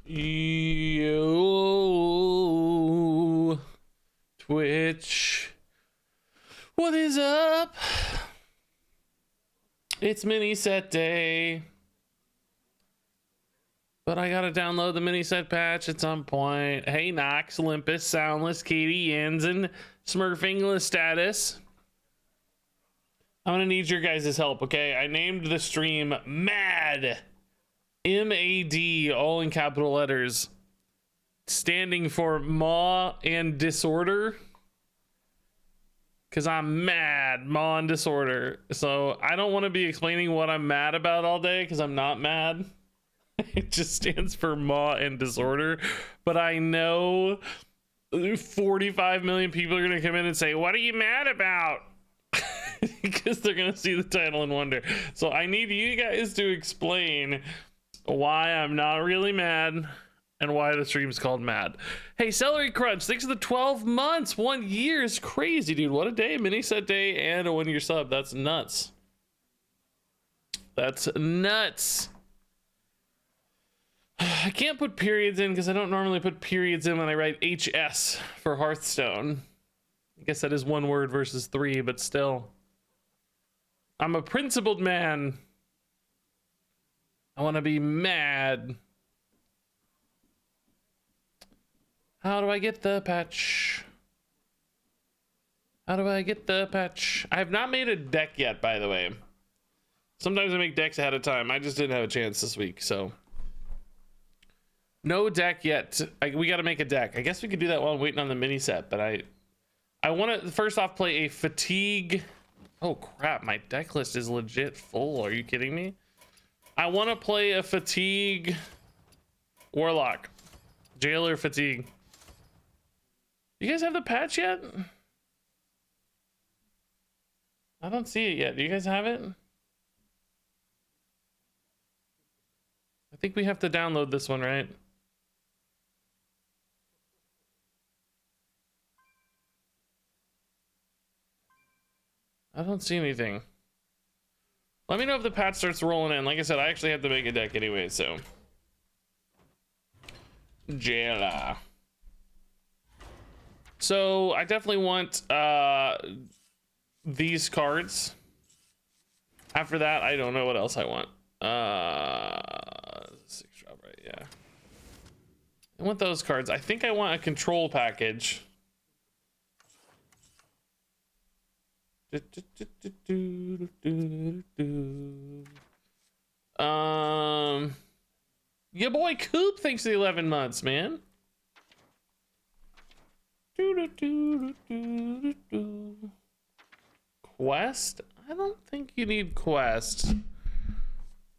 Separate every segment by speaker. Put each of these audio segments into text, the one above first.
Speaker 1: Yo, Twitch, what is up? It's mini set day, but I gotta download the mini set patch at some point. Hey Nox, Olympus, Soundless, Katie, Yanzen, Smurfingless status. I'm gonna need your guys' help, okay? I named the stream MAD, M-A-D, all in capital letters, standing for Maw and Disorder, because I'm mad. Maw and Disorder. So I don't want to be explaining what I'm mad about all day, because I'm not mad. It just stands for Maw and Disorder. But I know 45 million people are going to come in and say, what are you mad about? Because they're going to see the title and wonder. So I need you guys to explain why I'm not really mad and why the stream's called Mad. Hey, Celery Crunch, thanks for the 12 months. 1 year is crazy, dude. What a day. Mini set day and a 1 year sub. That's nuts. That's nuts. I can't put periods in because I don't normally put periods in when I write HS for Hearthstone. I guess that is one word versus three, but still. I'm a principled man. I want to be mad. How do I get the patch? How do I get the patch? I have not made a deck yet, by the way. Sometimes I make decks ahead of time. I just didn't have a chance this week, so. No deck yet. We got to make a deck. I guess we could do that while I'm waiting on the mini set, but I want to first off play a fatigue. Oh crap, my deck list is legit full. Are you kidding me? I want to play a fatigue Warlock. Jailer fatigue. You guys have the patch yet? I don't see it yet. Do you guys have it? I think we have to download this one, right? I don't see anything. Let me know if the patch starts rolling in. Like I said, I actually have to make a deck anyway, so. Jailer. So I definitely want these cards. After that, I don't know what else I want. 6 drop, right? Yeah. I want those cards. I think I want a control package. Your boy Coop thanks for the 11 months, man. Quest? I don't think you need quest.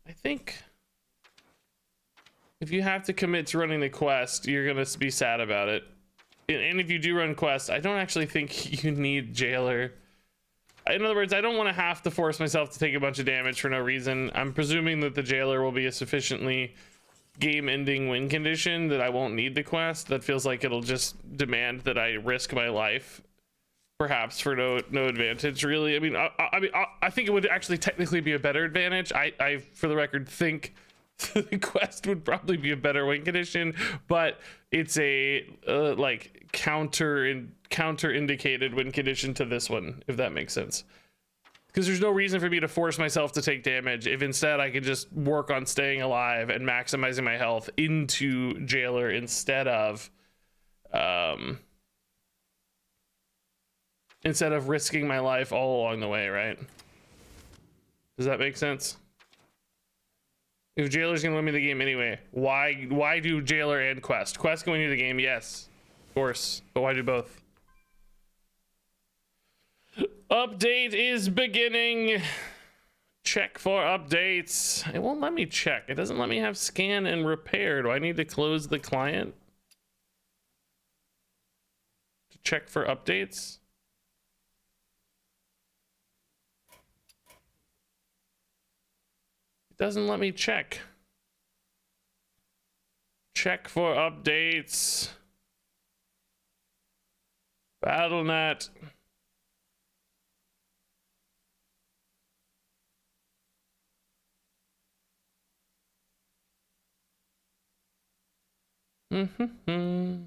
Speaker 1: I think if you have to commit to running the quest, you're gonna be sad about it. And if you do run quest, I don't actually think you need Jailer. In other words, I don't want to have to force myself to take a bunch of damage for no reason. I'm presuming that the Jailer will be a sufficiently game-ending win condition that I won't need the quest. That feels like it'll just demand that I risk my life, perhaps for no advantage, really. I mean, I think it would actually technically be a better advantage. I for the record, think the quest would probably be a better win condition, but it's a like counter indicated win condition to this one, if that makes sense. Because there's no reason for me to force myself to take damage if instead I could just work on staying alive and maximizing my health into Jailer instead of risking my life all along the way, right? Does that make sense? If Jailer's gonna win me the game anyway, why do Jailer and Quest? Quest can win you the game, yes, of course, but why do both? Update is beginning. Check for updates. It won't let me check. It doesn't let me have scan and repair. Do I need to close the client to check for updates? It doesn't let me check. Check for updates. BattleNet. It's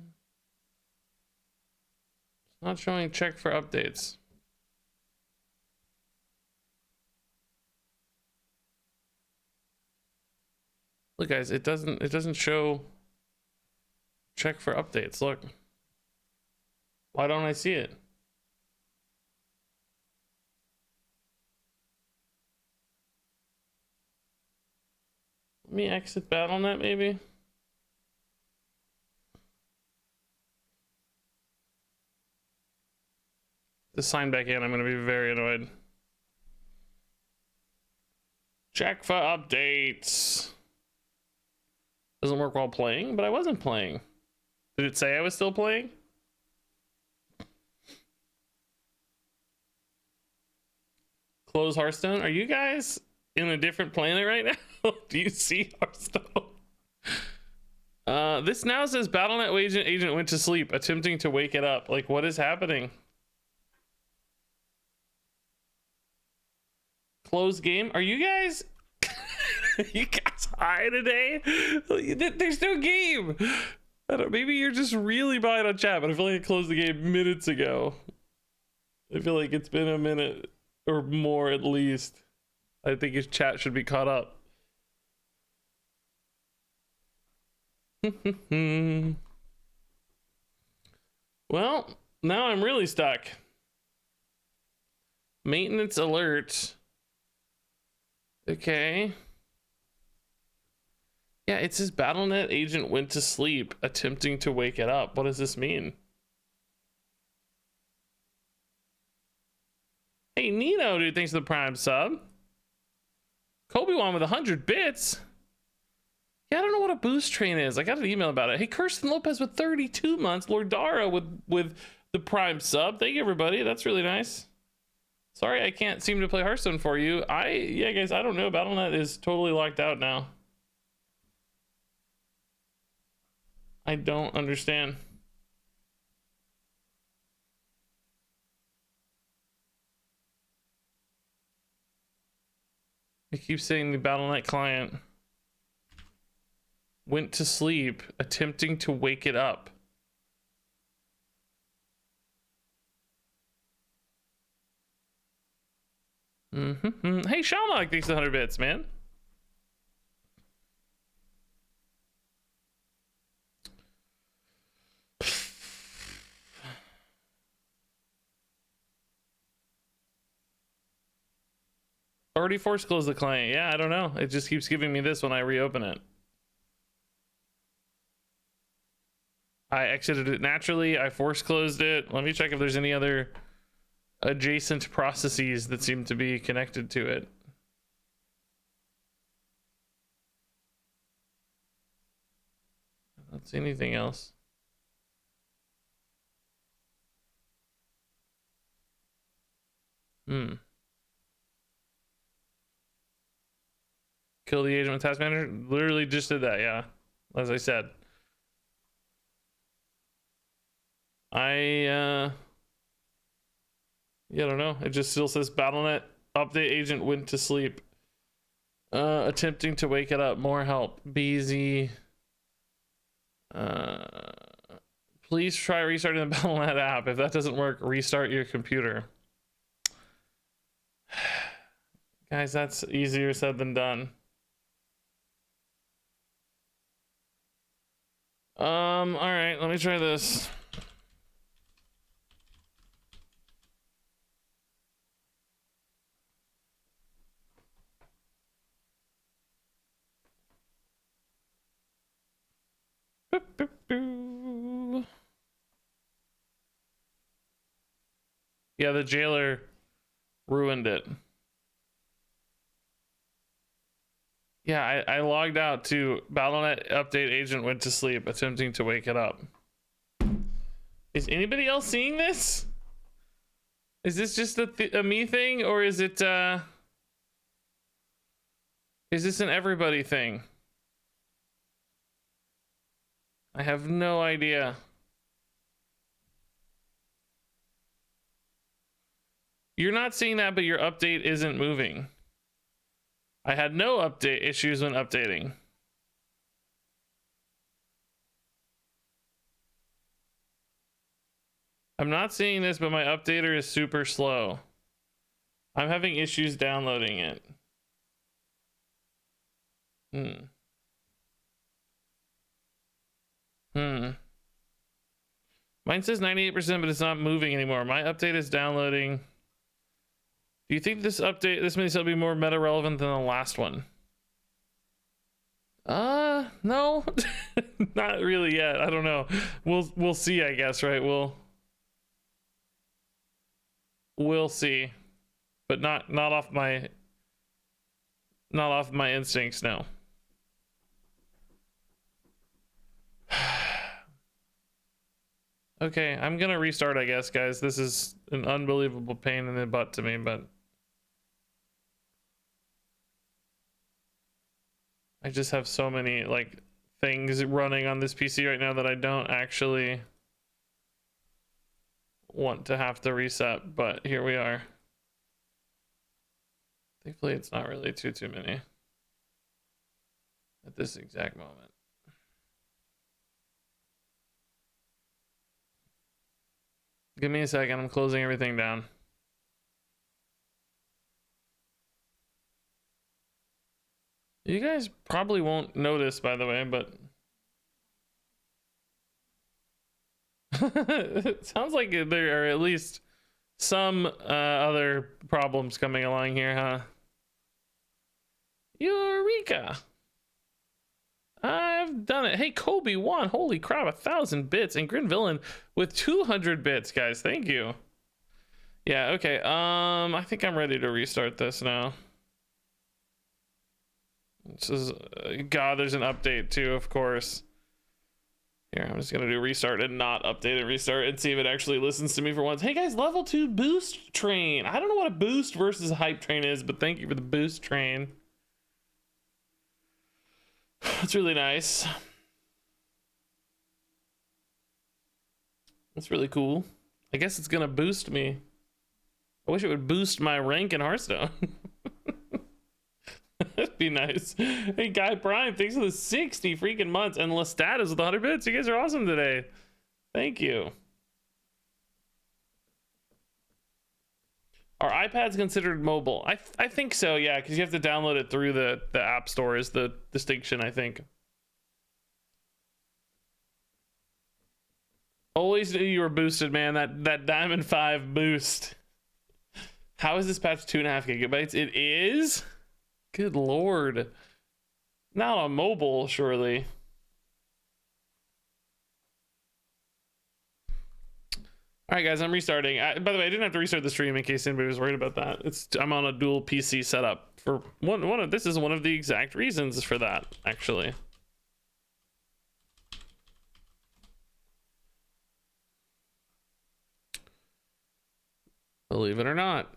Speaker 1: not showing check for updates. Look, guys, it doesn't show check for updates. Look. Why don't I see it? Let me exit BattleNet maybe. To sign back in, I'm going to be very annoyed. Check for updates. Doesn't work while playing, but I wasn't playing. Did it say I was still playing? Close Hearthstone. Are you guys in a different planet right now? Do you see Hearthstone? This now says BattleNet agent went to sleep, attempting to wake it up. Like, what is happening? Close game. Are you guys? You guys high today? There's no game. I don't, maybe you're just really behind on chat, but I feel like I closed the game minutes ago. I feel like it's been a minute or more at least. I think his chat should be caught up. Well, now I'm really stuck. Maintenance alert. Okay. Yeah, it says BattleNet agent went to sleep, attempting to wake it up. What does this mean? Hey, Nino, dude, thanks for the Prime sub. Kobe-Wan with 100 bits. Yeah, I don't know what a boost train is. I got an email about it. Hey, Kirsten Lopez with 32 months. Lord Dara with the Prime sub. Thank you, everybody. That's really nice. Sorry, I can't seem to play Hearthstone for you. Yeah, guys, I don't know. BattleNet is totally locked out now. I don't understand. It keeps saying the BattleNet client went to sleep, attempting to wake it up. Hey, Shalmog, thanks for 100 bits, man. Already force closed the client. Yeah, I don't know. It just keeps giving me this when I reopen it. I exited it naturally. I force closed it. Let me check if there's any other adjacent processes that seem to be connected to it. I don't see anything else. Kill the agent with task manager. Literally just did that, yeah. As I said. Yeah, I don't know. It just still says BattleNet update agent went to sleep. Attempting to wake it up. More help. BZ. Please try restarting the BattleNet app. If that doesn't work, restart your computer. Guys, that's easier said than done. All right, let me try this. Yeah, the jailer ruined it. Yeah, I logged out to BattleNet update agent went to sleep, attempting to wake it up. Is anybody else seeing this? Is this just a me thing, or is it is this an everybody thing? I have no idea. You're not seeing that, but your update isn't moving. I had no update issues when updating. I'm not seeing this, but my updater is super slow. I'm having issues downloading it. Mine says 98%, but it's not moving anymore. My update is downloading. Do you think this mini will be more meta relevant than the last one? No. Not really yet. I don't know. We'll see, I guess, right? We'll see. But not off my instincts, no. Okay, I'm gonna restart, I guess, guys. This is an unbelievable pain in the butt to me, but I just have so many like things running on this PC right now that I don't actually want to have to reset, but here we are. Thankfully, it's not really too many at this exact moment. Give me a second. I'm closing everything down. You guys probably won't notice, by the way, but it sounds like there are at least some other problems coming along here, huh? Eureka! I've done it. Hey, Kobe won. Holy crap, 1,000 bits. And Grin Villain with 200 bits, guys. Thank you. Yeah, okay. I think I'm ready to restart this now. This is God, there's an update too, of course. Here, I'm just gonna do restart and not update and restart and see if it actually listens to me for once. Hey guys, level 2 boost train. I don't know what a boost versus a hype train is, but thank you for the boost train. That's really nice. That's really cool. I guess it's gonna boost me. I wish it would boost my rank in Hearthstone. That'd be nice. Hey, Guy Prime, thanks for the 60 freaking months. And Lestat is with 100 bits. You guys are awesome today. Thank you. Are iPads considered mobile? I think so, yeah, because you have to download it through the App Store is the distinction, I think. Always knew you were boosted, man. That Diamond 5 boost. How is this patch 2.5 gigabytes? It is? Good lord. Not on mobile, surely. All right, guys, I'm restarting. By the way, I didn't have to restart the stream in case anybody was worried about that. I'm on a dual PC setup for this is one of the exact reasons for that, actually. Believe it or not.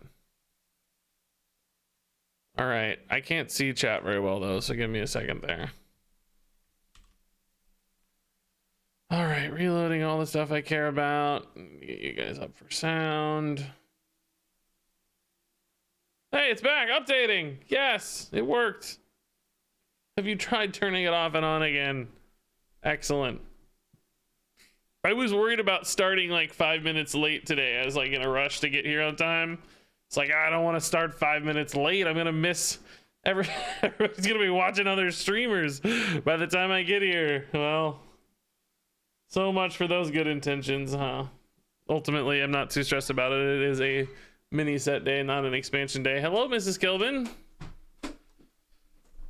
Speaker 1: All right, I can't see chat very well though, so give me a second there. All right, reloading all the stuff I care about. Get you guys up for sound. Hey, it's back, updating. Yes, it worked. Have you tried turning it off and on again? Excellent. I was worried about starting like 5 minutes late today. I was like in a rush to get here on time. It's like, I don't want to start 5 minutes late. I'm gonna miss everybody's gonna be watching other streamers by the time I get here. Well, so much for those good intentions, huh? Ultimately, I'm not too stressed about it. It is a mini set day, not an expansion day. Hello, Mrs. Kilbin.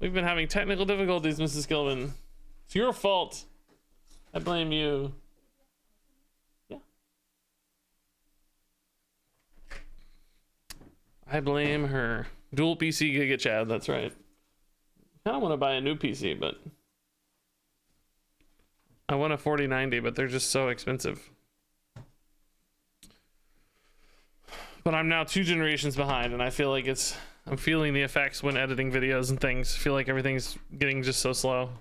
Speaker 1: We've been having technical difficulties, Mrs. Kilbin. It's your fault. I blame you. Yeah. I blame her. Dual PC Giga Chad, that's right. I don't want to buy a new PC, but I want a 4090, but they're just so expensive. But I'm now 2 generations behind, and I feel like I'm feeling the effects when editing videos and things. I feel like everything's getting just so slow.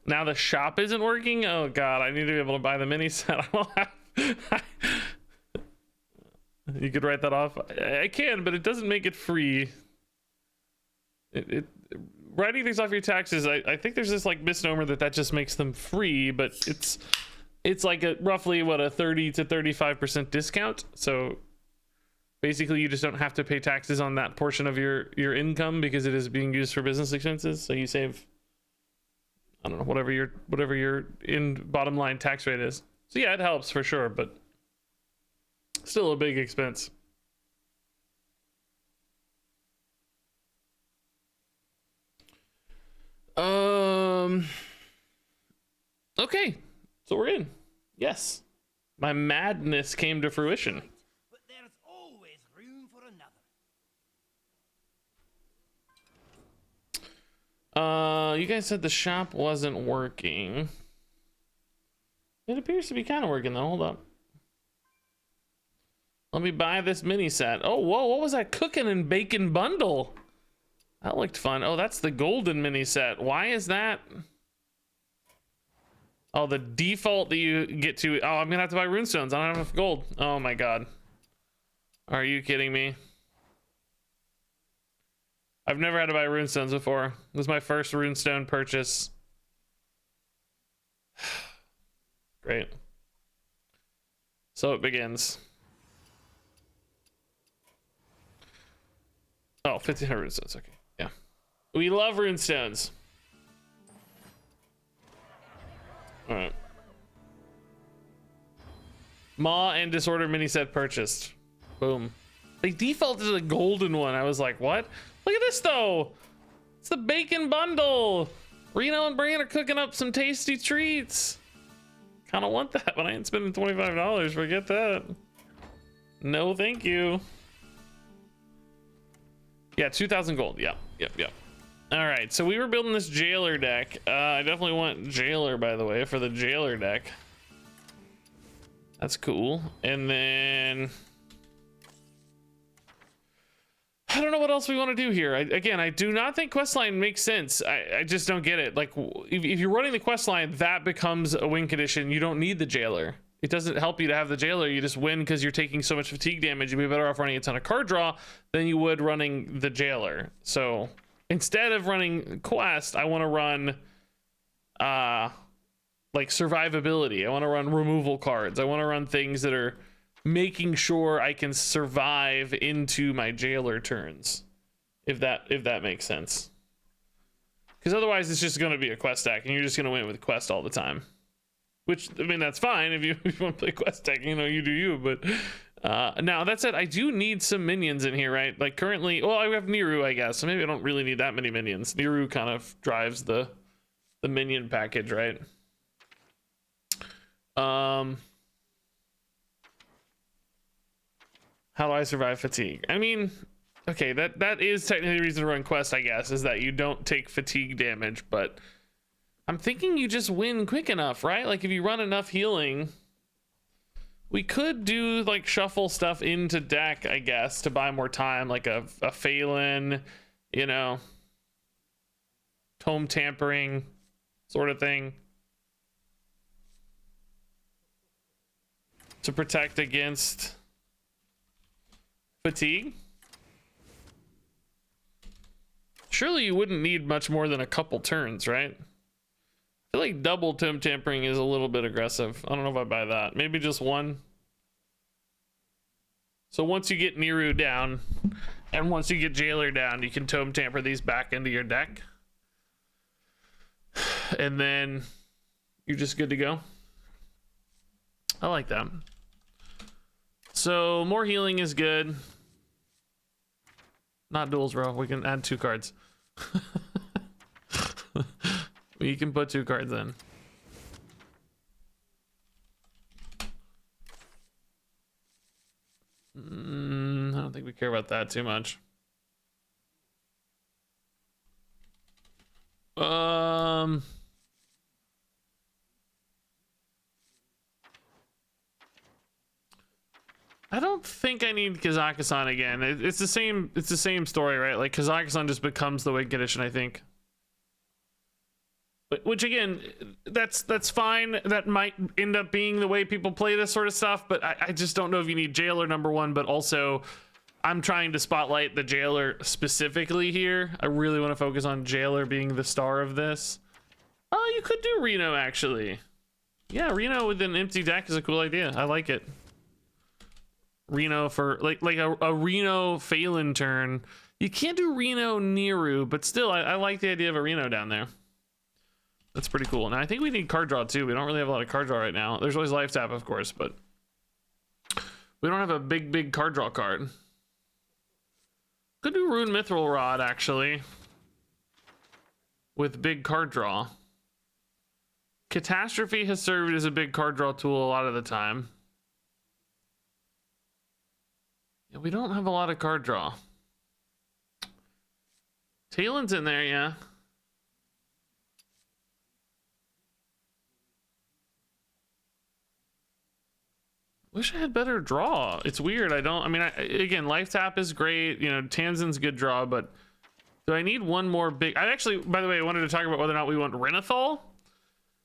Speaker 1: Now the shop isn't working? Oh god, I need to be able to buy the mini set. I don't have... You could write that off. I can, but it doesn't make it free. Writing things off your taxes, I think there's this like misnomer that just makes them free, but it's it's like a roughly what, a 30 to 35% discount. So basically you just don't have to pay taxes on that portion of your income because it is being used for business expenses. So you save, I don't know, whatever your in bottom line tax rate is. So yeah, it helps for sure, but still a big expense. Okay, so we're in. Yes, my madness came to fruition.
Speaker 2: But there's always room for another.
Speaker 1: You guys said the shop wasn't working. It appears to be kind of working though. Hold up. Let me buy this mini set. Oh, whoa, what was that cooking and bacon bundle? That looked fun. Oh, that's the golden mini set. Why is that? Oh, the default that you get to. Oh, I'm gonna have to buy runestones. I don't have enough gold. Oh my god. Are you kidding me? I've never had to buy runestones before. This is my first runestone purchase. Great. So it begins. Oh, 1,500 runestones. Okay. Yeah. We love runestones. All right. Maw and Disorder mini set purchased. Boom. They defaulted to the golden one. I was like, what? Look at this though. It's the bacon bundle. Reno and Brian are cooking up some tasty treats. Kind of want that, but I ain't spending $25. Forget that. No, thank you. Yeah, 2,000 gold. Yep. All right, so we were building this jailer deck. I definitely want jailer, by the way, for the jailer deck. That's cool. And then I don't know what else we want to do here. Again, I do not think questline makes sense. I just don't get it. Like, if you're running the questline, that becomes a win condition. You don't need the jailer. It doesn't help you to have the jailer. You just win because you're taking so much fatigue damage. You'd be better off running a ton of card draw than you would running the jailer. So instead of running quest, I want to run like survivability. I want to run removal cards. I want to run things that are making sure I can survive into my jailer turns, if that makes sense. Because otherwise it's just going to be a quest deck and you're just going to win with quest all the time. Which, I mean, that's fine if you want to play quest deck, you know, you do you. But now that said, I do need some minions in here, right? Like currently, well, I have Niru, I guess, so maybe I don't really need that many minions. Niru kind of drives the minion package, right? How do I survive fatigue? I mean, okay, that is technically the reason to run quest, I guess, is that you don't take fatigue damage, but I'm thinking you just win quick enough, right? Like if you run enough healing, we could do like shuffle stuff into deck, I guess, to buy more time, like a Phelan, you know, tome tampering sort of thing, to protect against fatigue. Surely you wouldn't need much more than a couple turns, right? I feel like double tome tampering is a little bit aggressive. I don't know if I buy that. Maybe just one. So once you get Niru down and once you get Jailer down, you can tome tamper these back into your deck. And then you're just good to go. I like that. So more healing is good. Not duels, bro. We can add 2 cards. You can put 2 cards in. I don't think we care about that too much. I don't think I need Kazakhstan again. It's the same story, right? Like Kazakhstan just becomes the win condition, I think. Which again, that's fine. That might end up being the way people play this sort of stuff, but I just don't know if you need Jailer number 1, but also I'm trying to spotlight the Jailer specifically here. I really want to focus on Jailer being the star of this. Oh, you could do Reno actually. Yeah, Reno with an empty deck is a cool idea. I like it. Reno for like a Reno Phelan turn. You can't do Reno Niru, but still, I like the idea of a Reno down there. That's pretty cool. Now I think we need card draw too. We don't really have a lot of card draw right now. There's always life tap, of course, but we don't have a big card draw card. Could do Rune Mithril Rod actually with big card draw. Catastrophe has served as a big card draw tool a lot of the time. Yeah, we don't have a lot of card draw. Talon's in there, yeah. Wish I had better draw. It's weird. I mean, again, life tap is great. You know, Tanzin's good draw, but do I need one more big? I actually, by the way, I wanted to talk about whether or not we want Renathal.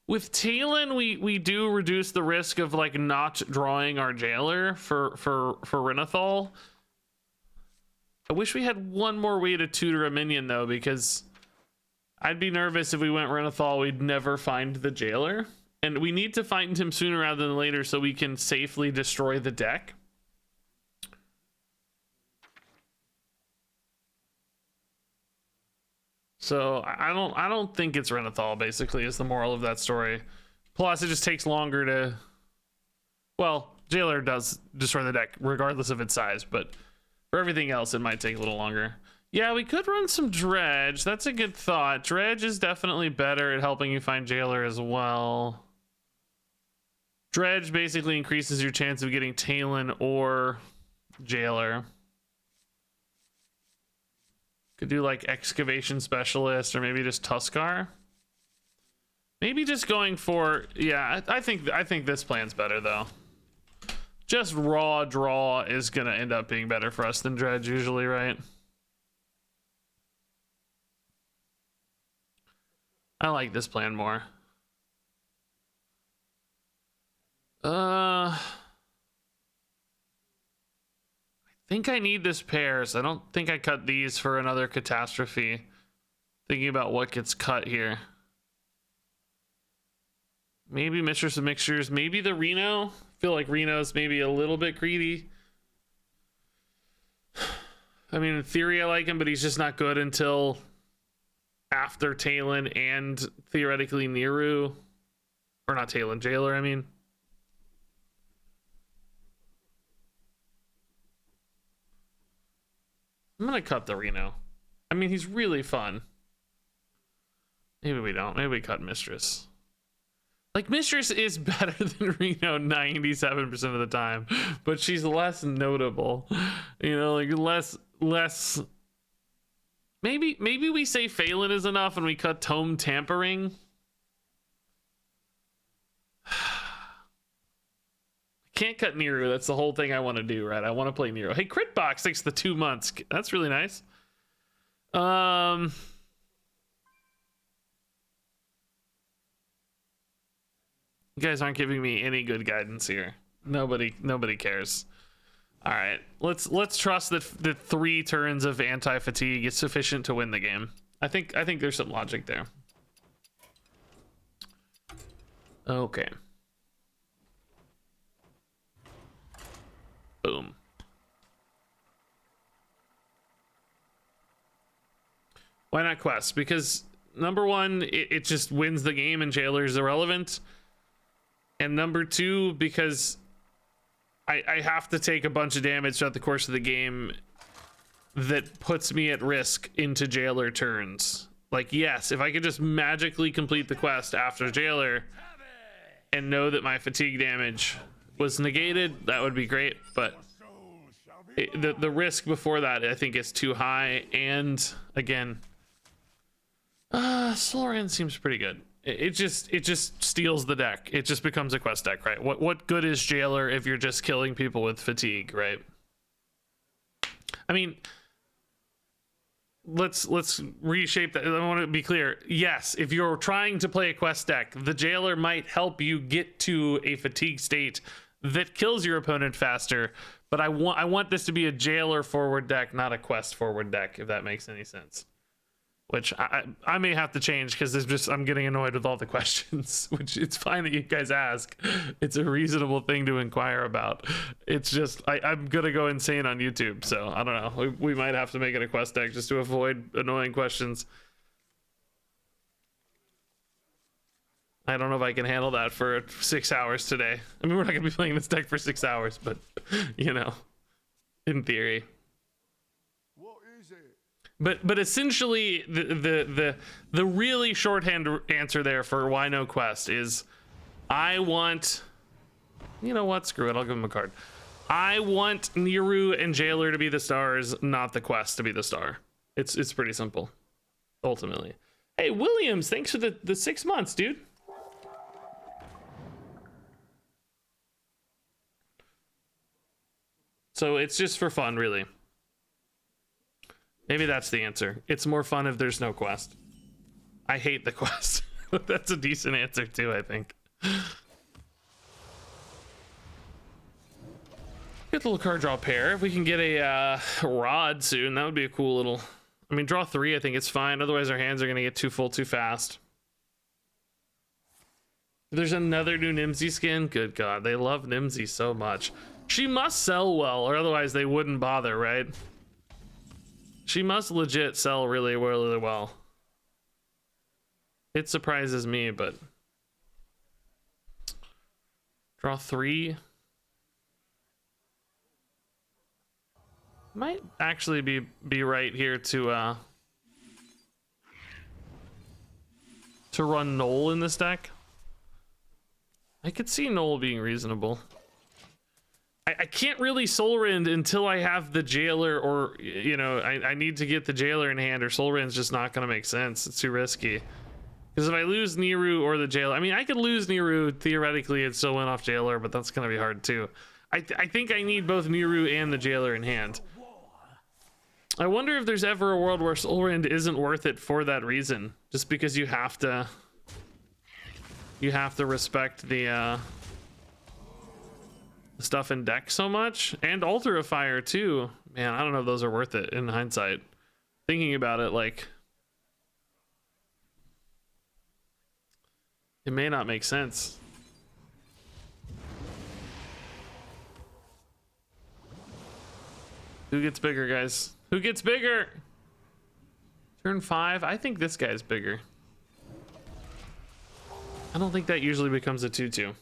Speaker 1: With Talon, we do reduce the risk of like not drawing our jailer for Renathal. I wish we had one more way to tutor a minion though, because I'd be nervous if we went Renathal, we'd never find the jailer. And we need to find him sooner rather than later so we can safely destroy the deck. So I don't think it's Renathal, basically, is the moral of that story. Plus, it just takes longer to... Well, Jailer does destroy the deck, regardless of its size, but for everything else, it might take a little longer. Yeah, we could run some Dredge. That's a good thought. Dredge is definitely better at helping you find Jailer as well. Dredge basically increases your chance of getting Talon or Jailer. Could do like Excavation Specialist or maybe just Tuskar. Maybe just going for, yeah, I think this plan's better though. Just raw draw is gonna end up being better for us than Dredge usually, right? I like this plan more. I think I need this pairs. I don't think I cut these for another catastrophe. Thinking about what gets cut here. Maybe Mistress of Mixtures. Maybe the Reno. Feel like Reno's maybe a little bit greedy. I mean, in theory, I like him, but he's just not good until after Talon and theoretically Niru. Or not Talon, Jailer, I mean. I'm gonna cut the Reno. I mean, he's really fun. Maybe we don't. Maybe we cut Mistress. Like, Mistress is better than Reno 97% of the time, but she's less notable. You know, like less. Maybe we say Phelan is enough and we cut Tome Tampering. Can't cut Niru. That's the whole thing I want to do, right? I want to play Niru. Hey, Crit Box takes the 2 months. That's really nice. You guys aren't giving me any good guidance here. Nobody cares. All right, let's trust that the 3 turns of anti-fatigue is sufficient to win the game. I think there's some logic there. Okay. Boom. Why not Quest? Because number one, it just wins the game and Jailer is irrelevant. And number two, because I have to take a bunch of damage throughout the course of the game that puts me at risk into Jailer turns. Like, yes, if I could just magically complete the quest after Jailer and know that my fatigue damage was negated, that would be great, but the risk before that I think is too high. And again, Soloran seems pretty good. It just steals the deck. It just becomes a quest deck, right? What good is Jailer if you're just killing people with fatigue, right? I mean, let's reshape that. I want to be clear. Yes, if you're trying to play a quest deck, the Jailer might help you get to a fatigue state that kills your opponent faster, but I want this to be a Jailer forward deck, not a quest forward deck, if that makes any sense. which I may have to change because there's just I'm getting annoyed with all the questions. Which it's fine that you guys ask. It's a reasonable thing to inquire about. It's just I'm gonna go insane on YouTube, so I don't know. We might have to make it a quest deck just to avoid annoying questions. I don't know if I can handle that for 6 hours today. I mean, we're not gonna be playing this deck for 6 hours, but you know, in theory.
Speaker 3: What is it?
Speaker 1: But essentially, the really shorthand answer there for why no quest is, I want, you know what? Screw it. I'll give him a card. I want Niru and Jailer to be the stars, not the quest to be the star. It's pretty simple, ultimately. Hey, Williams, thanks for the 6 months, dude. So it's just for fun, really. Maybe that's the answer. It's more fun if there's no quest. I hate the quest. That's a decent answer too, I think. Get the little card draw pair. If we can get a rod soon, that would be a cool little... I mean, draw 3, I think it's fine. Otherwise, our hands are going to get too full too fast. There's another new Nimsy skin. Good God, they love Nimsy so much. She must sell well, or otherwise they wouldn't bother, right? She must legit sell really, really well. It surprises me, but... Draw 3. Might actually be right here to run Knoll in this deck. I could see Knoll being reasonable. I can't really Soul Rend until I have the Jailer, or, you know, I need to get the Jailer in hand, or Soul Rend's just not going to make sense. It's too risky. Because if I lose Niru or the Jailer, I mean, I could lose Niru theoretically and still win off Jailer, but that's going to be hard too. I think I need both Niru and the Jailer in hand. I wonder if there's ever a world where Soul Rend isn't worth it for that reason. Just because you have to respect the stuff in deck so much, and Altar of Fire too. Man, I don't know if those are worth it in hindsight. Thinking about it, like, it may not make sense. Who gets bigger, guys? Who gets bigger? Turn 5. I think this guy's bigger. I don't think that usually becomes a 2/2.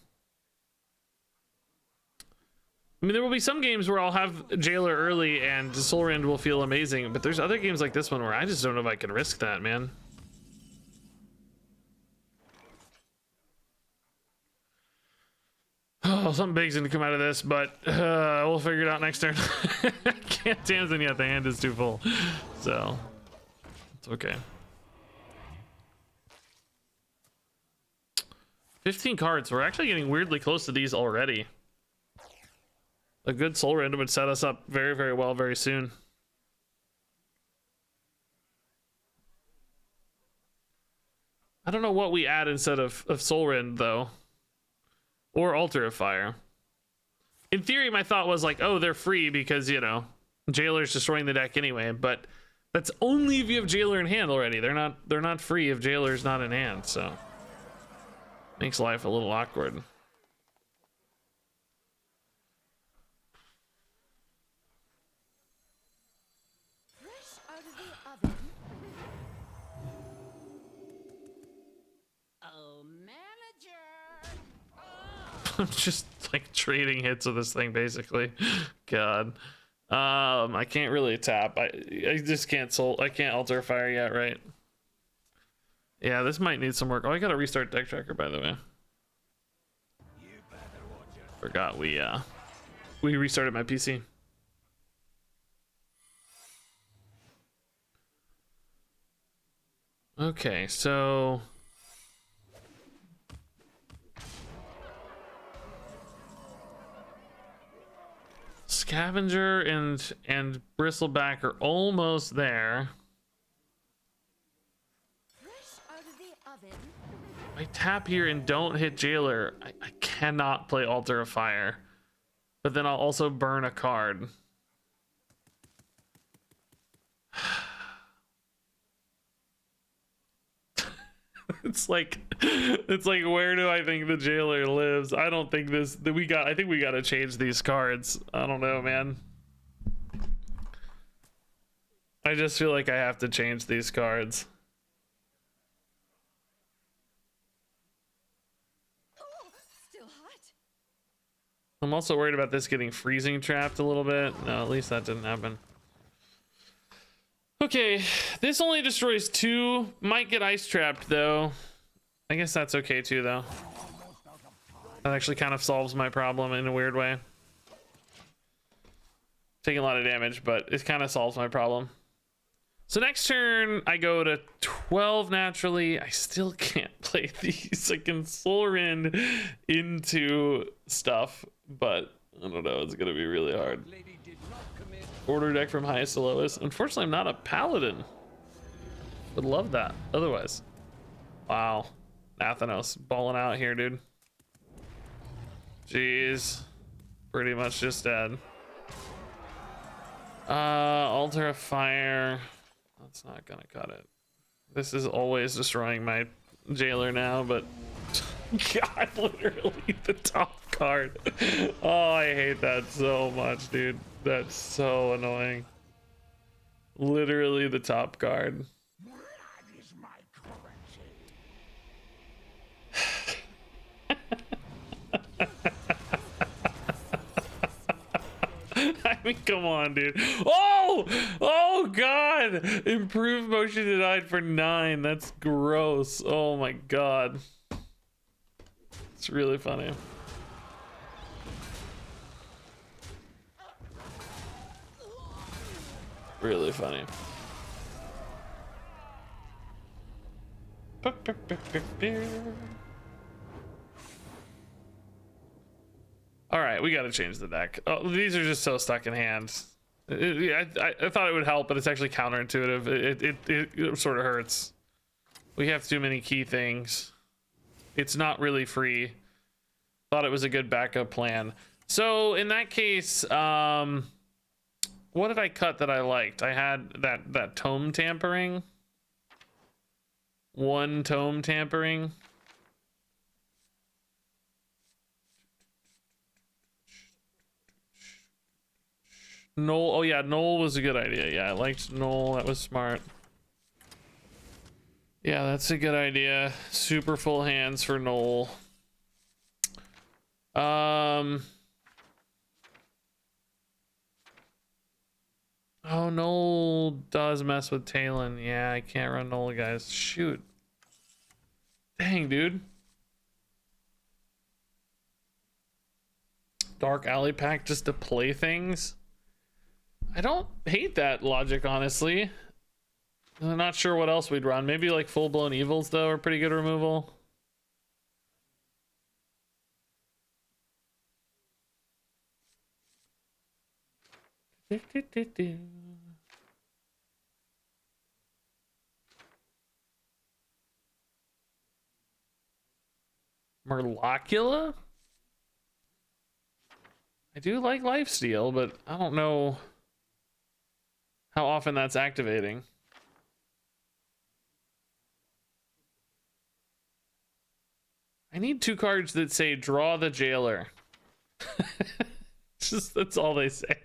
Speaker 1: I mean, there will be some games where I'll have Jailer early and Soul Rend will feel amazing, but there's other games like this one where I just don't know if I can risk that, man. Oh, something big's gonna come out of this, but we'll figure it out next turn. I can't Tamsin yet, the hand is too full. So, it's okay. 15 cards. We're actually getting weirdly close to these already. A good Soul Rend would set us up very, very well very soon. I don't know what we add instead of Soul Rend, though. Or Altar of Fire. In theory, my thought was like, oh, they're free because, you know, Jailer's destroying the deck anyway, but that's only if you have Jailer in hand already. They're not free if Jailer's not in hand, so makes life a little awkward. I'm just like trading hits with this thing basically. God. I can't really tap. I just can't I can't Altar Fire yet, right? Yeah, this might need some work. Oh, I gotta restart deck tracker, by the way. Forgot we restarted my PC. Okay, so Scavenger and Bristleback are almost there. If I tap here and don't hit Jailer, I cannot play Altar of Fire. But then I'll also burn a card. It's like where do I think the jailer lives? I don't think this that we got. I think we got to change these cards. I don't know, man. I just feel like I have to change these cards.
Speaker 4: Oh, still hot.
Speaker 1: I'm also worried about this getting freezing trapped a little bit. No, at least that didn't happen. Okay, this only destroys 2. Might get ice trapped though. I guess that's okay too though. That actually kind of solves my problem in a weird way. Taking a lot of damage, but it kind of solves my problem. So next turn, I go to 12 naturally. I still can't play these. I can Soul Rend into stuff, but I don't know. It's going to be really hard. Order deck from highest to lowest. Unfortunately, I'm not a paladin. Would love that otherwise. Wow. Athanos balling out here, dude. Jeez. Pretty much just dead. Altar of Fire. That's not gonna cut it. This is always destroying my jailer now, but God, literally the top card. Oh, I hate that so much, dude. That's so annoying. Literally the top card. I mean, come on, dude. Oh! Oh, God! Improved motion denied for 9. That's gross. Oh, my God. It's really funny. Really funny. All right, we got to change the deck. Oh, these are just so stuck in hand. I thought it would help, but it's actually counterintuitive. It sort of hurts. We have too many key things. It's not really free. Thought it was a good backup plan. So in that case, what did I cut that I liked? I had that tome tampering. 1 tome tampering. Null. Oh yeah, Null was a good idea. Yeah, I liked Null. That was smart. Yeah, that's a good idea. Super full hands for Null. Oh, Null does mess with Talon. Yeah, I can't run Null, guys. Shoot. Dang, dude. Dark Alley Pack just to play things. I don't hate that logic, honestly. I'm not sure what else we'd run. Maybe like full-blown evils, though, are pretty good removal. Murlocula? I do like lifesteal, but I don't know how often that's activating. I need 2 cards that say draw the jailer. Just that's all they say.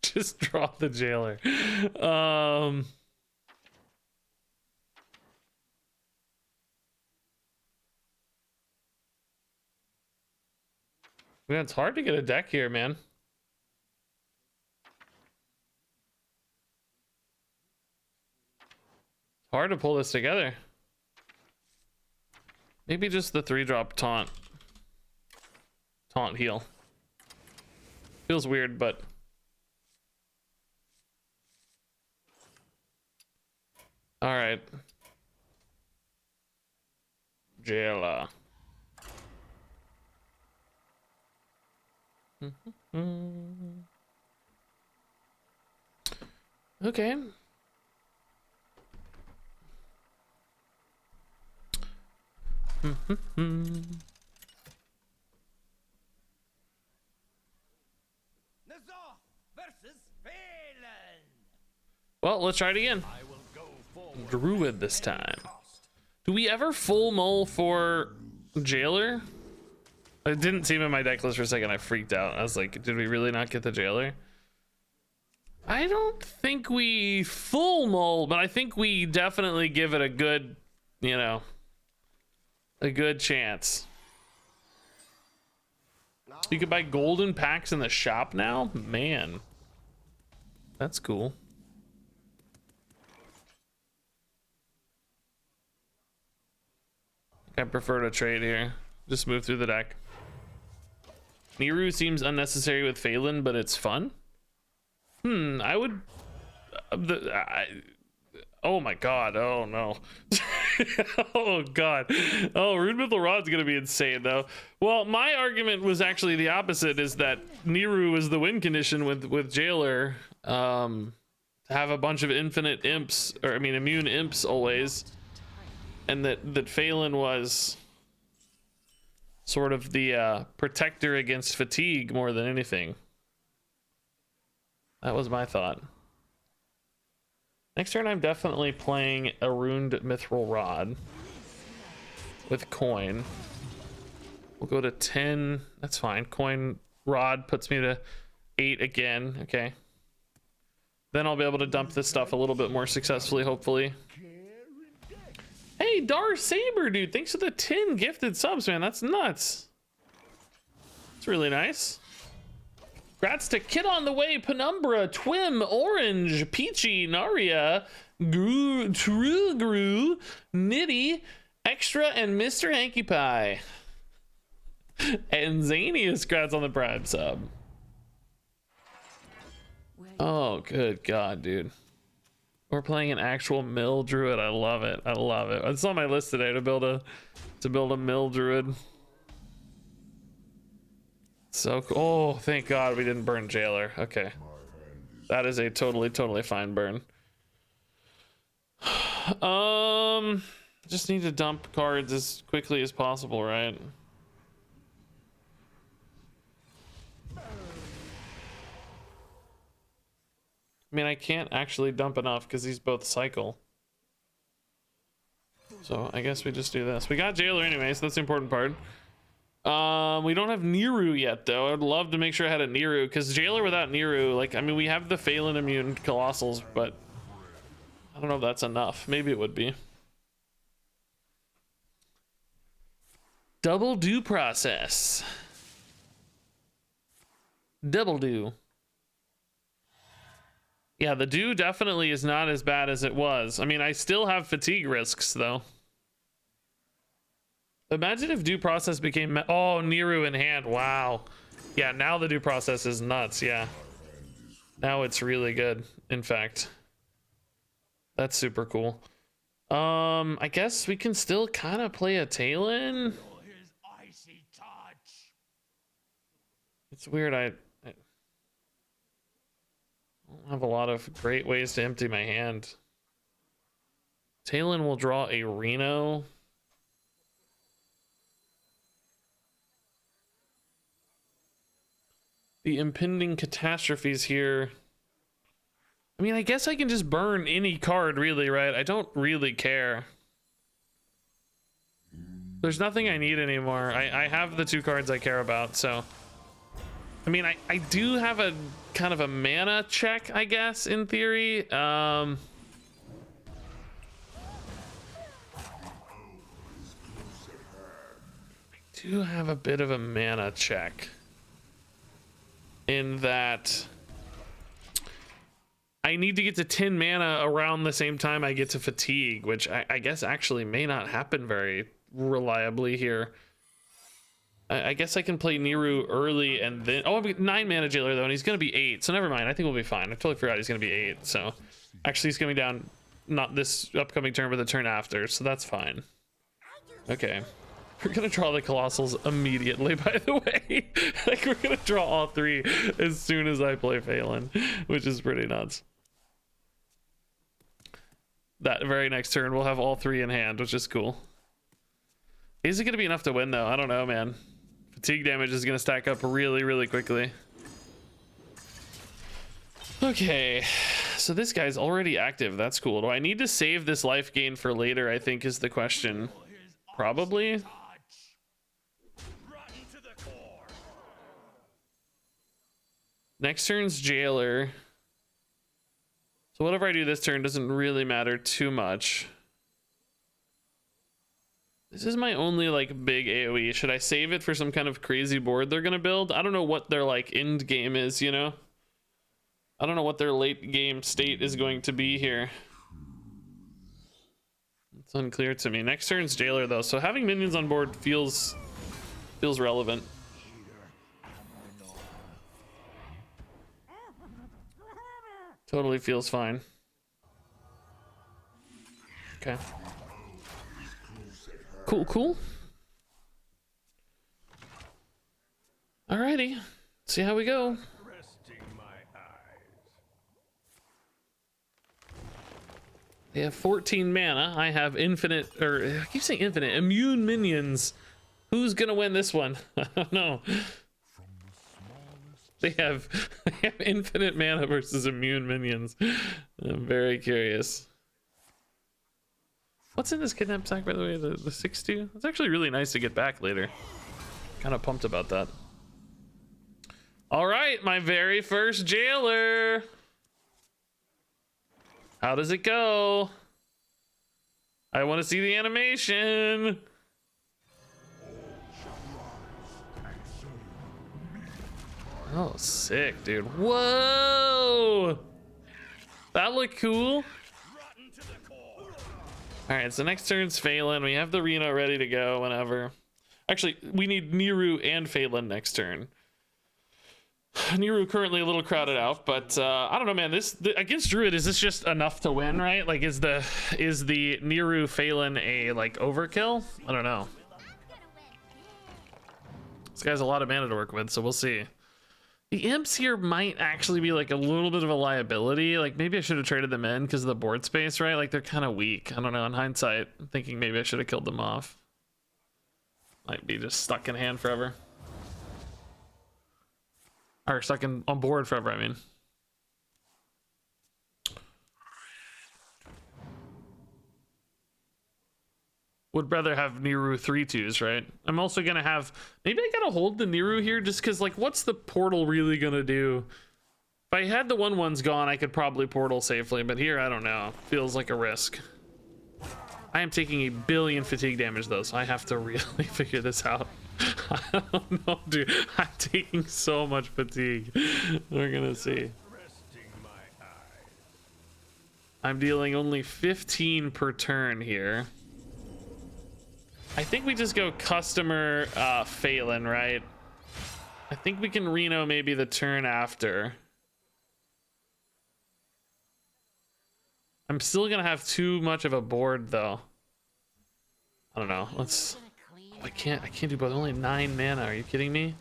Speaker 1: Just draw the jailer. Yeah, it's hard to get a deck here, man. Hard to pull this together. Maybe just the 3-drop taunt heal. Feels weird, but all right. Jailer. Okay.
Speaker 2: Nazar versus Phelan.
Speaker 1: Well, let's try it again. Druid this time. Do we ever full mull for Jailer? It didn't seem in my deck list for a second. I freaked out. I was like, did we really not get the Jailer? I don't think we full mull, but I think we definitely give it a good, you know, a good chance. You can buy golden packs in the shop now? Man, that's cool. I prefer to trade here. Just move through the deck. Niru seems unnecessary with Phelan, but it's fun. I would... oh my god, oh no. Oh god. Oh, Rude Mythal Rod's gonna be insane though. Well, my argument was actually the opposite, is that Niru is the win condition with Jailer. To have a bunch of infinite imps, or I mean immune imps always. And that Phelan was sort of the protector against fatigue more than anything. That was my thought. Next turn, I'm definitely playing a Ruined Mithril Rod with coin. We'll go to 10. That's fine. Coin Rod puts me to 8 again. Okay. Then I'll be able to dump this stuff a little bit more successfully, hopefully. Hey, Dar Saber, dude. Thanks for the 10 gifted subs, man. That's nuts. It's really nice. Congrats to Kid on the Way, Penumbra, Twim, Orange, Peachy, Naria, Gru, True Gru, Nitty, Extra, and Mr. Hanky Pie. And Zanius, congrats on the Prime sub. Oh, good God, dude. We're playing an actual mill druid. I love it. I love it. It's on my list today to build a mill druid. So cool. Oh, thank God we didn't burn Jailer. Okay. That is a totally fine burn. Just need to dump cards as quickly as possible, right? I mean, I can't actually dump enough because these both cycle. So I guess we just do this. We got Jailer anyway, so that's the important part. We don't have Niru yet, though. I'd love to make sure I had a Niru, because Jailer without Niru, like, I mean, we have the Phelan immune Colossals, but I don't know if that's enough. Maybe it would be. Double do process. Double do. Yeah, the do definitely is not as bad as it was. I mean, I still have fatigue risks, though. Imagine if due process became... Oh, Niru in hand. Wow. Yeah, now the due process is nuts. Yeah. Now it's really good, in fact. That's super cool. I guess we can still kind of play a Talon.
Speaker 2: His icy touch.
Speaker 1: It's weird. I don't have a lot of great ways to empty my hand. Talon will draw a Reno. The impending catastrophes here. I mean, I guess I can just burn any card, really, right? I don't really care. There's nothing I need anymore. I have the 2 cards I care about, so... I mean, I do have a kind of a mana check, I guess, in theory. I do have a bit of a mana check. In that I need to get to 10 mana around the same time I get to fatigue, which I guess actually may not happen very reliably here. I guess I can play Niru early and then... Oh, I'm 9 mana Jailer though, and he's going to be 8, so never mind. I think we'll be fine. I totally forgot he's going to be 8, so... Actually, he's coming down not this upcoming turn, but the turn after, so that's fine. Okay. We're going to draw the Colossals immediately, by the way. Like, we're going to draw all 3 as soon as I play Phelan, which is pretty nuts. That very next turn, we'll have all 3 in hand, which is cool. Is it going to be enough to win, though? I don't know, man. Fatigue damage is going to stack up really quickly. Okay, So this guy's already active. That's cool. Do I need to save this life gain for later, I think is the question. Probably. Next turn's Jailer. So whatever I do this turn doesn't really matter too much. This is my only like big AoE. Should I save it for some kind of crazy board they're gonna build? I don't know what their like end game is, you know? I don't know what their late game state is going to be here. It's unclear to me. Next turn's Jailer though, so having minions on board feels relevant. Totally feels fine. Okay. Cool. Alrighty. See how we go. They have 14 mana. I have infinite, or I keep saying infinite, immune minions. Who's gonna win this one? I don't know. They have infinite mana versus immune minions. I'm very curious. What's in this kidnap sack, by the way? The 6-2? It's actually really nice to get back later. Kind of pumped about that. All right, my very first Jailer. How does it go? I want to see the animation. Oh, sick, dude. Whoa! That looked cool. All right, so next turn's Phelan. We have the Reno ready to go whenever. Actually, we need Niru and Phelan next turn. Niru currently a little crowded out, but I don't know, man. Against Druid, is this just enough to win, right? Like, is the Niru Phelan a like overkill? I don't know. This guy's a lot of mana to work with, so we'll see. The imps here might actually be like a little bit of a liability. Like maybe I should have traded them in because of the board space, right? Like they're kind of weak. I don't know. In hindsight, I'm thinking maybe I should have killed them off. Might be just stuck in hand forever. Or stuck on board forever, I mean. Would rather have Niru 3/2s, right? I'm also gonna have, maybe I gotta hold the Niru here just because, like, what's the portal really gonna do? If I had the 1/1s gone, I could probably portal safely, but here, I don't know. Feels like a risk. I am taking a billion fatigue damage though, so I have to really figure this out. I don't know, dude. I'm taking so much fatigue. We're gonna see. I'm dealing only 15 per turn here. I think we just go customer Phelan, right? I think we can Reno maybe the turn after. I'm still gonna have too much of a board though. I don't know. Let's. Oh, I can't do both. Only 9 mana. Are you kidding me? I didn't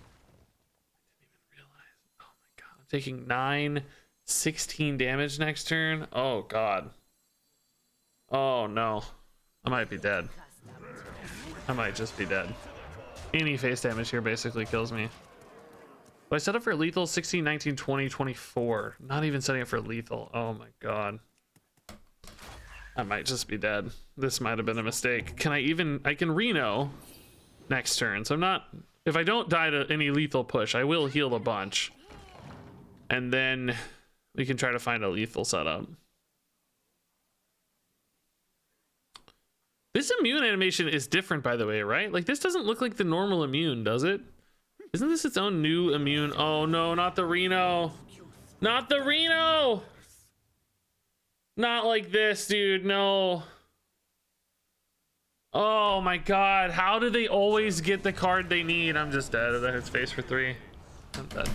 Speaker 1: even realize. Oh my god. I'm taking 16 damage next turn. Oh god. Oh no. I might be dead. I might just be dead. Any face damage here basically kills me. Do I set up for lethal? 16, 19, 20, 24. Not even setting up for lethal. Oh my god. I might just be dead. This might have been a mistake. Can I even... I can Reno next turn. So I'm not... If I don't die to any lethal push, I will heal a bunch. And then we can try to find a lethal setup. This immune animation is different, by the way, right? Like, this doesn't look like the normal immune, does it? Isn't this its own new immune? Oh, no, not the Reno. Not the Reno! Not like this, dude. No. Oh, my God. How do they always get the card they need? I'm just dead. That hits face for 3. I'm dead.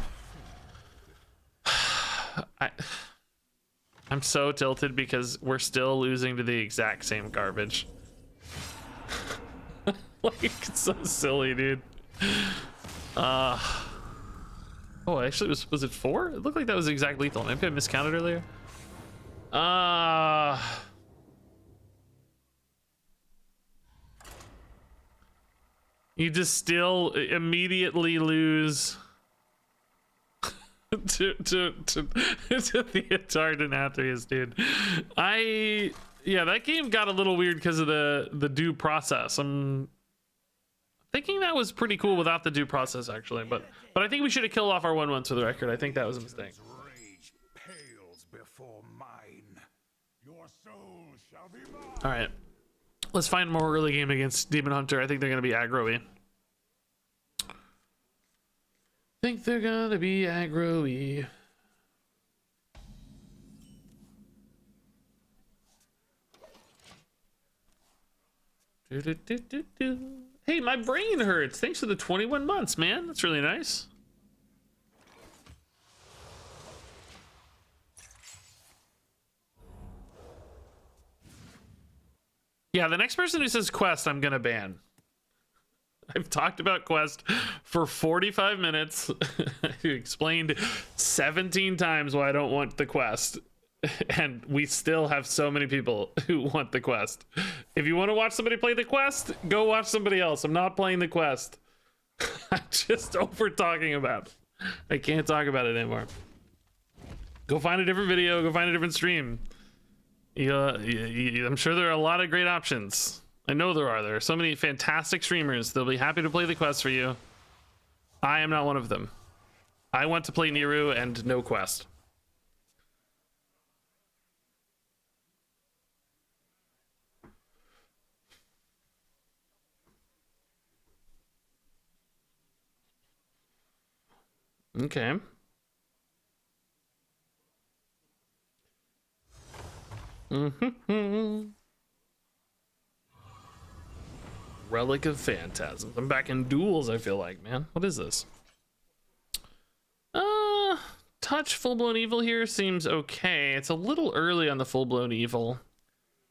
Speaker 1: I'm so tilted because we're still losing to the exact same garbage. Like, it's so silly, dude. Oh, actually, was it 4? It looked like that was exact lethal. Maybe I miscounted earlier. You just still immediately lose. to the entire Denathrius, dude. Yeah, that game got a little weird because of the due process. I'm thinking that was pretty cool without the due process, actually, but I think we should have killed off our 1/1 for the record. I think that was a mistake.
Speaker 2: Rage pales before mine. Your soul shall be mine.
Speaker 1: All right, let's find more early game against Demon Hunter. I think they're gonna be aggro-y. Think they're gonna be aggro-y. Hey, my brain hurts. Thanks for the 21 months, man. That's really nice. Yeah, the next person who says quest, I'm gonna ban. I've talked about quest for 45 minutes. I explained 17 times why I don't want the quest. And we still have so many people who want the quest. If you want to watch somebody play the quest, go watch somebody else. I'm not playing the quest. I'm just over talking about it. I can't talk about it anymore. Go find a different video. Go find a different stream. I'm sure there are a lot of great options. I know there are. There are so many fantastic streamers. They'll be happy to play the quest for you. I am not one of them. I want to play Niru and no quest. Okay. Relic of Phantasms. I'm back in duels, I feel like, man. What is this? Touch full-blown evil here seems okay. It's a little early on the full-blown evil.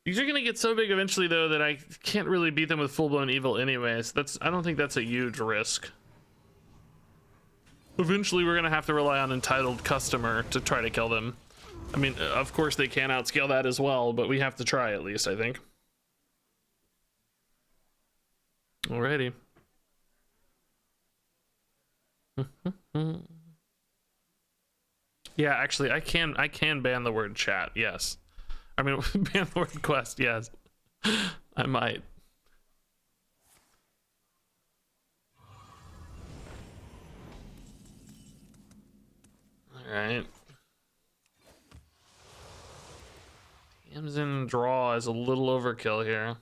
Speaker 1: These are gonna get so big eventually, though, that I can't really beat them with full-blown evil anyways. I don't think that's a huge risk. Eventually, we're gonna have to rely on entitled customer to try to kill them. I mean, of course they can outscale that as well, but we have to try at least, I think. Alrighty. Yeah, actually, I can ban the word chat. Yes, I mean ban the word quest. Yes, I might. All right. Tamsin draw is a little overkill here.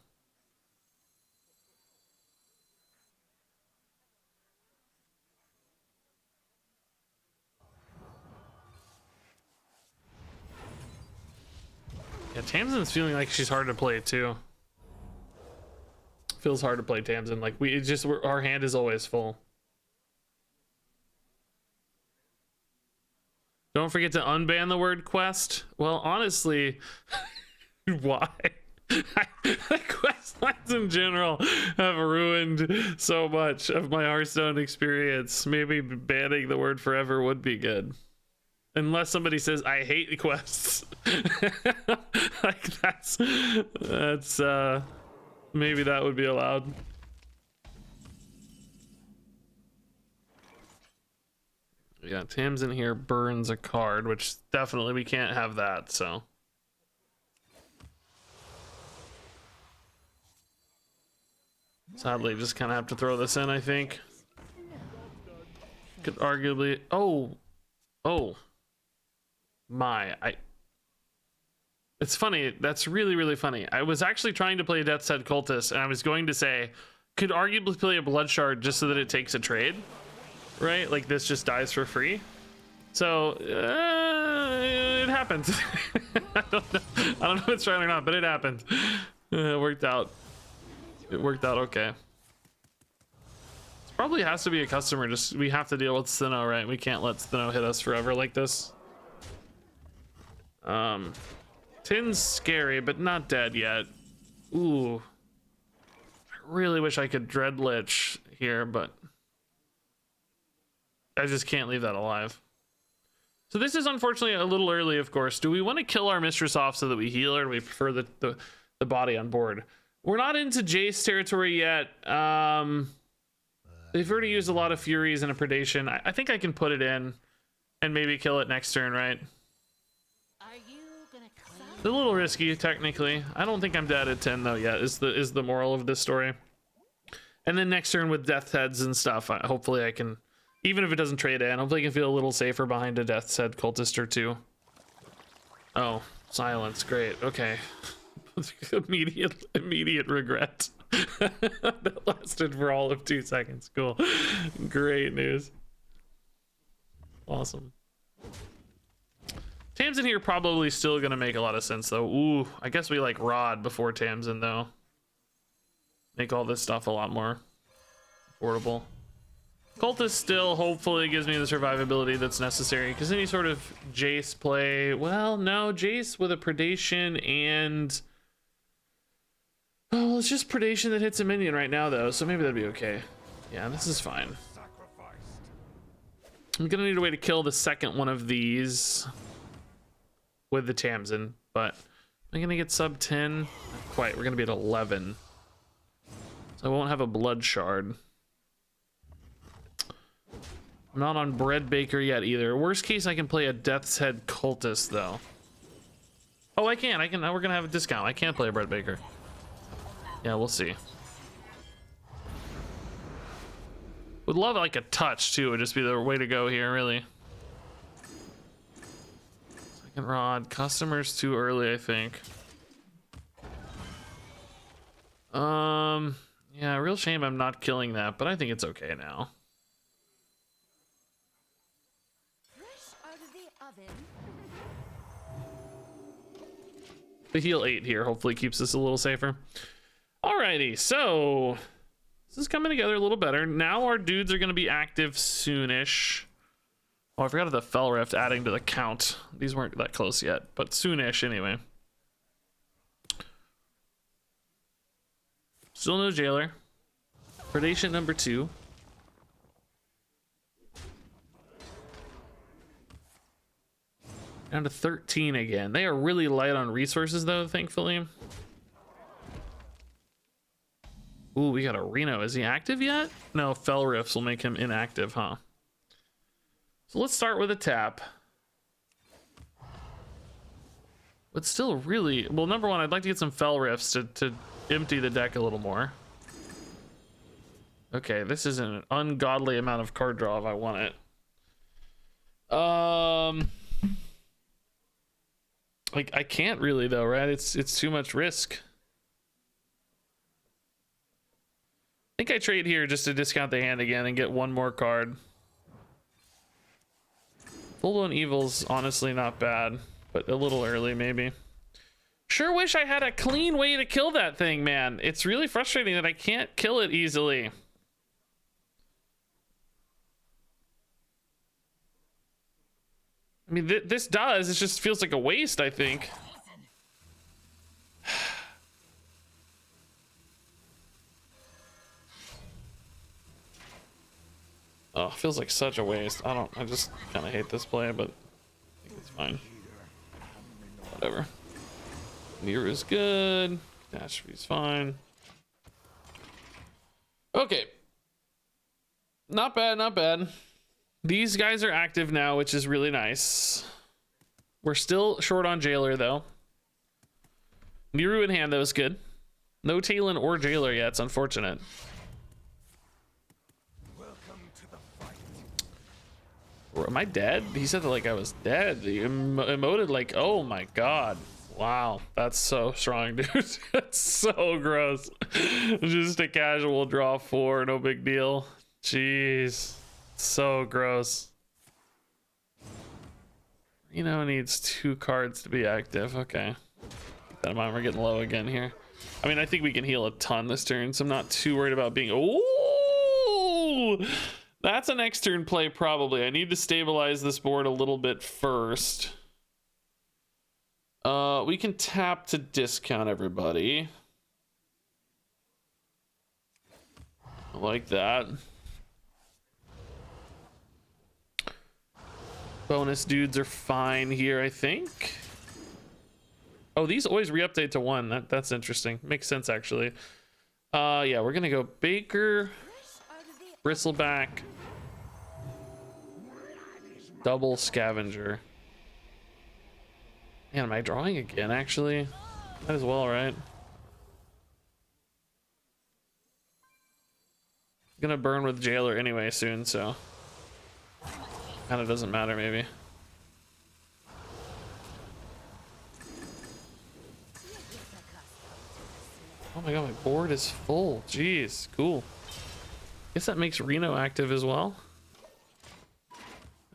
Speaker 1: Yeah, Tamsin's feeling like she's hard to play too. Feels hard to play Tamsin. Like our hand is always full. Don't forget to unban the word quest. Well, honestly, why? The quest lines in general have ruined so much of my Hearthstone experience. Maybe banning the word forever would be good. Unless somebody says, I hate quests. Like that's maybe that would be allowed. Yeah, Tamsin here burns a card, which definitely we can't have that, so. Sadly, just kind of have to throw this in, I think. Could arguably, oh. It's funny, that's really, really funny. I was actually trying to play Death's Head Cultist, and I was going to say, could arguably play a Blood Shard just so that it takes a trade. Right? Like this just dies for free. So it happens. I don't know if it's right or not, but it happened. It worked out. It worked out okay. It probably has to be a customer. Just we have to deal with Sinnoh, right? We can't let Sinnoh hit us forever like this. Tin's scary, but not dead yet. Ooh. I really wish I could Dread Lich here, but I just can't leave that alive. So this is unfortunately a little early, of course. Do we want to kill our mistress off so that we heal her, or do we prefer the body on board? We're not into Jace territory yet. They've already used a lot of Furies and a Predation. I think I can put it in. and maybe kill it next turn, right?
Speaker 4: Are you gonna
Speaker 1: It's a little risky, technically. I don't think I'm dead at 10 though yet. Is the moral of this story? And then next turn with Death's Heads and stuff, hopefully I can, even if it doesn't trade in, hopefully I can feel a little safer behind a Death's Head cultist or two. Oh, silence, great, okay. immediate regret. That lasted for all of 2 seconds. Cool, great news. Awesome. Tamsin here probably still gonna make a lot of sense though. Ooh, I guess we like Rod before Tamsin though. Make all this stuff a lot more affordable. Cultist still hopefully gives me the survivability that's necessary, because any sort of Jace play, well, no, Jace with a predation and, oh, well, it's just predation that hits a minion right now though, so maybe that'd be okay. Yeah, this is fine. I'm gonna need a way to kill the second one of these with the Tamsin, but I'm gonna get sub 10. Not quite, we're gonna be at 11. So I won't have a blood shard. I'm not on Bread Baker yet either. Worst case, I can play a Death's Head cultist though. Oh, I can. Now we're gonna have a discount. I can't play a Bread Baker. Yeah, we'll see. Would love like a touch too. Would just be the way to go here, really. Second rod. Customers too early, I think. Yeah, real shame I'm not killing that, but I think it's okay now.
Speaker 4: fresh out of the oven?
Speaker 1: The heal 8 here hopefully keeps us a little safer. Alrighty, so this is coming together a little better. Now our dudes are going to be active soonish. Oh, I forgot of the Fell Rift adding to the count. These weren't that close yet, but soonish anyway. Still no Jailer. Predation number 2. Down to 13 again. They are really light on resources though, thankfully. Ooh, we got a Reno. Is he active yet? No, Fell Rifts will make him inactive, huh? So let's start with a tap. But still really, well, number one, I'd like to get some Fell Rifts to empty the deck a little more. Okay, this is an ungodly amount of card draw if I want it. Like I can't really though, right? It's too much risk. I think I trade here just to discount the hand again and get one more card. Full-blown Evil's honestly not bad, but a little early maybe. Sure wish I had a clean way to kill that thing, man. It's really frustrating that I can't kill it easily. I mean, this does. It just feels like a waste, I think. Oh, feels like such a waste. I just kind of hate this play, but I think it's fine. Whatever. Nero's good. Catastrophe's fine. Okay. Not bad, not bad. These guys are active now, which is really nice. We're still short on Jailer, though. Nero in hand, that was good. No Talon or Jailer yet. It's unfortunate. Am I dead? He said that like I was dead. He emoted like, oh my god. Wow, that's so strong, dude. That's so gross. Just a casual draw 4, no big deal. Jeez, so gross. Reno needs 2 cards to be active. Okay, keep that in mind. We're getting low again here. I mean, I think we can heal a ton this turn, so I'm not too worried about being. Oh, that's a next turn play probably. I need to stabilize this board a little bit first. We can tap to discount everybody. I like that. Bonus dudes are fine here, I think. Oh, these always re-update to 1. That's interesting. Makes sense, actually. Yeah, we're gonna go Baker, Bristleback, Double scavenger. Man, am I drawing again, actually? Might as well, right? Gonna burn with jailer anyway soon, so kind of doesn't matter maybe. Oh my god, my board is full. Jeez, cool. Guess that makes Reno active as well.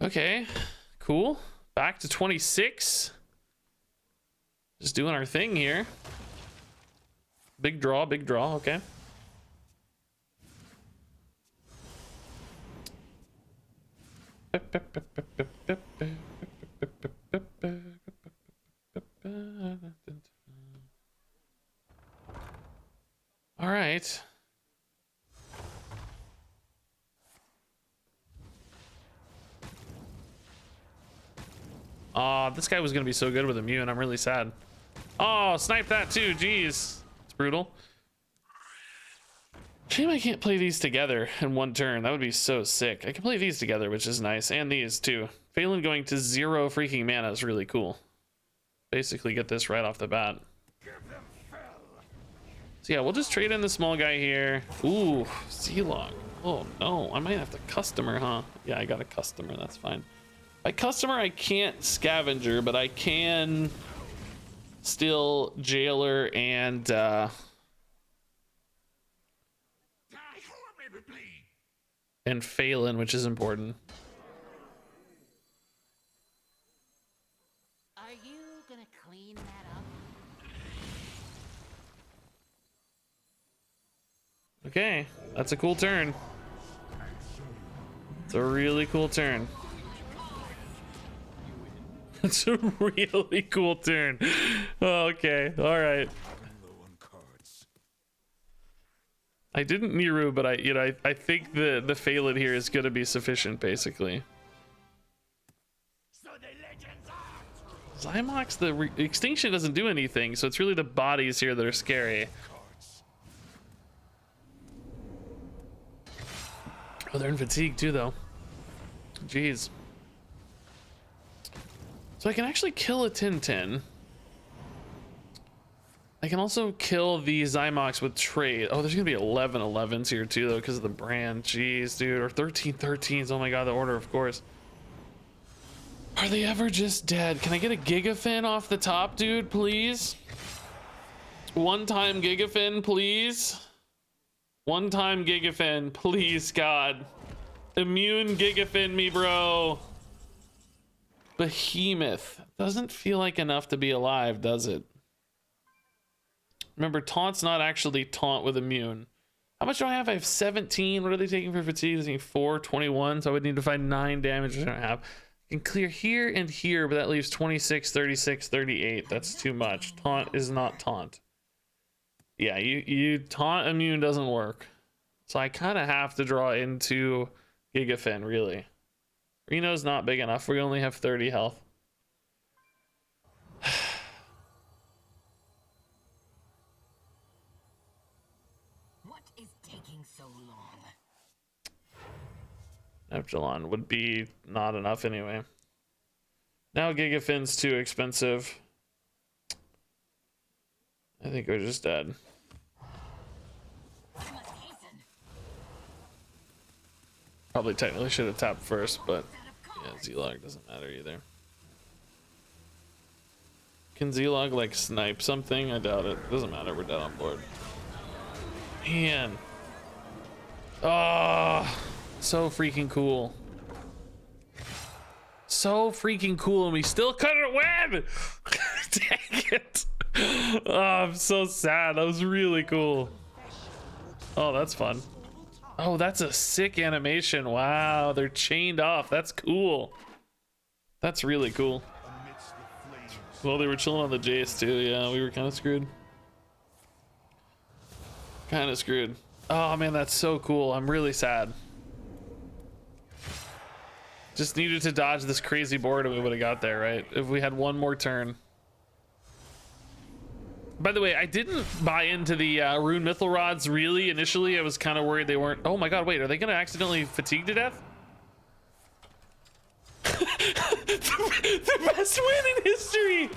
Speaker 1: Okay, cool. Back to 26. Just doing our thing here. Big draw, okay. All right. This guy was gonna be so good with immune. I'm really sad. Oh, snipe that too. Jeez, it's brutal. Shame I can't play these together in one turn. That would be so sick. I can play these together, which is nice, and these too. Phelan going to 0 freaking mana is really cool. Basically get this right off the bat. So yeah, we'll just trade in the small guy here. Ooh, Z-Log. Oh no, I might have to customer, huh? Yeah, I got a customer, that's fine. By customer, I can't scavenger, but I can still jailer and Phelan, which is important.
Speaker 4: Are you gonna clean that up?
Speaker 1: Okay, that's a cool turn. It's a really cool turn. It's a really cool turn. Okay, all right. I didn't Miru, but I think the Phelan here is gonna be sufficient, basically. Zymox, the extinction doesn't do anything, so it's really the bodies here that are scary. Oh, they're in fatigue too, though. Jeez. So I can actually kill a 10-10. I can also kill the Zymox with trade. Oh, there's gonna be 11-11s here too, though, because of the brand. Jeez, dude. Or 13-13s. Oh my god, the order, of course. Are they ever just dead? Can I get a Gigafin off the top, dude, please? One-time Gigafin, please. One-time Gigafin, please, God. Immune Gigafin me, bro. Behemoth. Doesn't feel like enough to be alive, does it? Remember, taunt's not actually taunt with immune. How much do I have? I have 17. What are they taking for fatigue? They're taking 4, 21. So I would need to find 9 damage, which I don't have. I can clear here and here, but that leaves 26, 36, 38. That's too much. Taunt is not taunt. Yeah, you taunt immune doesn't work. So I kind of have to draw into Gigafin, really. Reno's not big enough. We only have 30 health.
Speaker 4: What is taking so long?
Speaker 1: Epsilon would be not enough anyway. Now Gigafin's too expensive. I think we're just dead. Probably technically should have tapped first, but yeah, Z-Log doesn't matter either. Can Z-Log like snipe something? I doubt it. Doesn't matter, we're dead on board. Man. Oh, so freaking cool. So freaking cool, and we still couldn't win! Dang it. Oh, I'm so sad. That was really cool. Oh, that's fun. Oh, that's a sick animation. Wow, they're chained off. That's cool. That's really cool. Well, they were chilling on the Jace too. Yeah, we were kind of screwed. Kind of screwed. Oh man, that's so cool. I'm really sad. Just needed to dodge this crazy board and we would have got there, right? If we had one more turn. By the way, I didn't buy into the Rune Mythal Rods really initially. I was kind of worried they weren't. Oh my god, wait, are they going to accidentally fatigue to death? The best win in history.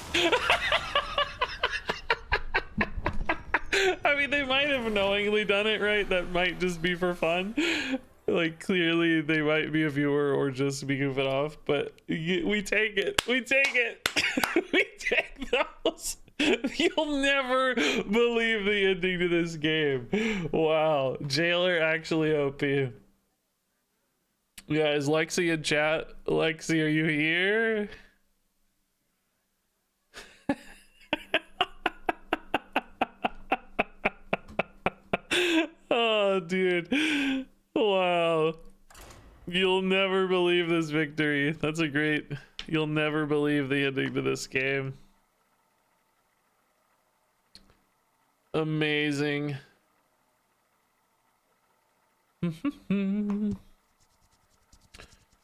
Speaker 1: I mean, they might have knowingly done it, right? That might just be for fun. Like, clearly they might be a viewer or just be goofing off, but we take it. We take it. We take those. You'll never believe the ending to this game. Wow. Jailer actually OP. Yeah, is Lexi in chat? Lexi, are you here? Oh, dude. Wow. You'll never believe this victory. That's a great... You'll never believe the ending to this game. Amazing.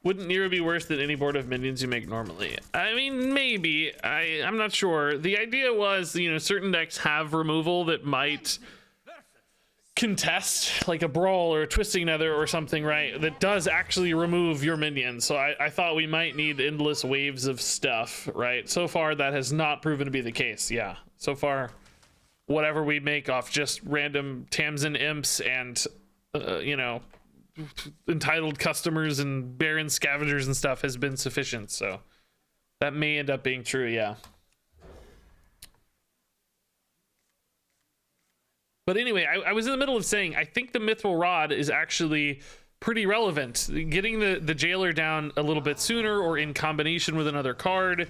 Speaker 1: Wouldn't Nero be worse than any board of minions you make normally? I mean, maybe. I'm not sure. The idea was, you know, certain decks have removal that might contest, like a brawl or a twisting nether or something, right? That does actually remove your minions. So I thought we might need endless waves of stuff, right? So far, that has not proven to be the case. Yeah. So far, whatever we make off just random Tamsin imps and, you know, entitled customers and Baron scavengers and stuff has been sufficient, so that may end up being true. Yeah, but anyway, I was in the middle of saying I think the Mithril Rod is actually pretty relevant. Getting the Jailer down a little bit sooner or in combination with another card,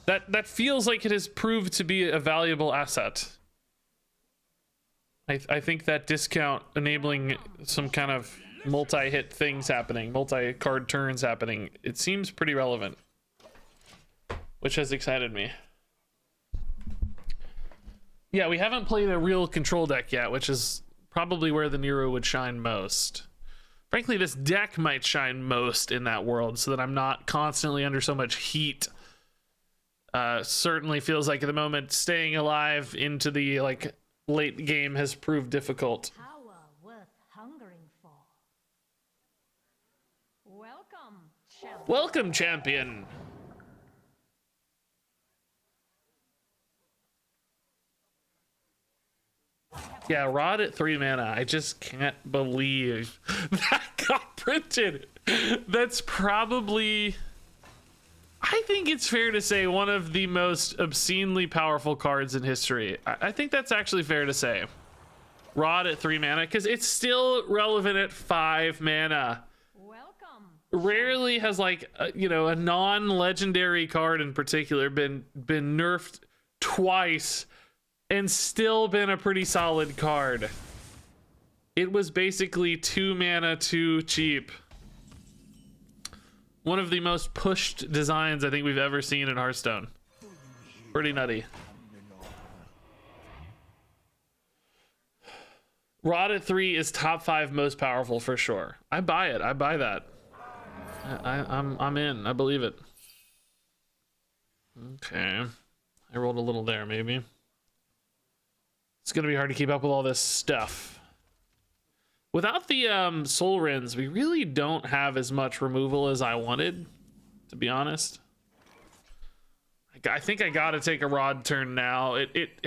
Speaker 1: that feels like it has proved to be a valuable asset. I think that discount enabling some kind of multi-hit things happening, multi-card turns happening, it seems pretty relevant, which has excited me. Yeah, we haven't played a real control deck yet, which is probably where the Nero would shine most. Frankly, this deck might shine most in that world, so that I'm not constantly under so much heat. Certainly feels like at the moment staying alive into the like late game has proved difficult.
Speaker 4: Power worth hungering for.
Speaker 1: Welcome, champion. Yeah, Rod at 3 mana. I just can't believe that got printed. That's probably, I think it's fair to say, one of the most obscenely powerful cards in history. I think that's actually fair to say. Rod at 3 mana, because it's still relevant at 5 mana. Rarely has like you know, a non-legendary card in particular been nerfed twice and still been a pretty solid card. It was basically 2 mana too cheap. One of the most pushed designs I think we've ever seen in Hearthstone. Pretty nutty. Rod at 3 is top 5 most powerful for sure. I buy it. I buy that. I'm in. I believe it. Okay. I rolled a little there, maybe. It's gonna be hard to keep up with all this stuff. Without the Soul Rins, we really don't have as much removal as I wanted, to be honest. I think I gotta take a Rod turn now. It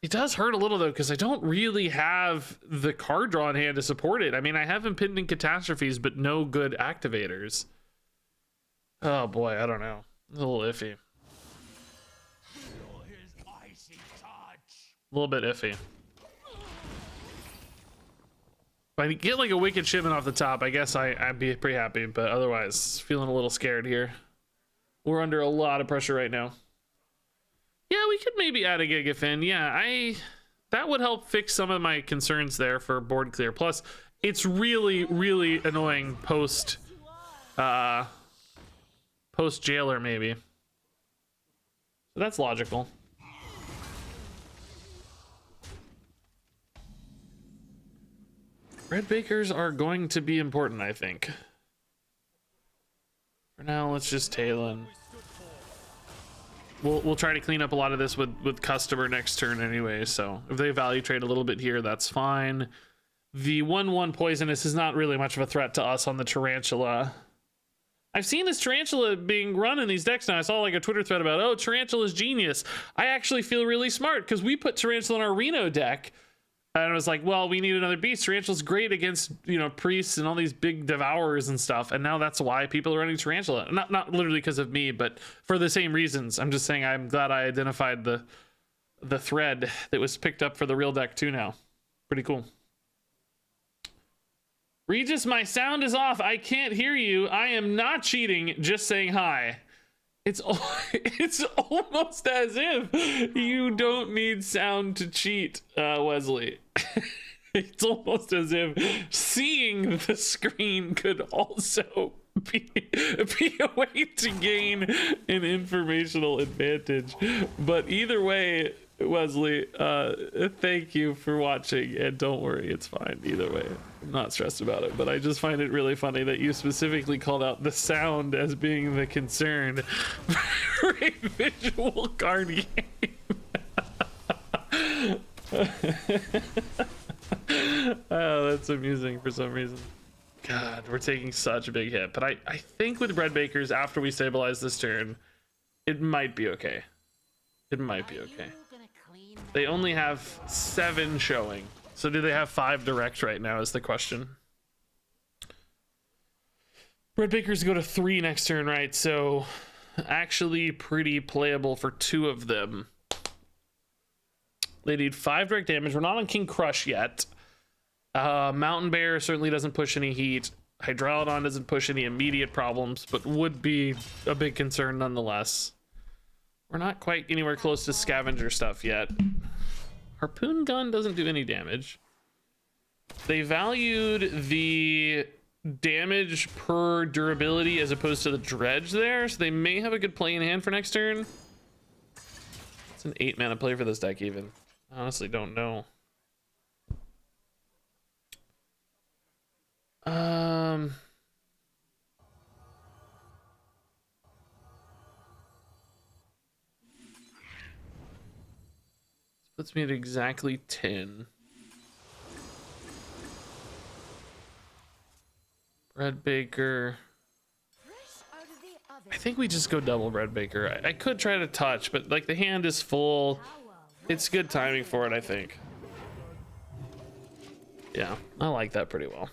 Speaker 1: does hurt a little though, because I don't really have the card draw in hand to support it. I mean, I have Impending Catastrophes, but no good activators. Oh boy, I don't know. A little iffy. A little bit iffy. If I get like a Wicked Shipment off the top, I guess I'd be pretty happy, but otherwise, feeling a little scared here. We're under a lot of pressure right now. Yeah, we could maybe add a Gigafin. Yeah, that would help fix some of my concerns there for board clear. Plus, it's really, really annoying post Jailer maybe. So that's logical. Red Bakers are going to be important, I think. For now, let's just Talon. We'll try to clean up a lot of this with customer next turn anyway, so if they value trade a little bit here, that's fine. The 1/1 poisonous is not really much of a threat to us on the Tarantula. I've seen this Tarantula being run in these decks now. I saw like a Twitter thread about, oh, Tarantula's genius. I actually feel really smart because we put Tarantula in our Reno deck. And I was like, well, we need another beast. Tarantula's great against, you know, priests and all these big devourers and stuff. And now that's why people are running Tarantula. Not literally because of me, but for the same reasons. I'm just saying I'm glad I identified the thread that was picked up for the real deck too now. Pretty cool. Regis, my sound is off. I can't hear you. I am not cheating, just saying hi. It's almost as if you don't need sound to cheat, Wesley. It's almost as if seeing the screen could also be a way to gain an informational advantage. But either way, Wesley, thank you for watching, and don't worry, it's fine either way. I'm not stressed about it, but I just find it really funny that you specifically called out the sound as being the concern for a visual card game. Oh, that's amusing for some reason. God, we're taking such a big hit, but I think with Bread Bakers, after we stabilize this turn, it might be okay. It might be okay. They only have 7 showing. So do they have 5 direct right now is the question. Bread Bakers go to 3 next turn, right? So actually pretty playable for 2 of them. They need 5 direct damage. We're not on King Crush yet. Mountain Bear certainly doesn't push any heat. Hydrolodon doesn't push any immediate problems, but would be a big concern nonetheless. We're not quite anywhere close to scavenger stuff yet. Harpoon Gun doesn't do any damage. They valued the damage per durability as opposed to the dredge there, so they may have a good play in hand for next turn. It's an 8 mana play for this deck even. I honestly don't know. Puts me at exactly 10. Bread Baker. I think we just go double Bread Baker. I could try to touch, but like the hand is full. It's good timing for it, I think. Yeah, I like that pretty well.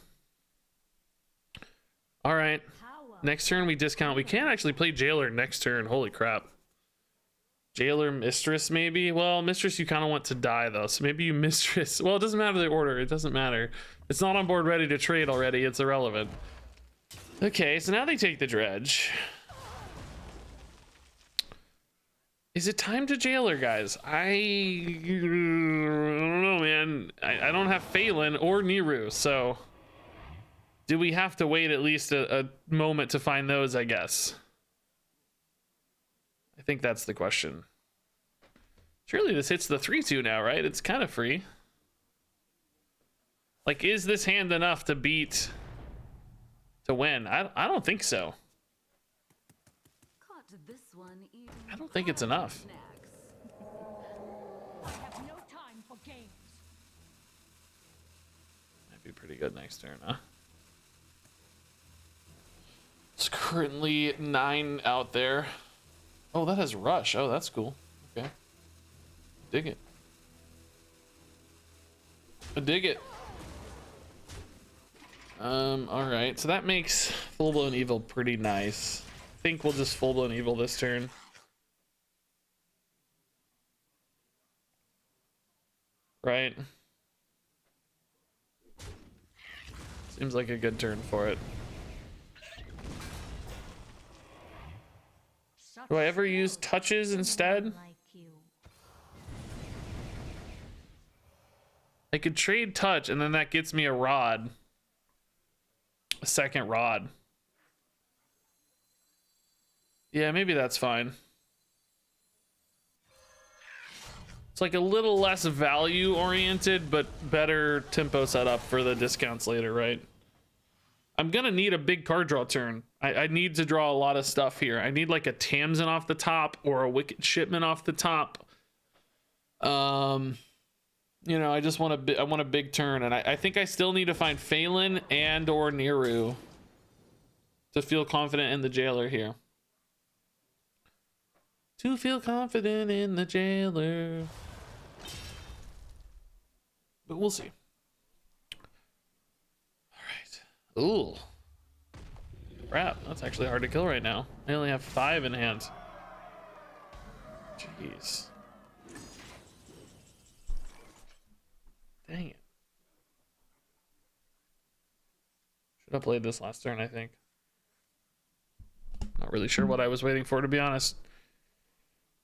Speaker 1: All right. Next turn we discount. We can actually play Jailer next turn. Holy crap. Jailer, Mistress, maybe? Well, Mistress, you kind of want to die, though. So maybe you Mistress. Well, it doesn't matter the order. It doesn't matter. It's not on board ready to trade already. It's irrelevant. Okay, so now they take the Dredge. Is it time to Jailer, guys? I don't know, man. I don't have Phelan or Niru, so... Do we have to wait at least a moment to find those, I guess? I think that's the question. Surely this hits the 3-2 now, right? It's kind of free. Like, is this hand enough to beat... to win? I don't think so. I don't think it's enough. Might be pretty good next turn, huh? It's currently 9 out there. Oh, that has Rush. Oh, that's cool. Okay. Dig it. I dig it. All right. So that makes Full-Blown Evil pretty nice. I think we'll just Full-Blown Evil this turn. Right. Seems like a good turn for it. Do I ever use touches instead? I could trade touch and then that gets me a rod. A second rod. Yeah, maybe that's fine. It's like a little less value oriented, but better tempo setup for the discounts later, right? I'm gonna need a big card draw turn. I need to draw a lot of stuff here. I need like a Tamsin off the top or a Wicked Shipment off the top. You know, I just want I want a big turn, and I think I still need to find Phelan and or Niru. to feel confident in the jailer here. To feel confident in the jailer. But we'll see. All right. Ooh. Crap, that's actually hard to kill right now. I only have 5 in hand. Jeez. Dang it. Should have played this last turn, I think. Not really sure what I was waiting for, to be honest.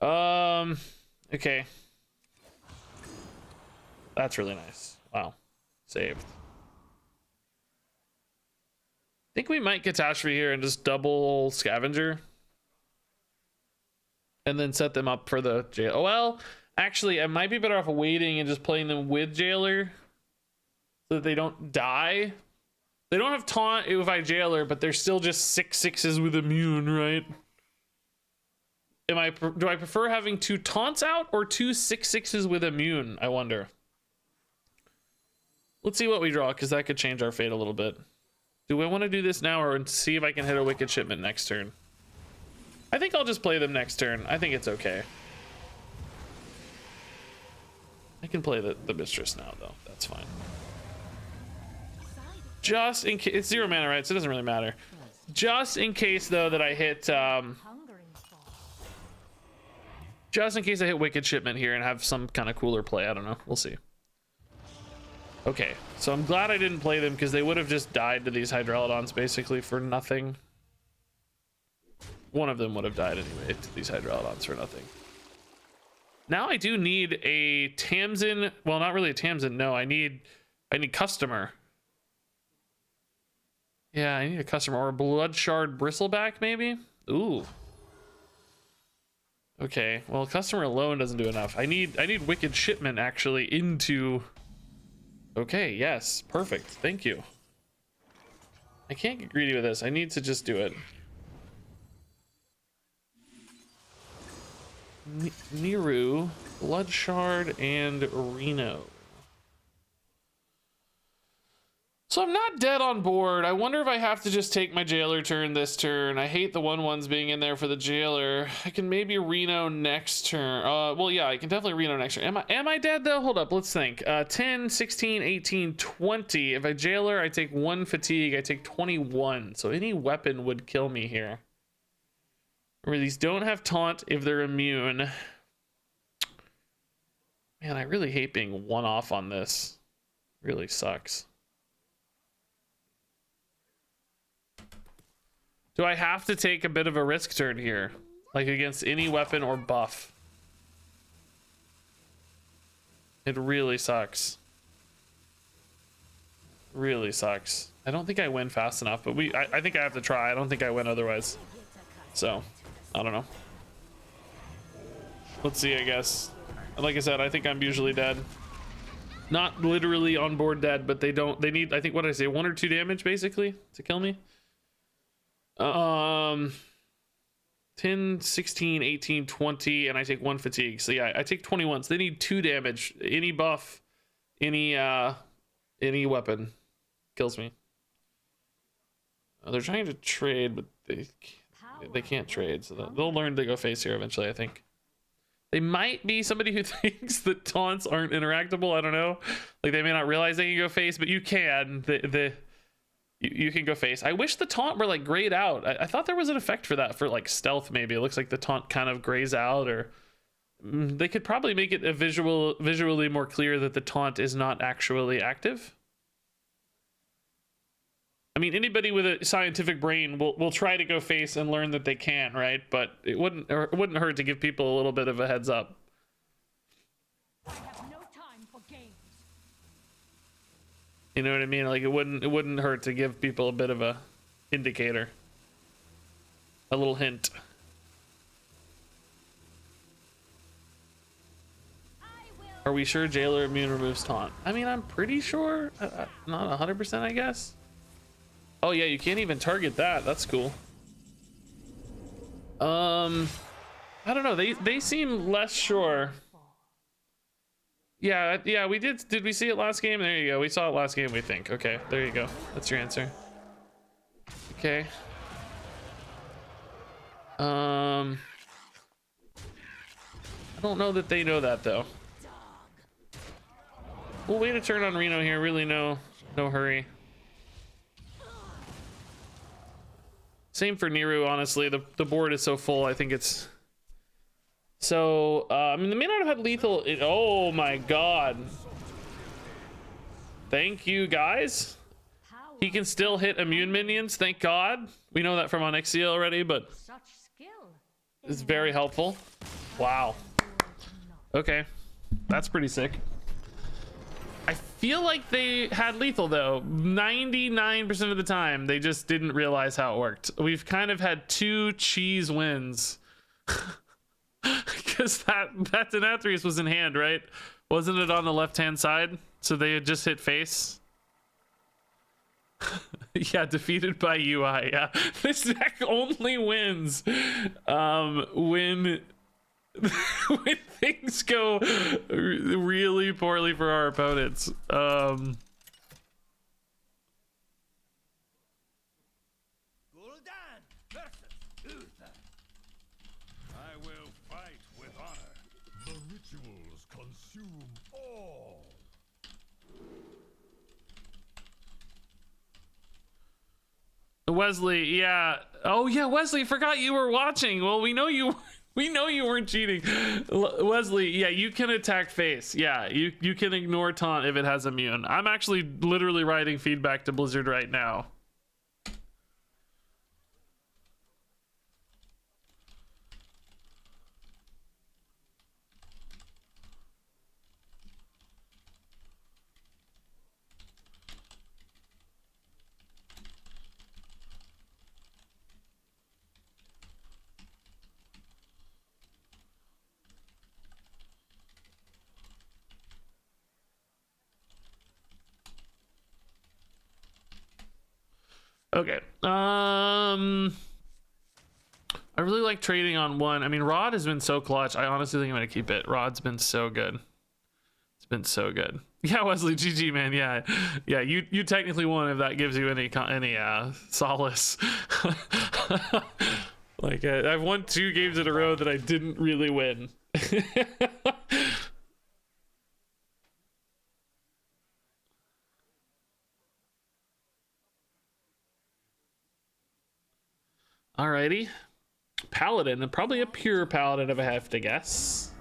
Speaker 1: Okay. That's really nice. Wow. Saved. I think we might catastrophe here and just double scavenger. And then set them up for the jail. Oh, well, actually, I might be better off waiting and just playing them with jailer so that they don't die. They don't have taunt if I jailer, but they're still just 6/6s with immune, right? Do I prefer having 2 taunts out or 2 6/6s with immune? I wonder. Let's see what we draw, because that could change our fate a little bit. Do I want to do this now or see if I can hit a Wicked Shipment next turn? I think I'll just play them next turn. I think it's okay. I can play the Mistress now, though. That's fine. Just in case, it's 0 mana, right? So it doesn't really matter. Just in case, though, that I hit, just in case I hit Wicked Shipment here and have some kind of cooler play. I don't know. We'll see. Okay, so I'm glad I didn't play them because they would have just died to these Hydralodons basically for nothing. One of them would have died anyway to these Hydralodons for nothing. Now I do need a Tamsin. Well, not really a Tamsin. No, I need customer. Yeah, I need a customer or a Blood Shard Bristleback maybe. Ooh. Okay, well, customer alone doesn't do enough. I need Wicked Shipment actually into. Okay, yes, perfect. Thank you. I can't get greedy with this. I need to just do it. Niru, Blood Shard, and Reno. So I'm not dead on board. I wonder if I have to just take my jailer turn this turn. I hate the 1/1s being in there for the jailer. I can maybe Reno next turn. Well, yeah, I can definitely Reno next turn. Am I dead though? Hold up, let's think. 10, 16, 18, 20. If I jailer, I take 1 fatigue. I take 21. So any weapon would kill me here. Remember, these don't have taunt if they're immune. Man, I really hate being 1 off on this. Really sucks. Do I have to take a bit of a risk turn here? Like against any weapon or buff? It really sucks. Really sucks. I don't think I win fast enough, but I think I have to try. I don't think I win otherwise. So, I don't know. Let's see, I guess. Like I said, I think I'm usually dead. Not literally on board dead, but they need, I think, what did I say, 1 or 2 damage basically to kill me? 10, 16, 18, 20, and I take 1 fatigue. So yeah, I take 21. So they need 2 damage. Any buff, any weapon kills me. They're trying to trade, but they can't trade. So they'll learn to go face here eventually, I think. They might be somebody who thinks that taunts aren't interactable. I don't know. Like they may not realize they can go face, but you can. You can go face. I wish the taunt were like grayed out. I thought there was an effect for that for like stealth maybe. It looks like the taunt kind of grays out, or they could probably make it a visually more clear that the taunt is not actually active. I mean, anybody with a scientific brain will try to go face and learn that they can, right? But it wouldn't hurt to give people a little bit of a heads up.
Speaker 4: I have no time for games.
Speaker 1: You know what I mean? Like it wouldn't hurt to give people a bit of a indicator. A little hint. Are we sure jailer immune removes taunt? I mean, I'm pretty sure. Not 100%, I guess. Oh yeah, you can't even target that. That's cool. I don't know. They seem less sure. Yeah, we did. Did we see it last game? There you go. We saw it last game, we think. Okay, there you go. That's your answer. Okay. I don't know that they know that though. We'll wait a turn on Reno here. Really, no hurry. Same for Niru, honestly. The board is so full. I think it's so. I mean, they may not have had lethal. Oh my god! Thank you, guys. He can still hit immune minions. Thank God. We know that from Onyxia already, but it's very helpful. Wow. Okay, that's pretty sick. I feel like they had lethal though. 99% of the time, they just didn't realize how it worked. We've kind of had 2 cheese wins. Because that Denathrius was in hand, right? Wasn't it on the left-hand side? So they had just hit face. Yeah, defeated by UI. Yeah, this deck only wins when when things go really poorly for our opponents.
Speaker 2: Gul'dan versus Uther. I will fight with honor.
Speaker 3: The rituals consume all.
Speaker 1: Wesley, yeah. Oh yeah, Wesley, forgot you were watching. Well, we know you weren't cheating. Wesley, yeah, you can attack face. Yeah, you can ignore taunt if it has immune. I'm actually literally writing feedback to Blizzard right now. Okay. I really like trading on one. I mean, Rod has been so clutch. I honestly think I'm gonna keep it. Rod's been so good. It's been so good. Yeah, Wesley, GG, man. Yeah, yeah. You technically won if that gives you any solace. Like I've won 2 games in a row that I didn't really win. Alrighty. Paladin, and probably a pure paladin if I have to guess.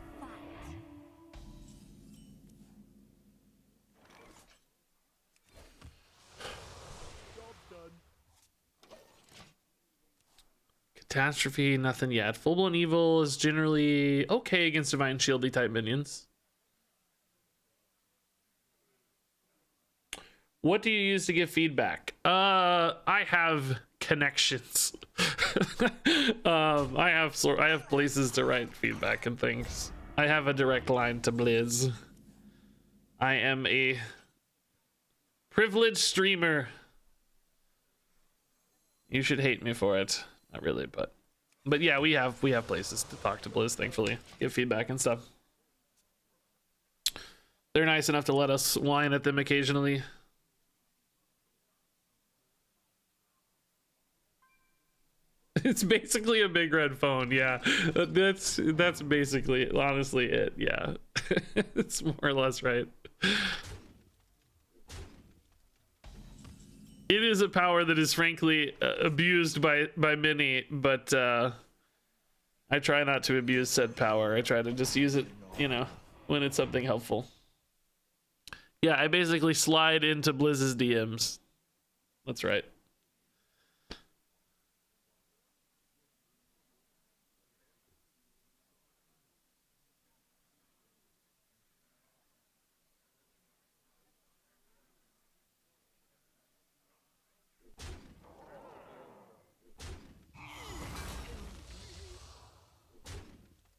Speaker 1: Catastrophe, nothing yet. Full-blown evil is generally okay against divine shieldy type minions. What do you use to give feedback? I have connections. I have places to write feedback and things. I have a direct line to Blizz. I am a privileged streamer. You should hate me for it. Not really, but yeah, we have places to talk to Blizz, thankfully. Give feedback and stuff. They're nice enough to let us whine at them occasionally. It's basically a big red phone. Yeah, that's basically honestly it. Yeah. It's more or less right. It is a power that is frankly abused by many, but I try not to abuse said power. I try to just use it, you know, when it's something helpful. Yeah, I basically slide into Blizz's DMs. That's right.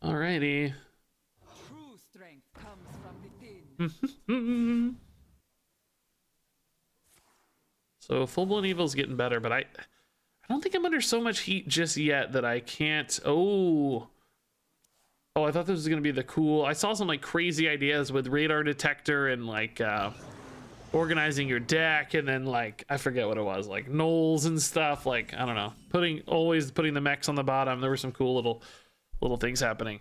Speaker 1: Alrighty.
Speaker 5: True strength comes from within.
Speaker 1: So full-blown evil's getting better, but I don't think I'm under so much heat just yet that I can't. Oh, I thought this was gonna be the cool. I saw some like crazy ideas with radar detector and like organizing your deck, and then like I forget what it was, like knolls and stuff. Like I don't know, always putting the mechs on the bottom. There were some cool little things happening.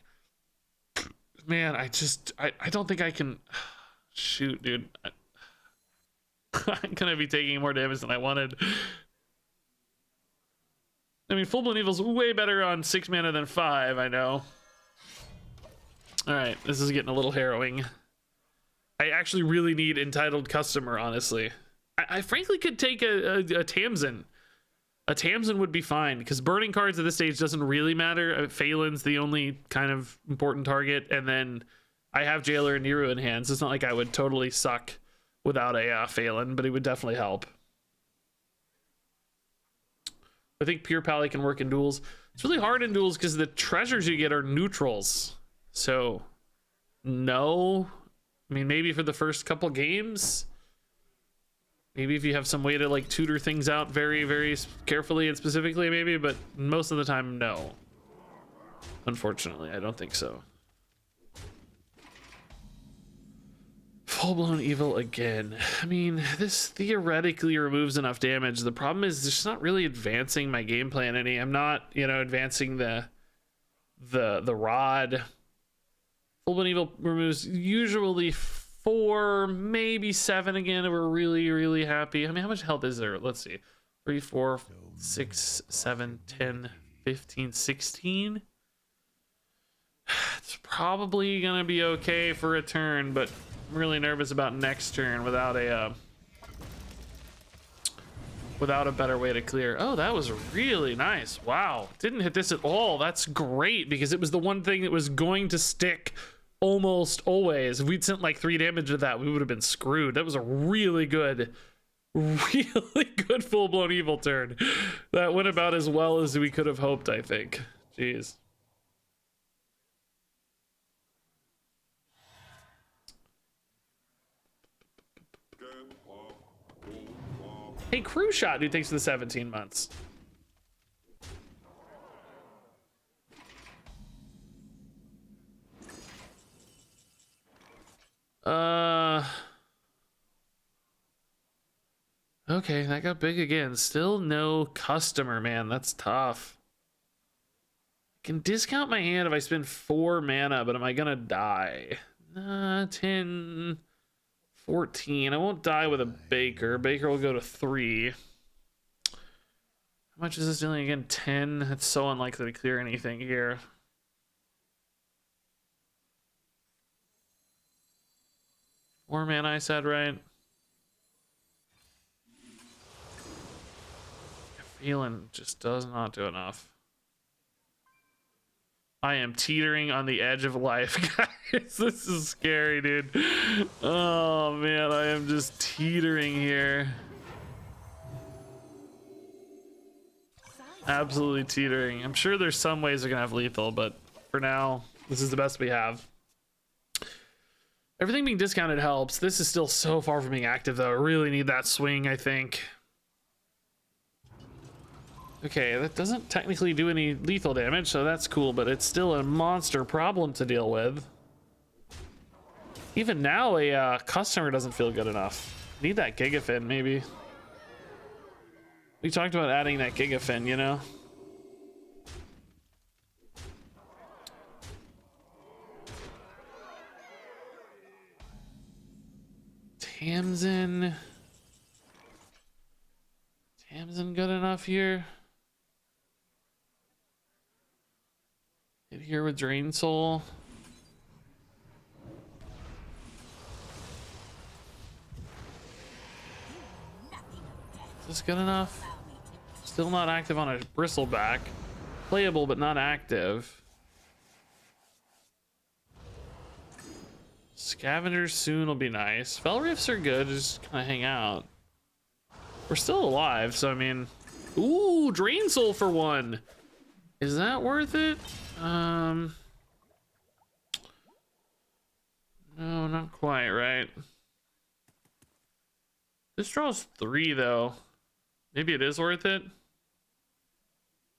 Speaker 1: Man, I don't think I can. Shoot, dude. I'm gonna be taking more damage than I wanted. I mean, Full Blown Evil's way better on 6 mana than 5, I know. Alright, this is getting a little harrowing. I actually really need Entitled Customer, honestly. I frankly could take a Tamsin. A Tamsin would be fine, because burning cards at this stage doesn't really matter. Phelan's the only kind of important target, and then I have Jailer and Niru in hand, so it's not like I would totally suck without a Phelan, but it would definitely help. I think Pure Pally can work in duels. It's really hard in duels because the treasures you get are neutrals. So, no. I mean, maybe for the first couple games. Maybe if you have some way to like tutor things out very, very carefully and specifically, maybe. But most of the time, no. Unfortunately, I don't think so. Full Blown Evil again. I mean, this theoretically removes enough damage. The problem is it's just not really advancing my game plan any. I'm not, you know, advancing the rod. Full Blown Evil removes usually 4, maybe 7 again, and we're really, really happy. I mean, how much health is there? Let's see. 3, 4, 6, 7, 10, 15, 16. It's probably gonna be okay for a turn, but I'm really nervous about next turn without a better way to clear. Oh, that was really nice. Wow, didn't hit this at all. That's great, because it was the one thing that was going to stick almost always. If we'd sent like 3 damage to that, we would have been screwed. That was a really good Full Blown Evil turn. That went about as well as we could have hoped, I think. Jeez. Hey, Crew Shot, dude, thanks for the 17 months. Okay, that got big again. Still no customer, man. That's tough. I can discount my hand if I spend 4 mana, but am I gonna die? 10, 14. I won't die with a Baker. Baker will go to 3. How much is this dealing again? 10. It's so unlikely to clear anything here. Four mana, I said, right? Feeling just does not do enough. I am teetering on the edge of life, guys. This is scary, dude. Oh man, I am just teetering here. Absolutely teetering. I'm sure there's some ways they're gonna have lethal, but for now, this is the best we have. Everything being discounted helps. This is still so far from being active, though. I really need that swing, I think. Okay, that doesn't technically do any lethal damage, so that's cool, but it's still a monster problem to deal with. Even now, a customer doesn't feel good enough. Need that Gigafin, maybe. We talked about adding that Gigafin, you know? Tamsin good enough here? Hit here with Drain Soul. Is this good enough? Still not active on a Bristleback. Playable, but not active. Scavengers soon will be nice. Fel Rifts are good, just kind of hang out. We're still alive, so I mean... Ooh, Drain Soul for 1. Is that worth it? No, not quite, right? This draws 3, though. Maybe it is worth it?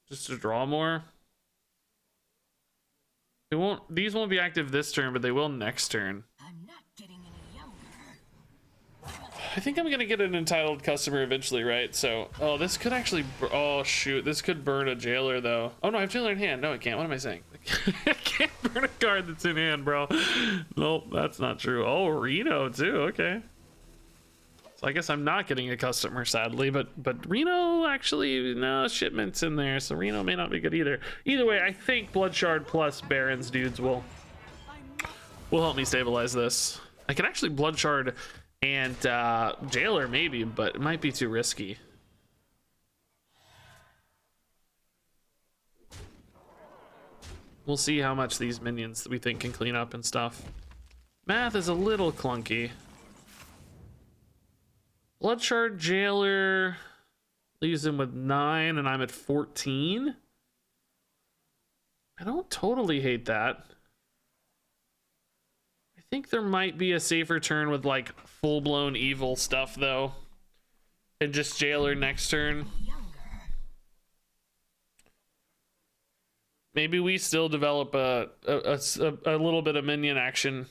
Speaker 1: Just to draw more? It won't. These won't be active this turn, but they will next turn.
Speaker 4: I'm not getting any younger.
Speaker 1: I think I'm gonna get an entitled customer eventually, right? So, oh, this could actually, oh shoot, this could burn a jailer though. Oh no, I have jailer in hand. No, I can't. What am I saying? I can't burn a card that's in hand, bro. Nope, that's not true. Oh, Reno too. Okay. So I guess I'm not getting a customer, sadly, but Reno actually, no, shipments in there, so Reno may not be good either. Either way, I think Bloodshard plus Baron's dudes will help me stabilize this. I can actually Bloodshard and Jailer maybe, but it might be too risky. We'll see how much these minions we think can clean up and stuff. Math is a little clunky. Bloodshard Jailer leaves him with 9 and I'm at 14. I don't totally hate that. I think there might be a safer turn with like full-blown evil stuff though, and just Jailer next turn. Maybe we still develop a little bit of minion action.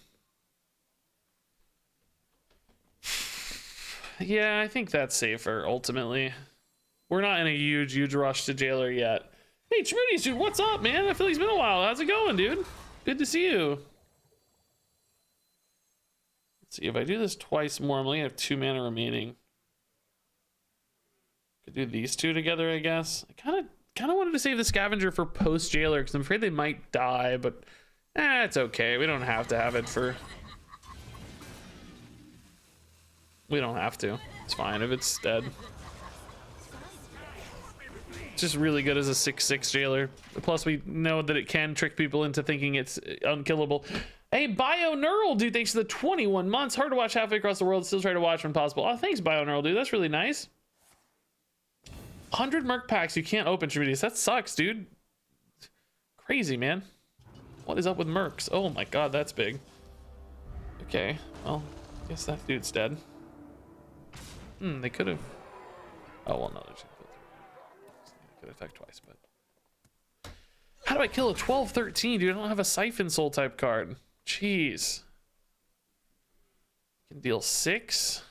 Speaker 1: Yeah, I think that's safer ultimately. We're not in a huge rush to Jailer yet. Hey, Trudy's dude, what's up, man? I feel like it's been a while. How's it going, dude? Good to see you. See, if I do this twice more, I'm only gonna have 2 mana remaining. Could do these two together, I guess. I kind of wanted to save the Scavenger for post Jailer because I'm afraid they might die, but it's okay. We don't have to have it for. We don't have to. It's fine if it's dead. It's just really good as a 6/6 Jailer. Plus, we know that it can trick people into thinking it's unkillable. Hey, BioNeural, dude, thanks for the 21 months. Hard to watch halfway across the world. Still try to watch when possible. Oh, thanks, BioNeural, dude. That's really nice. 100 Merc packs you can't open, Tremedius. That sucks, dude. Crazy, man. What is up with Mercs? Oh my god, that's big. Okay, well, I guess that dude's dead. They could have. Oh, well, no, they're just gonna kill 3. They could attack twice, but. How do I kill a 12/13, dude? I don't have a Siphon Soul type card. Jeez. Can deal 6.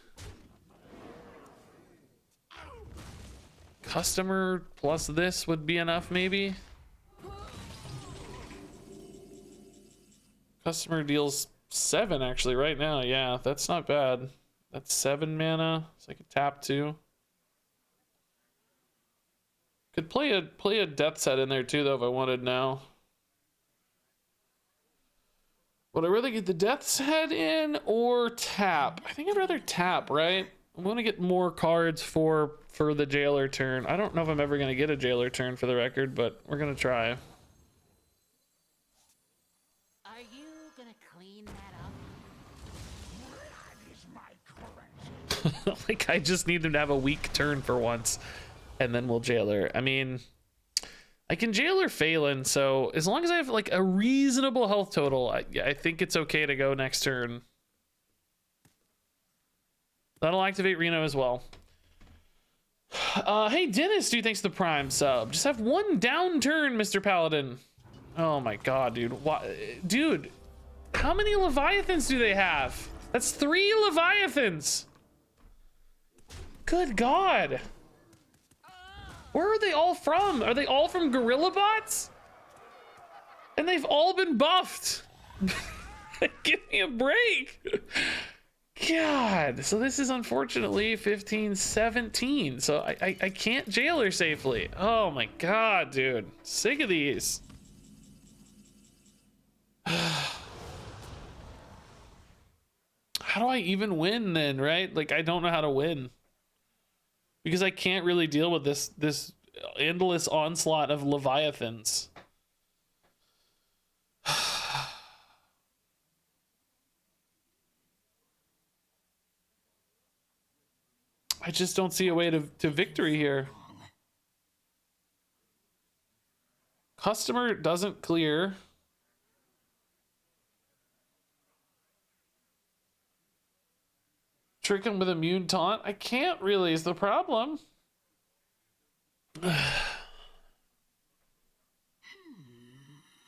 Speaker 1: Customer plus this would be enough, maybe. Customer deals 7 actually right now. Yeah, that's not bad. That's 7 mana, so I could tap 2. Could play a death set in there too, though, if I wanted now. Would I rather get the death's head in or tap? I think I'd rather tap, right? I'm gonna get more cards for the Jailer turn. I don't know if I'm ever gonna get a Jailer turn for the record, but we're gonna try.
Speaker 4: Are you gonna clean that up?
Speaker 1: Like, I just need them to have a weak turn for once, and then we'll Jailer. I mean, I can Jailer Phelan, so as long as I have like a reasonable health total, I think it's okay to go next turn. That'll activate Reno as well. Hey, Dennis, dude, thanks for the Prime sub. Just have one down turn, Mr. Paladin. Oh my god, dude. Dude, how many Leviathans do they have? That's 3 Leviathans. Good god. Where are they all from? Are they all from Gorilla Bots? And they've all been buffed. Give me a break. God, so this is unfortunately 15-17. So I can't Jailer safely. Oh my god, dude. Sick of these. How do I even win then, right? Like, I don't know how to win. Because I can't really deal with this endless onslaught of Leviathans. I just don't see a way to victory here. Customer doesn't clear. Trick him with immune taunt. I can't really is the problem. If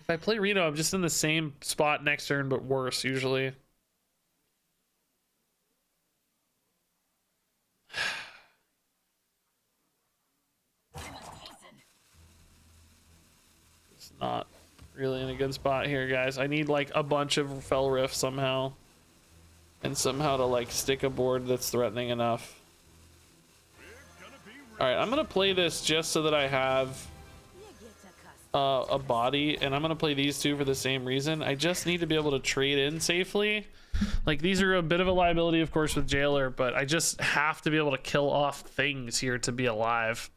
Speaker 1: I play Reno, I'm just in the same spot next turn, but worse usually. It's not really in a good spot here, guys. I need like a bunch of Fell Rift somehow. And somehow to like stick a board that's threatening enough. Alright, I'm gonna play this just so that I have a body, and I'm gonna play these two for the same reason. I just need to be able to trade in safely. Like, these are a bit of a liability, of course, with Jailer, but I just have to be able to kill off things here to be alive.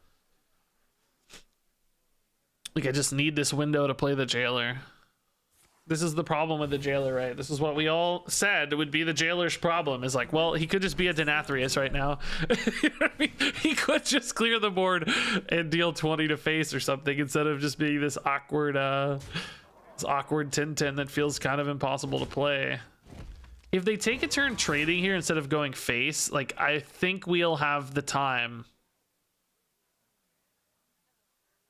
Speaker 1: Like, I just need this window to play the Jailer. This is the problem with the Jailer, right? This is what we all said would be the Jailer's problem. Is like, well, he could just be a Denathrius right now. You know what I mean? He could just clear the board and deal 20 to face or something instead of just being this awkward Tintin that feels kind of impossible to play. If they take a turn trading here instead of going face, like, I think we'll have the time.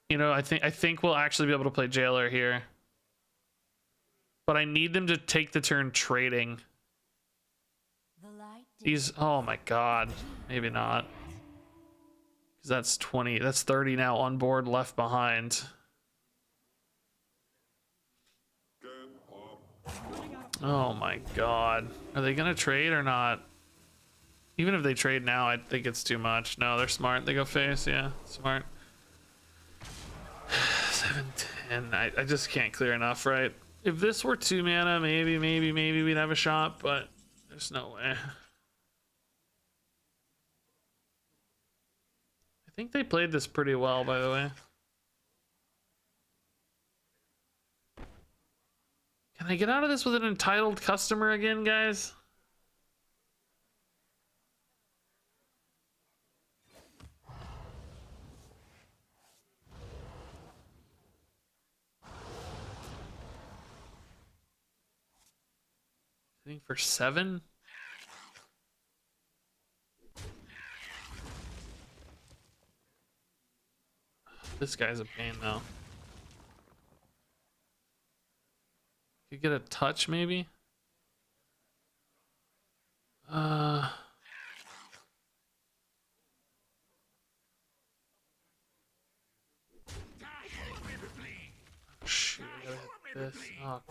Speaker 1: You know, I think we'll actually be able to play Jailer here. But I need them to take the turn trading. These, oh my god, maybe not. Because that's 20, that's 30 now on board left behind. Oh my god. Are they gonna trade or not? Even if they trade now, I think it's too much. No, they're smart. They go face, yeah, smart. 7-10, I just can't clear enough, right? If this were 2 mana, maybe we'd have a shot, but there's no way. I think they played this pretty well, by the way. Can I get out of this with an entitled customer again, guys? I think for 7. This guy's a pain though. Could get a touch maybe. Shoot, I gotta hit this. Oh.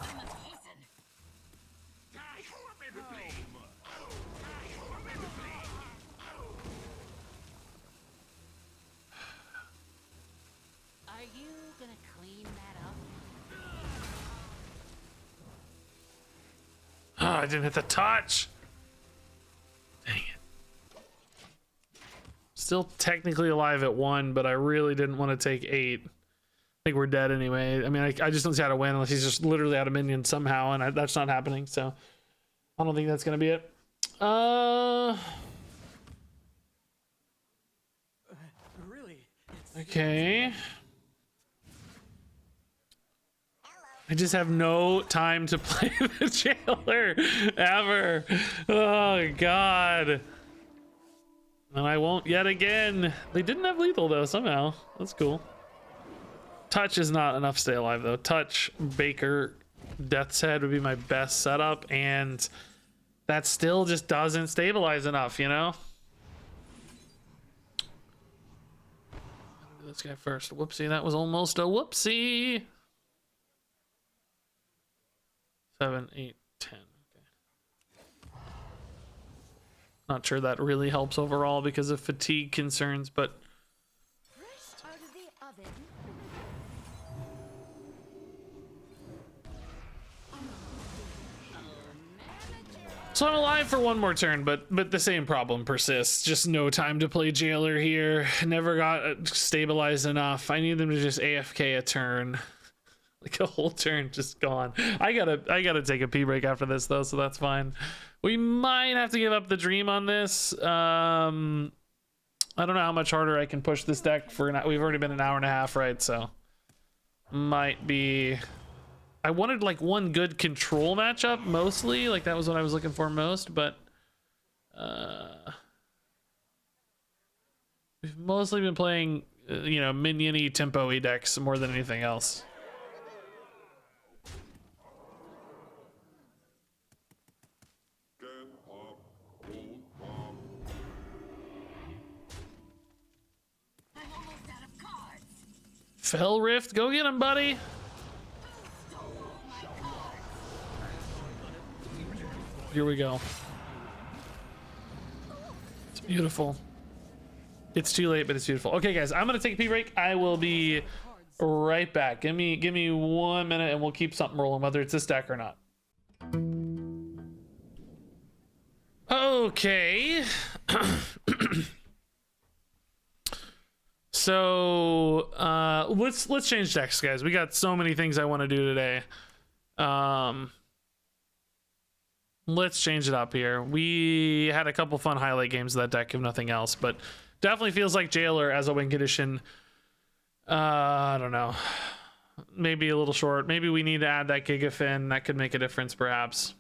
Speaker 4: Are you gonna clean that up?
Speaker 1: Oh, I didn't hit the touch. Dang it. Still technically alive at 1, but I really didn't want to take 8. I think we're dead anyway. I mean, I just don't see how to win unless he's just literally out of minions somehow, and that's not happening, so I don't think that's gonna be it.
Speaker 5: Really?
Speaker 1: Okay. I just have no time to play the Jailer ever. Oh god. And I won't yet again. They didn't have lethal though somehow. That's cool. Touch is not enough to stay alive though. Touch, Baker, Death's Head would be my best setup, and that still just doesn't stabilize enough, you know? This guy first. Whoopsie, that was almost a whoopsie. 7, 8, 10. Okay. Not sure that really helps overall because of fatigue concerns, but
Speaker 4: Fresh out of the oven.
Speaker 1: so I'm alive for one more turn, but the same problem persists. Just no time to play Jailer here. Never got stabilized enough. I need them to just AFK a turn. Like a whole turn just gone. I gotta take a pee break after this though, so that's fine. We might have to give up the dream on this. I don't know how much harder I can push this deck for we've already been an hour and a half, right? So might be. I wanted like one good control matchup mostly, like that was what I was looking for most, but we've mostly been playing you know, minion-y tempo-y decks more than anything else.
Speaker 4: I'm almost out of cards.
Speaker 1: Fell Rift, go get him, buddy. Here we go. It's beautiful. It's too late, but it's beautiful. Okay, guys, I'm gonna take a pee break. I will be right back. Give me 1 minute, and we'll keep something rolling, whether it's this deck or not. Okay. So let's change decks, guys. We got so many things I want to do today. Let's change it up here. We had a couple fun highlight games of that deck, if nothing else, but definitely feels like Jailer as a win condition. I don't know. Maybe a little short. Maybe we need to add that Gigafin. That could make a difference, perhaps.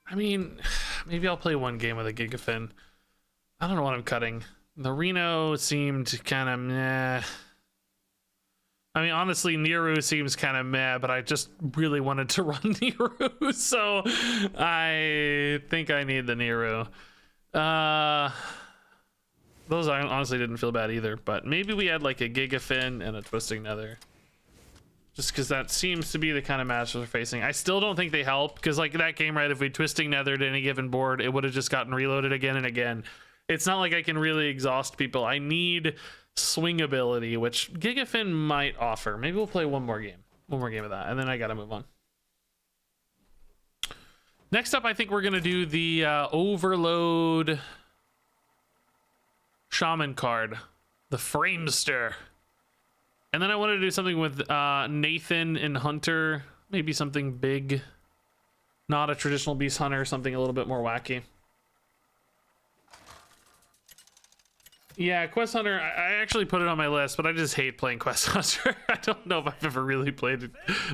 Speaker 1: I mean, maybe I'll play one game with a Gigafin. I don't know what I'm cutting. The Reno seemed kind of meh. I mean, honestly, Niru seems kind of meh, but I just really wanted to run Niru, so I think I need the Niru. Those I honestly didn't feel bad either, but maybe we had like a Gigafin and a Twisting Nether. Just because that seems to be the kind of match we're facing. I still don't think they help, because like that game, right, if we Twisting Nethered any given board, it would have just gotten reloaded again and again. It's not like I can really exhaust people. I need swing ability, which Gigafin might offer. Maybe we'll play one more game of that, and then I gotta move on. Next up, I think we're gonna do the Overload Shaman card, the Framester. And then I wanted to do something with Nathan and Hunter, maybe something big, not a traditional Beast Hunter, something a little bit more wacky. Yeah, Quest Hunter, I actually put it on my list, but I just hate playing Quest Hunter. I don't know if I've ever really played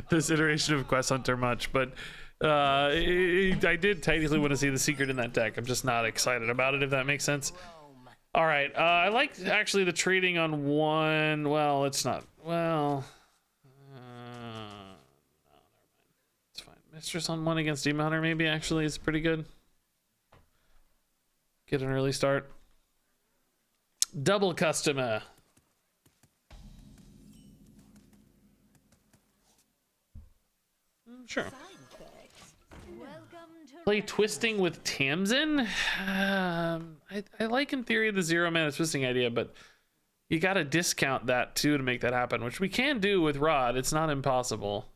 Speaker 1: this iteration of Quest Hunter much, but I did technically want to see the secret in that deck. I'm just not excited about it, if that makes sense. All right, I like actually the trading on one. Well, it's not. Well, no, never mind. It's fine. Mistress on one against Demon Hunter maybe actually is pretty good. Get an early start. Double customer. Sure. Play Twisting with Tamsin. I like in theory the 0-mana Twisting idea, but you got to discount that too to make that happen, which we can do with Rod. It's not impossible.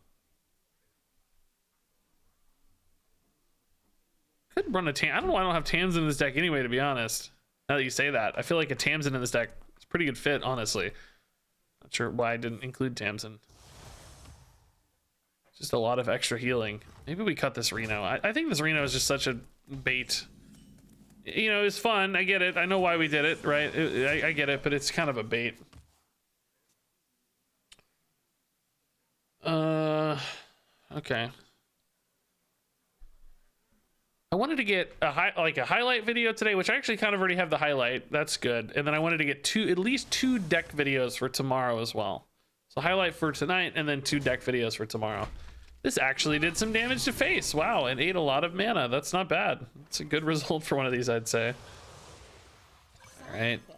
Speaker 1: Could run a Tam. I don't know why I don't have Tamsin in this deck anyway, to be honest. Now that you say that, I feel like a Tamsin in this deck is a pretty good fit, honestly. Not sure why I didn't include Tamsin. Just a lot of extra healing. Maybe we cut this Reno. I think this Reno is just such a bait. You know, it's fun. I get it. I know why we did it, right? I get it, but it's kind of a bait. Okay. I wanted to get a highlight video today, which I actually kind of already have the highlight. That's good. And then I wanted to get at least two deck videos for tomorrow as well. So highlight for tonight and then 2 deck videos for tomorrow. This actually did some damage to face. Wow, and ate a lot of mana. That's not bad. It's a good result for one of these, I'd say. All right.
Speaker 4: No,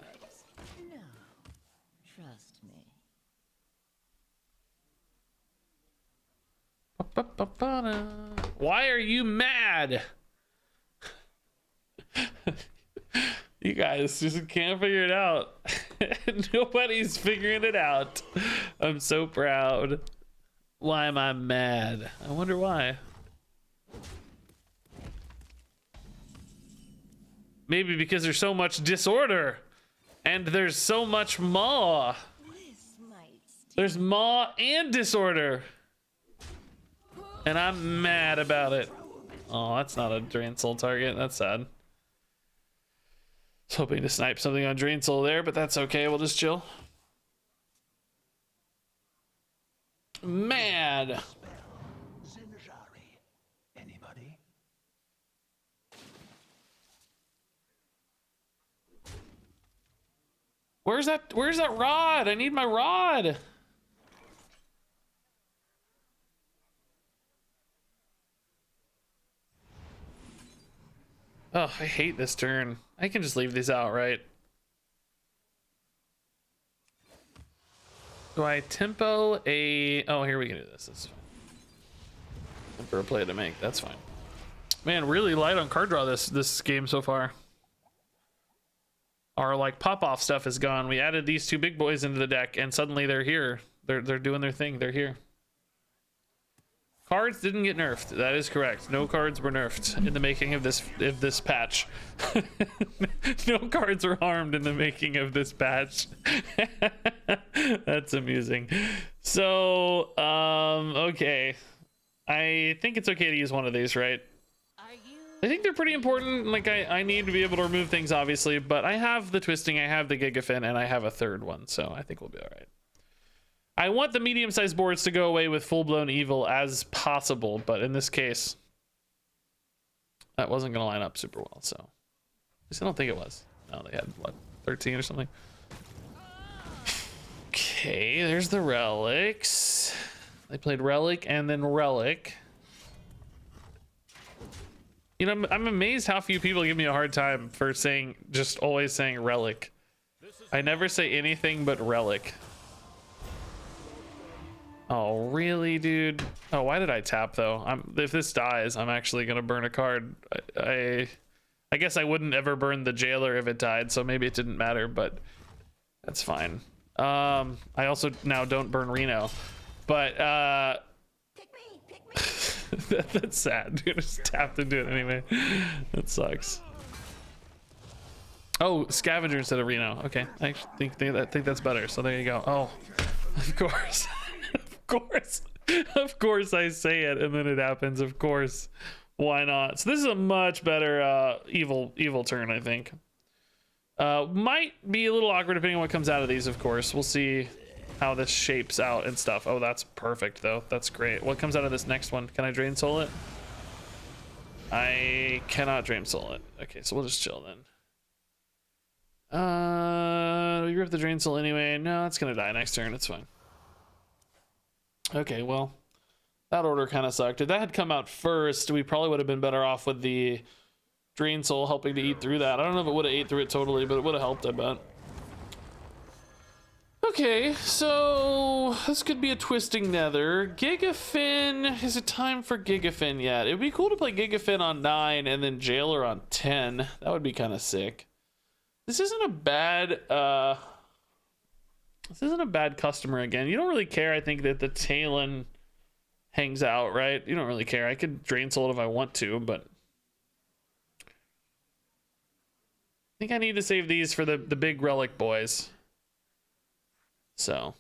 Speaker 4: trust me.
Speaker 1: Why are you mad? You guys just can't figure it out. Nobody's figuring it out. I'm so proud. Why am I mad? I wonder why. Maybe because there's so much disorder and there's so much Maw. There's Maw and disorder. And I'm mad about it. Oh, that's not a Drain Soul target. That's sad. I was hoping to snipe something on Drain Soul there, but that's okay. We'll just chill. Mad.
Speaker 2: Anybody?
Speaker 1: Where's that rod? I need my rod. Oh, I hate this turn. I can just leave these out, right? Do I tempo a... Oh, here we can do this. This is fine. For a play to make, that's fine. Man, really light on card draw this game so far. Our like pop-off stuff is gone. We added these two big boys into the deck, and suddenly they're here. They're doing their thing. They're here. Cards didn't get nerfed. That is correct. No cards were nerfed in the making of this patch. No cards were harmed in the making of this patch. That's amusing. So, okay. I think it's okay to use one of these, right? I think they're pretty important. Like, I need to be able to remove things, obviously, but I have the twisting, I have the Gigafin, and I have a third one, so I think we'll be all right. I want the medium-sized boards to go away with full-blown evil as possible, but in this case, that wasn't going to line up super well, so. At least I don't think it was. No, they had, what, 13 or something? Okay, there's the relics. They played Relic and then Relic. You know, I'm amazed how few people give me a hard time for saying, just always saying Relic. I never say anything but Relic. Oh, really, dude? Oh, why did I tap, though? If this dies, I'm actually going to burn a card. I guess I wouldn't ever burn the Jailer if it died, so maybe it didn't matter, but that's fine. I also now don't burn Reno. But, that's sad, dude. I just tapped into it anyway. That sucks. Oh, Scavenger instead of Reno. Okay, I actually think that's better, so there you go. Oh, of course. Of course I say it and then it happens. Of course, why not? So this is a much better evil turn, I think. Might be a little awkward depending on what comes out of these. Of course, we'll see how this shapes out and stuff. Oh, that's perfect though. That's great. What comes out of this next one? Can I Drain Soul it? I cannot Drain Soul it. Okay, so we'll just chill then. We rip the Drain Soul anyway. No, it's gonna die next turn. It's fine. Okay, well, that order kind of sucked. If that had come out first, we probably would have been better off with the Drain Soul helping to eat through that. I don't know if it would have ate through it totally, but it would have helped, I bet. Okay, so this could be a Twisting Nether. Gigafin, is it time for Gigafin yet? It'd be cool to play Gigafin on 9 and then Jailer on 10. That would be kind of sick. This isn't a bad, this isn't a bad customer again. You don't really care, I think, that the Talon hangs out, right? You don't really care. I could Drain Soul it if I want to, but I think I need to save these for the big Relic boys. So,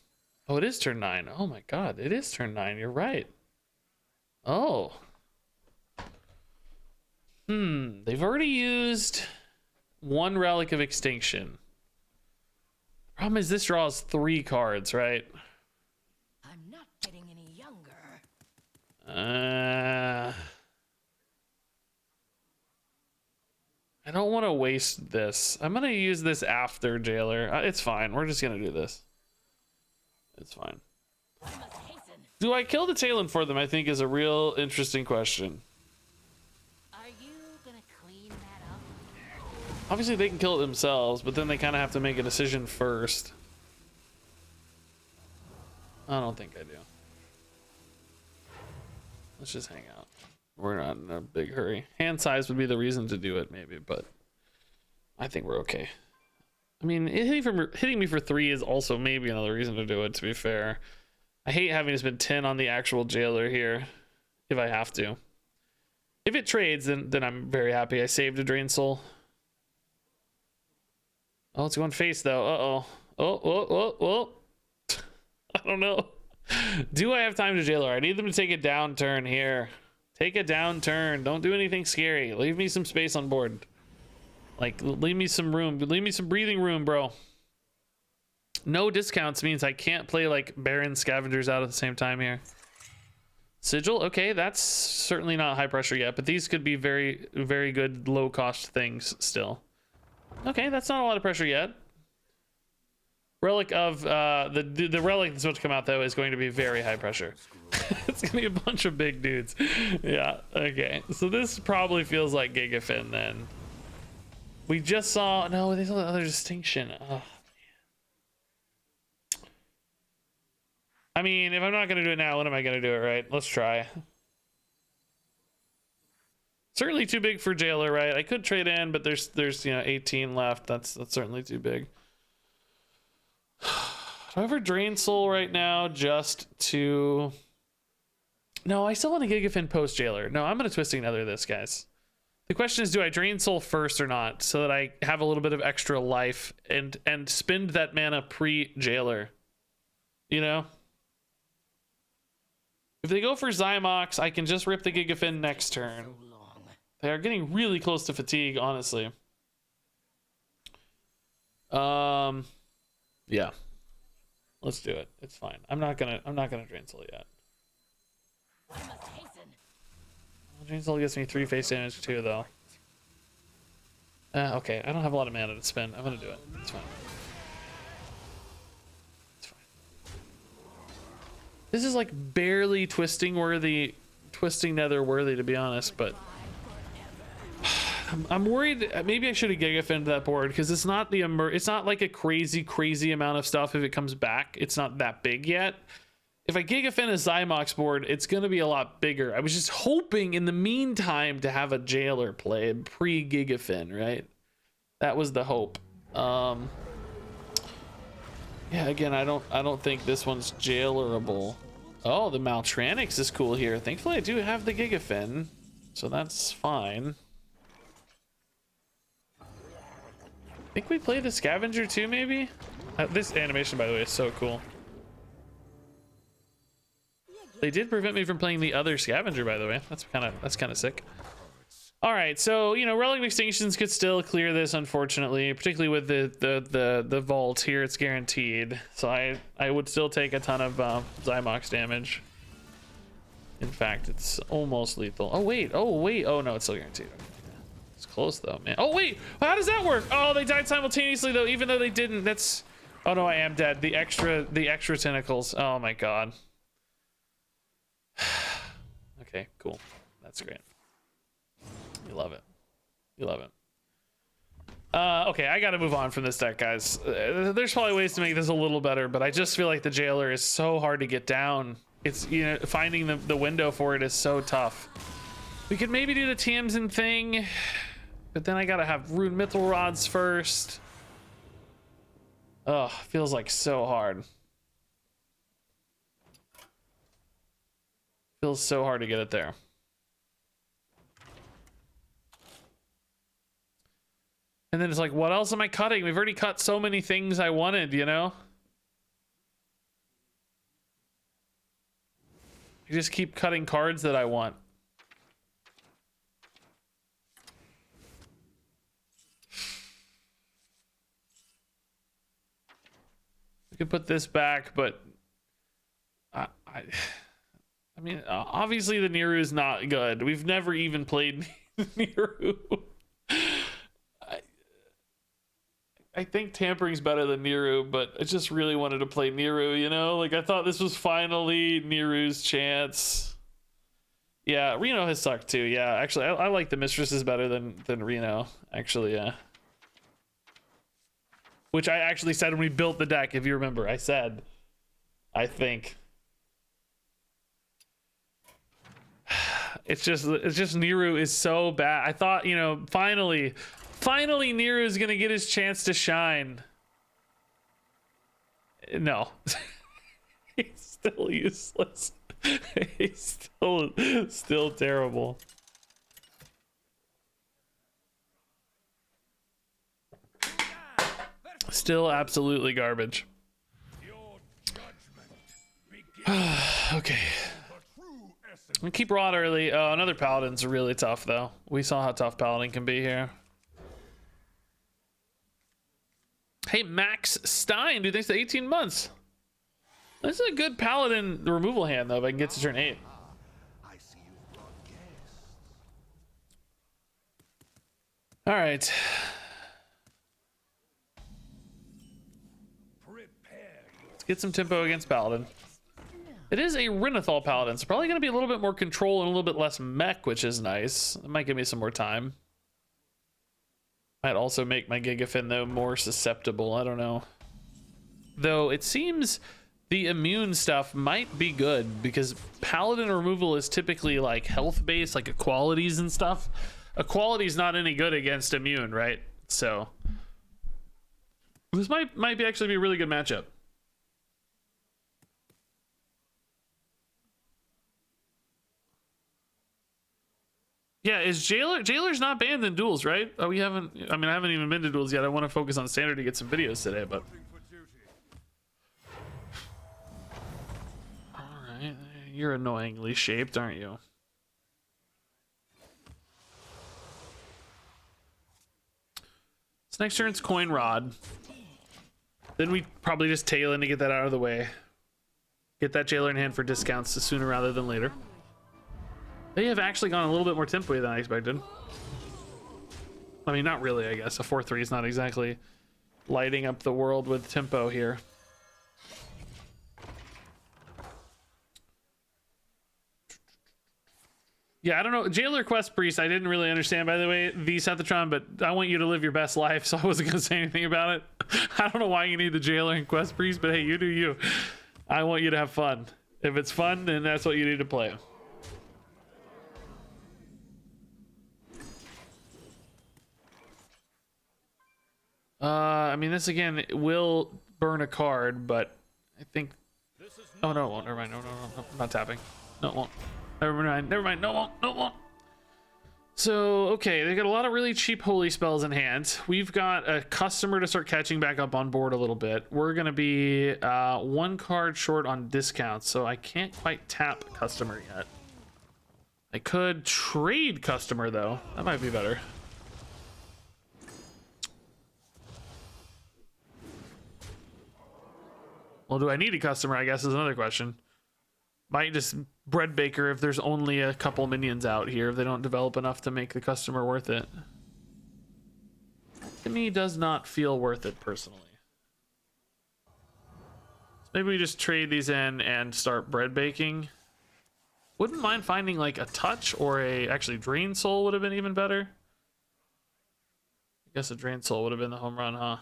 Speaker 1: oh, it is turn 9. Oh my god, it is turn 9. You're right. Oh. They've already used one Relic of Extinction. Problem is this draws 3 cards, right?
Speaker 4: I'm not getting any younger.
Speaker 1: I don't want to waste this. I'm going to use this after Jailer. It's fine. We're just going to do this. It's fine.
Speaker 4: I must hasten.
Speaker 1: Do I kill the Talon for them? I think is a real interesting question.
Speaker 4: Are you gonna clean that up?
Speaker 1: Obviously they can kill it themselves, but then they kind of have to make a decision first. I don't think I do. Let's just hang out. We're not in a big hurry. Hand size would be the reason to do it, maybe, but I think we're okay. I mean, hitting me for 3 is also maybe another reason to do it, to be fair. I hate having to spend 10 on the actual Jailer here, if I have to. If it trades, then I'm very happy. I saved a Drain Soul. Oh, it's going face, though. Uh-oh. Oh. I don't know. Do I have time to Jailer? I need them to take a down turn here. Take a down turn. Don't do anything scary. Leave me some space on board. Like, leave me some room. Leave me some breathing room, bro. No discounts means I can't play, like, Baron Scavengers out at the same time here. Sigil? Okay, that's certainly not high pressure yet, but these could be very, very good low-cost things still. Okay, that's not a lot of pressure yet. Relic of, the Relic that's about to come out, though, is going to be very high pressure. It's going to be a bunch of big dudes. Yeah, okay. So this probably feels like Gigafin, then. We just saw... No, there's another distinction. Oh, man. I mean, if I'm not going to do it now, when am I going to do it, right? Let's try. Certainly too big for Jailer, right? I could trade in, but there's 18 left. That's certainly too big. Do I ever drain soul right now just to... No, I still want to Gigafin post Jailer. No, I'm going to Twisting Nether this, guys. The question is, do I drain soul first or not, so that I have a little bit of extra life and spend that mana pre-Jailer? You know? If they go for Zymox, I can just rip the Gigafin next turn. They are getting really close to fatigue, honestly. Yeah. Let's do it. It's fine. I'm not gonna drain soul yet. Drain soul gets me 3 face damage too, though. Okay, I don't have a lot of mana to spend. I'm gonna do it. It's fine. It's fine. This is like barely twisting nether worthy, to be honest, but I'm worried. Maybe I should have Gigafinned that board, because it's not it's not like a crazy amount of stuff. If it comes back, it's not that big yet. If I Gigafin a Zymox board, it's going to be a lot bigger. I was just hoping in the meantime to have a Jailer played pre-Gigafin, right? That was the hope. Yeah, again, I don't think this one's Jailerable. Oh, the Maltranix is cool here. Thankfully, I do have the Gigafin, so that's fine. I think we play the Scavenger too, maybe? This animation, by the way, is so cool. They did prevent me from playing the other Scavenger, by the way. That's kind of sick. All right, so Relic of Extinctions could still clear this, unfortunately, particularly with the vault here. It's guaranteed, so I would still take a ton of Zymox damage. In fact, it's almost lethal. Oh wait, oh no, it's still guaranteed. It's close though, man. Oh wait, how does that work? Oh, they died simultaneously though, even though they didn't. That's... Oh no, I am dead. The extra tentacles. Oh my god. Okay, cool. That's great. You love it. You love it. Okay, I gotta move on from this deck, guys. There's probably ways to make this a little better, but I just feel like the Jailer is so hard to get down. It's, finding the window for it is so tough. We could maybe do the Tamsin thing, but then I gotta have Rune Mithril Rods first. Ugh, feels like so hard. Feels so hard to get it there. And then it's like, what else am I cutting? We've already cut so many things I wanted, I just keep cutting cards that I want. We could put this back, but I mean, obviously the Niru is not good. We've never even played Niru. I think Tampering's better than Niru, but I just really wanted to play Niru, Like, I thought this was finally Niru's chance. Yeah, Reno has sucked too. Yeah, actually, I like the Mistresses better than Reno, actually, yeah. Which I actually said when we built the deck, if you remember. I said, I think. It's just Niru is so bad. I thought, finally Niru is gonna get his chance to shine. No. He's still useless. He's still terrible. Still absolutely garbage. Okay. We keep Rod early. Another Paladin's really tough, though. We saw how tough Paladin can be here. Hey, Max Stein, dude, thanks to 18 months. This is a good Paladin removal hand, though, if I can get to turn 8. All right. Let's get some tempo against Paladin. It is a Renathal Paladin, so probably going to be a little bit more control and a little bit less mech, which is nice. It might give me some more time. Might also make my Gigafin, though, more susceptible. I don't know. Though it seems the immune stuff might be good because paladin removal is typically like health based, like equalities and stuff. Equality's not any good against immune, right? So this might be actually be a really good matchup. Yeah, is Jailer's not banned in duels, right? Oh, we haven't. I mean, I haven't even been to duels yet. I want to focus on standard to get some videos today, but. All right, you're annoyingly shaped, aren't you? So next turn's Coin Rod. Then we probably just tail in to get that out of the way. Get that Jailer in hand for discounts sooner rather than later. They have actually gone a little bit more tempo than I expected. I mean, not really, I guess. A 4-3 is not exactly lighting up the world with tempo here. Yeah, I don't know. Jailer Quest Priest, I didn't really understand, by the way, the Sethatron, but I want you to live your best life, so I wasn't going to say anything about it. I don't know why you need the Jailer and Quest Priest, but hey, you do you. I want you to have fun. If it's fun, then that's what you need to play. I mean, this again will burn a card, but I think. Oh no, it won't. Never mind. No, I'm not tapping. No, it won't. Never mind. No, it won't. No, it won't. So okay, they got a lot of really cheap holy spells in hand. We've got a customer to start catching back up on board a little bit. We're gonna be one card short on discounts, so I can't quite tap customer yet. I could trade customer though. That might be better. Well, do I need a customer, I guess, is another question. Might just bread baker if there's only a couple minions out here, if they don't develop enough to make the customer worth it. To me, does not feel worth it personally. So maybe we just trade these in and start bread baking. Wouldn't mind finding like a touch or a actually drain soul would have been even better. I guess a drain soul would have been the home run, huh?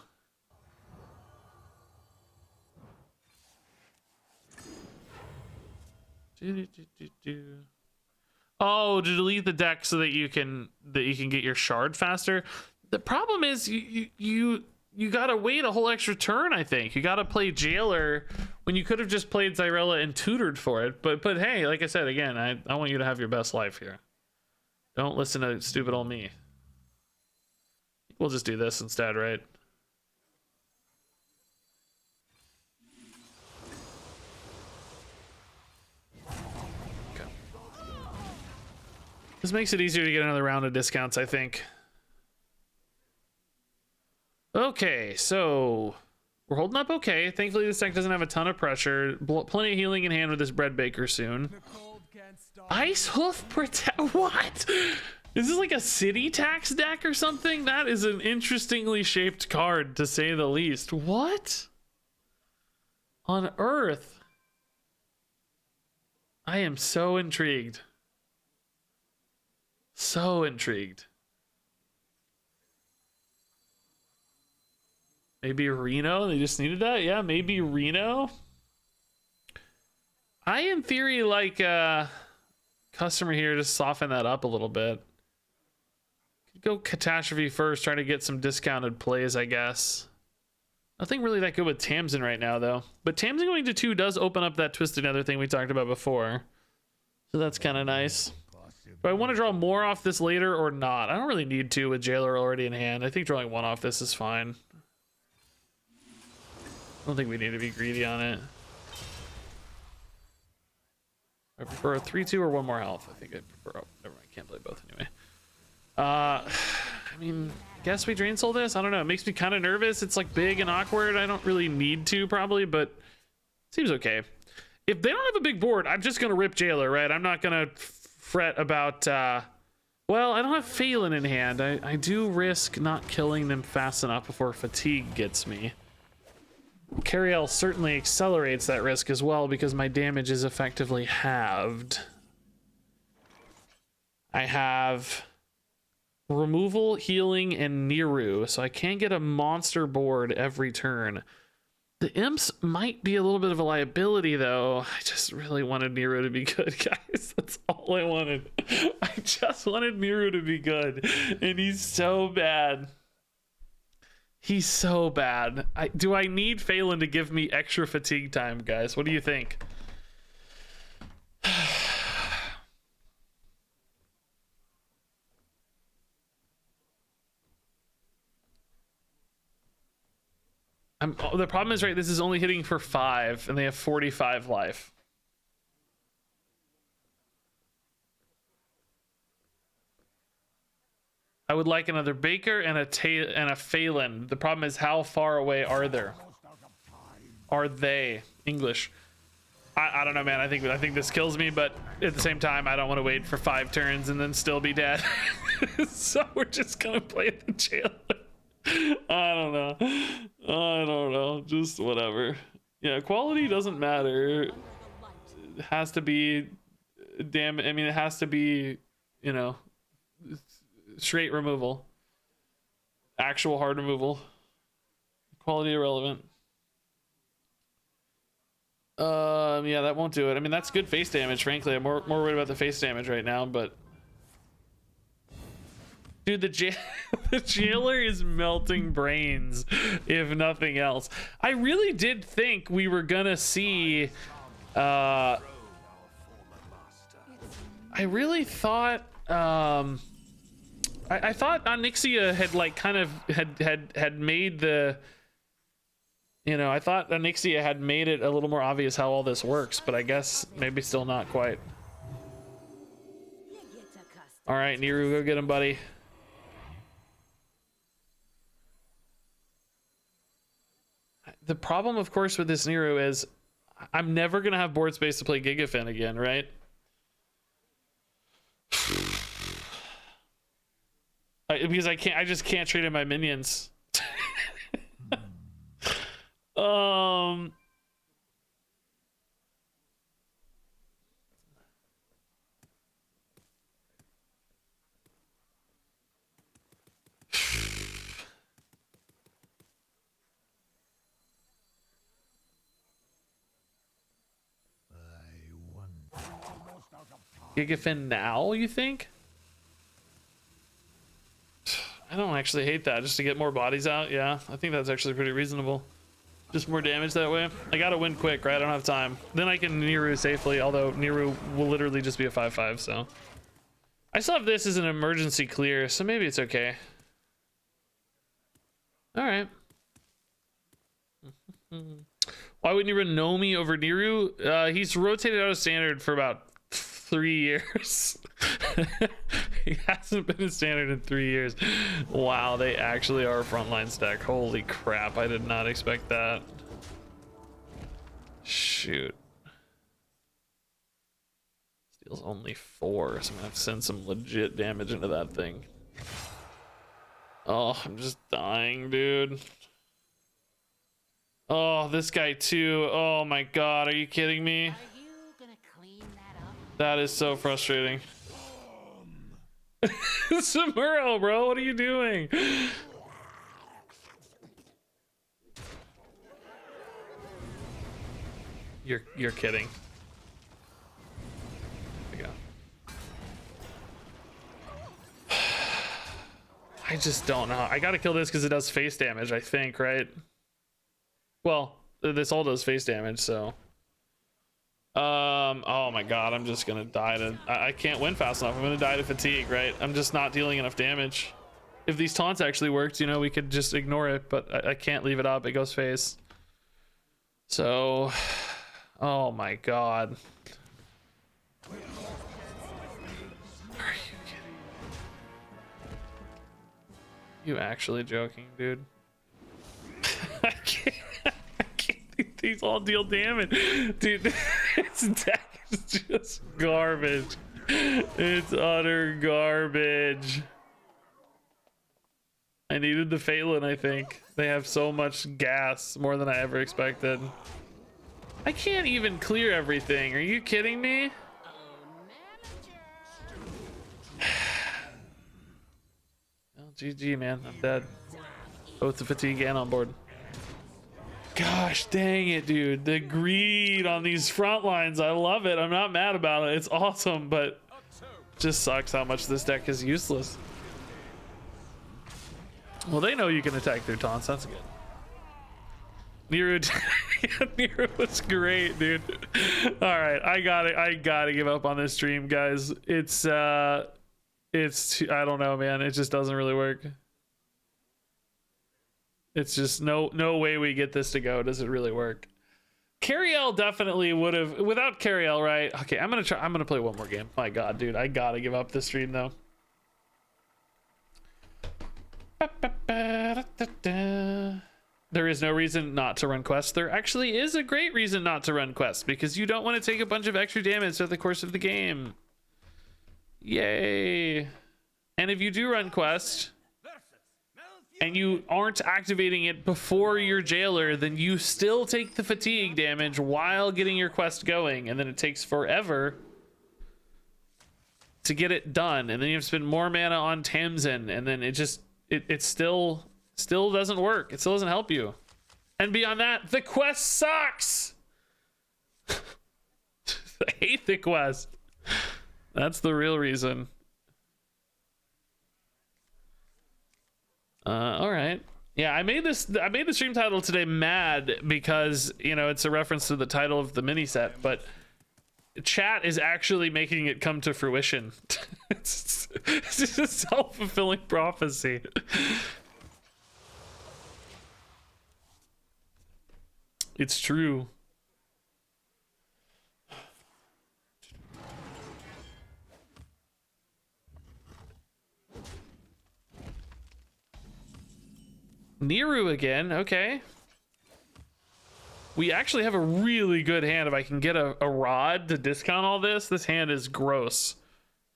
Speaker 1: Oh, to delete the deck so that you can get your shard faster. The problem is you gotta wait a whole extra turn. I think you gotta play Jailer when you could have just played Xyrella and tutored for it. But hey, like I said again, I want you to have your best life here. Don't listen to stupid old me. We'll just do this instead, right? This makes it easier to get another round of discounts, I think. Okay, so we're holding up okay. Thankfully, this deck doesn't have a ton of pressure. Plenty of healing in hand with this bread baker soon. Ice Hoof Protect. What? Is this like a city tax deck or something? That is an interestingly shaped card, to say the least. What on earth? I am so intrigued. So intrigued. Maybe Reno? They just needed that? Yeah, maybe Reno. I, in theory, like customer here, just soften that up a little bit. Could go Catastrophe first, try to get some discounted plays, I guess. Nothing really that good with Tamsin right now, though. But Tamsin going to 2 does open up that Twisted Nether thing we talked about before. So that's kind of nice. Do I want to draw more off this later or not? I don't really need to with Jailer already in hand. I think drawing 1 off this is fine. I don't think we need to be greedy on it. I prefer a 3-2 or 1 more health. I think I prefer... Oh, never mind. Can't play both anyway. I mean, guess we Drain Soul this? I don't know. It makes me kind of nervous. It's like big and awkward. I don't really need to probably, but seems okay. If they don't have a big board, I'm just going to rip Jailer, right? I'm not going to fret about... well, I don't have Phelan in hand. I do risk not killing them fast enough before fatigue gets me. Cariel certainly accelerates that risk as well because my damage is effectively halved. I have removal, healing, and Niru, so I can't get a monster board every turn. The imps might be a little bit of a liability, though. I just really wanted Nero to be good, guys. That's all I wanted. I just wanted Nero to be good, and he's so bad. He's so bad. Do I need Phelan to give me extra fatigue time, guys? What do you think? The problem is, right, this is only hitting for 5, and they have 45 life. I would like another Baker and a Phelan. The problem is, how far away are there? Are they? English. I don't know, man. I think this kills me, but at the same time, I don't want to wait for 5 turns and then still be dead. So we're just gonna play the jailer. I don't know. Just whatever. Yeah, quality doesn't matter. It has to be it has to be, you know, straight removal. Actual hard removal. Quality irrelevant. Yeah, that won't do it. I mean, that's good face damage, frankly. I'm more worried about the face damage right now, but dude, the jailer is melting brains, if nothing else. I really did think we were gonna see. I really thought. I thought Onyxia had like kind of had made the. You know, I thought Onyxia had made it a little more obvious how all this works, but I guess maybe still not quite. All right, Niru, go get him, buddy. The problem, of course, with this Nero is I'm never going to have board space to play Gigafin again, right? Because I just can't trade in my minions. Gigafin now, you think? I don't actually hate that, just to get more bodies out. Yeah, I think that's actually pretty reasonable. Just more damage that way. I gotta win quick, right? I don't have time. Then I can Niru safely, although Niru will literally just be a 5/5, so. I still have this as an emergency clear, so maybe it's okay. All right. Why wouldn't you run Nomi over Niru? He's rotated out of standard for about 3 years. He hasn't been in standard in 3 years. Wow, they actually are a frontline stack. Holy crap, I did not expect that. Shoot. Steals only 4, so I'm gonna have to send some legit damage into that thing. Oh, I'm just dying, dude. Oh, this guy too. Oh my god, are you kidding me?
Speaker 4: Are you gonna clean that up?
Speaker 1: That is so frustrating. Samuro, bro, what are you doing? You're kidding. There we go. I just don't know. I gotta kill this because it does face damage, I think, right? Well, this all does face damage, so. Oh my god, I'm just gonna die to. I can't win fast enough. I'm gonna die to fatigue, right? I'm just not dealing enough damage. If these taunts actually worked, you know, we could just ignore it, but I can't leave it up. It goes face. So, oh my god. Are you kidding? You actually joking, dude? I can't. These all deal damage, dude. This deck is just garbage. It's utter garbage. I needed the Phelan, I think. They have so much gas, more than I ever expected. I can't even clear everything. Are you kidding me? Well, GG, man. I'm dead. Both the fatigue and on board. Gosh dang it, dude. The greed on these front lines. I love it. I'm not mad about it. It's awesome, but it just sucks how much this deck is useless. Well, they know you can attack through taunts. That's good. Nero, Nero was great, dude. All right, I gotta give up on this stream, guys. It's I don't know, man. It just doesn't really work. It's just no way we get this to go. Does it really work? Carriel definitely would have without Carriel, right? Okay, I'm gonna play one more game. My God, dude, I gotta give up this stream though. There is no reason not to run quests. There actually is a great reason not to run quests because you don't want to take a bunch of extra damage throughout the course of the game. Yay! And if you do run quests and you aren't activating it before your jailer, then you still take the fatigue damage while getting your quest going, and then it takes forever to get it done, and then you have to spend more mana on Tamsin, and then it just it still doesn't work. It still doesn't help you. And beyond that, the quest sucks. I hate the quest. That's the real reason. All right. Yeah, I made the stream title today mad because, you know, it's a reference to the title of the mini set, but chat is actually making it come to fruition. It's just a self-fulfilling prophecy. It's true. Niru again, okay. We actually have a really good hand. If I can get a rod to discount all this, this hand is gross.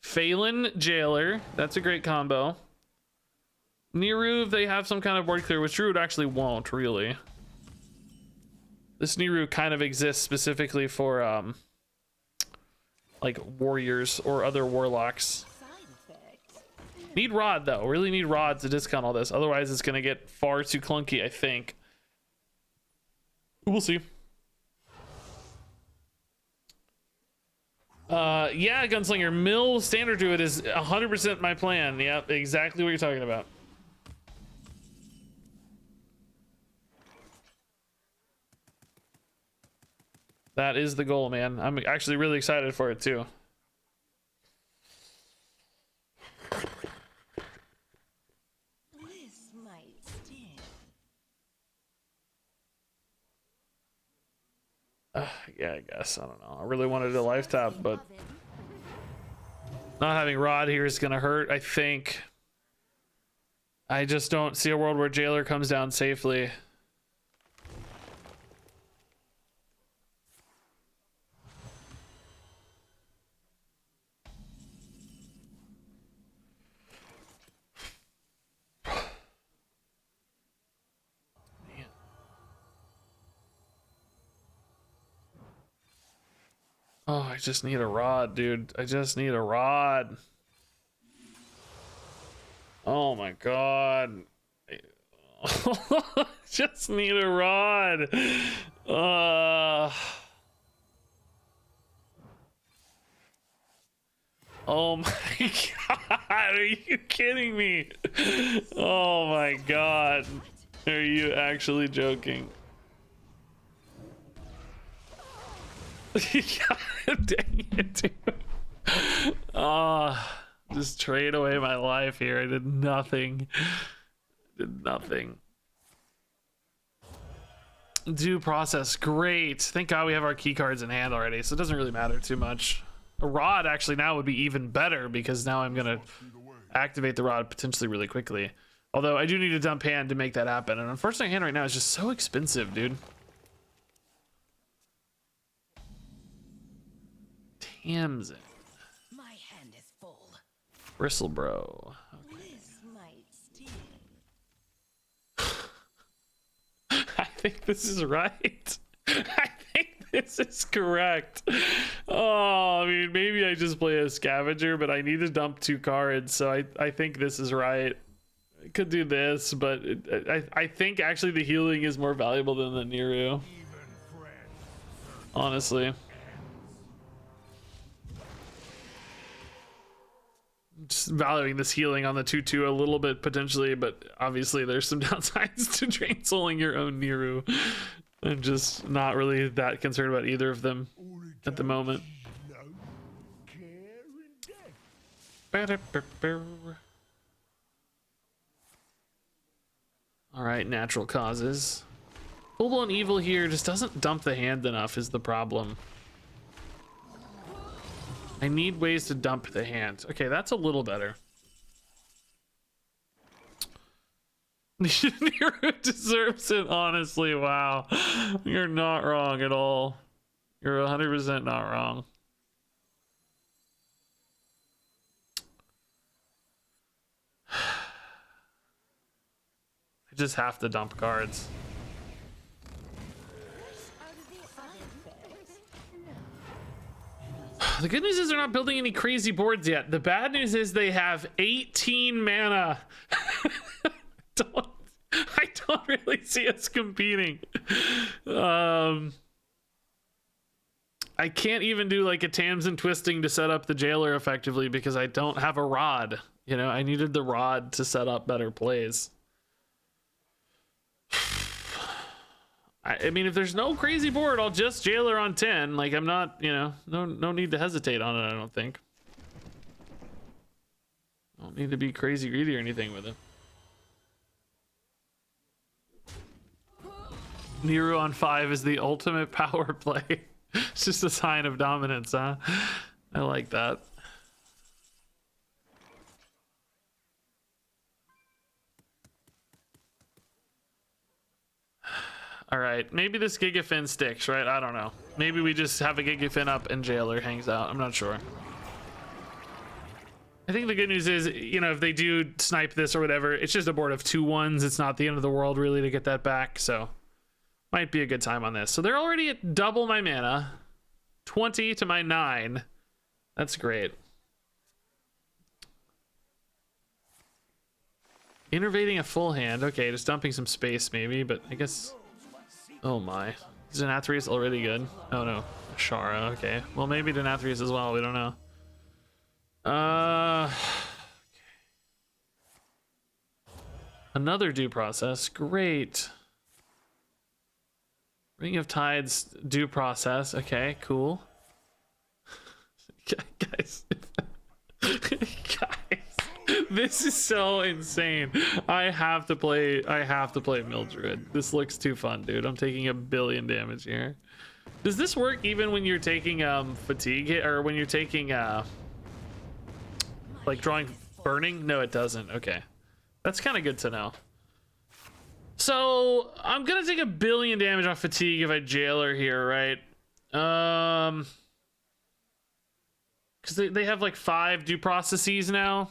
Speaker 1: Phelan, Jailer, that's a great combo. Niru, if they have some kind of board clear, which Druid actually won't, really. This Niru kind of exists specifically for, like, warriors or other warlocks. Need rod though, really need rod to discount all this. Otherwise it's gonna get far too clunky, I think. We'll see. Yeah, Gunslinger, mill standard druid is 100% my plan. Yep, exactly what you're talking about. That is the goal, man. I'm actually really excited for it too. Yeah, I guess. I don't know. I really wanted a life tap, but not having Rod here is going to hurt, I think. I just don't see a world where Jailer comes down safely. Oh, I just need a rod, dude. I just need a rod. Oh my god. Just need a rod. Oh my god. Are you kidding me? Oh my god. Are you actually joking? God dang it, dude. Just trade away my life here. I did nothing. Did nothing. Due process, great. Thank God we have our key cards in hand already, so it doesn't really matter too much. A rod actually now would be even better because now I'm gonna activate the rod potentially really quickly. Although I do need a dump hand to make that happen, and unfortunately hand right now is just so expensive, dude. Tamsin.
Speaker 4: My hand is full.
Speaker 1: Bristle bro. Okay.
Speaker 4: This might sting.
Speaker 1: I think this is right. I think this is correct. Oh, I mean, maybe I just play a scavenger, but I need to dump 2 cards, so I think this is right. could do this, but I think actually the healing is more valuable than the Niru. Honestly. Just valuing this healing on the 2/2 a little bit potentially, but obviously there's some downsides to drain souling your own Niru. I'm just not really that concerned about either of them at the moment. All right, natural causes. Full-blown evil here just doesn't dump the hand enough is the problem. I need ways to dump the hand. Okay, that's a little better. Nero deserves it, honestly. Wow. You're not wrong at all. You're 100% not wrong. I just have to dump cards. The good news is they're not building any crazy boards yet. The bad news is they have 18 mana. I don't really see us competing. I can't even do like a Tamsin twisting to set up the jailer effectively because I don't have a rod. You know, I needed the rod to set up better plays. I mean, if there's no crazy board, I'll just jailer on 10. Like, I'm not, you know, no need to hesitate on it, I don't think. I don't need to be crazy greedy or anything with it. Nero on 5 is the ultimate power play. It's just a sign of dominance, huh? I like that. All right, maybe this Gigafin sticks, right? I don't know. Maybe we just have a Gigafin up and jailer hangs out. I'm not sure. I think the good news is, you know, if they do snipe this or whatever, it's just a board of 2/1s. It's not the end of the world really to get that back, so might be a good time on this. So they're already at double my mana, 20 to my 9. That's great. Innervating a full hand. Okay, just dumping some space maybe, but I guess... Oh my. Is Denathrius already good? Oh no. Shara, okay. Well, maybe Denathrius as well, we don't know. Okay. Another due process. Great. Ring of Tides due process. Okay, cool. Guys. Guys. This is so insane. I have to play Mildred. This looks too fun, dude. I'm taking 1 billion damage here. Does this work even when you're taking fatigue hit, or when you're taking like drawing burning? No, it doesn't. Okay. That's kind of good to know. So I'm gonna take 1 billion damage off fatigue if I jailer here, right? Because they have like 5 due processes now.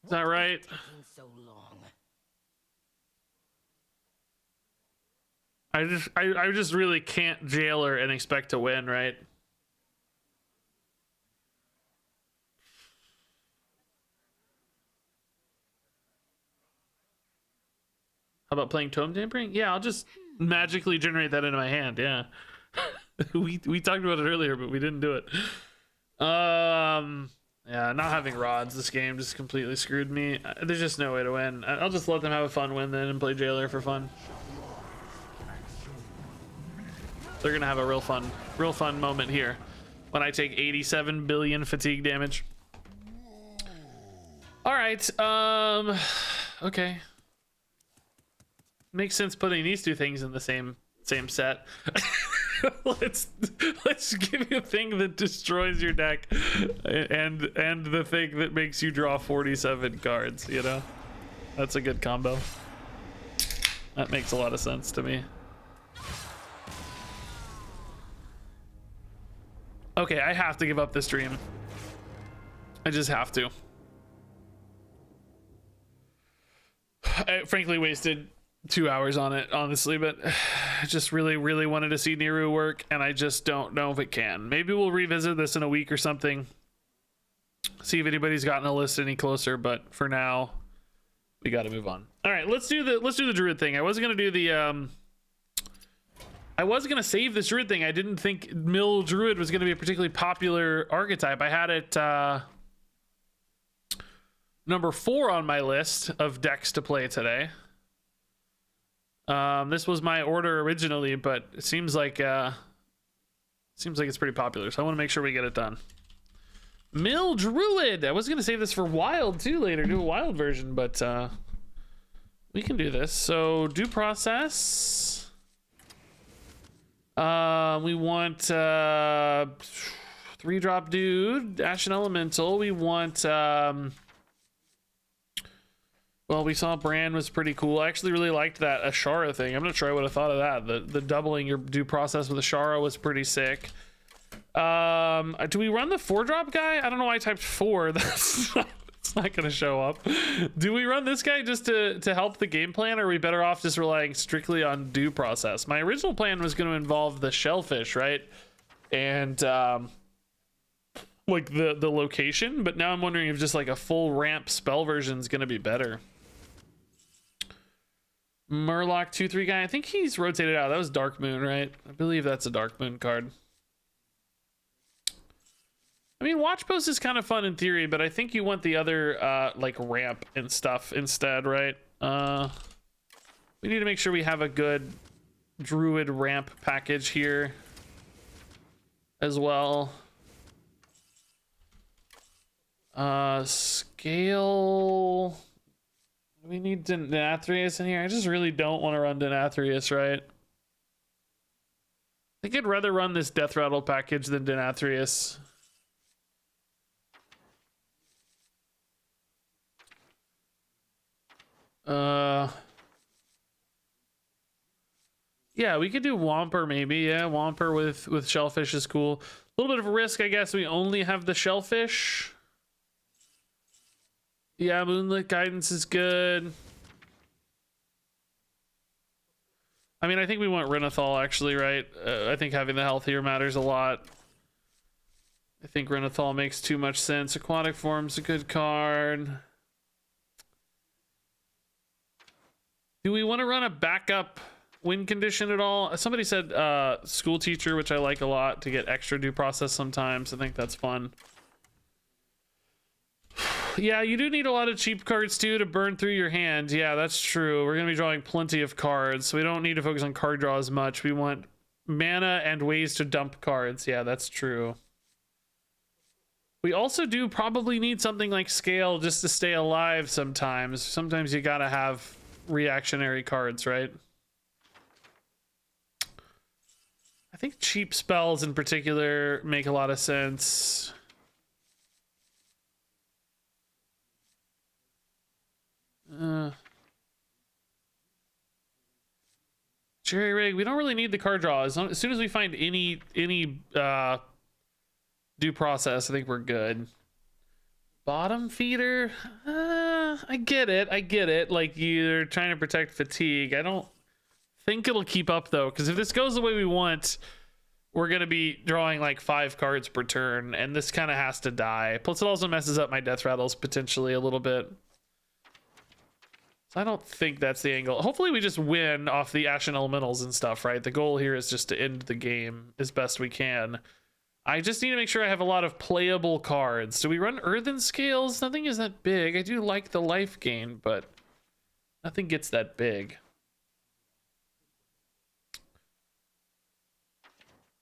Speaker 1: Is that right?
Speaker 4: So long.
Speaker 1: I just really can't jailer and expect to win, right? How about playing Tome Tampering? Yeah, I'll just magically generate that into my hand. Yeah. we talked about it earlier, but we didn't do it. Yeah, not having rods this game just completely screwed me. There's just no way to win. I'll just let them have a fun win then and play jailer for fun. They're gonna have a real fun moment here when I take 87 billion fatigue damage. All right, okay. Makes sense putting these two things in the same set. let's give you a thing that destroys your deck and the thing that makes you draw 47 cards, you know? That's a good combo. That makes a lot of sense to me. Okay, I have to give up this dream. I just have to. I frankly wasted 2 hours on it, honestly, but I just really wanted to see Niru work, and I just don't know if it can. Maybe we'll revisit this in a week or something. see if anybody's gotten a list any closer, but for now, we got to move on. All right, let's do the Druid thing. I wasn't gonna do the I was gonna save this Druid thing. I didn't think Mill Druid was gonna be a particularly popular archetype. I had it number 4 on my list of decks to play today. This was my order originally, but it seems like it's pretty popular, so I want to make sure we get it done. Mill Druid. I was gonna save this for Wild too later, do a Wild version, but we can do this. So due process. We want 3-drop dude, Ashen Elemental. We want well, we saw Bran was pretty cool. I actually really liked that Ashara thing. I'm not sure I would have thought of that. The doubling your due process with Ashara was pretty sick. Do we run the 4-drop guy? I don't know why I typed 4. That's not, it's not gonna show up. Do we run this guy just to help the game plan, or are we better off just relying strictly on due process? My original plan was going to involve the shellfish, right? And like the location, but now I'm wondering if just like a full ramp spell version is going to be better. Murloc 2/3 guy. I think he's rotated out. That was Dark Moon, right? I believe that's a Dark Moon card. I mean, Watch Post is kind of fun in theory, but I think you want the other like ramp and stuff instead, right? We need to make sure we have a good Druid ramp package here as well. Scale. We need Denathrius in here. I just really don't want to run Denathrius, right? I think I'd rather run this Death Rattle package than Denathrius. Yeah, we could do Womper maybe. Yeah, Womper with Shellfish is cool. A little bit of a risk, I guess. We only have the Shellfish. Yeah, Moonlit Guidance is good. I mean, I think we want Renathal actually, right? I think having the health here matters a lot. I think Renathal makes too much sense. Aquatic Form's a good card. Do we want to run a backup win condition at all? Somebody said School Teacher, which I like a lot, to get extra due process sometimes. I think that's fun. Yeah, you do need a lot of cheap cards too to burn through your hand. Yeah, that's true. We're going to be drawing plenty of cards, so we don't need to focus on card draw as much. We want mana and ways to dump cards. Yeah, that's true. We also do probably need something like Scale just to stay alive sometimes. Sometimes you got to have reactionary cards, right? I think cheap spells in particular make a lot of sense. Jerry Rig, we don't really need the card draw. As soon as we find any due process, I think we're good. Bottom feeder, I get it. Like, you're trying to protect fatigue. I don't think it'll keep up though, because if this goes the way we want, we're gonna be drawing like 5 cards per turn, and this kind of has to die. Plus, it also messes up my death rattles potentially a little bit. So I don't think that's the angle. Hopefully we just win off the Ashen Elementals and stuff, right? The goal here is just to end the game as best we can. I just need to make sure I have a lot of playable cards. Do we run Earthen Scales? Nothing is that big. I do like the life gain, but nothing gets that big.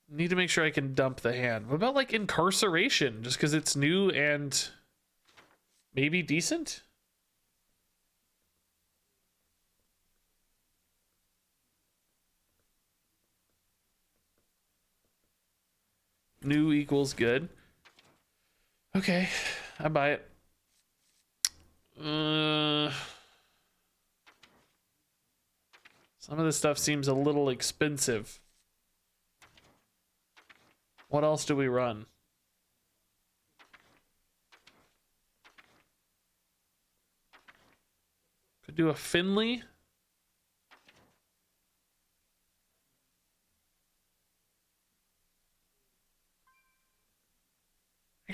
Speaker 1: Need to make sure I can dump the hand. What about like Incarceration? Just because it's new and maybe decent? New equals good. Okay, I buy it. Some of this stuff seems a little expensive. What else do we run? Could do a Finley.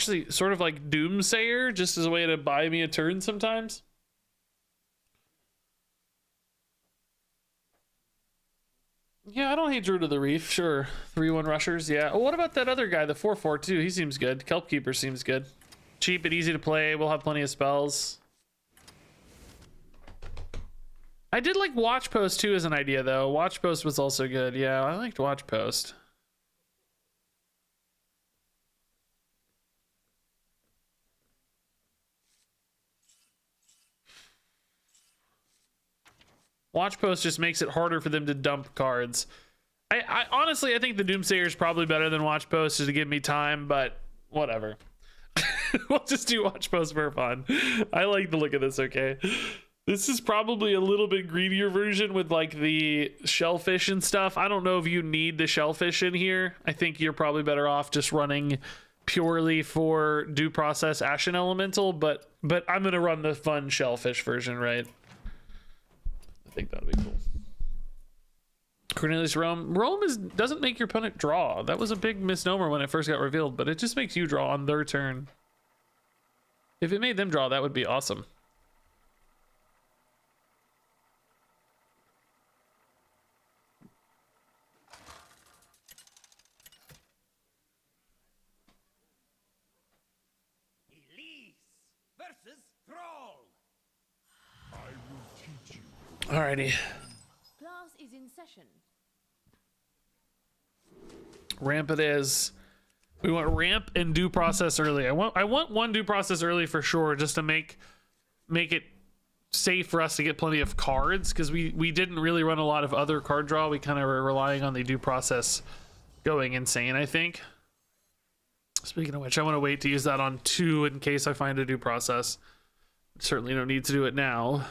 Speaker 1: actually sort of like Doomsayer, just as a way to buy me a turn sometimes. Yeah, I don't hate Druid of the Reef. Sure. 3/1 rushers. Yeah. Oh, what about that other guy, the 4/4 too? He seems good. Kelp Keeper seems good. Cheap and easy to play. We'll have plenty of spells. I did like Watch Post too as an idea though. Watch Post was also good. Yeah, I liked Watch Post. Watch Post just makes it harder for them to dump cards. I honestly, I think the Doomsayer is probably better than Watch Post just to give me time, but whatever. We'll just do Watch Post for fun. I like the look of this, okay? This is probably a little bit greedier version with like the shellfish and stuff. I don't know if you need the shellfish in here. I think you're probably better off just running purely for due process Ashen Elemental, but I'm gonna run the fun shellfish version, right? I think that'll be cool. Cornelius Rome doesn't make your opponent draw. That was a big misnomer when it first got revealed, but it just makes you draw on their turn. If it made them draw, that would be awesome.
Speaker 5: Elise versus Thrall.
Speaker 3: I will teach you.
Speaker 1: Alrighty.
Speaker 6: Class is in session.
Speaker 1: Ramp it is. We want ramp and due process early. I want one due process early for sure, just to make it safe for us to get plenty of cards, because we didn't really run a lot of other card draw. We kind of were relying on the due process going insane, I think. Speaking of which, I want to wait to use that on 2 in case I find a due process. Certainly no need to do it now.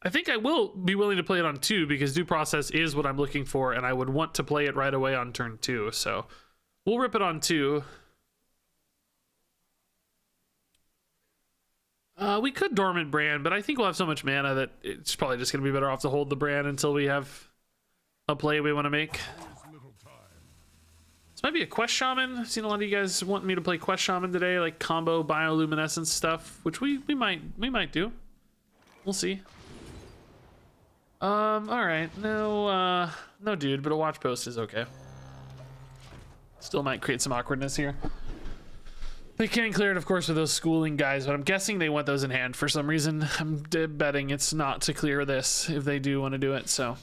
Speaker 1: I think I will be willing to play it on 2 because due process is what I'm looking for, and I would want to play it right away on turn 2. So we'll rip it on 2. We could Dormant Brand, but I think we'll have so much mana that it's probably just going to be better off to hold the brand until we have a play we want to make. This might be a Quest Shaman. I've seen a lot of you guys wanting me to play Quest Shaman today, like combo bioluminescence stuff, which we might do. We'll see. All right. No dude, but a Watch Post is okay. Still might create some awkwardness here. They can clear it, of course, with those schooling guys, but I'm guessing they want those in hand for some reason. I'm betting it's not to clear this if they do want to do it, so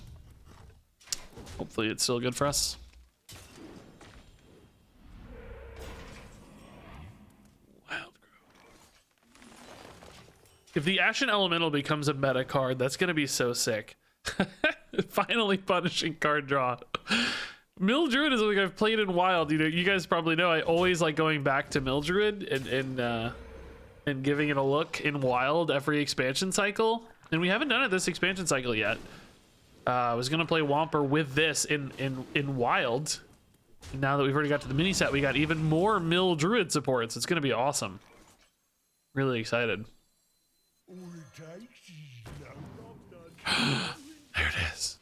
Speaker 1: hopefully it's still good for us. Wild Grove. If the Ashen Elemental becomes a meta card, that's going to be so sick. Finally punishing card draw. Mill Druid is like I've played in Wild. You know, you guys probably know I always like going back to Mill Druid and giving it a look in Wild every expansion cycle. And we haven't done it this expansion cycle yet. I was gonna play Womper with this in Wild. And now that we've already got to the mini set, we got even more Mill Druid supports. It's gonna be awesome. Really excited. There it is.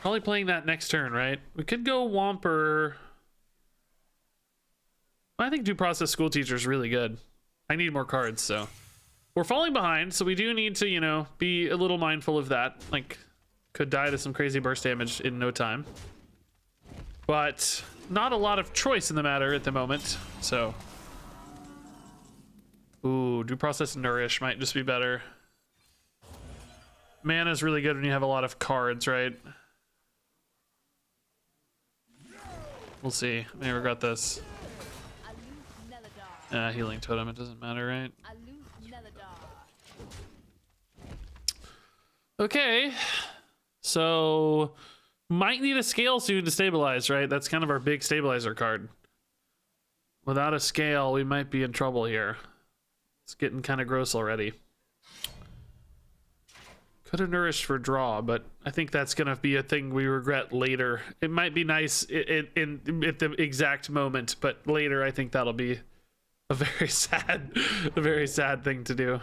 Speaker 1: Probably playing that next turn, right? We could go Womper. I think Due Process School Teacher is really good. I need more cards, so. We're falling behind, so we do need to, you know, be a little mindful of that. Like, could die to some crazy burst damage in no time. But not a lot of choice in the matter at the moment, so. Ooh, Due Process Nourish might just be better. Mana's really good when you have a lot of cards, right? We'll see. I may regret this. Healing Totem, it doesn't matter, right? Okay. So, might need a scale soon to stabilize, right? That's kind of our big stabilizer card. Without a scale, we might be in trouble here. It's getting kind of gross already. Could have nourished for draw, but I think that's gonna be a thing we regret later. It might be nice at the exact moment, but later I think that'll be a very sad thing to do.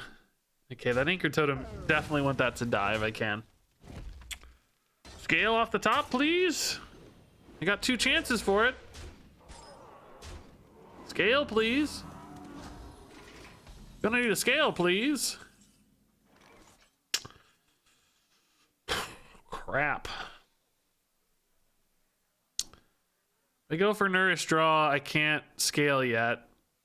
Speaker 1: Okay, that Anchor Totem, definitely want that to die if I can. Scale off the top, please. I got 2 chances for it. Scale, please. Gonna need a scale, please. Crap. If I go for Nourish Draw, I can't scale yet.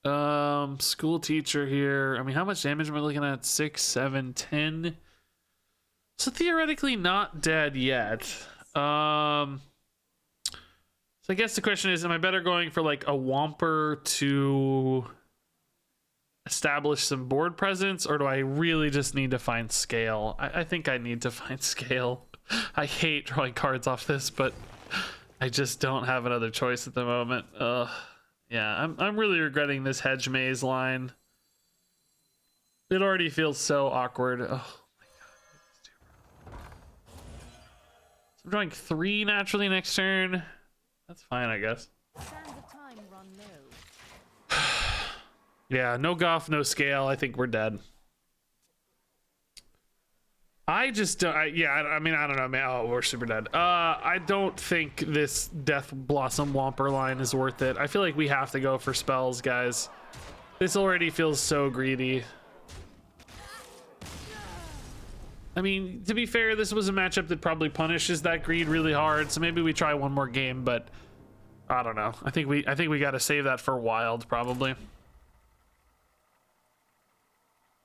Speaker 1: School teacher here. I mean, how much damage am I looking at? 6, 7, 10. So theoretically not dead yet. So I guess the question is, am I better going for like a Whomper to establish some board presence, or do I really just need to find scale? I think I need to find scale. I hate drawing cards off this, but I just don't have another choice at the moment. Yeah, I'm really regretting this hedge maze line. It already feels so awkward. Oh my god. So I'm drawing 3 naturally next turn. That's fine, I guess.
Speaker 6: Sands of time run low.
Speaker 1: Yeah, no Goff, no scale. I think we're dead. I just don't. I mean, I don't know, man. Oh, we're super dead. I don't think this Death Blossom Whomper line is worth it. I feel like we have to go for spells, guys. This already feels so greedy. I mean, to be fair, this was a matchup that probably punishes that greed really hard. So maybe we try one more game, but I don't know. I think we got to save that for Wild, probably.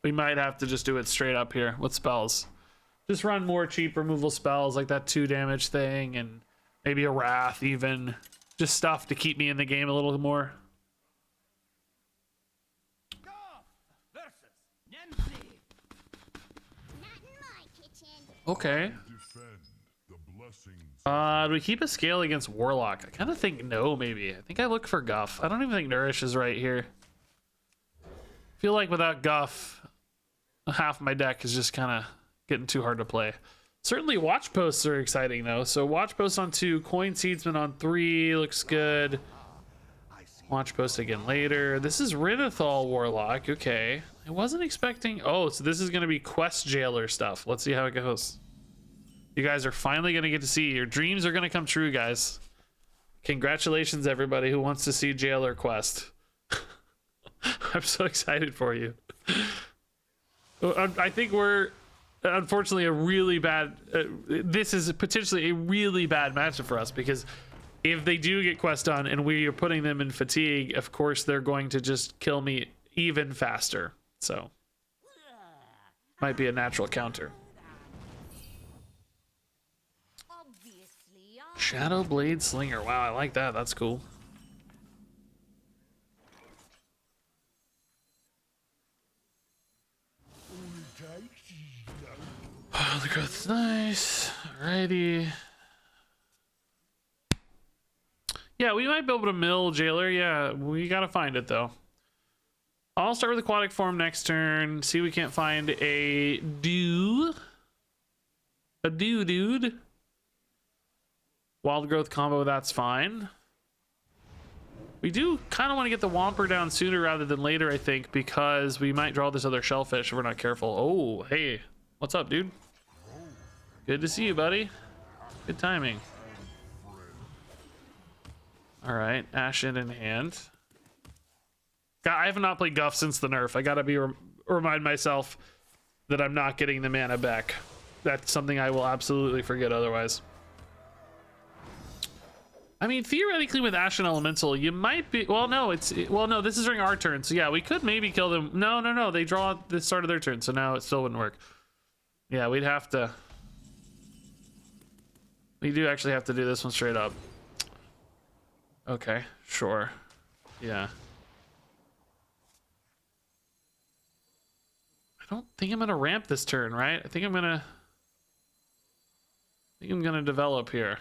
Speaker 1: We might have to just do it straight up here with spells. Just run more cheap removal spells like that 2 damage thing, and maybe a Wrath even. Just stuff to keep me in the game a little more. Okay. Do we keep a scale against Warlock? I kind of think no, maybe. I think I look for Guff. I don't even think Nourish is right here. I feel like without Guff, half my deck is just kind of getting too hard to play. Certainly watch posts are exciting though. So watch posts on 2, coin seedsman on 3, looks good. Watch post again later. This is Ridithal Warlock, okay. I wasn't expecting, oh, so this is gonna be quest jailer stuff. Let's see how it goes. You guys are finally gonna get to see, your dreams are gonna come true, guys. Congratulations everybody who wants to see jailer quest. I'm so excited for you. I think we're unfortunately a really bad this is potentially a really bad matchup for us, because if they do get quest done and we are putting them in fatigue, of course they're going to just kill me even faster. So might be a natural counter. Shadow Blade Slinger, wow, I like that. That's cool. Oh, the growth's nice. Alrighty. Yeah, we might be able to mill jailer. Yeah, we gotta find it though. I'll start with aquatic form next turn. See if we can't find a dude. Wild growth combo, that's fine. We do kind of want to get the Whomper down sooner rather than later, I think, because we might draw this other shellfish if we're not careful. Oh, hey. What's up, dude? Good to see you, buddy. Good timing. All right, Ashen in hand. God, I have not played Guff since the nerf. I gotta remind myself that I'm not getting the mana back. That's something I will absolutely forget otherwise. I mean, theoretically with Ashen Elemental, you might be, well, no, no, this is during our turn. So yeah, we could maybe kill them. No, they draw at the start of their turn. So now it still wouldn't work. Yeah, we'd have to, we do actually have to do this one straight up. Okay, sure. Yeah. I don't think I'm gonna ramp this turn, right? I think I'm gonna develop here.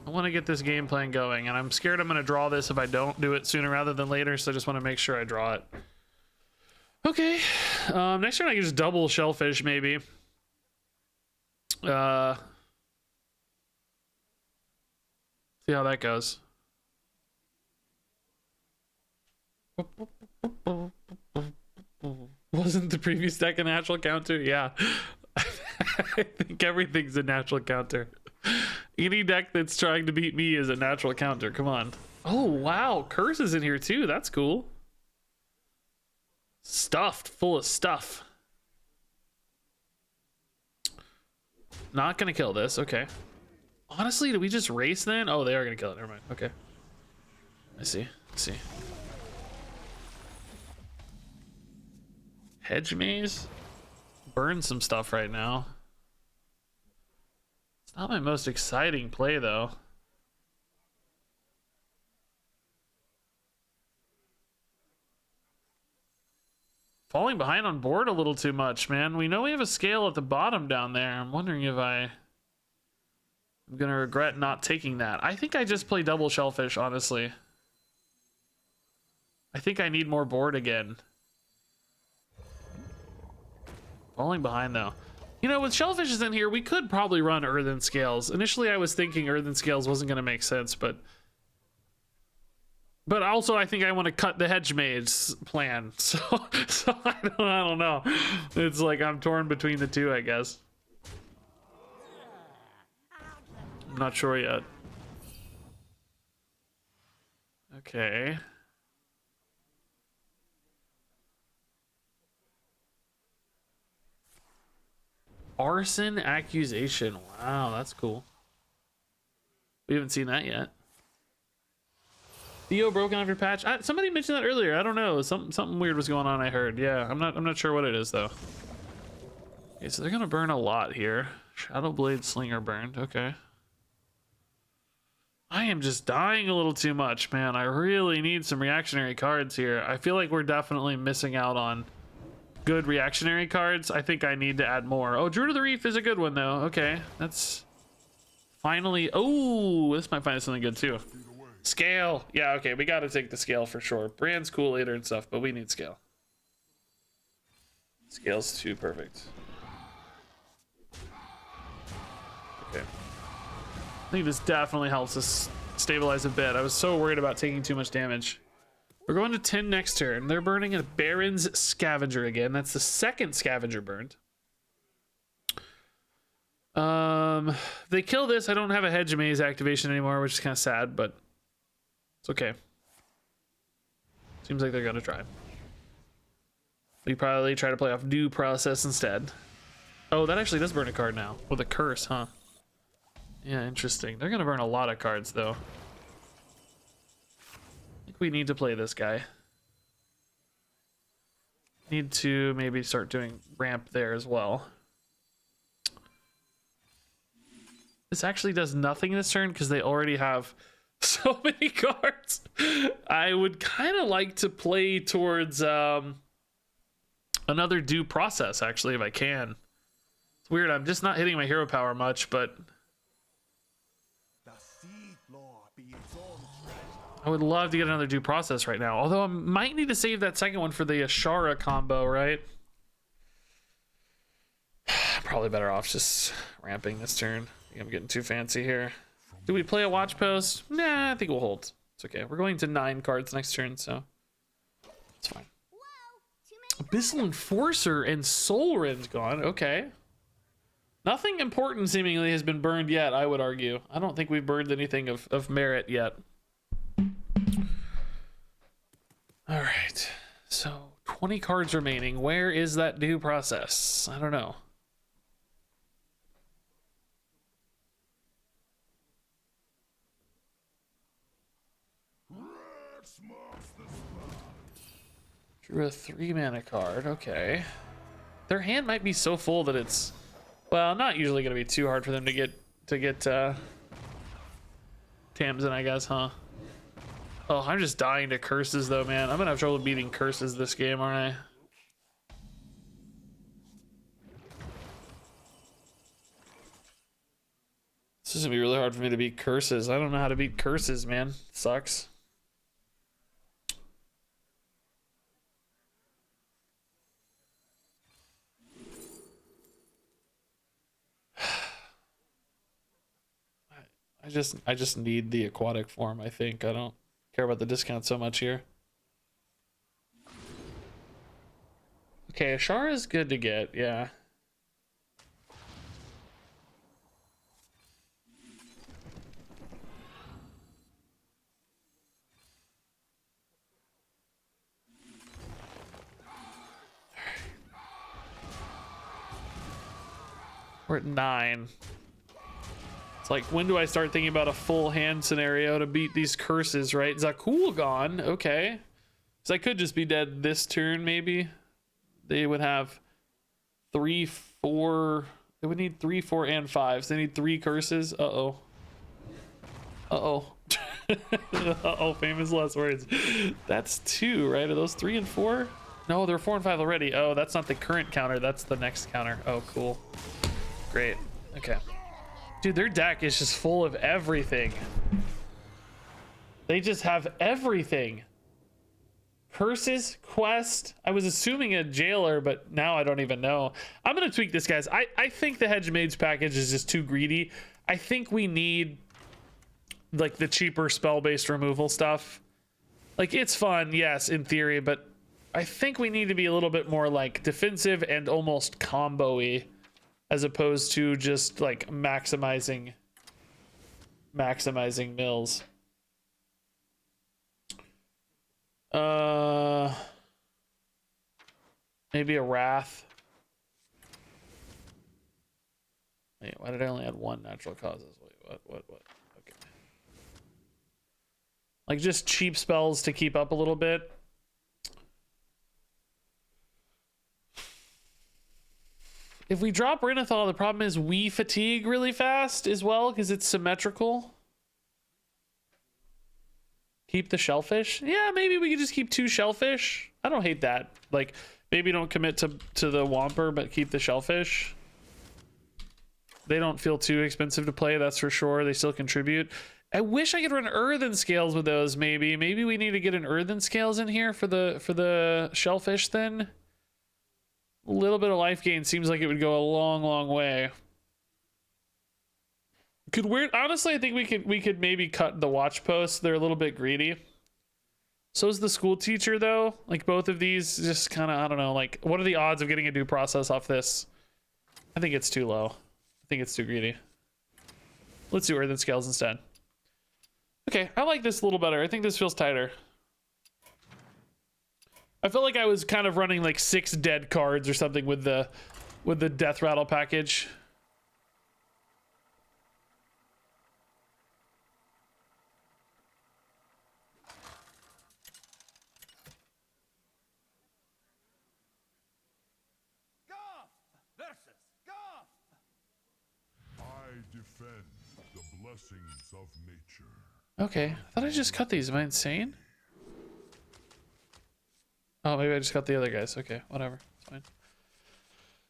Speaker 1: I want to get this game plan going, and I'm scared I'm going to draw this if I don't do it sooner rather than later, so I just want to make sure I draw it. Okay. Next turn I can just double shellfish, maybe. See how that goes. Wasn't the previous deck a natural counter? Yeah. I think everything's a natural counter. Any deck that's trying to beat me is a natural counter. Come on. Oh, wow. Curse is in here too. That's cool. Stuffed, full of stuff. Not gonna kill this. Okay. Honestly, do we just race then? Oh, they are gonna kill it. Never mind. Okay. I see. I see. Hedge maze? Burn some stuff right now. It's not my most exciting play though. Falling behind on board a little too much, man. We know we have a scale at the bottom down there. I'm wondering if I'm gonna regret not taking that. I think I just play double shellfish, honestly. I think I need more board again. Falling behind though. You know, with shellfishes in here, we could probably run earthen scales. Initially, I was thinking earthen scales wasn't gonna make sense, but also I think I want to cut the hedge maze plan. So I don't know. It's like I'm torn between the two, I guess. I'm not sure yet. Okay. Arson accusation. Wow, that's cool. We haven't seen that yet. Theo broken off your patch. Somebody mentioned that earlier. I don't know. Something weird was going on. I heard. Yeah, I'm not sure what it is though. Okay, so they're gonna burn a lot here. Shadowblade Slinger burned. Okay. I am just dying a little too much, man. I really need some reactionary cards here. I feel like we're definitely missing out on good reactionary cards. I think I need to add more. Oh, Druid of the Reef is a good one though. Okay, that's finally. Oh, this might find something good too. Scale. Yeah, okay, we got to take the scale for sure. Brand's cool later and stuff, but we need scale. Scale's too perfect. Okay. I think this definitely helps us stabilize a bit. I was so worried about taking too much damage. We're going to 10 next turn. They're burning a Baron's Scavenger again. That's the second Scavenger burned. If they kill this, I don't have a Hedge Maze activation anymore, which is kind of sad, but it's okay. Seems like they're gonna try. We probably try to play off Due Process instead. Oh, that actually does burn a card now with a curse, huh? Yeah, interesting. They're gonna burn a lot of cards though. I think we need to play this guy. Need to maybe start doing ramp there as well. This actually does nothing this turn because they already have so many cards. I would kind of like to play towards another Due Process actually if I can. It's weird, I'm just not hitting my hero power much, but I would love to get another Due Process right now. Although I might need to save that second one for the Ashara combo, right? Probably better off just ramping this turn. I think I'm getting too fancy here. Do we play a Watch Post? Nah, I think we'll hold. It's okay. We're going to 9 cards next turn, so it's fine. Abyssal Enforcer and Soul Rend gone. Okay. Nothing important seemingly has been burned yet, I would argue. I don't think we've burned anything of merit yet. All right. So 20 cards remaining. Where is that Due Process? I don't know. Drew a 3-mana card. Okay. Their hand might be so full that it's, well, not usually going to be too hard for them to get Tamsin, I guess, huh? Oh, I'm just dying to curses though, man. I'm gonna have trouble beating curses this game, aren't I? This is gonna be really hard for me to beat curses. I don't know how to beat curses, man. Sucks. I just need the aquatic form, I think. I don't care about the discount so much here. Okay, Ashara is good to get, yeah. We're at 9. It's like, when do I start thinking about a full hand scenario to beat these curses, right? Zakul gone, okay. So I could just be dead this turn, maybe. They would have 3, 4. They would need 3, 4, and 5. So they need 3 curses. Uh-oh. Uh-oh. Uh-oh, famous last words. That's 2, right? Are those 3 and 4? No, they're 4 and 5 already. Oh, that's not the current counter. That's the next counter. Oh, cool. Great. Okay. Dude, their deck is just full of everything. They just have everything. Curses, quest. I was assuming a jailer, but now I don't even know. I'm gonna tweak this, guys. I think the Hedge Mage package is just too greedy. I think we need like the cheaper spell-based removal stuff. Like, it's fun, yes, in theory, but I think we need to be a little bit more like defensive and almost combo-y, as opposed to just like maximizing mills. Maybe a Wrath. Wait, why did I only add 1 natural causes? Wait, what? Okay. Like, just cheap spells to keep up a little bit. If we drop Renathal, the problem is we fatigue really fast as well because it's symmetrical. Keep the Shellfish. Yeah, maybe we could just keep 2 Shellfish. I don't hate that. Like, maybe don't commit to the Whomper, but keep the Shellfish. They don't feel too expensive to play, that's for sure. They still contribute. I wish I could run Earthen Scales with those, maybe. Maybe we need to get an Earthen Scales in here for the Shellfish then. A little bit of life gain seems like it would go a long way. Honestly, I think we could maybe cut the watch posts. They're a little bit greedy. So is the school teacher though. Like, both of these just kind of, I don't know, like, what are the odds of getting a due process off this? I think it's too low. I think it's too greedy. Let's do Earthen Scales instead. Okay, I like this a little better. I think this feels tighter. I felt like I was kind of running like 6 dead cards or something with the Death Rattle package.
Speaker 5: Goth versus Goth.
Speaker 3: I defend the blessings of nature.
Speaker 1: Okay, I thought I just cut these. Am I insane? Oh, maybe I just got the other guys. Okay, whatever. It's fine.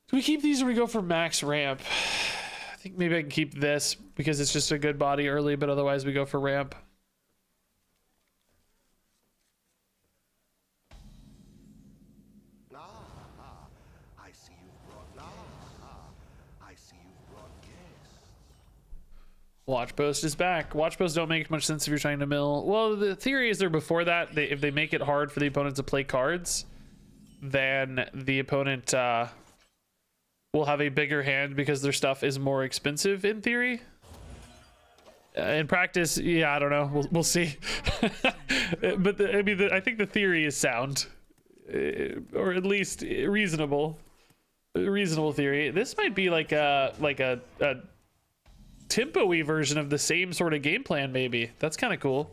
Speaker 1: Do we keep these or we go for max ramp? I think maybe I can keep this because it's just a good body early, but otherwise we go for ramp.
Speaker 2: I see you've brought guests.
Speaker 1: Watch post is back. Watch posts don't make much sense if you're trying to mill. Well, the theory is they're before that. If they make it hard for the opponent to play cards, then the opponent will have a bigger hand because their stuff is more expensive in theory. In practice, yeah, I don't know. We'll see. But I think the theory is sound, or at least reasonable. Reasonable theory. This might be like a tempo-y version of the same sort of game plan, maybe. That's kind of cool.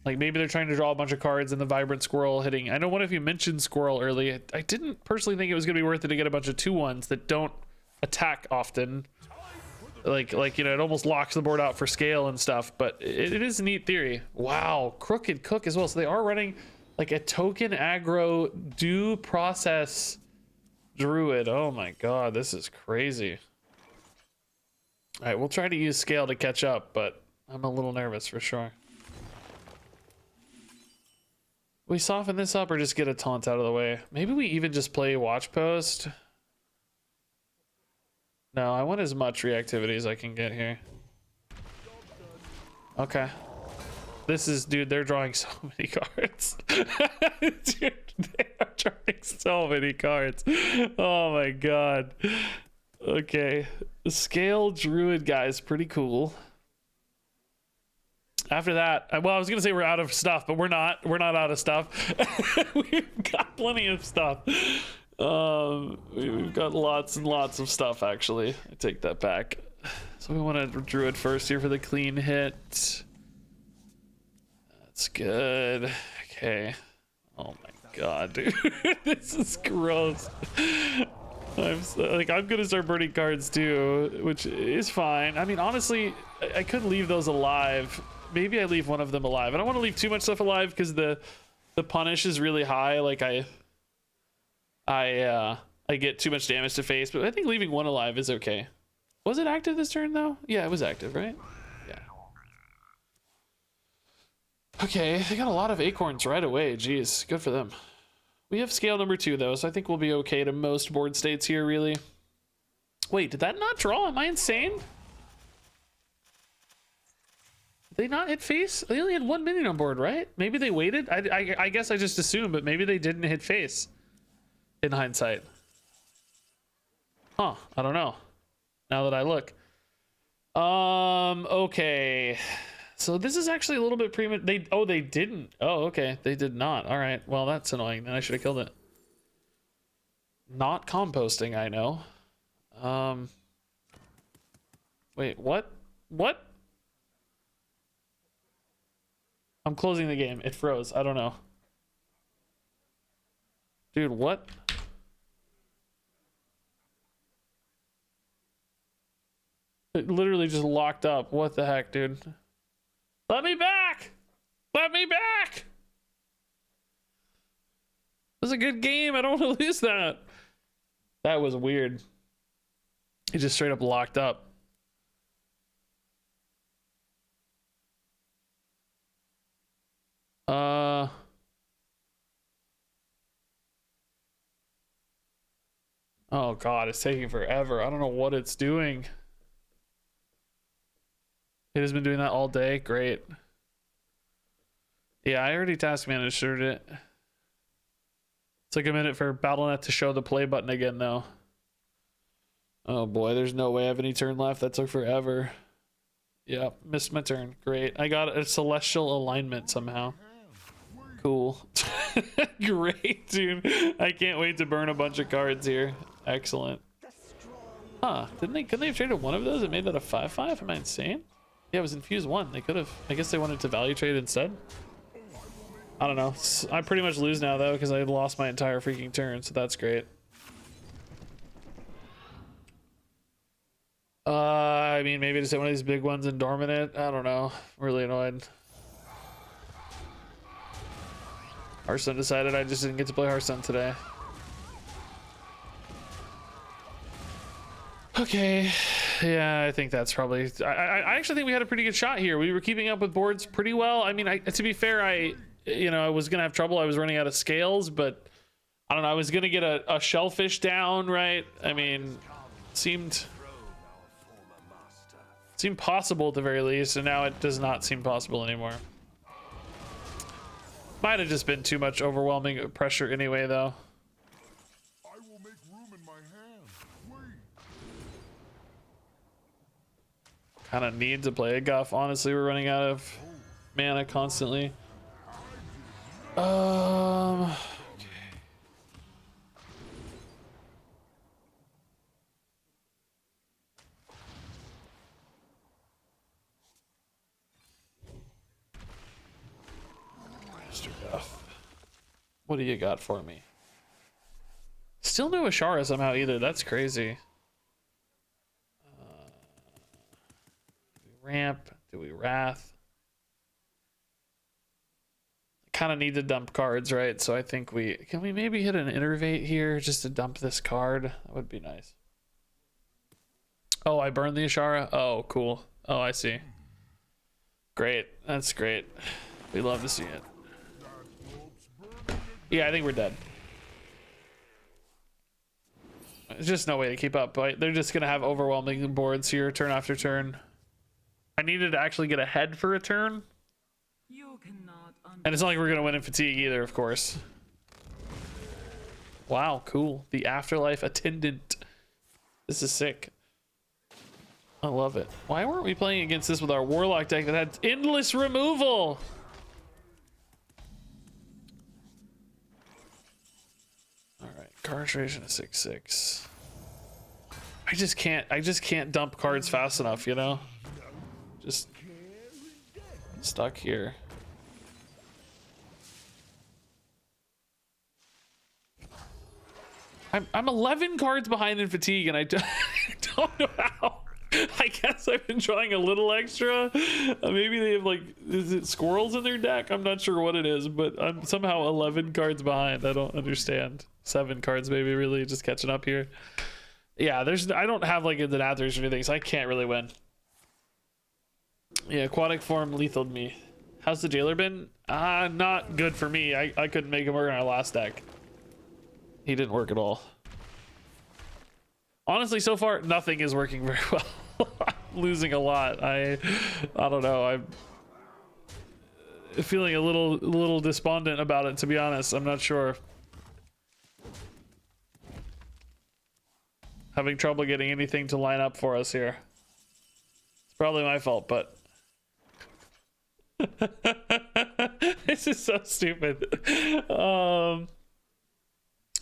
Speaker 1: Like, maybe they're trying to draw a bunch of cards and the Vibrant Squirrel hitting. I know one of you mentioned Squirrel early. I didn't personally think it was going to be worth it to get a bunch of 2/1s that don't attack often. Like you know, it almost locks the board out for scale and stuff, but it is a neat theory. Wow, Crooked Cook as well. So they are running like a token aggro due process Druid. Oh my god, this is crazy. All right, we'll try to use scale to catch up, but I'm a little nervous for sure. We soften this up or just get a taunt out of the way? Maybe we even just play Watch Post. No, I want as much reactivity as I can get here. Okay. This is, dude, they're drawing so many cards. Dude, they are drawing so many cards. Oh my god. Okay. The Scale Druid guy is pretty cool. After that, well, I was gonna say we're out of stuff, but we're not. We're not out of stuff. We've got plenty of stuff. We've got lots and lots of stuff, actually. I take that back. So we want to Druid first here for the clean hit. That's good. Okay. Oh my god, dude. This is gross. I'm gonna start burning cards too, which is fine. I mean, honestly, I could leave those alive. Maybe I leave one of them alive. I don't want to leave too much stuff alive because the punish is really high. Like I get too much damage to face, but I think leaving one alive is okay. Was it active this turn though? Yeah, it was active, right? Yeah. Okay, they got a lot of acorns right away. Jeez, good for them. We have scale number 2 though, so I think we'll be okay to most board states here, really. Wait, did that not draw? Am I insane? Did they not hit face? They only had 1 minion on board, right? Maybe they waited? I guess I just assumed, but maybe they didn't hit face in hindsight. Huh, I don't know. Now that I look. Okay. So this is actually a little bit premature. They didn't. Oh, okay. They did not. All right. Well, that's annoying. Then I should have killed it. Not composting, I know. Wait, what? What? I'm closing the game. It froze. I don't know. Dude, what? It literally just locked up. What the heck, dude? Let me back! Let me back! It was a good game. I don't want to lose that. That was weird. He just straight up locked up. Oh god, it's taking forever. I don't know what it's doing. It has been doing that all day. Great. Yeah, I already task managed it. Took a minute for BattleNet to show the play button again, though. Oh boy, there's no way I have any turn left. That took forever. Yep, missed my turn. Great. I got a celestial alignment somehow. Cool. Great, dude. I can't wait to burn a bunch of cards here. Excellent. Huh, couldn't they have traded one of those? It made that a 5/5? Am I insane? Yeah, it was infused 1. They could have. I guess they wanted to value trade instead. I don't know. I pretty much lose now though because I lost my entire freaking turn, so that's great. I mean, maybe just hit one of these big ones and dormant it. I don't know. I'm really annoyed. Hearthstone decided I just didn't get to play Hearthstone today. Okay, yeah, I think that's probably. I actually think we had a pretty good shot here. We were keeping up with boards pretty well. I mean, to be fair, I was gonna have trouble. I was running out of scales, but I don't know. I was gonna get a shellfish down, right? I mean, seemed possible at the very least, and now it does not seem possible anymore. Might have just been too much overwhelming pressure anyway, though.
Speaker 3: I will make room in my hand. Wait.
Speaker 1: Kind of need to play a guff. Honestly, we're running out of mana constantly. Okay. Mr. Guff, what do you got for me? Still no Ashara somehow either. That's crazy. Ramp, do we Wrath? Kind of need to dump cards, right? So I think can we maybe hit an Innervate here just to dump this card? That would be nice. Oh, I burned the Ashara? Oh, cool. Oh, I see. Great. That's great. We love to see it. Yeah, I think we're dead. There's just no way to keep up, right? They're just gonna have overwhelming boards here turn after turn. I needed to actually get ahead for a turn. And it's not like we're gonna win in fatigue either, of course. Wow, cool. The Afterlife Attendant. This is sick. I love it. Why weren't we playing against this with our Warlock deck that had endless removal? All right, Concentration is 6/6. I just can't dump cards fast enough, you know? Just stuck here. I'm 11 cards behind in fatigue, and I don't know how. I guess I've been drawing a little extra. Maybe they have, like, is it squirrels in their deck? I'm not sure what it is, but I'm somehow 11 cards behind. I don't understand. 7 cards maybe, really just catching up here. Yeah, I don't have like the Denathrius or anything, so I can't really win. Yeah, aquatic form lethaled me. How's the jailer been? Not good for me. I couldn't make him work on our last deck. He didn't work at all. Honestly, so far nothing is working very well. I'm losing a lot. I don't know. I'm feeling a little despondent about it, to be honest. I'm not sure. Having trouble getting anything to line up for us here. It's probably my fault, but this is so stupid.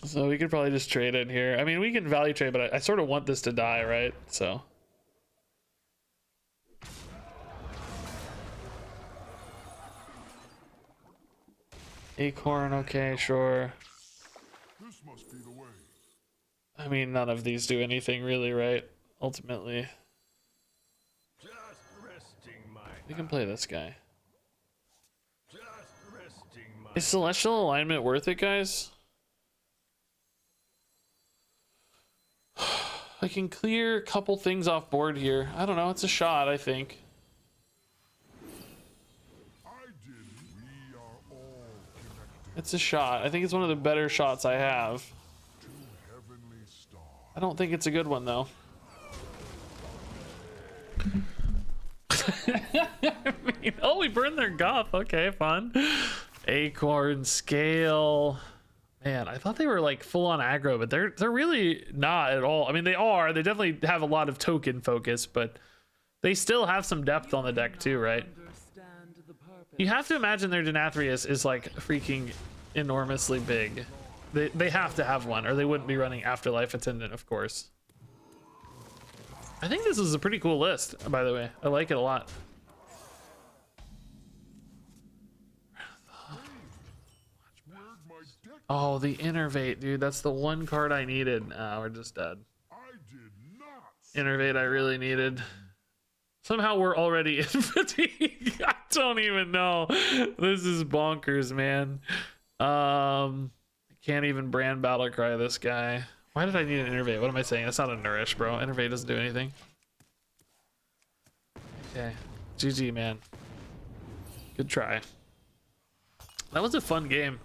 Speaker 1: So we could probably just trade in here. I mean, we can value trade, but I sort of want this to die, right? So Acorn, okay, sure.
Speaker 3: This must be the way.
Speaker 1: I mean, none of these do anything really, right? Ultimately.
Speaker 2: Just resting my
Speaker 1: We can play this guy.
Speaker 2: just resting my
Speaker 1: Is Celestial Alignment worth it, guys? I can clear a couple things off board here. I don't know, it's a shot, I think.
Speaker 3: I did. We are all connected
Speaker 1: It's a shot. I think it's one of the better shots I have.
Speaker 3: to heavenly stars.
Speaker 1: I don't think it's a good one, though. I mean, oh, we burned their guff. Okay, fun. Acorn, Scale. Man, I thought they were like full on aggro, but they're really not at all. I mean, they are. They definitely have a lot of token focus, but they still have some depth on the deck too, right? You have to imagine their Denathrius is like freaking enormously big. They have to have one, or they wouldn't be running Afterlife Attendant, of course. I think this is a pretty cool list, by the way. I like it a lot.
Speaker 3: Where'd my deck?
Speaker 1: Oh, the Innervate, dude. That's the one card I needed. We're just dead.
Speaker 3: I did not.
Speaker 1: Innervate I really needed. Somehow we're already in fatigue. I don't even know. This is bonkers, man. I can't even brand battle cry this guy. Why did I need an Innervate? What am I saying? That's not a Nourish, bro. Innervate doesn't do anything. Okay. GG, man. Good try. That was a fun game.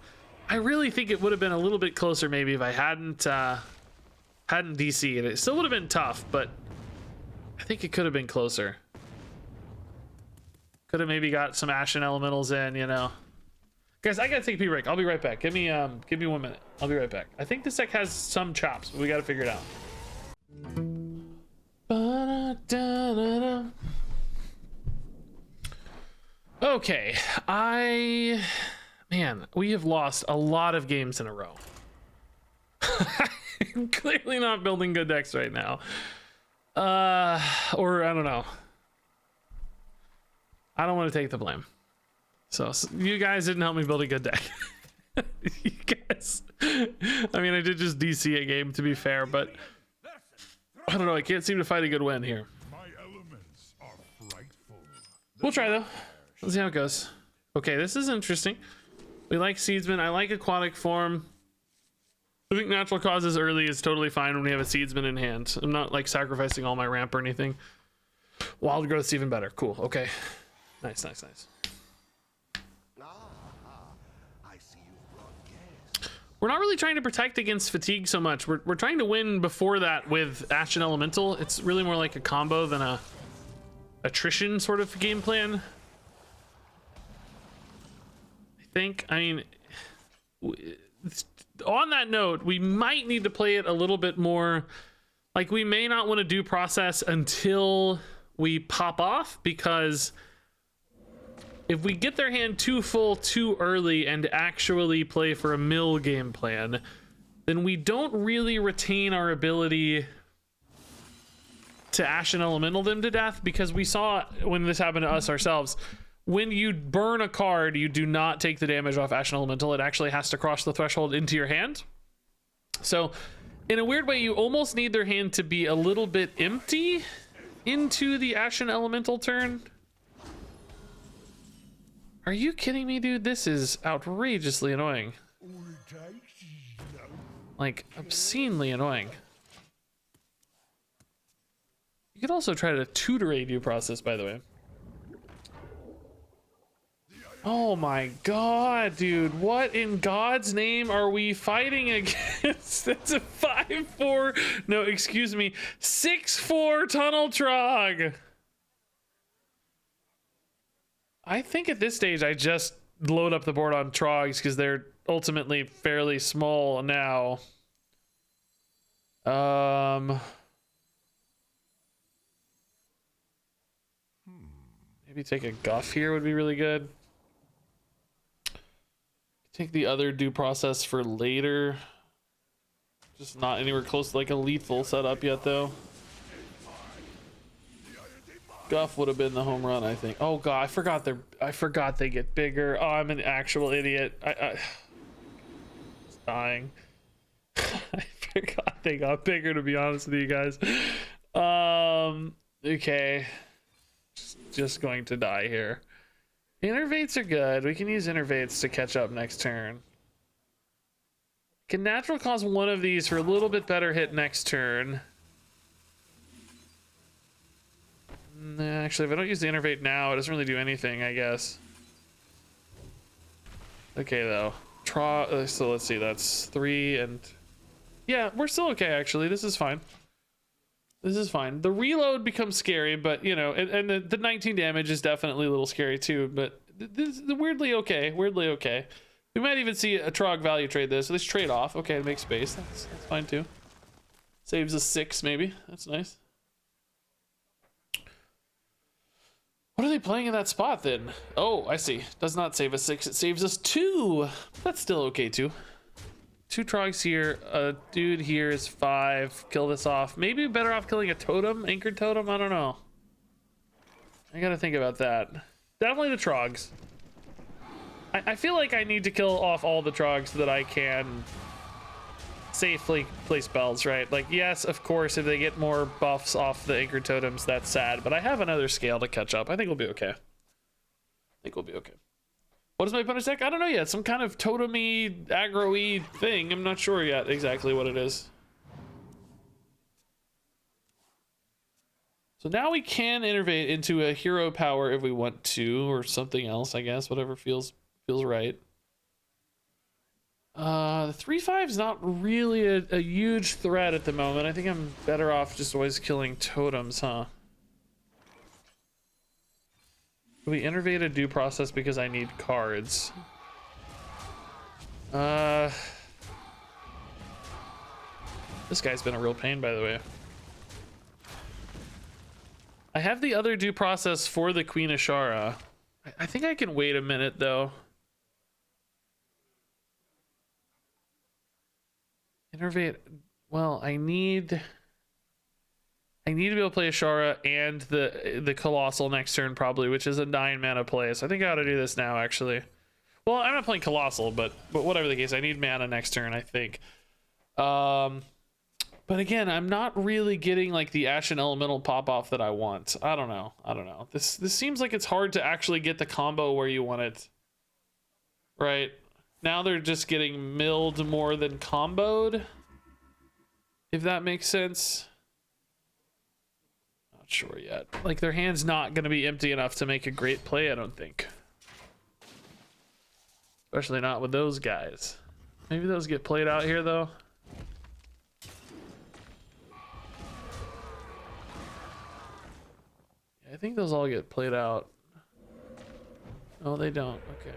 Speaker 1: I really think it would have been a little bit closer maybe if I hadn't DC'd. It still would have been tough, but I think it could have been closer. Could have maybe got some Ashen Elementals in, you know. Guys, I gotta take a pee break. I'll be right back. Give me 1 minute. I'll be right back. I think this deck has some chops, but we gotta figure it out. Okay, man, we have lost a lot of games in a row. I'm clearly not building good decks right now. Or I don't know. I don't want to take the blame. So you guys didn't help me build a good deck. You guys, I mean, I did just DC a game to be fair, but I don't know. I can't seem to find a good win here.
Speaker 3: My elements are frightful.
Speaker 1: We'll try though. Let's see how it goes. Okay, this is interesting. We like Seedsman. I like Aquatic Form. I think Natural Causes early is totally fine when we have a Seedsman in hand. I'm not like sacrificing all my ramp or anything. Wild Growth's even better. Cool. Okay. Nice, nice, nice.
Speaker 2: I see you've brought guests.
Speaker 1: We're not really trying to protect against fatigue so much. We're trying to win before that with Ashen Elemental. It's really more like a combo than a attrition sort of game plan. I think. I mean, on that note, we might need to play it a little bit more. Like, we may not want to do process until we pop off, because if we get their hand too full too early and actually play for a mill game plan, then we don't really retain our ability to Ashen Elemental them to death, because we saw when this happened to us ourselves, when you burn a card, you do not take the damage off Ashen Elemental. It actually has to cross the threshold into your hand. So in a weird way, you almost need their hand to be a little bit empty into the Ashen Elemental turn. Are you kidding me, dude? This is outrageously annoying. Like, obscenely annoying. You could also try to tutor a due process, by the way. Oh my god, dude. What in God's name are we fighting against? That's a 5-4. No, excuse me. 6-4 Tunnel Trog. I think at this stage I just load up the board on Trogs because they're ultimately fairly small now. Maybe take a Guff here would be really good. Take the other due process for later. Just not anywhere close to like a lethal setup yet though. Guff would have been the home run, I think. Oh god, I forgot they get bigger. Oh, I'm an actual idiot. I dying. I forgot they got bigger, to be honest with you guys. Okay. Just going to die here. Innervates are good. We can use Innervates to catch up next turn. Can natural cause one of these for a little bit better hit next turn. Actually, if I don't use the Innervate now, it doesn't really do anything, I guess. Okay, though. So let's see, that's 3 and... Yeah, we're still okay, actually. This is fine. This is fine. The reload becomes scary, but, you know, and the 19 damage is definitely a little scary, too, but this is weirdly okay. Weirdly okay. We might even see a Trog value trade this. So let's trade off. Okay, to make space. That's fine, too. Saves us 6, maybe. That's nice. What are they playing in that spot then? Oh, I see. Does not save us 6. It saves us 2. That's still okay too. 2 Trogs here. A dude here is 5. Kill this off. Maybe better off killing a totem, anchored totem. I don't know. I gotta think about that. Definitely the Trogs. I feel like I need to kill off all the Trogs so that I can safely play spells, right? Like, yes, of course, if they get more buffs off the anchored totems, that's sad, but I have another scale to catch up. I think we'll be okay. What is my opponent's deck? I don't know yet. Some kind of totem-y, aggro-y thing. I'm not sure yet exactly what it is. So now we can innervate into a hero power if we want to, or something else, I guess. Whatever feels right. The 3/5 is not really a huge threat at the moment. I think I'm better off just always killing totems, huh? We innervate a due process because I need cards. This guy's been a real pain, by the way. I have the other due process for the Queen Ashara. I think I can wait a minute though. Innervate. Well, I need to be able to play Ashara and the Colossal next turn probably, which is a 9 mana play. So I think I ought to do this now actually. Well, I'm not playing Colossal, but whatever the case, I need mana next turn, I think. But again, I'm not really getting like the Ashen Elemental pop off that I want. I don't know. This seems like it's hard to actually get the combo where you want it. Right? Now they're just getting milled more than comboed. If that makes sense. Not sure yet. Like their hand's not going to be empty enough to make a great play, I don't think. Especially not with those guys. Maybe those get played out here though. I think those all get played out. Oh, they don't. Okay.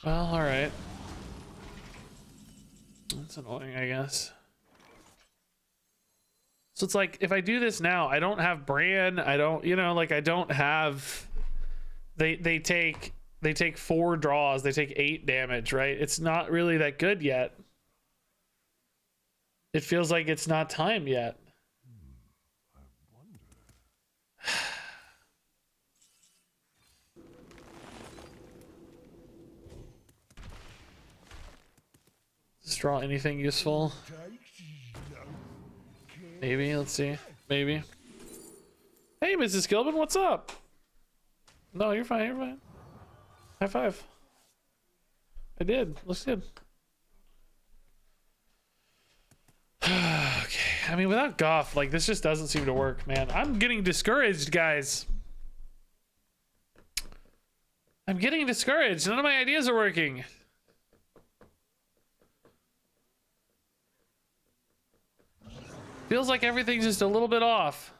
Speaker 1: Well, all right. That's annoying, I guess. So it's like, if I do this now, I don't have Bran. I don't, you know, like I don't have, they take 4 draws. They take 8 damage, right? It's not really that good yet. It feels like it's not time yet. Does draw anything useful? Maybe, let's see. Maybe. Hey, Mrs. Gilbin, what's up? No, you're fine, you're fine. High five. I did. Looks good. Okay. I mean, without Goff, like, this just doesn't seem to work, man. I'm getting discouraged, guys. I'm getting discouraged. None of my ideas are working. Feels like everything's just a little bit off.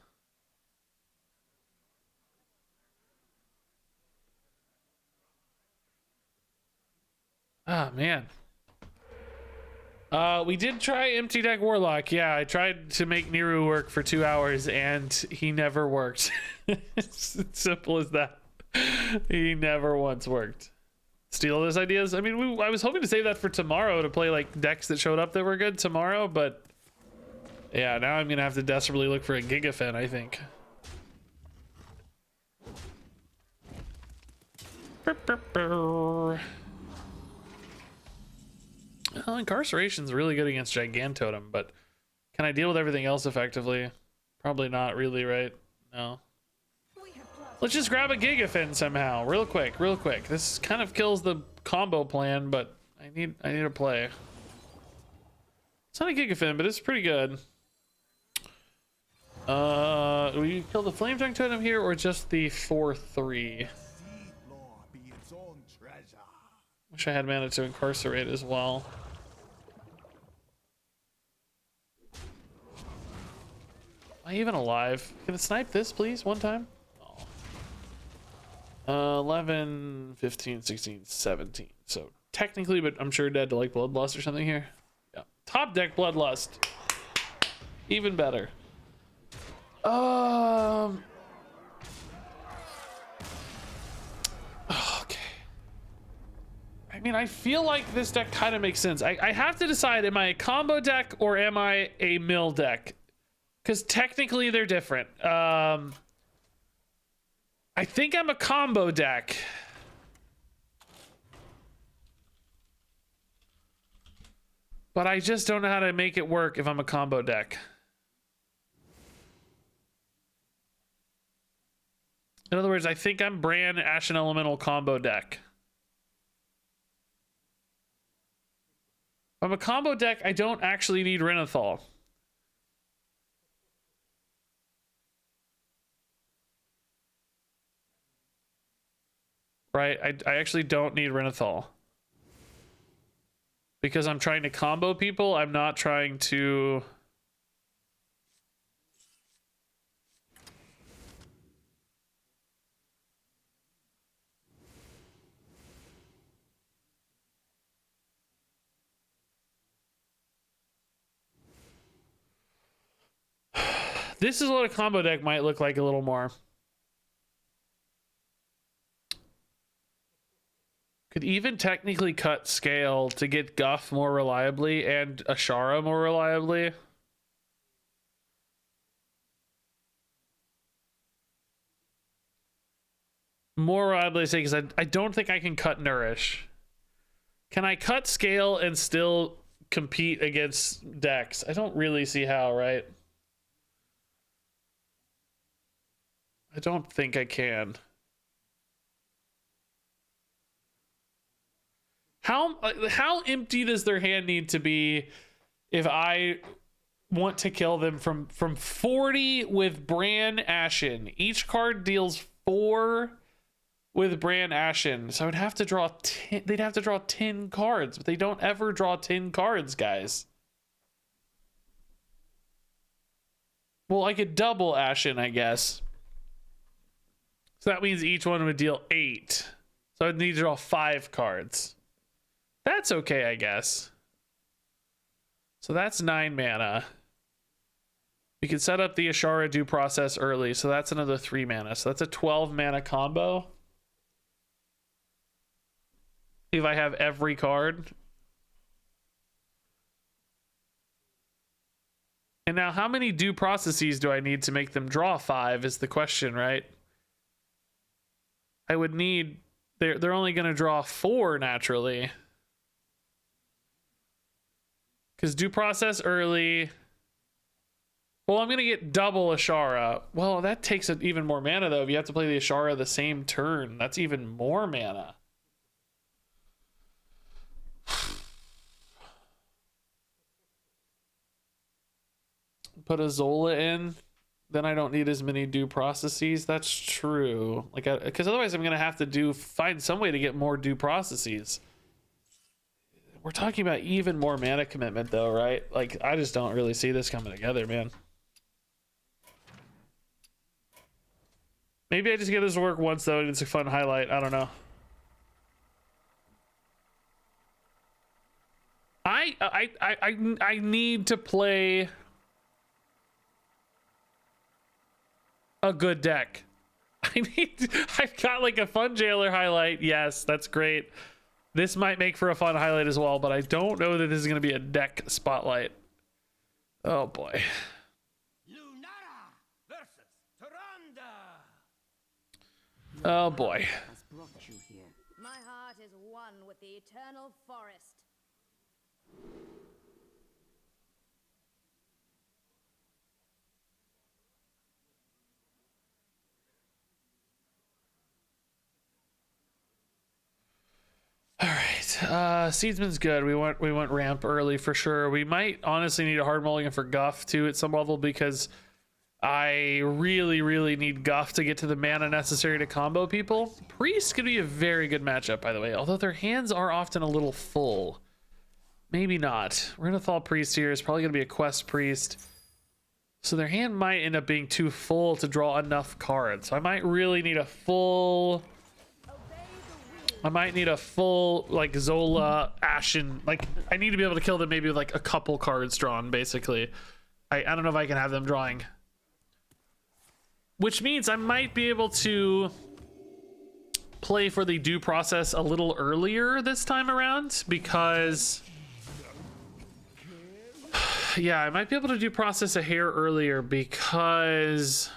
Speaker 1: Ah, man. We did try empty deck Warlock. Yeah, I tried to make Niru work for 2 hours and he never worked. It's as simple as that. He never once worked. Steal those ideas? I mean, I was hoping to save that for tomorrow to play like decks that showed up that were good tomorrow, but yeah, now I'm gonna have to desperately look for a Gigafin, I think. Well, Incarceration's really good against Gigantotem, but can I deal with everything else effectively? Probably not really, right? No. Let's just grab a Gigafin somehow, real quick, real quick. This kind of kills the combo plan, but I need a play. It's not a Gigafin, but it's pretty good. Will you kill the Flame Tongue Totem here, or just the 4/3? Wish I had mana to Incarcerate as well. Am I even alive? Can it snipe this, please, one time? Oh. 11, 15, 16, 17. So technically, but I'm sure dead to like Bloodlust or something here. Yeah. Top deck Bloodlust. Even better. Okay. I mean, I feel like this deck kind of makes sense. I have to decide, am I a combo deck or am I a mill deck? Because technically they're different. I think I'm a combo deck. But I just don't know how to make it work if I'm a combo deck. In other words, I think I'm Bran Ashen Elemental combo deck. If I'm a combo deck, I don't actually need Renathal. Right? I actually don't need Renathal. Because I'm trying to combo people, I'm not trying to... This is what a combo deck might look like a little more. Could even technically cut scale to get Guff more reliably and Ashara more reliably. More reliably, say, because I don't think I can cut Nourish. Can I cut scale and still compete against decks? I don't really see how, right? I don't think I can. How empty does their hand need to be if I want to kill them from 40 with Bran Ashen? Each card deals 4 with Bran Ashen. So I would have to draw 10. They'd have to draw 10 cards, but they don't ever draw 10 cards, guys. Well, I could double Ashen, I guess. So that means each one would deal 8. So I'd need to draw 5 cards. That's okay, I guess. So that's 9 mana. We can set up the Ashara due process early, so that's another 3 mana. So that's a 12 mana combo. If I have every card. And now how many due processes do I need to make them draw 5 is the question, right? I would need, they're only going to draw 4 naturally. Because due process early. Well, I'm going to get double Ashara. Well, that takes even more mana, though. If you have to play the Ashara the same turn, that's even more mana. Put a Zola in, then I don't need as many due processes. That's true. Like, because otherwise I'm going to have to find some way to get more due processes. We're talking about even more mana commitment, though, right? Like, I just don't really see this coming together, man. Maybe I just get this to work once, though, and it's a fun highlight. I don't know. I need to play a good deck. I've got like a fun jailer highlight. Yes, that's great. This might make for a fun highlight as well, but I don't know that this is going to be a deck spotlight. Oh boy.
Speaker 5: Lunara versus Tyrande.
Speaker 1: Oh boy.
Speaker 4: Has brought you here.
Speaker 6: My heart is one with the eternal forest.
Speaker 1: All right, Seedsman's good. We went ramp early for sure. We might honestly need a hard mulligan for Guff too at some level, because I really need Guff to get to the mana necessary to combo people. Priest could be a very good matchup, by the way, although their hands are often a little full. Maybe not. We're gonna thaw Priest here. It's probably gonna be a quest Priest, so their hand might end up being too full to draw enough cards. So I might really need a full. I might need a full, like, Zola, Ashen. Like, I need to be able to kill them maybe with, like, a couple cards drawn, basically. I don't know if I can have them drawing. Which means I might be able to play for the due process a little earlier this time around, because... yeah, I might be able to due process a hair earlier, because...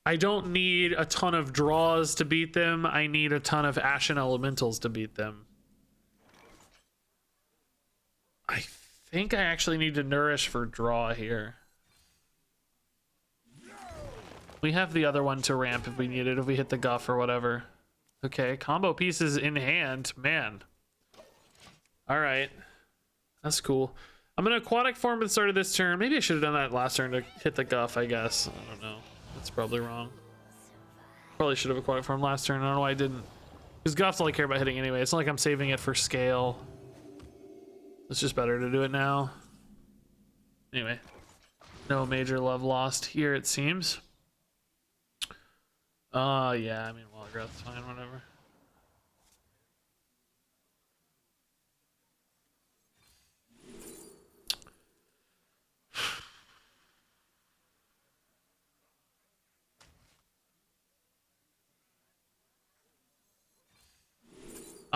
Speaker 1: I don't need a ton of draws to beat them. I need a ton of Ashen Elementals to beat them. I think I actually need to Nourish for draw here. We have the other one to ramp if we need it, if we hit the Guff or whatever. Okay, combo pieces in hand. Man. All right. That's cool. I'm going to Aquatic Form at the start of this turn. Maybe I should have done that last turn to hit the Guff, I guess. I don't know. That's probably wrong. Probably should have Aquatic Form last turn. I don't know why I didn't. Because Guff's all I care about hitting anyway. It's not like I'm saving it for scale. It's just better to do it now. Anyway. No major love lost here, it seems. Yeah, I mean, well, that's fine, whatever.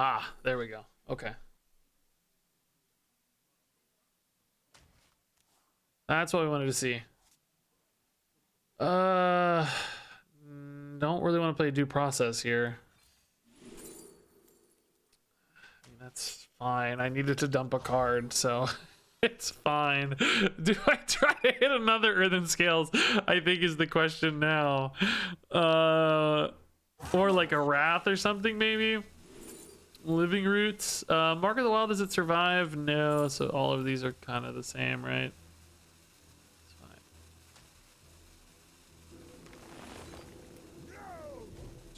Speaker 1: Ah, there we go. Okay. That's what we wanted to see. Don't really want to play due process here. I mean, that's fine. I needed to dump a card, so it's fine. Do I try to hit another Earthen Scales? I think is the question now. Or like a Wrath or something, maybe? Living Roots. Mark of the Wild, does it survive? No, so all of these are kind of the same, right? It's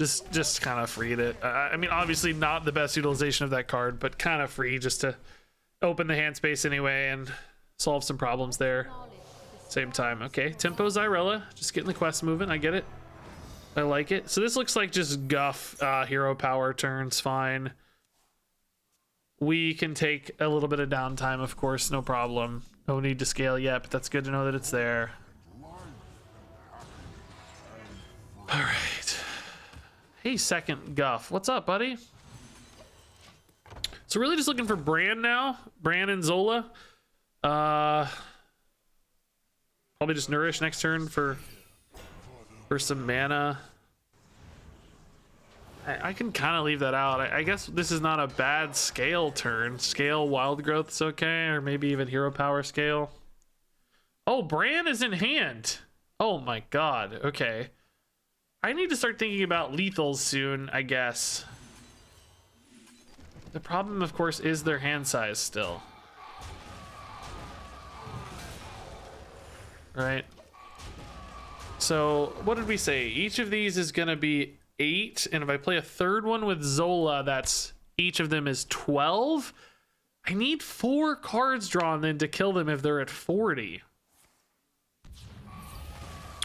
Speaker 1: fine. Just kind of freed it. I mean, obviously not the best utilization of that card, but kind of free just to open the hand space anyway and solve some problems there. Same time. Okay, Tempo Zyrella. Just getting the quest moving. I get it. I like it. So this looks like just Guff hero power turns fine. We can take a little bit of downtime, of course, no problem. No need to scale yet, but that's good to know that it's there. All right. Hey, second Guff. What's up, buddy? So really just looking for Bran now. Bran and Zola. Probably just nourish next turn for some mana. I can kind of leave that out. I guess this is not a bad scale turn. Scale wild growth's okay, or maybe even hero power scale. Oh, Bran is in hand. Oh my god. Okay. I need to start thinking about lethals soon, I guess. The problem, of course, is their hand size still. Right? So, what did we say? Each of these is going to be 8, and if I play a third one with Zola, that's each of them is 12. I need 4 cards drawn then to kill them if they're at 40.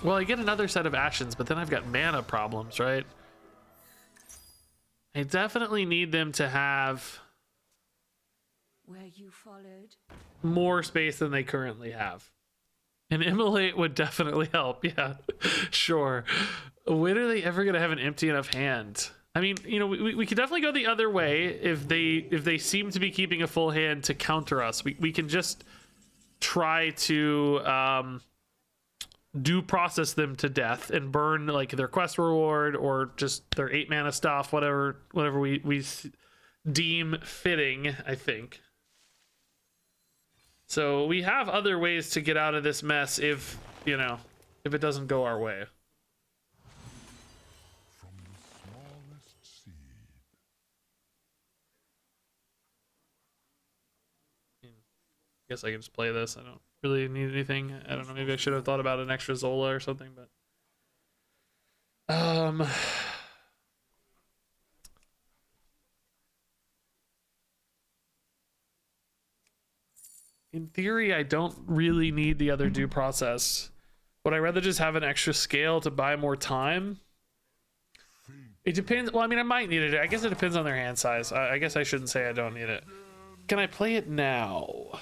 Speaker 1: Well, I get another set of Ashes, but then I've got mana problems, right? I definitely need them to have
Speaker 4: Where you followed.
Speaker 1: more space than they currently have. And Immolate would definitely help. Yeah, sure. When are they ever going to have an empty enough hand? I mean, you know, we could definitely go the other way if they seem to be keeping a full hand to counter us. We can just try to do process them to death and burn like their quest reward or just their 8 mana stuff, whatever we deem fitting, I think. So we have other ways to get out of this mess if, you know, if it doesn't go our way.
Speaker 3: From the smallest seed.
Speaker 1: I guess I can just play this. I don't really need anything. I don't know, maybe I should have thought about an extra Zola or something, but in theory, I don't really need the other due process. Would I rather just have an extra scale to buy more time? It depends. Well, I mean, I might need it. I guess it depends on their hand size. I guess I shouldn't say I don't need it. Can I play it now?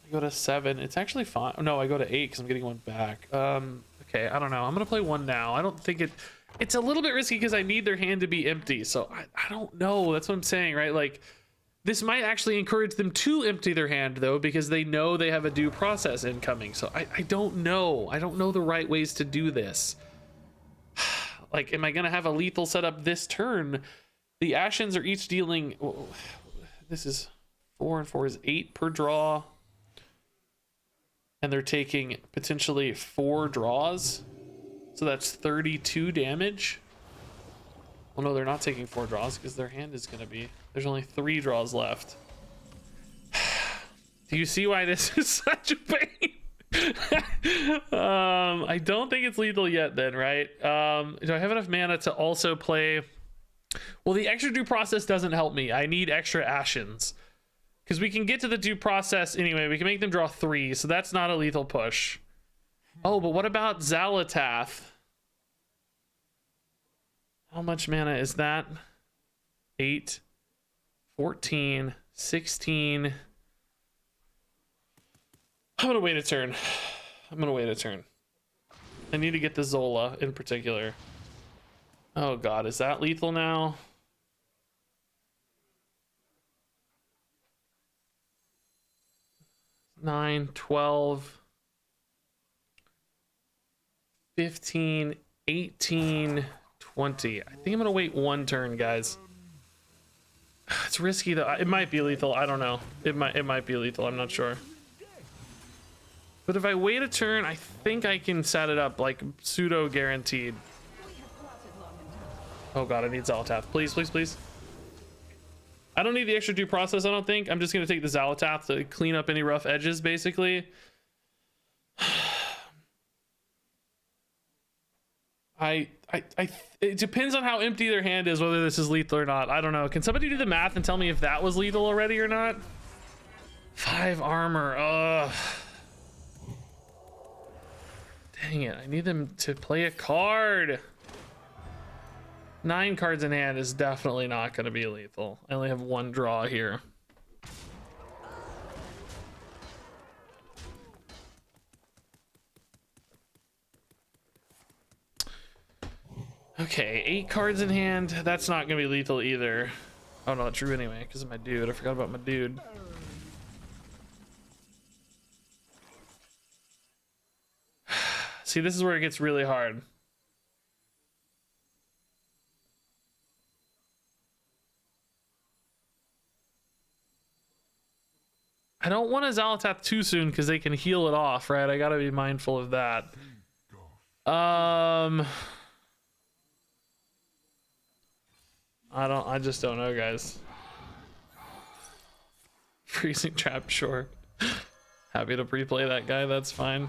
Speaker 1: I go to 7. It's actually fine. No, I go to 8 because I'm getting one back. Okay, I don't know. I'm gonna play 1 now. I don't think it's a little bit risky because I need their hand to be empty. So I don't know. That's what I'm saying, right? Like, this might actually encourage them to empty their hand though, because they know they have a due process incoming. So I don't know. I don't know the right ways to do this. Like, am I gonna have a lethal setup this turn? The Ashens are each dealing. This is 4 and 4 is 8 per draw. And they're taking potentially 4 draws. So that's 32 damage. Well, no, they're not taking 4 draws because their hand is going to be... There's only 3 draws left. Do you see why this is such a pain? I don't think it's lethal yet then, right? Do I have enough mana to also play... Well, the extra due process doesn't help me. I need extra Ashens. Because we can get to the due process anyway. We can make them draw 3, so that's not a lethal push. Oh, but what about Xalatath? How much mana is that? 8, 14, 16. I'm going to wait a turn. I need to get the Zola in particular. Oh god, is that lethal now? Nine, 12, 15, 18, 20. I think I'm gonna wait 1 turn, guys. It's risky though. It might be lethal. I don't know. It might be lethal. I'm not sure. But if I wait a turn, I think I can set it up like pseudo guaranteed. Oh god, I need Xalatath. Please, please, please. I don't need the extra due process, I don't think. I'm just going to take the Xalatath to clean up any rough edges, basically. It depends on how empty their hand is, whether this is lethal or not. I don't know. Can somebody do the math and tell me if that was lethal already or not? 5 armor. Ugh. Dang it. I need them to play a card. 9 cards in hand is definitely not going to be lethal. I only have 1 draw here. Okay, 8 cards in hand. That's not going to be lethal either. Oh no, true anyway, because of my dude. I forgot about my dude. See, this is where it gets really hard. I don't want to Xalatath too soon because they can heal it off, right? I gotta be mindful of that. I just don't know, guys. Freezing trap, sure. Happy to pre-play that guy, that's fine.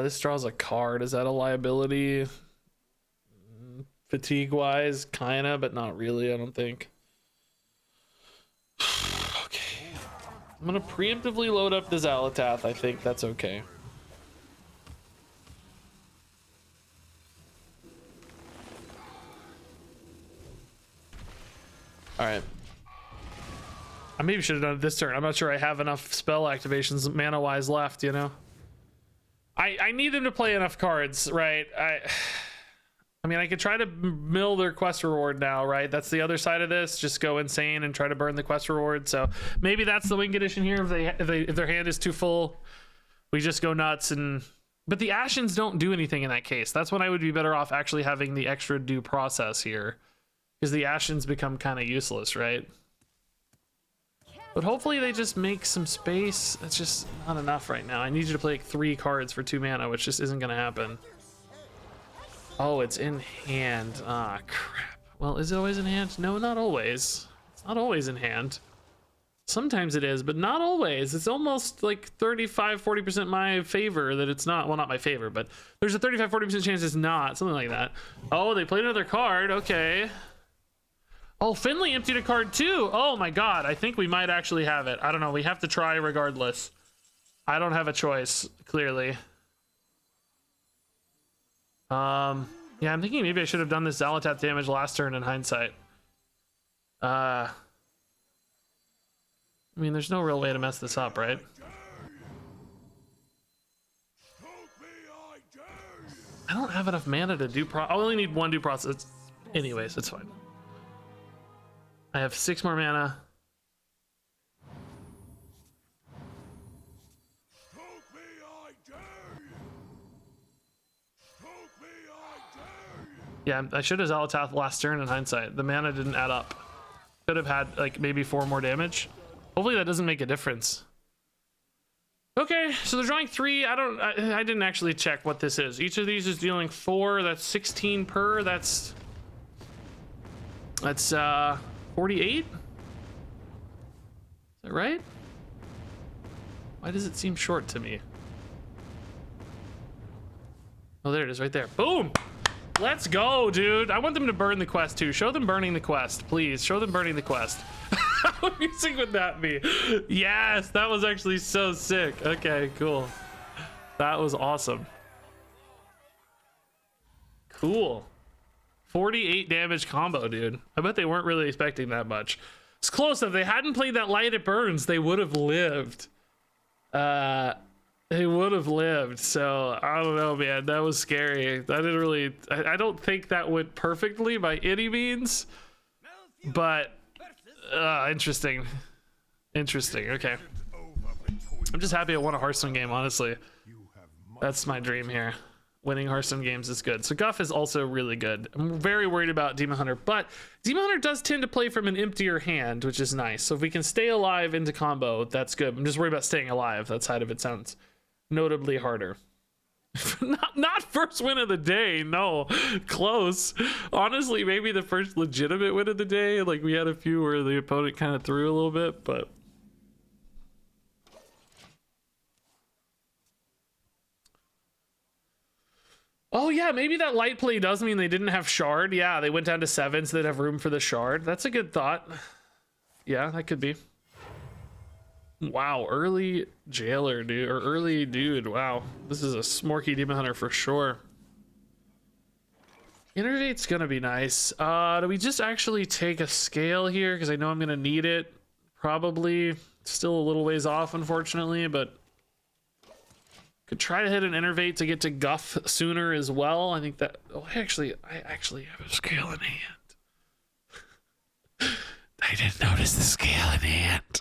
Speaker 1: This draws a card. Is that a liability? Fatigue wise, kinda, but not really, I don't think. Okay. I'm gonna preemptively load up the Xalatath. I think that's okay. Alright. I maybe should have done it this turn. I'm not sure I have enough spell activations mana wise left, you know? I need them to play enough cards, right? I mean, I could try to mill their quest reward now, right? That's the other side of this. Just go insane and try to burn the quest reward. So maybe that's the wing condition here. If their hand is too full, we just go nuts. But the Ashens don't do anything in that case. That's when I would be better off actually having the extra due process here, because the Ashens become kind of useless, right? But hopefully they just make some space. That's just not enough right now. I need you to play like 3 cards for 2 mana, which just isn't gonna happen. Oh, it's in hand. Ah, crap. Well, is it always in hand? No, not always. It's not always in hand. Sometimes it is, but not always. It's almost like 35-40% my favor that it's not. Well, not my favor, but there's a 35-40% chance it's not. Something like that. Oh, they played another card. Okay. Oh, Finley emptied a card too. Oh my god. I think we might actually have it. I don't know. We have to try regardless. I don't have a choice, clearly. Yeah, I'm thinking maybe I should have done this Xalatath damage last turn in hindsight. I mean, there's no real way to mess this up, right? I don't have enough mana to do I only need 1 due process. Anyways, it's fine. I have 6 more mana. Yeah, I should have Xalatath last turn in hindsight. The mana didn't add up. Could have had like maybe 4 more damage. Hopefully that doesn't make a difference. Okay, so they're drawing 3. I didn't actually check what this is. Each of these is dealing 4. That's 16 per. That's 48. Is that right? Why does it seem short to me? Oh, there it is right there. Boom! Let's go, dude. I want them to burn the quest too. Show them burning the quest, please. Show them burning the quest. How amusing would that be? Yes, that was actually so sick. Okay, cool. That was awesome. Cool. 48 damage combo, dude. I bet they weren't really expecting that much. It's close. If they hadn't played that light, it burns, they would have lived. They would have lived. So I don't know, man. That was scary. That didn't really. I don't think that went perfectly by any means, but interesting. Interesting. Okay. I'm just happy I won a Hearthstone game. Honestly, that's my dream here. Winning Hearthstone games is good. So Guff is also really good. I'm very worried about Demon Hunter, but Demon Hunter does tend to play from an emptier hand, which is nice. So if we can stay alive into combo, that's good. I'm just worried about staying alive. That side of it sounds notably harder. not first win of the day, no. Close. Honestly, maybe the first legitimate win of the day. Like we had a few where the opponent kind of threw a little bit, but oh yeah, maybe that light play does mean they didn't have shard. Yeah, they went down to 7 so they'd have room for the shard. That's a good thought. Yeah, that could be. Wow, early jailer, dude, or early dude. Wow, this is a smorky Demon Hunter for sure. Innervate's gonna be nice. Do we just actually take a scale here? Because I know I'm gonna need it. Probably still a little ways off, unfortunately, but Could try to hit an innervate to get to Guff sooner as well. I think that. Oh, I actually have a scale in hand. I didn't notice the scale in hand.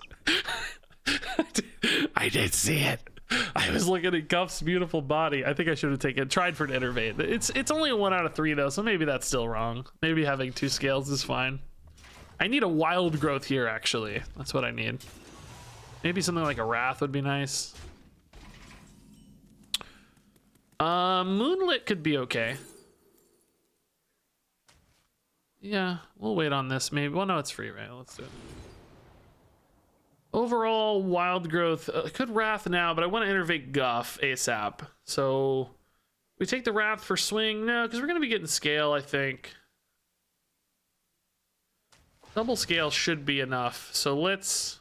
Speaker 1: I did see it. I was looking at Guff's beautiful body. I think I should have tried for an innervate. It's only a 1 out of 3 though, so maybe that's still wrong. Maybe having 2 scales is fine. I need a wild growth here, actually. That's what I need. Maybe something like a Wrath would be nice. Moonlit could be okay. Yeah, we'll wait on this maybe. Well, no, it's free, right? Let's do it. Overall, wild growth. Could Wrath now, but I want to innervate Guff ASAP. So we take the Wrath for swing. No, because we're going to be getting scale, I think. Double scale should be enough. So let's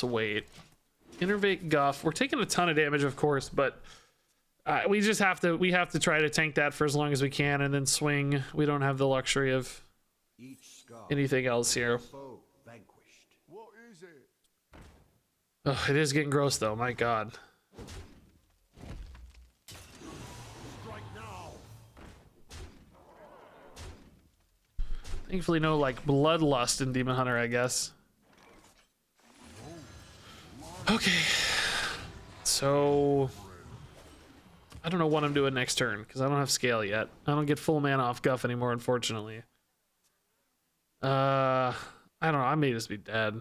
Speaker 1: wait. Innervate Guff. We're taking a ton of damage, of course, but we have to try to tank that for as long as we can and then swing. We don't have the luxury of anything else here.
Speaker 3: What is it?
Speaker 1: Oh, it is getting gross though, my god.
Speaker 3: Strike now.
Speaker 1: Thankfully no like bloodlust in Demon Hunter, I guess. Okay. So I don't know what I'm doing next turn because I don't have scale yet. I don't get full mana off Guff anymore, unfortunately. I don't know. I may just be dead.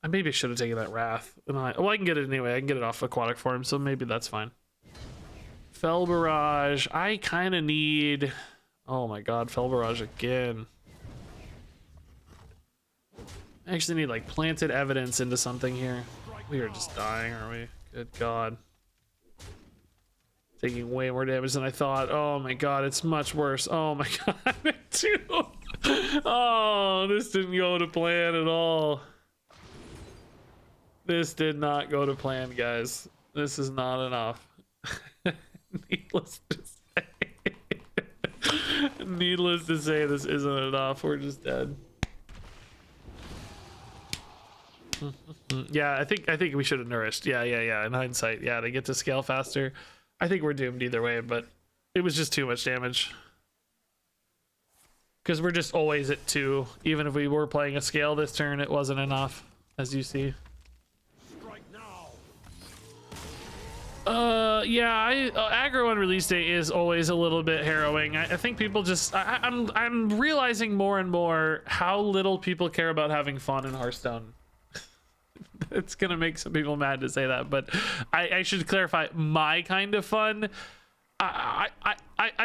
Speaker 1: I maybe should have taken that Wrath. Well, I can get it anyway. I can get it off aquatic form, so maybe that's fine. Fell Barrage. I kind of need. Oh my god, Fell Barrage again. I actually need like planted evidence into something here. We are just dying, aren't we? Good god. Taking way more damage than I thought. Oh my god, it's much worse. Oh my god, too. Oh, this didn't go to plan at all. This did not go to plan, guys. This is not enough. Needless to say. Needless to say, this isn't enough. We're just dead. Yeah, I think we should have nourished. Yeah. In hindsight, yeah, to get to scale faster. I think we're doomed either way, but it was just too much damage. Because we're just always at 2. Even if we were playing a scale this turn, it wasn't enough, as you see.
Speaker 3: Strike now.
Speaker 1: Yeah, aggro on release day is always a little bit harrowing. I think people just I'm realizing more and more how little people care about having fun in Hearthstone. It's gonna make some people mad to say that, but I should clarify my kind of fun. I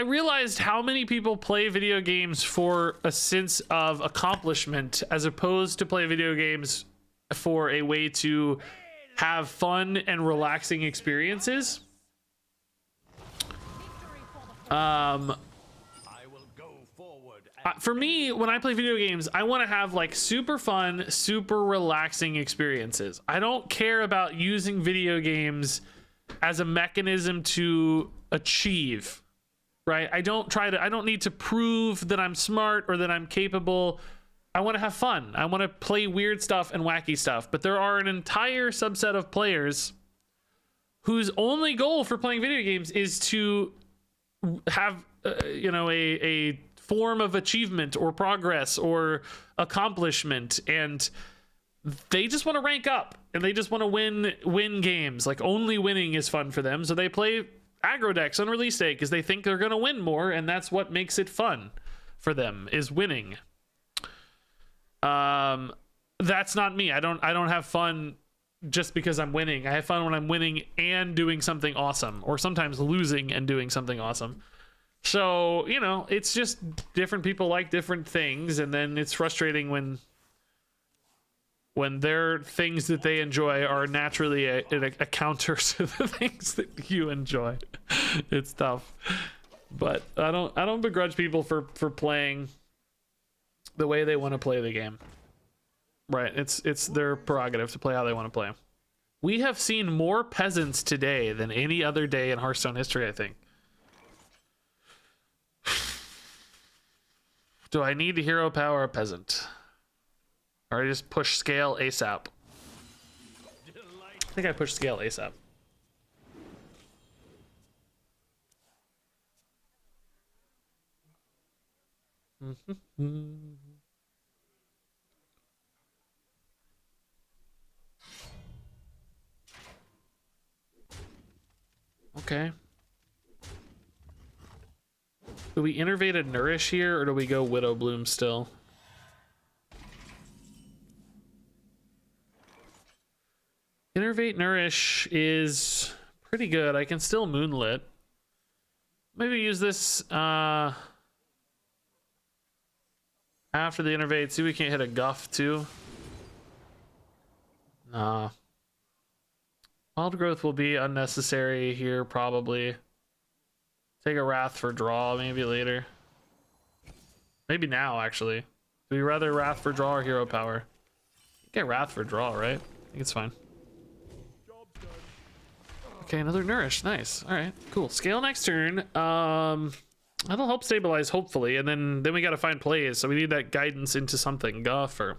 Speaker 1: realized how many people play video games for a sense of accomplishment as opposed to play video games for a way to have fun and relaxing experiences. For me, when I play video games, I want to have like super fun, super relaxing experiences. I don't care about using video games as a mechanism to achieve, right? I don't need to prove that I'm smart or that I'm capable. I want to have fun. I want to play weird stuff and wacky stuff. But there are an entire subset of players whose only goal for playing video games is to have, a form of achievement or progress or accomplishment, and they just want to rank up and they just want to win games. Like, only winning is fun for them, so they play aggro decks on release day because they think they're going to win more, and that's what makes it fun for them, is winning. That's not me. I don't have fun just because I'm winning. I have fun when I'm winning and doing something awesome, or sometimes losing and doing something awesome. So, it's just different people like different things, and then it's frustrating when their things that they enjoy are naturally a counter to the things that you enjoy. It's tough. But I don't begrudge people for playing the way they want to play the game. Right, it's their prerogative to play how they want to play. We have seen more peasants today than any other day in Hearthstone history, I think. Do I need to hero power a peasant? Or I just push scale ASAP? I think I push scale ASAP. Okay. Do we innervate a Nourish here, or do we go Widow Bloom still? Innervate Nourish is pretty good. I can still Moonlit. Maybe use this after the Innervate. See if we can't hit a Guff too. Nah. Wild Growth will be unnecessary here probably. Take a Wrath for draw maybe later. Maybe now actually. Do we rather Wrath for draw or Hero Power? Get Wrath for draw, right? I think it's fine. Okay, another Nourish. Nice. All right, cool. Scale next turn. That'll help stabilize, hopefully, and then we got to find plays. So we need that guidance into something. Guff or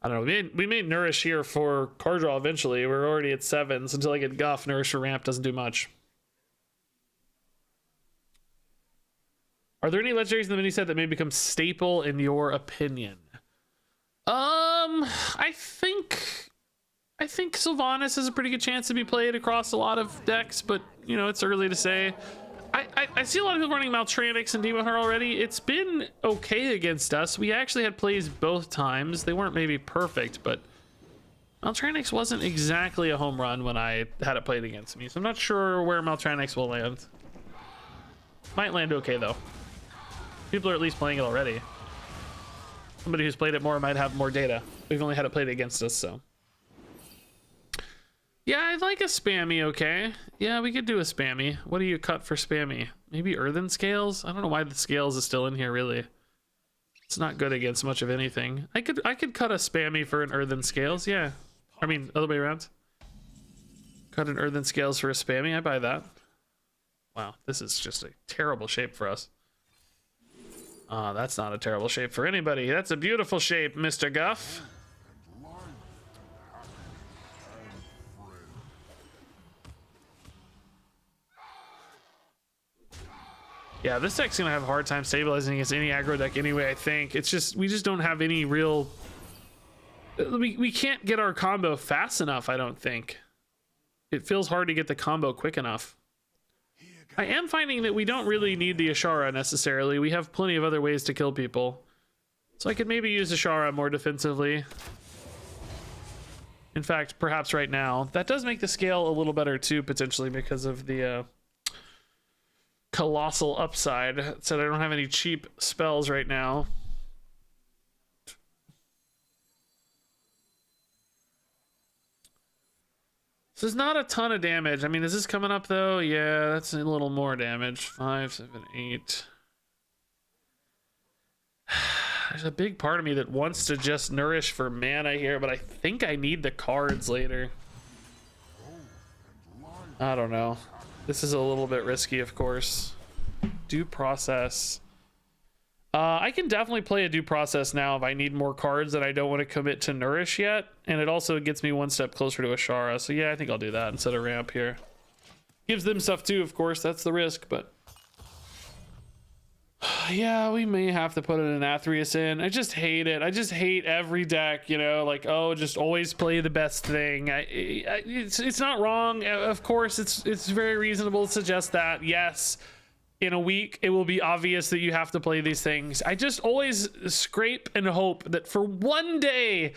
Speaker 1: I don't know. We made Nourish here for card draw eventually. We're already at 7s until I get Guff. Nourish for ramp doesn't do much. Are there any legendaries in the mini set that may become staple in your opinion? I think Sylvanas has a pretty good chance to be played across a lot of decks, but you know, it's early to say. I see a lot of people running Maltranix and Demon Heart already. It's been okay against us. We actually had plays both times. They weren't maybe perfect, but Maltranix wasn't exactly a home run when I had it played against me. So I'm not sure where Maltranix will land. Might land okay though. People are at least playing it already. Somebody who's played it more might have more data. We've only had it played against us, so. Yeah, I'd like a spammy, okay. Yeah, we could do a spammy. What do you cut for spammy? Maybe Earthen Scales? I don't know why the Scales is still in here, really. It's not good against much of anything. I could cut a spammy for an Earthen Scales, yeah. I mean, other way around. Cut an Earthen Scales for a spammy, I buy that. Wow, this is just a terrible shape for us. That's not a terrible shape for anybody. That's a beautiful shape, Mr. Guff. Yeah, this deck's gonna have a hard time stabilizing against any aggro deck anyway, I think. It's just, we just don't have any real... We can't get our combo fast enough, I don't think. It feels hard to get the combo quick enough. I am finding that we don't really need the Ashara necessarily. We have plenty of other ways to kill people. So I could maybe use Ashara more defensively. In fact, perhaps right now. That does make the scale a little better too, potentially, because of the colossal upside. So I don't have any cheap spells right now. So there's not a ton of damage. I mean, is this coming up though? Yeah, that's a little more damage. 5, 7, 8. There's a big part of me that wants to just nourish for mana here, but I think I need the cards later. I don't know. This is a little bit risky, of course. Due process. I can definitely play a due process now if I need more cards that I don't want to commit to nourish yet, and it also gets me one step closer to Ashara. So yeah, I think I'll do that instead of ramp here. Gives them stuff too, of course. That's the risk, but yeah, we may have to put an Athreus in. I just hate it. I just hate every deck, you know, like, oh, just always play the best thing. It's not wrong. Of course, it's very reasonable to suggest that. Yes, in a week, it will be obvious that you have to play these things. I just always scrape and hope that for one day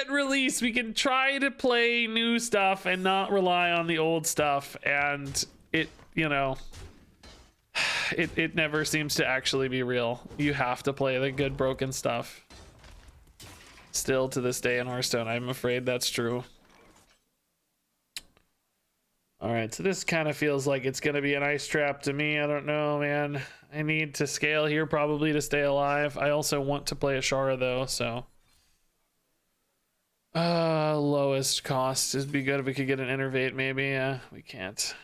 Speaker 1: at release, we can try to play new stuff and not rely on the old stuff. And it, you know, it never seems to actually be real. You have to play the good broken stuff. Still to this day in Hearthstone, I'm afraid that's true. All right, so this kind of feels like it's going to be an ice trap to me. I don't know, man. I need to scale here probably to stay alive. I also want to play Ashara though, so. Lowest cost would be good if we could get an Innervate maybe. We can't.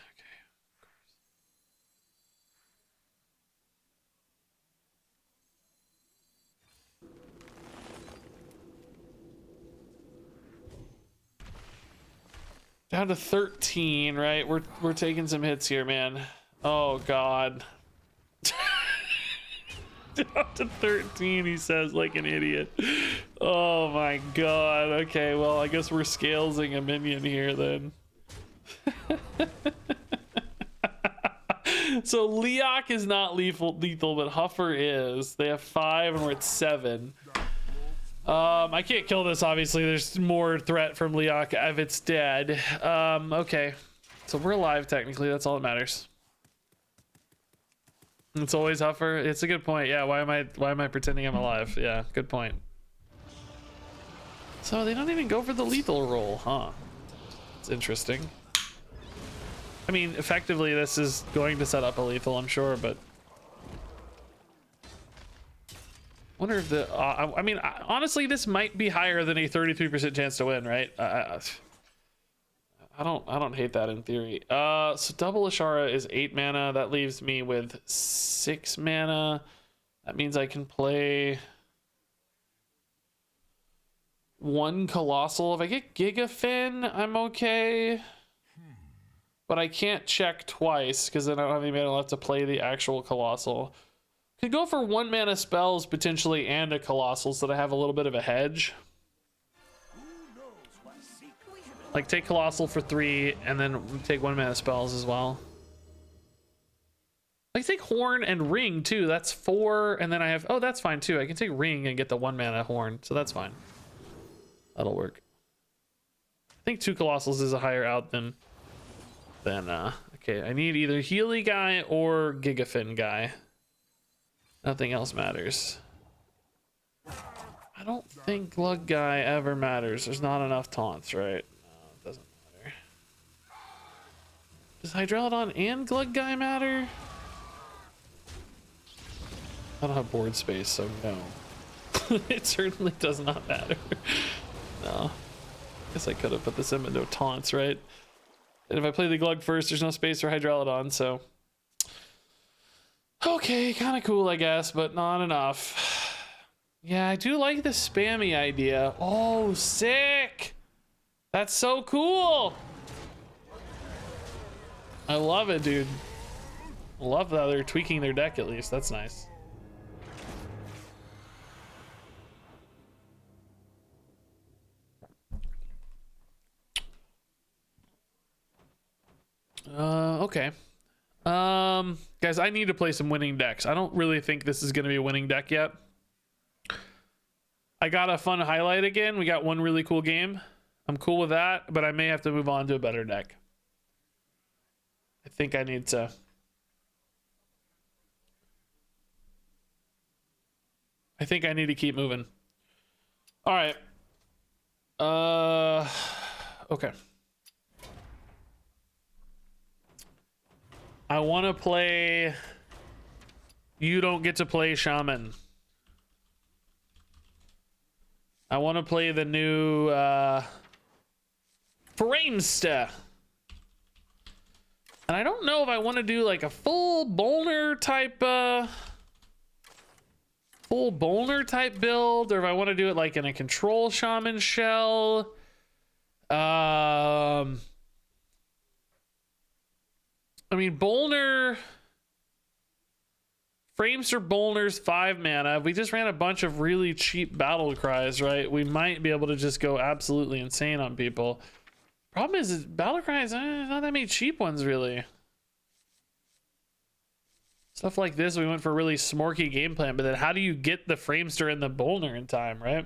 Speaker 1: Down to 13, right? We're taking some hits here, man. Oh god. Down to 13, he says, like an idiot. Oh my god. Okay, well, I guess we're scalesing a minion here then. So Leok is not lethal, but Huffer is. They have 5 and we're at 7. I can't kill this, obviously. There's more threat from Leok if it's dead. Okay. So we're alive technically, that's all that matters. It's always Huffer. It's a good point. Yeah, why am I pretending I'm alive? Yeah, good point. So they don't even go for the lethal roll, huh? It's interesting. I mean, effectively this is going to set up a lethal, I'm sure, but wonder if the I mean, honestly, this might be higher than a 33% chance to win, right? I don't hate that in theory. So double Ashara is 8 mana. That leaves me with 6 mana. That means I can play 1 Colossal. If I get Gigafin, I'm okay. But I can't check twice because then I don't have any mana left to play the actual Colossal. Could go for 1 mana spells potentially and a Colossal so that I have a little bit of a hedge. Like take Colossal for 3 and then take 1 mana spells as well. I can take Horn and Ring too. That's 4, and then I have, oh, that's fine too. I can take Ring and get the 1 mana Horn, so that's fine. That'll work. I think 2 Colossals is a higher out than okay. I need either Healy guy or Gigafin guy. Nothing else matters. I don't think Glug guy ever matters. There's not enough taunts, right? No, it doesn't matter. Does Hydrolodon and Glug guy matter? I don't have board space, so no. It certainly does not matter. No. Guess I could have put this in with no taunts, right? And if I play the Glug first, there's no space for Hydrolodon, so okay, kind of cool, I guess, but not enough. Yeah, I do like the spammy idea. Oh, sick! That's so cool! I love it, dude. I love that they're tweaking their deck at least. That's nice. Okay. Guys, I need to play some winning decks. I don't really think this is going to be a winning deck yet. I got a fun highlight again. We got one really cool game. I'm cool with that, but I may have to move on to a better deck. I think I need to. I think I need to keep moving. All right. Okay. I want to play. You don't get to play Shaman. I want to play the new Framester. And I don't know if I want to do like a full Bolner type build, or if I want to do it like in a control Shaman shell. I mean, Bolner, Framester Bolner's 5 mana. If we just ran a bunch of really cheap battle cries, right? We might be able to just go absolutely insane on people. Problem is battle cries, not that many cheap ones, really. Stuff like this, we went for a really smorky game plan, but then how do you get the Framester and the Bolner in time, right?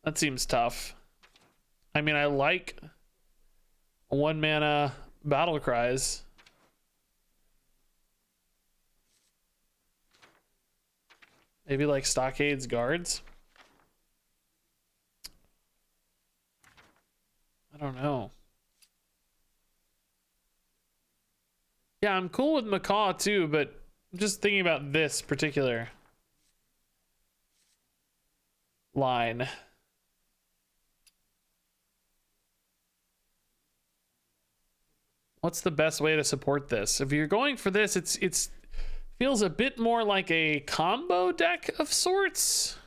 Speaker 1: That seems tough. I mean, I like 1 mana battle cries. Maybe like Stockade's Guards. I don't know. Yeah, I'm cool with Macaw too, but I'm just thinking about this particular line. What's the best way to support this? If you're going for this, it's feels a bit more like a combo deck of sorts.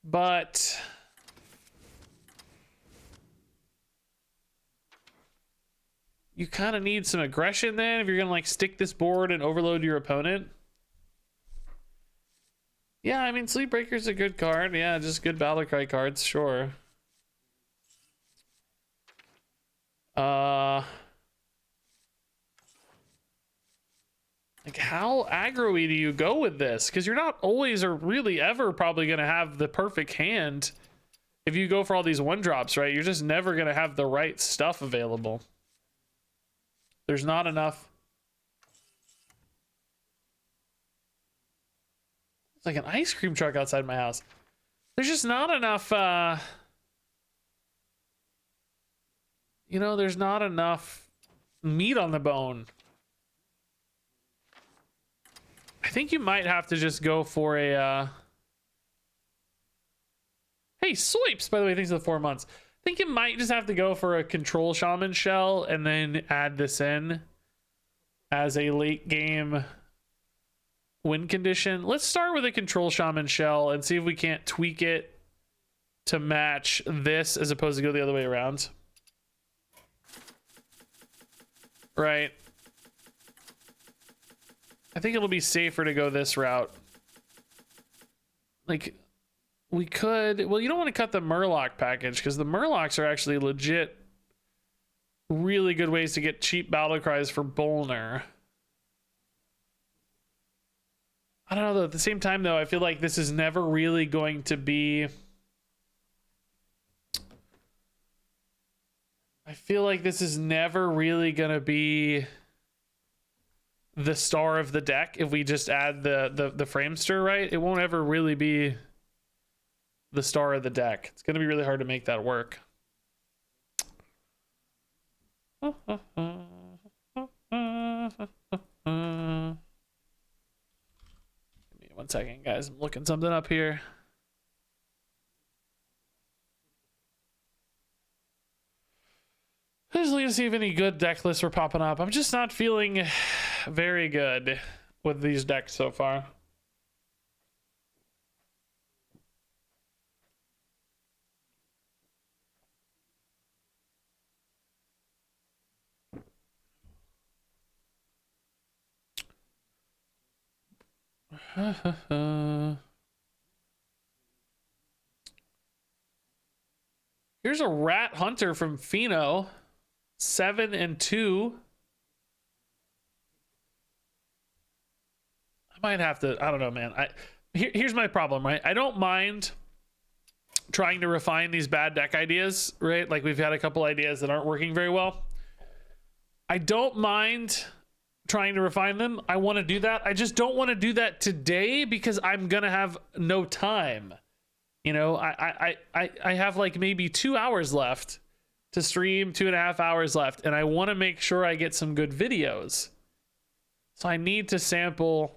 Speaker 1: But you kind of need some aggression then if you're gonna like stick this board and overload your opponent. Yeah, I mean, Sleepbreaker's a good card. Yeah, just good Battlecry cards, sure. Like, how aggro-y do you go with this? Because you're not always or really ever probably going to have the perfect hand if you go for all these one-drops, right? You're just never going to have the right stuff available. There's not enough. It's like an ice cream truck outside my house. There's just not enough, you know, there's not enough meat on the bone. I think you might have to just go for a, hey, Swipes, by the way, thanks for the 4 months. I think you might just have to go for a Control Shaman Shell and then add this in as a late game win condition. Let's start with a Control Shaman Shell and see if we can't tweak it to match this as opposed to go the other way around. Right. I think it'll be safer to go this route. Like, we could... Well, you don't want to cut the Murloc package, because the Murlocs are actually legit really good ways to get cheap battle cries for Bolner. I don't know, though. At the same time, though, I feel like this is never really going to be... I feel like this is never really going to be the star of the deck if we just add the Framester, right? It won't ever really be the star of the deck. It's going to be really hard to make that work. Give me 1 second, guys. I'm looking something up here. I just need to see if any good deck lists were popping up. I'm just not feeling very good with these decks so far. Here's a Rat Hunter from Pheno. 7 and 2. I might have to, I don't know, man. Here's my problem, right? I don't mind trying to refine these bad deck ideas, right? Like, we've had a couple ideas that aren't working very well. I don't mind trying to refine them. I want to do that. I just don't want to do that today because I'm gonna have no time. You know, I have like maybe 2 hours left to stream, 2.5 hours left, and I want to make sure I get some good videos. So I need to sample.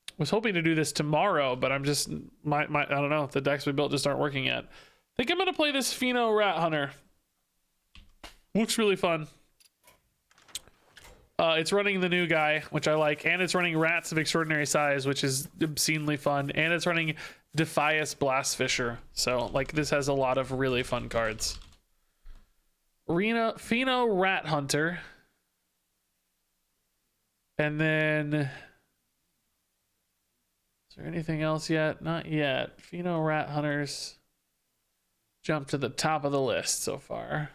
Speaker 1: I was hoping to do this tomorrow, but I'm just I don't know, the decks we built just aren't working yet. I think I'm gonna play this Pheno Rat Hunter. Looks really fun. It's running the new guy, which I like, and it's running Rats of Extraordinary Size, which is obscenely fun, and it's running Defias Blastfisher. So like, this has a lot of really fun cards. Pheno Rat Hunter. And then, is there anything else yet? Not yet. Pheno Rat Hunters jump to the top of the list so far.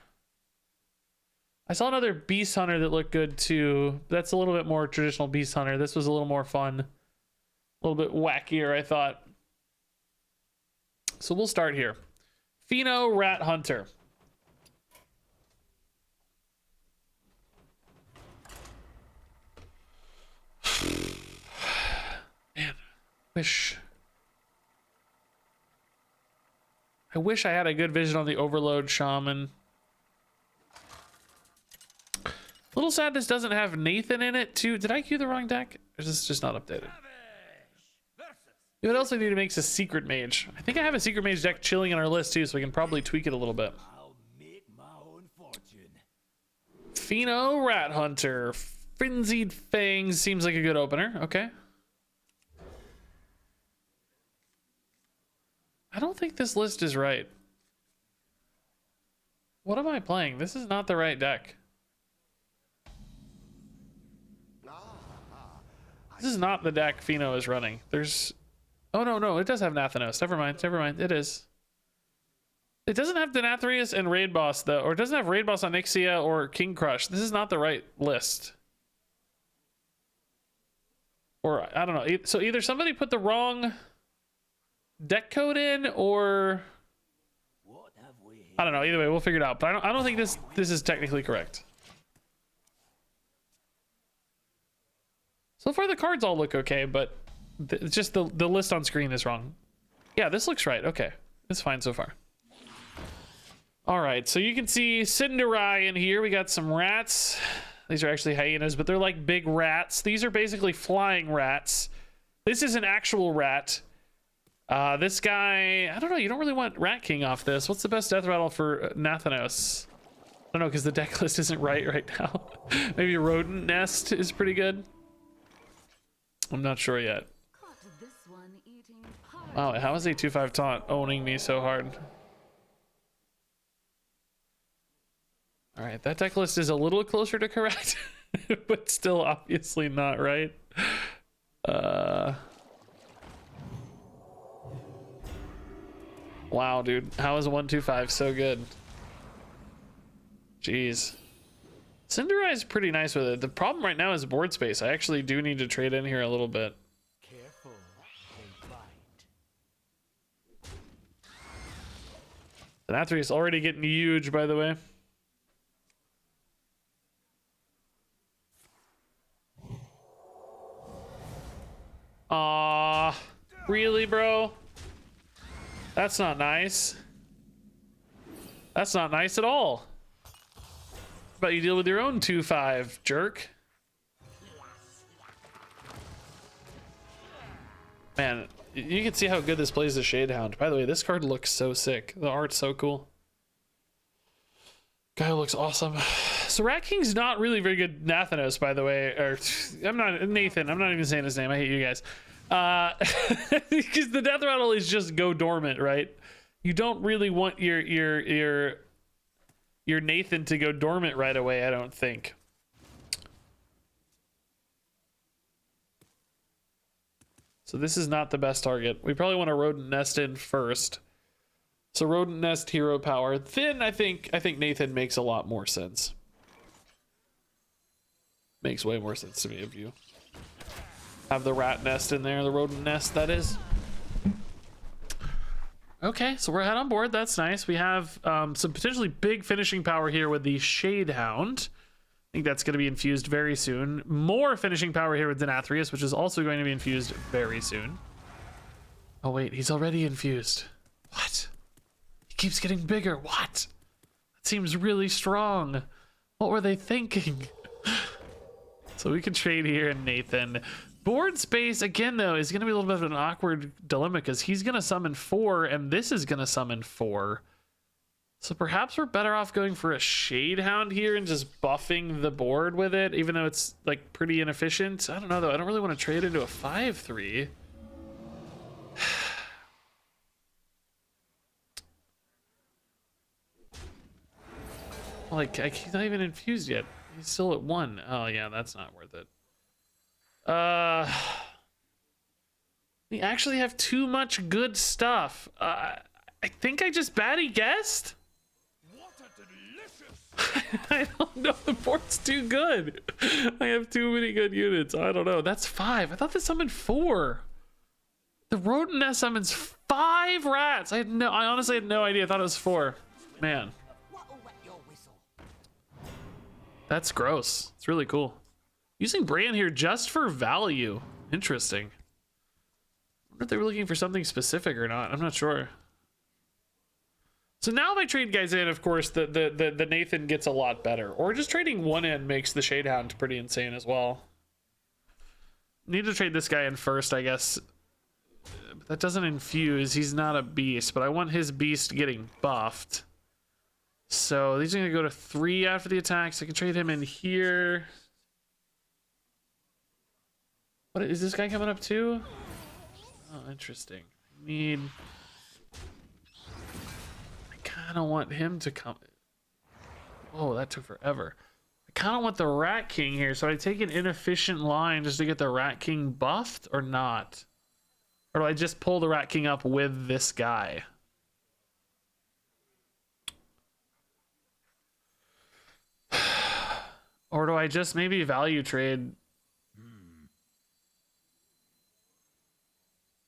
Speaker 1: I saw another Beast Hunter that looked good too. That's a little bit more traditional Beast Hunter. This was a little more fun. A little bit wackier, I thought. So we'll start here. Pheno Rat Hunter. Man, I wish I had a good vision on the Overload Shaman. A little sad this doesn't have Nathan in it too. Did I queue the wrong deck? Or is this just not updated? What else I need to make is a Secret Mage. I think I have a Secret Mage deck chilling on our list too, so we can probably tweak it a little bit.
Speaker 5: I'll make my own fortune.
Speaker 1: Pheno Rat Hunter. Frenzied Fangs seems like a good opener. Okay. I don't think this list is right. What am I playing? This is not the right deck. This is not the deck Fino is running. There's... Oh, no, it does have Nathanos. Never mind. It is. It doesn't have Denathrius and Raid Boss, though. Or it doesn't have Raid Boss on Ixia or King Crush. This is not the right list. Or, I don't know. So either somebody put the wrong deck code in, or...
Speaker 5: What have we?
Speaker 1: I don't know. Either way, we'll figure it out. But I don't think this is technically correct. So far, the cards all look okay, but it's just the list on screen is wrong. Yeah, this looks right. Okay. It's fine so far. All right, so you can see Cinderai in here. We got some rats. These are actually hyenas, but they're like big rats. These are basically flying rats. This is an actual rat. This guy, I don't know. You don't really want Rat King off this. What's the best death rattle for Nathanos? I don't know, because the deck list isn't right now. Maybe Rodent Nest is pretty good. I'm not sure yet. Wow, how is a 2/5 taunt owning me so hard? All right, that deck list is a little closer to correct, but still obviously not right. Wow, dude, how is 1/2/5 so good? Jeez. Cinderai is pretty nice with it. The problem right now is board space. I actually do need to trade in here a little bit.
Speaker 5: Careful, they bite.
Speaker 1: The Nathri is already getting huge, by the way. Aw, really, bro? That's not nice. That's not nice at all. How about you deal with your own 2/5, jerk? Man, you can see how good this plays the Shadehound. By the way, this card looks so sick. The art's so cool. Guy looks awesome. So Rat King's not really very good Nathanos, by the way. Or I'm not Nathan. I'm not even saying his name. I hate you guys. Because the death rattle is just go dormant, right? You don't really want your Nathan to go dormant right away, I don't think. So this is not the best target. We probably want to Rodent Nest in first. So Rodent Nest, hero power. Then I think Nathan makes a lot more sense. Makes way more sense to me if you have the rat nest in there, the rodent nest, that is. Okay, so we're ahead on board. That's nice. We have some potentially big finishing power here with the Shadehound. I think that's going to be infused very soon. More finishing power here with Denathrius, which is also going to be infused very soon. Oh wait, he's already infused. What? He keeps getting bigger. What? That seems really strong. What were they thinking? So we can trade here in Nathan. Board space, again, though, is going to be a little bit of an awkward dilemma because he's going to summon 4 and this is going to summon 4. So perhaps we're better off going for a Shadehound here and just buffing the board with it, even though it's like pretty inefficient. I don't know, though. I don't really want to trade into a 5/3. Like, he's not even infused yet. He's still at 1. Oh, yeah, that's not worth it. We actually have too much good stuff. I think I just baddie guessed.
Speaker 2: What a delicious!
Speaker 1: I don't know. The board's too good. I have too many good units. I don't know. That's 5. I thought this summoned 4. The Rodent Nest summons 5 rats. I honestly had no idea. I thought it was 4. Man. That's gross. It's really cool. Using Bran here just for value. Interesting. I wonder if they were looking for something specific or not. I'm not sure. So now if I trade guys in, of course, the Nathan gets a lot better. Or just trading 1 in makes the Shadehound pretty insane as well. Need to trade this guy in first, I guess. But that doesn't infuse. He's not a beast, but I want his beast getting buffed. So these are going to go to 3 after the attack. So I can trade him in here. What is this guy coming up too? Oh, interesting. I kind of want him to come. Oh, that took forever. I kind of want the Rat King here, so I take an inefficient line just to get the Rat King buffed or not? Or do I just pull the Rat King up with this guy? Or do I just maybe value trade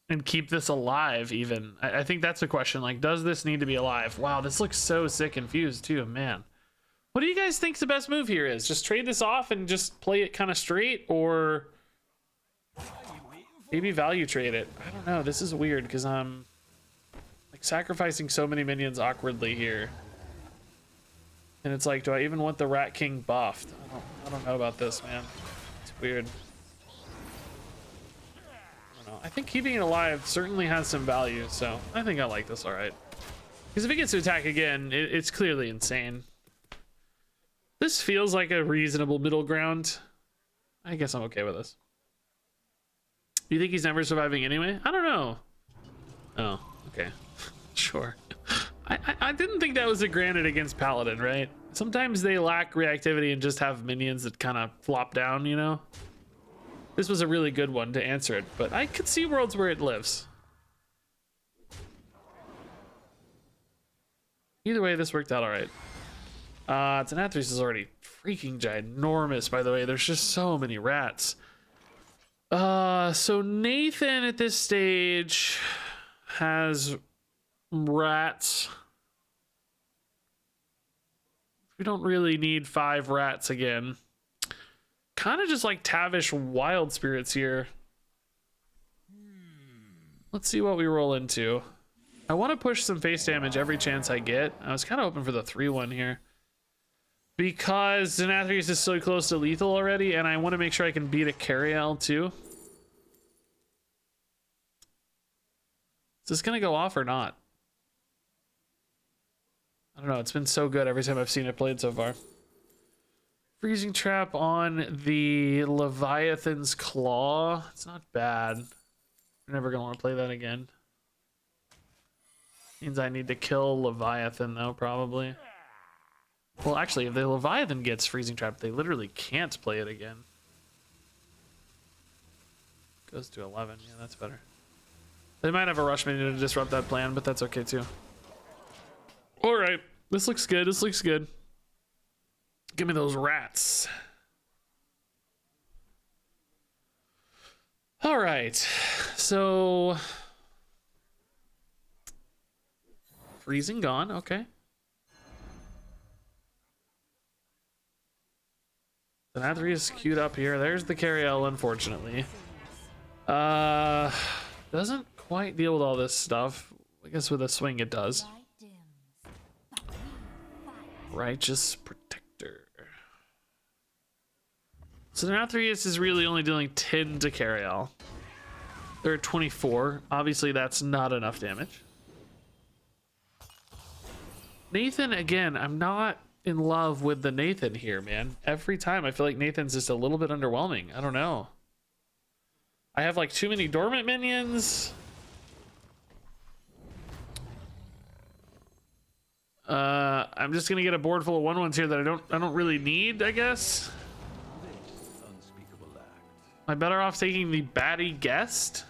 Speaker 1: and keep this alive even? I think that's a question. Like, does this need to be alive? Wow, this looks so sick and fused too, man. What do you guys think the best move here is? Just trade this off and just play it kind of straight, or maybe value trade it? I don't know. This is weird because I'm like sacrificing so many minions awkwardly here. And it's like, do I even want the Rat King buffed? I don't know about this, man. It's weird. I don't know. I think keeping it alive certainly has some value, so I think I like this all right. Because if it gets to attack again, it's clearly insane. This feels like a reasonable middle ground. I guess I'm okay with this. You think he's never surviving anyway? I don't know. Oh, okay. Sure. I didn't think that was a granted against Paladin, right? Sometimes they lack reactivity and just have minions that kind of flop down, you know? This was a really good one to answer it, but I could see worlds where it lives. Either way, this worked out all right. Denathrius is already freaking ginormous, by the way. There's just so many rats. So Nathan at this stage has rats. We don't really need 5 rats again. Kind of just like Tavish Wild Spirits here. Let's see what we roll into. I want to push some face damage every chance I get. I was kind of hoping for the 3-1 here, because Denathrius is so close to lethal already, and I want to make sure I can beat a Cariel too. Is this gonna go off or not? I don't know. It's been so good every time I've seen it played so far. Freezing Trap on the Leviathan's Claw. It's not bad. I'm never gonna want to play that again. Means I need to kill Leviathan though, probably. Well, actually, if the Leviathan gets Freezing Trap, they literally can't play it again. Goes to 11. Yeah, that's better. They might have a rush minion to disrupt that plan, but that's okay too. All right, this looks good. This looks good. Give me those rats. All right, so freezing gone. Okay. Denathrius queued up here. There's the Cariel, unfortunately. Doesn't quite deal with all this stuff. I guess with a swing it does. Righteous Protector. So Denathrius is really only dealing 10 to Cariel. They're at 24. Obviously that's not enough damage. Nathan, again, I'm not in love with the Nathan here, man. Every time I feel like Nathan's just a little bit underwhelming. I don't know. I have like too many dormant minions. I'm just gonna get a board full of 1/1s here that I don't really need, I guess.
Speaker 5: Unspeakable act.
Speaker 1: Am I better off taking the Batty Guest?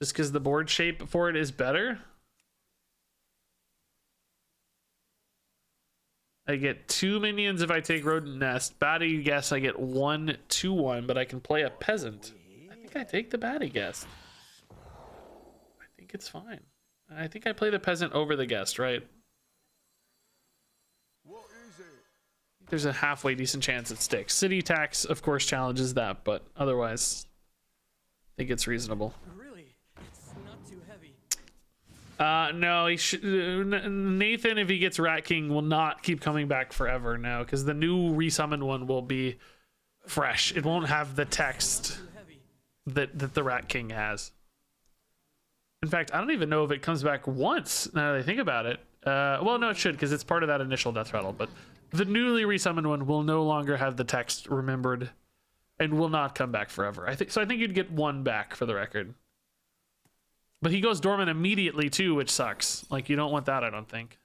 Speaker 1: Just because the board shape for it is better? I get 2 minions if I take Rodent Nest. Batty Guest, I get 1, 2/1, but I can play a Peasant. I think I take the Batty Guest. I think it's fine. I think I play the Peasant over the Guest, right?
Speaker 3: What is it?
Speaker 1: There's a halfway decent chance it sticks. City Tax, of course, challenges that, but otherwise, I think it's reasonable.
Speaker 5: Really? It's not too heavy.
Speaker 1: No, Nathan, if he gets Rat King, will not keep coming back forever now, because the new resummoned one will be fresh. It won't have the text that the Rat King has. In fact, I don't even know if it comes back once, now that I think about it. Well, no, it should, because it's part of that initial death rattle, but the newly resummoned one will no longer have the text remembered and will not come back forever. I think you'd get 1 back for the record. But he goes dormant immediately too, which sucks. Like, you don't want that, I don't think.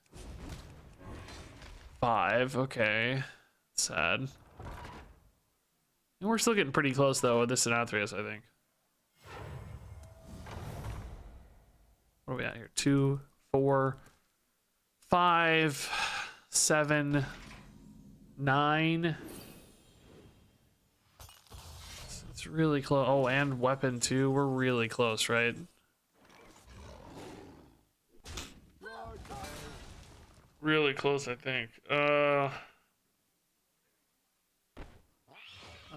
Speaker 1: 5, okay. Sad. And we're still getting pretty close though with this Sinathrius, I think. What are we at here? 2, 4, 5, 7, 9. It's really close. Oh, and weapon too. We're really close, right? Really close, I think. Let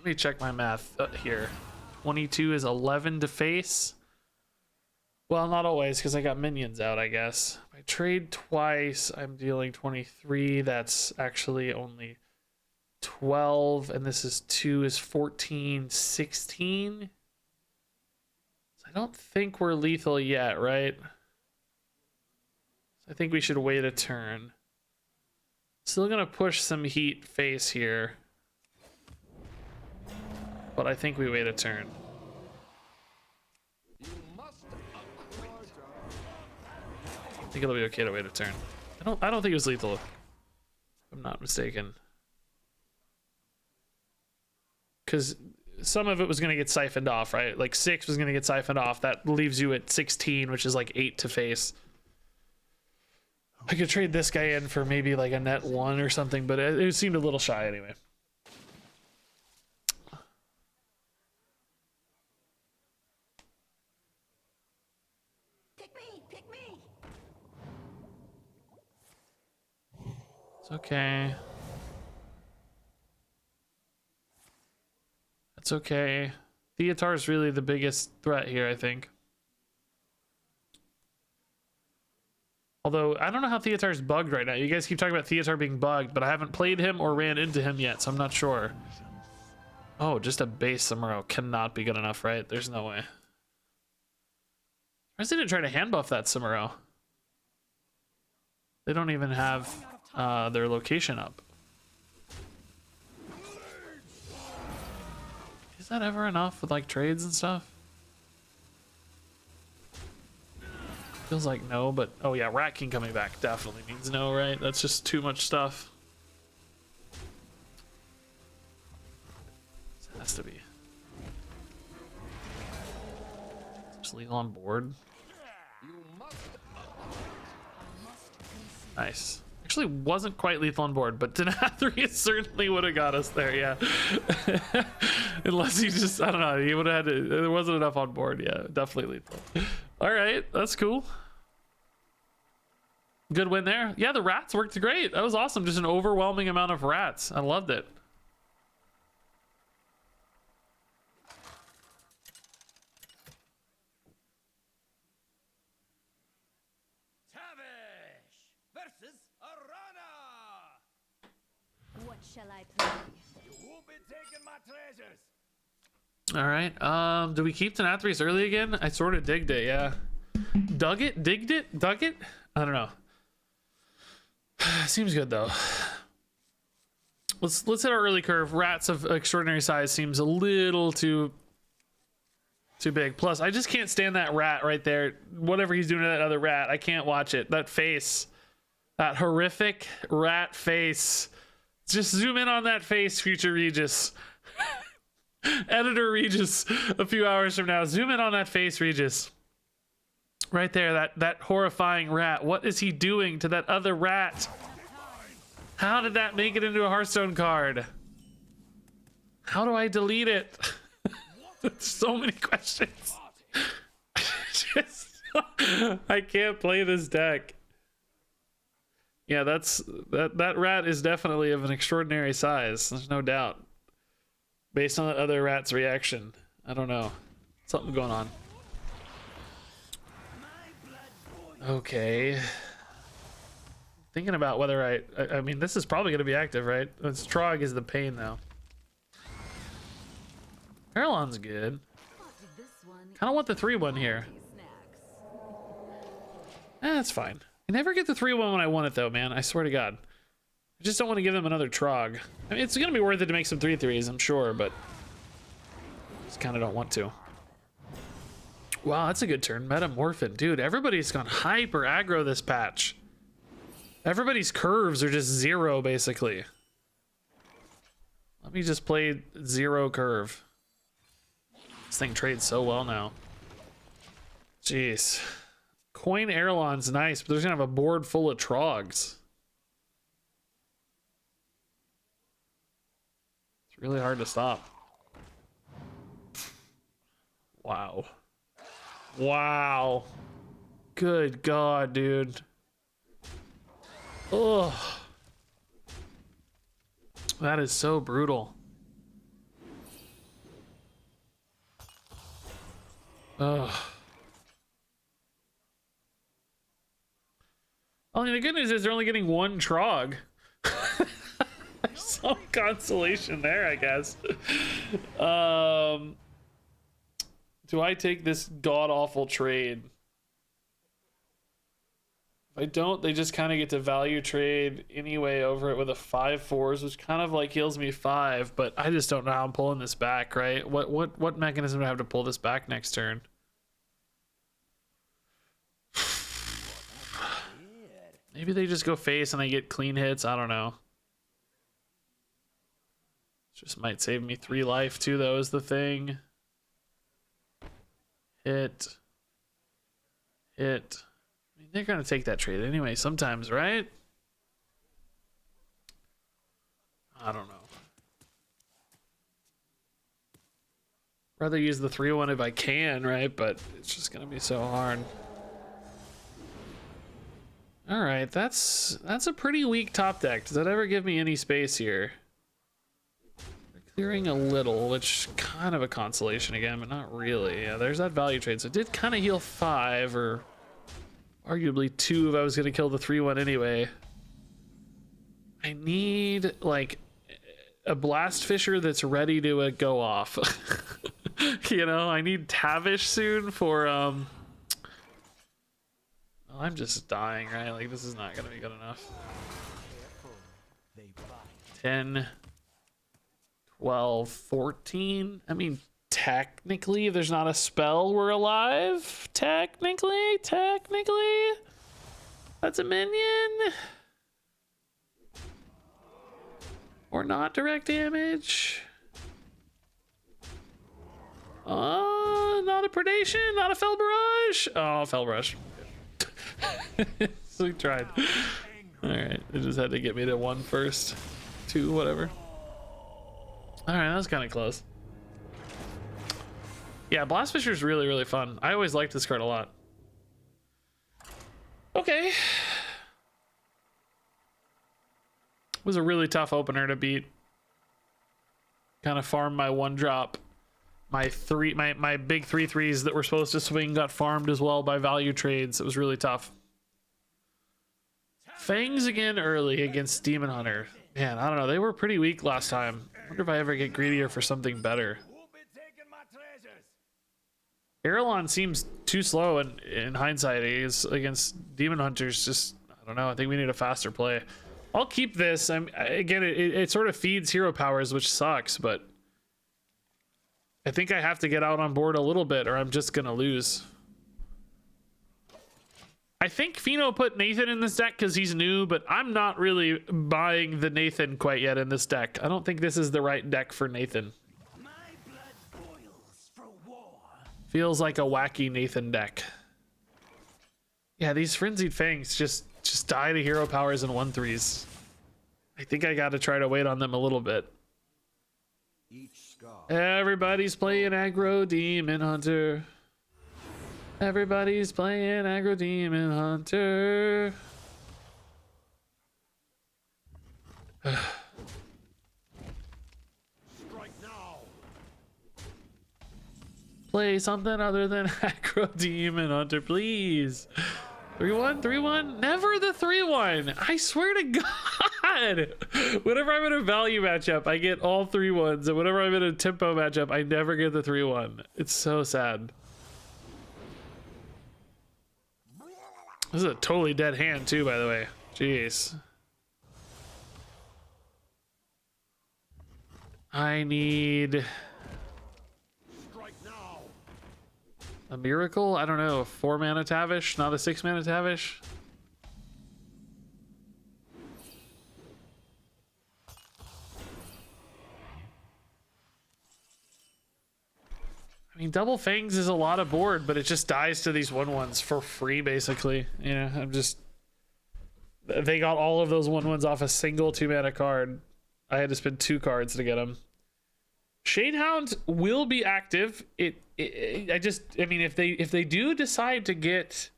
Speaker 1: me check my math here. 22 is 11 to face. Well, not always, because I got minions out, I guess. If I trade twice, I'm dealing 23. That's actually only 12. And this is 2 is 14, 16. So I don't think we're lethal yet, right? I think we should wait a turn. Still gonna push some heat face here. But I think we wait a turn. I think it'll be okay to wait a turn. I don't think it was lethal, if I'm not mistaken. Because some of it was gonna get siphoned off, right? Like 6 was gonna get siphoned off. That leaves you at 16, which is like 8 to face. I could trade this guy in for maybe like a net 1 or something, but it seemed a little shy anyway.
Speaker 4: Pick me! Pick me!
Speaker 1: It's okay. It's okay. Theatar is really the biggest threat here, I think. Although, I don't know how Theatar's bugged right now. You guys keep talking about Theatar being bugged, but I haven't played him or ran into him yet, so I'm not sure. Oh, just a base Samuro cannot be good enough, right? There's no way. I didn't try to hand buff that Samuro. They don't even have their location up. Is that ever enough with like trades and stuff? Feels like no, but oh yeah, Rat King coming back definitely means no, right? That's just too much stuff. It has to be. Just lethal on board. Nice. Actually wasn't quite lethal on board, but Denathrius certainly would have got us there, yeah. Unless he just, I don't know, he would have had to, there wasn't enough on board, yeah, definitely lethal. All right, that's cool. Good win there. Yeah, the rats worked great. That was awesome. Just an overwhelming amount of rats. I loved it.
Speaker 5: Versus Arana!
Speaker 6: What shall I play?
Speaker 2: You won't be taking my treasures.
Speaker 1: All right. Do we keep Denathrius early again? I sort of digged it, yeah. Dug it? Digged it? Dug it? I don't know. Seems good though. Let's hit our early curve. Rats of extraordinary size seems a little too big. Plus, I just can't stand that rat right there. Whatever he's doing to that other rat, I can't watch it. That face, that horrific rat face. Just zoom in on that face, future Regis. Editor Regis, a few hours from now. Zoom in on that face, Regis. Right there, that horrifying rat. What is he doing to that other rat? How did that make it into a Hearthstone card? How do I delete it? So many questions. I can't play this deck. Yeah, that rat is definitely of an extraordinary size. There's no doubt. Based on that other rat's reaction. I don't know. Something going on. Okay. Thinking about whether I mean, this is probably going to be active, right? It's Trog is the pain, though. Paralon's good. Kind of want the 3-1 here. That's fine. I never get the 3-1 when I want it, though, man. I swear to God. I just don't want to give them another Trog. I mean, it's going to be worth it to make some 3-3s, I'm sure, but just kind of don't want to. Wow, that's a good turn. Metamorphin. Dude, everybody's gone hyper aggro this patch. Everybody's curves are just 0, basically. Let me just play 0 curve. This thing trades so well now. Jeez. Coin Airlon's nice, but there's gonna have a board full of trogs. It's really hard to stop. Wow. Wow. Good God, dude. Ugh. That is so brutal. Ugh. Only the good news is they're only getting 1 trog. Some consolation there, I guess. Do I take this god-awful trade? If I don't, they just kind of get to value trade anyway over it with a 5/4s, which kind of like heals me 5, but I just don't know how I'm pulling this back, right? What mechanism do I have to pull this back next turn? Maybe they just go face and I get clean hits. I don't know. Just might save me 3 life too, though, is the thing. Hit. Hit. I mean, they're going to take that trade anyway sometimes, right? I don't know. Rather use the 3/1 if I can, right? But it's just going to be so hard. All right, that's a pretty weak top deck. Does that ever give me any space here? They're clearing a little, which kind of a consolation again, but not really. Yeah, there's that value trade. So it did kind of heal 5, or arguably 2 if I was going to kill the 3/1 anyway. I need like a blast fisher that's ready to go off. You know, I need Tavish soon for I'm just dying, right? Like, this is not gonna be good enough. 10, 12, 14. I mean, technically, if there's not a spell, we're alive. Technically. That's a minion. Or not direct damage. Not a predation, not a fell barrage. Oh, fell rush. So we tried. All right, they just had to get me to 1 first. 2, whatever. All right, that was kind of close. Yeah, Blast Fisher is really, really fun. I always liked this card a lot. Okay. Was a really tough opener to beat. Kind of farmed my 1-drop. My big 3/3s that were supposed to swing got farmed as well by value trades. It was really tough. Fangs again early against Demon Hunter. Man, I don't know. They were pretty weak last time. I wonder if I ever get greedier for something better. Arelon seems too slow in hindsight against Demon Hunters. Just, I don't know. I think we need a faster play. I'll keep this. Again, it sort of feeds hero powers, which sucks, but I think I have to get out on board a little bit or I'm just going to lose. I think Fino put Nathan in this deck because he's new, but I'm not really buying the Nathan quite yet in this deck. I don't think this is the right deck for Nathan.
Speaker 5: My blood boils for war.
Speaker 1: Feels like a wacky Nathan deck. Yeah, these Frenzied Fangs just die to hero powers and 1/3s. I think I got to try to wait on them a little bit. Everybody's playing aggro Demon Hunter. Everybody's playing aggro Demon Hunter. Play something other than aggro Demon Hunter, please. 3/1, 3/1, never the 3/1. I swear to God. Whenever I'm in a value matchup, I get all 3/1s, and whenever I'm in a tempo matchup, I never get the 3/1. It's so sad. This is a totally dead hand too, by the way. Jeez. I need a miracle. I don't know. A 4-mana Tavish, not a 6-mana Tavish. mean, Double Fangs is a lot of board, but it just dies to these 1/1s for free, basically. You know, I'm just... They got all of those 1/1s off a single 2-mana card. I had to spend 2 cards to get them. Shadehound will be active. I mean, if they do decide to get...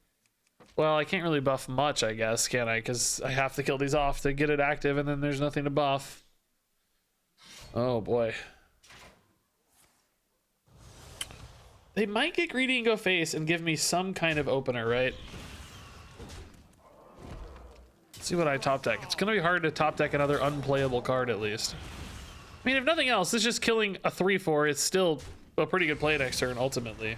Speaker 1: Well, I can't really buff much, I guess, can I? Because I have to kill these off to get it active, and then there's nothing to buff. Oh, boy. They might get greedy and go face and give me some kind of opener, right? Let's see what I top deck. It's going to be hard to top deck another unplayable card, at least. I mean, if nothing else, it's just killing a 3/4. It's still a pretty good play next turn, ultimately.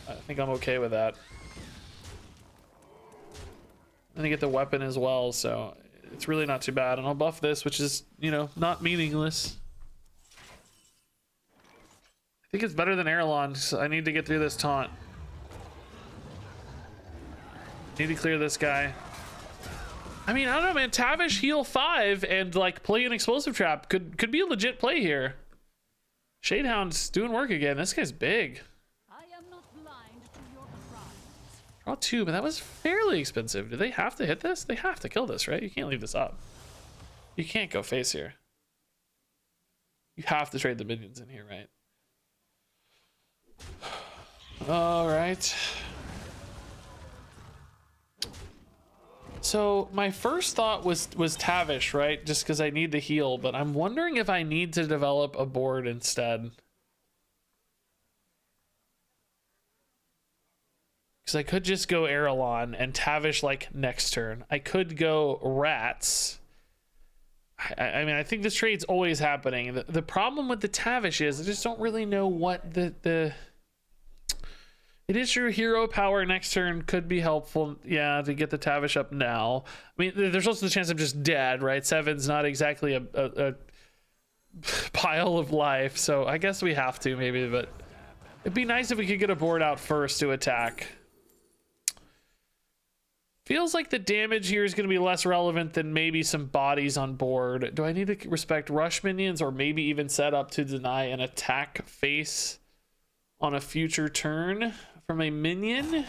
Speaker 1: I think I'm okay with that. And I get the weapon as well, so it's really not too bad. And I'll buff this, which is, you know, not meaningless. I think it's better than Erelon, so I need to get through this taunt. Need to clear this guy. I mean, I don't know, man. Tavish heal 5 and like play an explosive trap could be a legit play here. Shadehound's doing work again. This guy's big.
Speaker 6: I am not blind to your crimes.
Speaker 1: Draw 2, but that was fairly expensive. Do they have to hit this? They have to kill this, right? You can't leave this up. You can't go face here. You have to trade the minions in here, right? All right. So my first thought was Tavish, right? Just because I need the heal, but I'm wondering if I need to develop a board instead. Because I could just go Erelon and Tavish like next turn. I could go Rats. I mean, I think this trade's always happening. The problem with the Tavish is I just don't really know what the... It is true, hero power next turn could be helpful, yeah, to get the Tavish up now. I mean, there's also the chance I'm just dead, right? 7's not exactly a pile of life, so I guess we have to maybe, but it'd be nice if we could get a board out first to attack. Feels like the damage here is going to be less relevant than maybe some bodies on board. Do I need to respect rush minions or maybe even set up to deny an attack face on a future turn from a minion?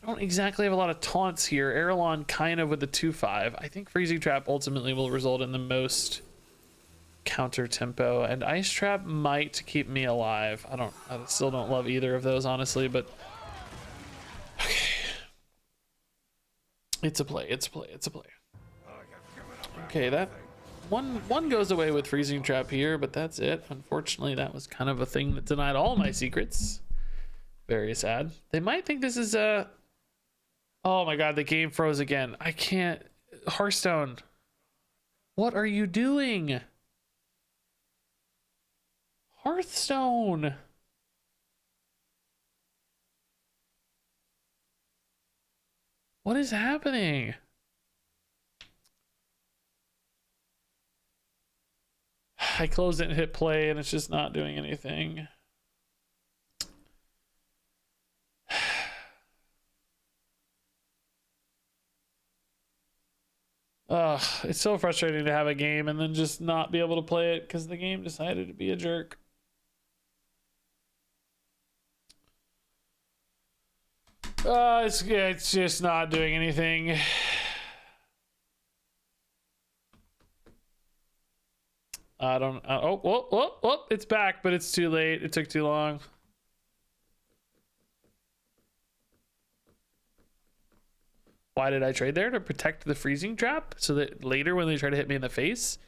Speaker 1: I don't exactly have a lot of taunts here. Erelon kind of with the 2/5. I think Freezing Trap ultimately will result in the most counter tempo, and Ice Trap might keep me alive. I still don't love either of those, honestly, but okay. It's a play, it's a play, it's a play. Okay, that one goes away with Freezing Trap here, but that's it. Unfortunately, that was kind of a thing that denied all my secrets. Very sad. They might think this is a... Oh my god, the game froze again. I can't... Hearthstone. What are you doing? Hearthstone. What is happening? I closed it and hit play and it's just not doing anything. It's so frustrating to have a game and then just not be able to play it because the game decided to be a jerk. It's just not doing anything. I don't... oh, it's back, but it's too late. It took too long. Why did I trade there? To protect the Freezing Trap so that later when they try to hit me in the face,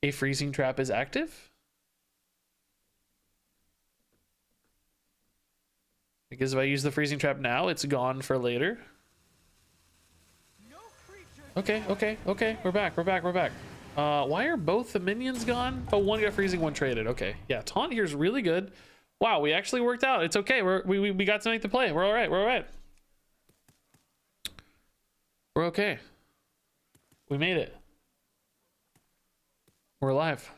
Speaker 1: a Freezing Trap is active? Because if I use the Freezing Trap now, it's gone for later. Okay. We're back. Why are both the minions gone? Oh, one got freezing, one traded. Okay. Yeah, taunt here is really good. Wow, we actually worked out. It's okay. We got to make the play. We're all right. We're okay. We made it. We're alive.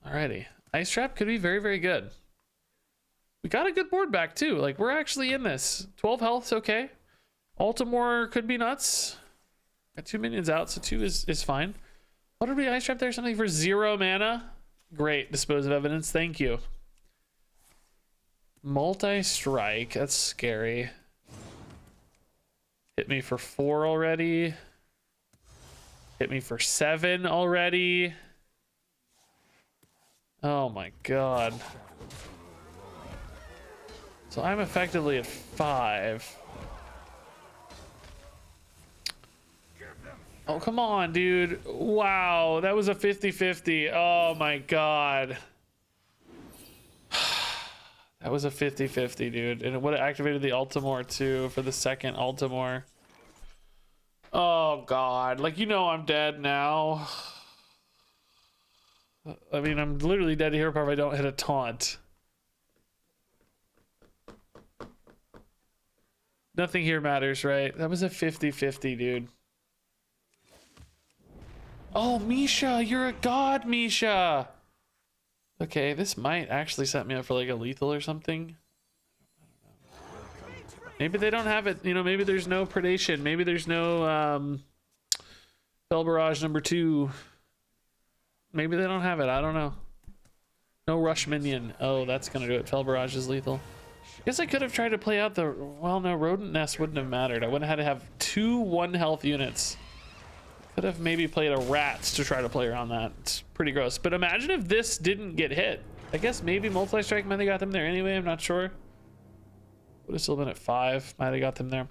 Speaker 1: Alrighty. Ice Trap could be very, very good. We got a good board back too. Like, we're actually in this. 12 health's okay. Altamore could be nuts. Got 2 minions out, so 2 is fine. What did we ice trap there? Something for 0 mana? Great. Dispose of evidence. Thank you. Multi-strike. That's scary. Hit me for 4 already. Hit me for 7 already. Oh my god. So I'm effectively at 5. Oh, come on, dude. Wow, that was a 50-50. Oh my god. That was a 50-50, dude. And it would have activated the Altamore too for the second Altamore. Oh god. Like, you know I'm dead now. I mean, I'm literally dead to hero power if I don't hit a taunt. Nothing here matters, right? That was a 50-50, dude. Oh, Misha, you're a god, Misha. Okay, this might actually set me up for like a lethal or something. Maybe they don't have it. You know, maybe there's no predation. Maybe there's no Fell Barrage number 2. Maybe they don't have it. I don't know. No rush minion. Oh, that's gonna do it. Fell Barrage is lethal. Guess I could have tried to play out the... Well, no, Rodent Nest wouldn't have mattered. I would have had to have 2 1-health units. Could have maybe played a Rats to try to play around that. It's pretty gross. But imagine if this didn't get hit. I guess maybe Multi-Strike might have got them there anyway. I'm not sure. Would have still been at 5. Might have got them there.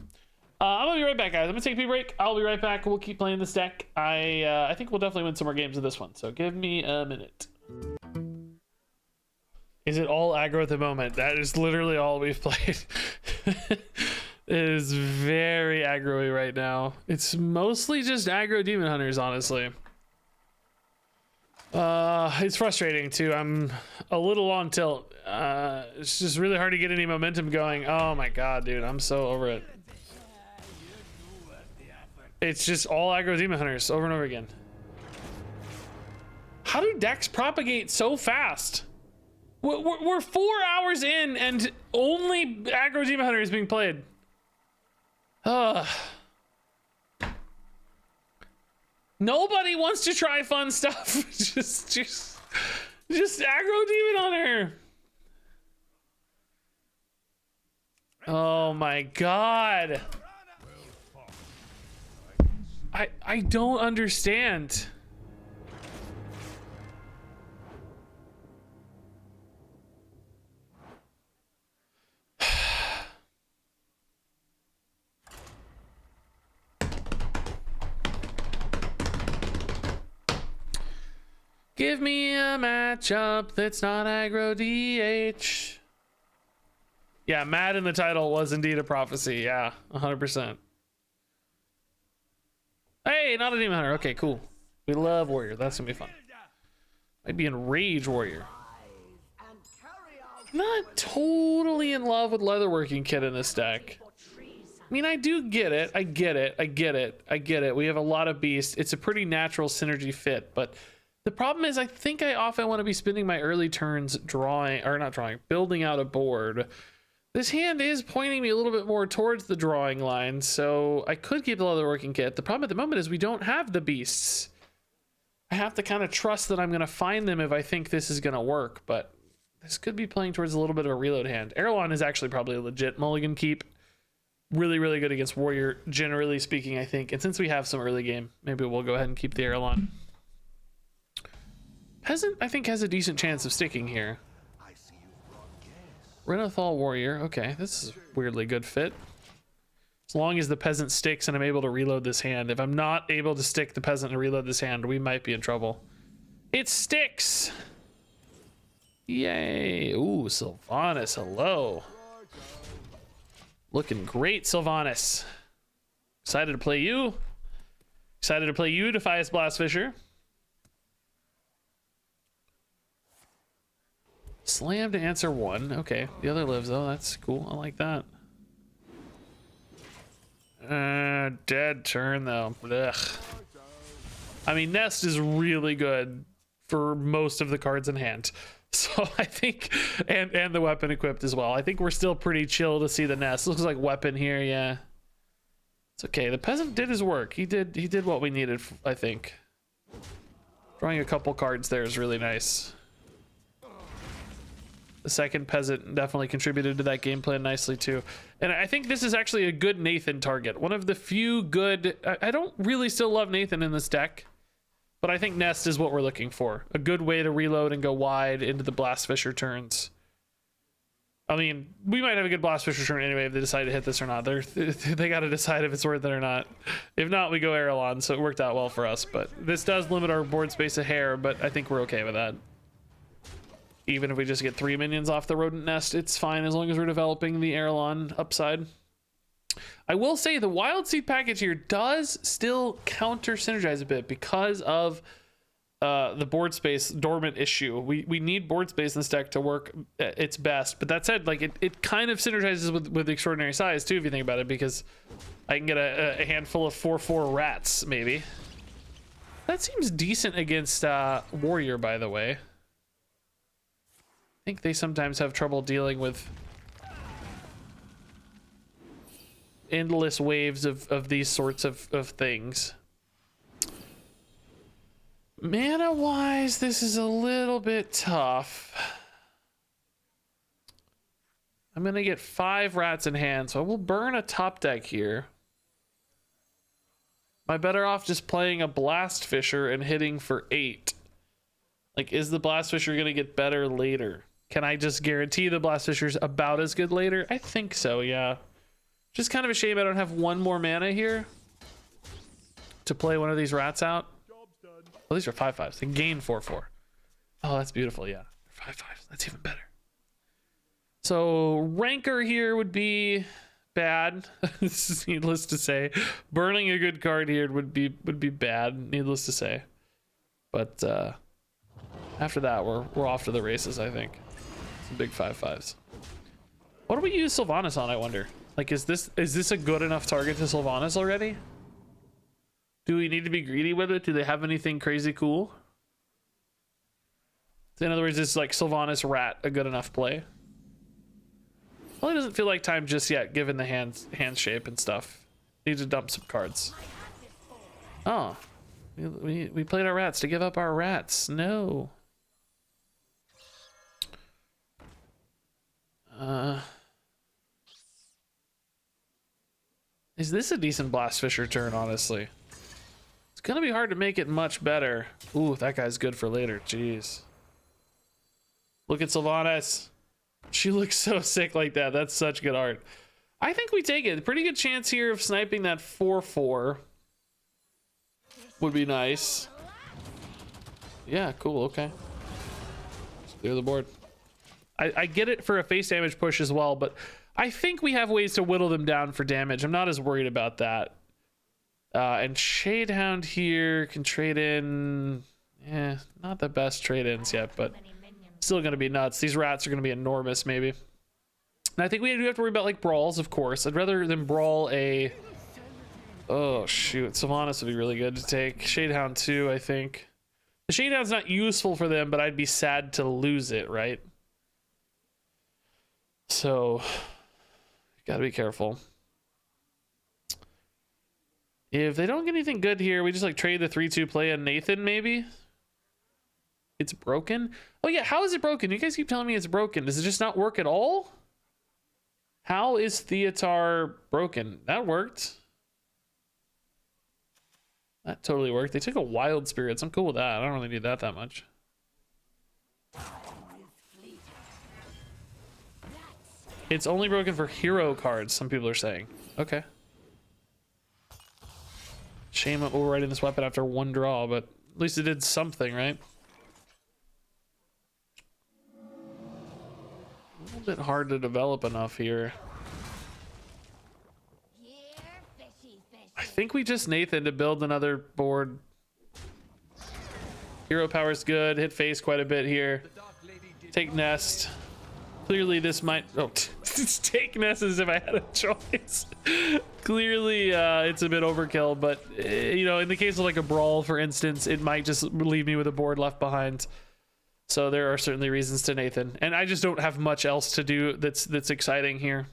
Speaker 1: I'm gonna be right back, guys. I'm gonna take a pee break. I'll be right back. We'll keep playing this deck. I think we'll definitely win some more games of this one. So give me a minute. Is it all aggro at the moment? That is literally all we've played. It is very aggro-y right now. It's mostly just aggro demon hunters, honestly. It's frustrating too. I'm a little on tilt. It's just really hard to get any momentum going. Oh my god, dude, I'm so over it. It's just all aggro demon hunters over and over again. How do decks propagate so fast? We're 4 hours in and only aggro demon hunter is being played. Nobody wants to try fun stuff. just aggro demon hunter. Oh my god. I don't understand. Give me a matchup that's not aggro DH. Yeah, Mad in the title was indeed a prophecy. Yeah, 100%. Hey, not a demon hunter. Okay, cool. We love warrior. That's gonna be fun. Might be in rage warrior. Not totally in love with leatherworking kit in this deck. I mean, I do get it. I get it. We have a lot of beasts. It's a pretty natural synergy fit, but the problem is I think I often want to be spending my early turns building out a board. This hand is pointing me a little bit more towards the drawing line, so I could keep the leatherworking kit. The problem at the moment is we don't have the beasts. I have to kind of trust that I'm going to find them if I think this is going to work, but this could be playing towards a little bit of a reload hand. Erlon is actually probably a legit mulligan keep. Really, really good against warrior, generally speaking, I think. And since we have some early game, maybe we'll go ahead and keep the Erlon. Peasant, I think, has a decent chance of sticking here. Renathal warrior. Okay, this is a weirdly good fit. As long as the peasant sticks and I'm able to reload this hand. If I'm not able to stick the peasant and reload this hand, we might be in trouble. It sticks! Yay! Ooh, Sylvanas, hello. Looking great, Sylvanas. Excited to play you. Excited to play you, Defias Blastfisher. Slam to answer 1. Okay, the other lives though. That's cool. I like that. Dead turn though. Ugh. I mean, Nest is really good for most of the cards in hand. So I think, and the weapon equipped as well. I think we're still pretty chill to see the nest. Looks like weapon here, yeah. It's okay. The peasant did his work. He did what we needed, I think. Drawing a couple cards there is really nice. The second peasant definitely contributed to that game plan nicely too. And I think this is actually a good Nathan target. One of the few good, I don't really still love Nathan in this deck, but I think Nest is what we're looking for. A good way to reload and go wide into the Blast Fisher turns. I mean, we might have a good Blast Fisher turn anyway if they decide to hit this or not. They got to decide if it's worth it or not. If not, we go Erelon, so it worked out well for us. But this does limit our board space a hair, but I think we're okay with that. Even if we just get 3 minions off the Rodent Nest, it's fine as long as we're developing the Erelon upside. I will say the Wild Seed package here does still counter synergize a bit because of the board space dormant issue. We need board space in this deck to work its best. But that said, like it kind of synergizes with Extraordinary Size too, if you think about it, because I can get a handful of 4/4 rats maybe. That seems decent against Warrior, by the way. I think they sometimes have trouble dealing with endless waves of these sorts of things. Mana wise, this is a little bit tough. I'm gonna get 5 rats in hand, so I will burn a top deck here. Am I better off just playing a Blast Fisher and hitting for 8? Like, is the Blast Fisher gonna get better later? Can I just guarantee the Blast Fisher's about as good later? I think so, yeah. Just kind of a shame I don't have 1 more mana here to play one of these rats out. Well, these are 5/5s. They gain 4/4. Oh, that's beautiful, yeah. 5/5s. That's even better. So Rancor here would be bad. This is needless to say. Burning a good card here would be bad, needless to say. But after that, we're off to the races, I think. Some big 5/5s. What do we use Sylvanas on, I wonder? Like, is this a good enough target to Sylvanas already? Do we need to be greedy with it? Do they have anything crazy cool? In other words, is like Sylvanas Rat a good enough play? Well, it doesn't feel like time just yet, given the hand shape and stuff. Need to dump some cards. Oh, we played our rats to give up our rats. No. Is this a decent Blast Fisher turn, honestly? It's gonna be hard to make it much better. Ooh, that guy's good for later. Jeez. Look at Sylvanas. She looks so sick like that. That's such good art. I think we take it. Pretty good chance here of sniping that 4/4. Would be nice. Yeah, cool, okay. Just clear the board. I get it for a face damage push as well, but I think we have ways to whittle them down for damage. I'm not as worried about that. And Shadehound here can trade in. Yeah, not the best trade-ins yet, but still going to be nuts. These rats are going to be enormous, maybe. And I think we do have to worry about, like, brawls, of course. I'd rather than brawl a... Oh, shoot. Sylvanas would be really good to take. Shadehound, too, I think. The Shadehound's not useful for them, but I'd be sad to lose it, right? So, gotta be careful. If they don't get anything good here, we just like trade the 3/2 play on Nathan, maybe? It's broken? Oh yeah, how is it broken? You guys keep telling me it's broken. Does it just not work at all? How is Theatar broken? That worked. That totally worked. They took a Wild Spirits. I'm cool with that. I don't really need that much. It's only broken for hero cards, some people are saying. Okay. Shame I'm overriding this weapon after 1 draw, but at least it did something, right? A little bit hard to develop enough here. I think we just Nathan to build another board. Hero power's good. Hit face quite a bit here. Take Nest. Clearly this might... Oh, take Nest as if I had a choice. Clearly it's a bit overkill, but you know, in the case of like a brawl, for instance, it might just leave me with a board left behind. So there are certainly reasons to Nathan, and I just don't have much else to do that's exciting here.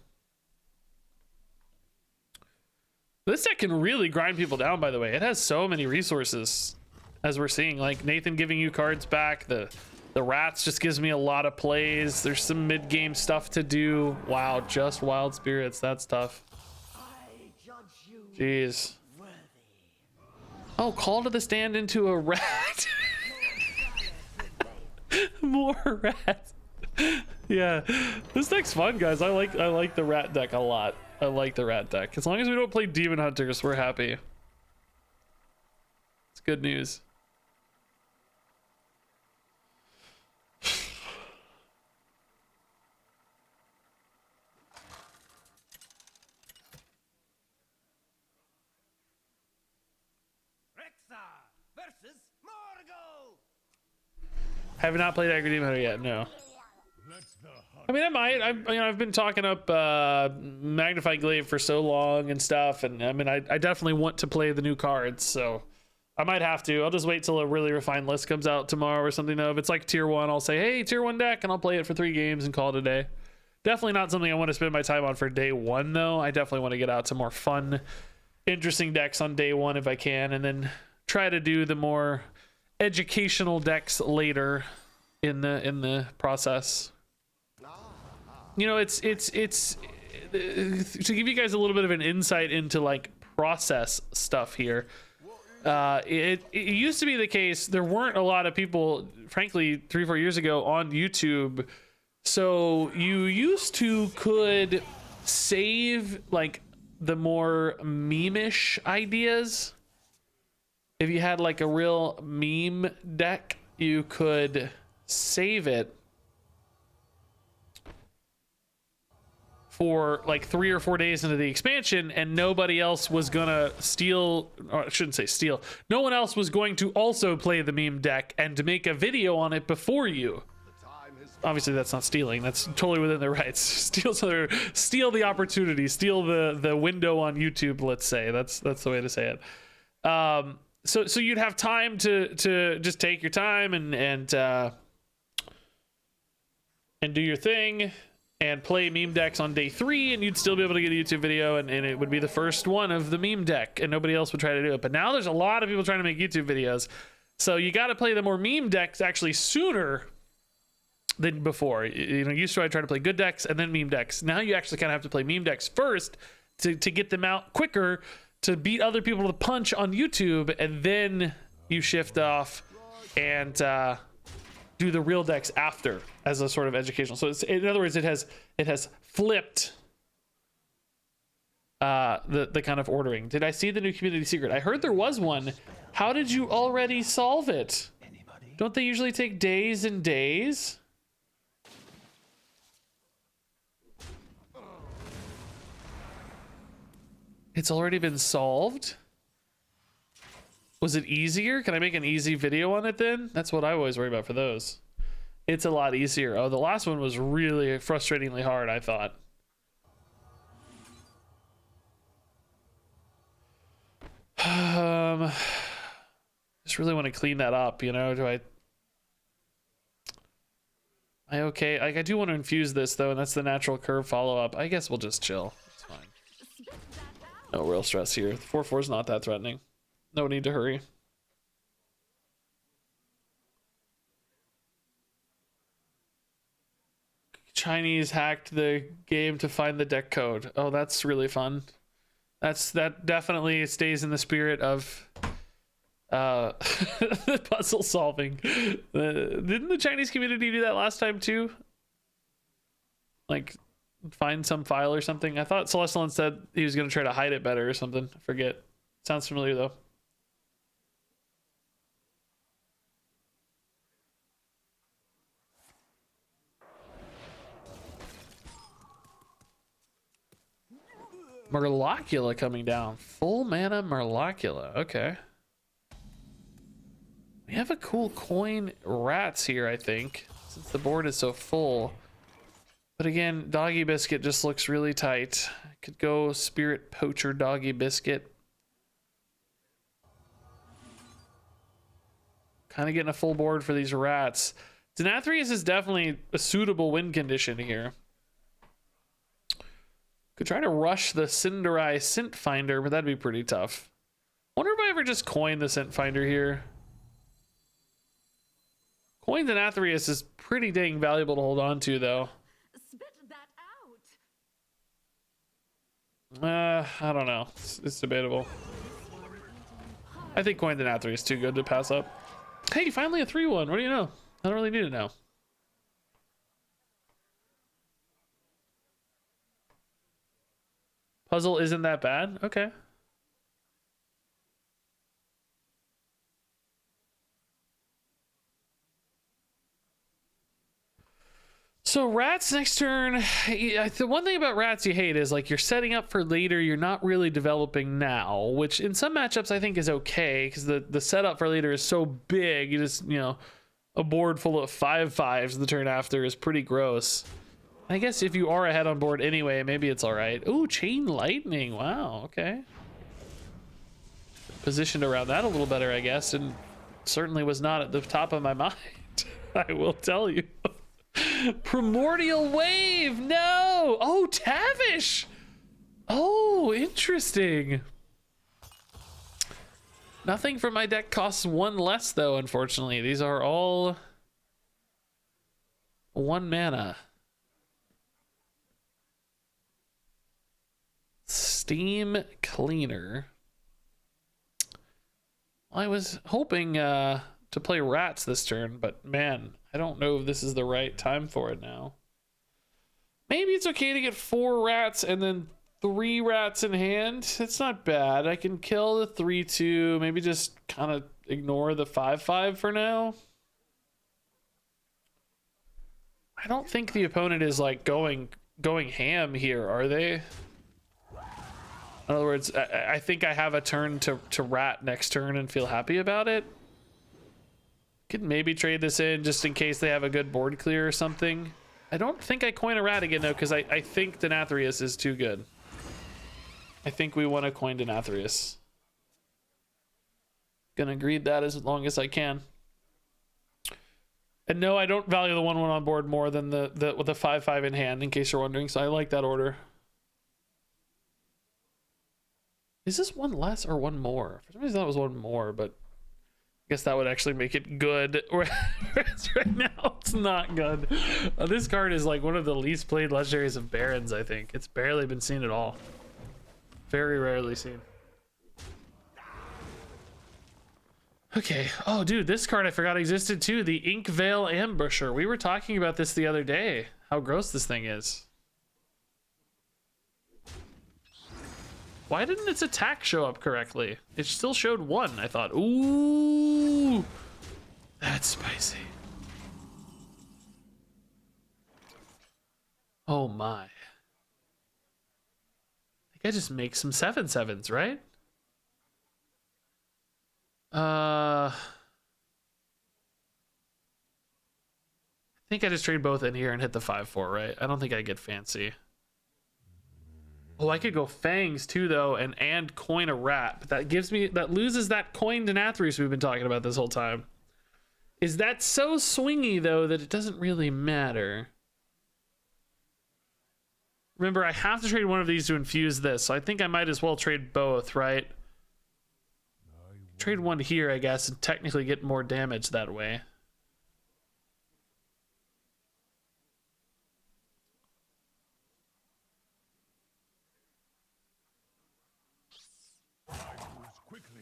Speaker 1: This deck can really grind people down, by the way. It has so many resources, as we're seeing. Like Nathan giving you cards back. The rats just gives me a lot of plays. There's some mid-game stuff to do. Wow, just Wild Spirits. That's tough. Jeez. Oh, Call to the Stand into a rat. More rats. Yeah, this deck's fun, guys. I like the rat deck a lot. I like the rat deck. As long as we don't play Demon Hunters, we're happy. It's good news. Have not played Aggro Demon Hunter yet. No. I mean, I might. I've been talking up Magnified Glaive for so long and stuff, and I mean, I definitely want to play the new cards, so I might have to. I'll just wait till a really refined list comes out tomorrow or something. Though, if it's like tier 1, I'll say, hey, tier 1 deck, and I'll play it for 3 games and call it a day. Definitely not something I want to spend my time on for day 1, though. I definitely want to get out to more fun, interesting decks on day 1 if I can, and then try to do the more educational decks later in the process. You know, it's to give you guys a little bit of an insight into like process stuff here. It used to be the case there weren't a lot of people, frankly, 3-4 years ago on YouTube, so you used to could save like the more meme-ish ideas. If you had like a real meme deck, you could save it for like 3 or 4 days into the expansion, and nobody else was gonna steal, or I shouldn't say steal, no one else was going to also play the meme deck and to make a video on it before you. Obviously that's not stealing, that's totally within their rights. Steal the opportunity, steal the window on YouTube, let's say. That's the way to say it. So you'd have time to just take your time and do your thing and play meme decks on day 3, and you'd still be able to get a YouTube video, and it would be the first one of the meme deck, and nobody else would try to do it. But now there's a lot of people trying to make YouTube videos, so you got to play the more meme decks actually sooner than before. You know, used to I try to play good decks and then meme decks. Now you actually kind of have to play meme decks first to get them out quicker, to beat other people to the punch on YouTube, and then you shift off and do the real decks after as a sort of educational. So it's, in other words, it has flipped the kind of ordering. Did I see the new community secret? I heard there was one. How did you already solve it? Don't they usually take days and days? It's already been solved? Was it easier? Can I make an easy video on it then? That's what I always worry about for those. It's a lot easier. Oh, the last one was really frustratingly hard, I thought. Just really want to clean that up, you know? Am I okay? Like, I do want to infuse this though, and that's the natural curve follow-up. I guess we'll just chill. It's fine. No real stress here. The 4/4 is not that threatening. No need to hurry. Chinese hacked the game to find the deck code. Oh, that's really fun. That definitely stays in the spirit of the puzzle solving. Didn't the Chinese community do that last time too? Like find some file or something? I thought Celestial said he was going to try to hide it better or something. I forget. Sounds familiar though. Murlocula coming down. Full mana Murlocula. Okay. We have a cool coin rats here, I think, since the board is so full. But again, Doggy Biscuit just looks really tight. Could go Spirit Poacher Doggy Biscuit. Kind of getting a full board for these rats. Denathrius is definitely a suitable win condition here. Could try to rush the Cinderace Scent Finder, but that'd be pretty tough. Wonder if I ever just coin the Scent Finder here. Coin Denathrius is pretty dang valuable to hold on to, though.
Speaker 4: Spit that out.
Speaker 1: I don't know. It's debatable. I think coin Denathrius is too good to pass up. Hey, finally a 3-1. What do you know? I don't really need it now. Puzzle isn't that bad? Okay. So rats next turn. The one thing about rats you hate is like you're setting up for later. You're not really developing now, which in some matchups I think is okay because the setup for later is so big. You just, you know, a board full of 5/5s the turn after is pretty gross. I guess if you are ahead on board anyway, maybe it's all right. Ooh, Chain Lightning. Wow. Okay. Positioned around that a little better, I guess, and certainly was not at the top of my mind. I will tell you. Primordial Wave. No. Oh, Tavish. Oh, interesting. Nothing from my deck costs 1 less, though, unfortunately. These are all 1 mana. Steam Cleaner. I was hoping to play rats this turn, but man, I don't know if this is the right time for it now. Maybe it's okay to get 4 rats and then 3 rats in hand. It's not bad. I can kill the 3/2, maybe just kind of ignore the 5/5 for now. I don't think the opponent is like going ham here, are they? In other words, I think I have a turn to rat next turn and feel happy about it. Could maybe trade this in just in case they have a good board clear or something. I don't think I coin a rat again, though, because I think Denathrius is too good. I think we want to coin Denathrius. Gonna greed that as long as I can. And no, I don't value the 1/1 on board more than the 5/5 in hand, in case you're wondering, so I like that order. Is this 1 less or 1 more? For some reason I thought it was 1 more, but I guess that would actually make it good. Whereas right now it's not good. This card is like one of the least played legendaries of Barons, I think. It's barely been seen at all. Very rarely seen. Okay. Oh, dude, this card I forgot existed too. The Inkvale Ambusher. We were talking about this the other day. How gross this thing is. Why didn't its attack show up correctly? It still showed 1, I thought. Ooh, that's spicy. Oh my. I think I just make some 7/7s, right? I think I just trade both in here and hit the 5/4, right? I don't think I get fancy. Oh, I could go Fangs too, though, and coin a rat, but that loses that coin Denathrius we've been talking about this whole time. Is that so swingy though that it doesn't really matter? Remember, I have to trade one of these to infuse this, so I think I might as well trade both, right? Trade 1 here, I guess, and technically get more damage that way.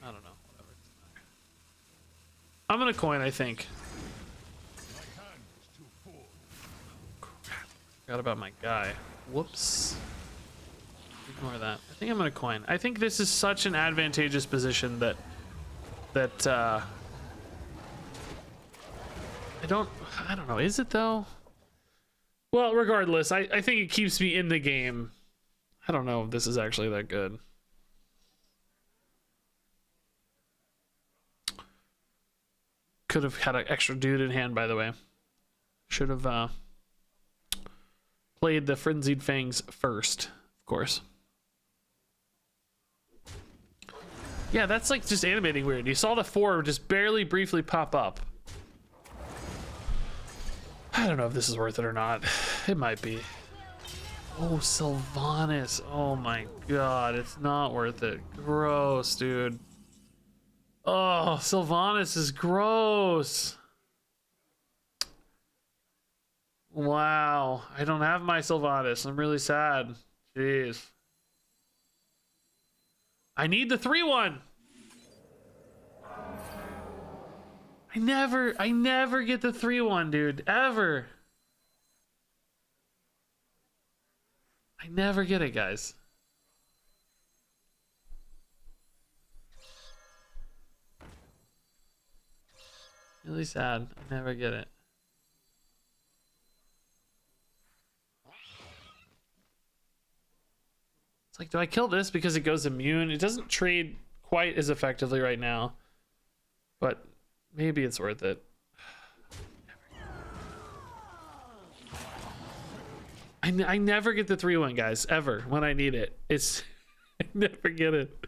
Speaker 1: I don't know. Whatever. I'm gonna coin, I think. Crap. Forgot about my guy. Whoops. Ignore that. I think I'm gonna coin. I think this is such an advantageous position that I don't know. Is it though? Well, regardless, I think it keeps me in the game. I don't know if this is actually that good. Could have had an extra dude in hand, by the way. Should have played the Frenzied Fangs first, of course. Yeah, that's like just animating weird. You saw the 4 just barely briefly pop up. I don't know if this is worth it or not. It might be. Oh, Sylvanas. Oh my god, it's not worth it. Gross, dude. Oh, Sylvanas is gross. Wow, I don't have my Sylvanas. I'm really sad. Jeez. I need the 3-1. I never get the 3-1, dude. Ever. I never get it, guys. Really sad. I never get it. It's like, do I kill this because it goes immune? It doesn't trade quite as effectively right now, but maybe it's worth it. I never get the 3-1, guys, ever, when I need it. It's I never get it.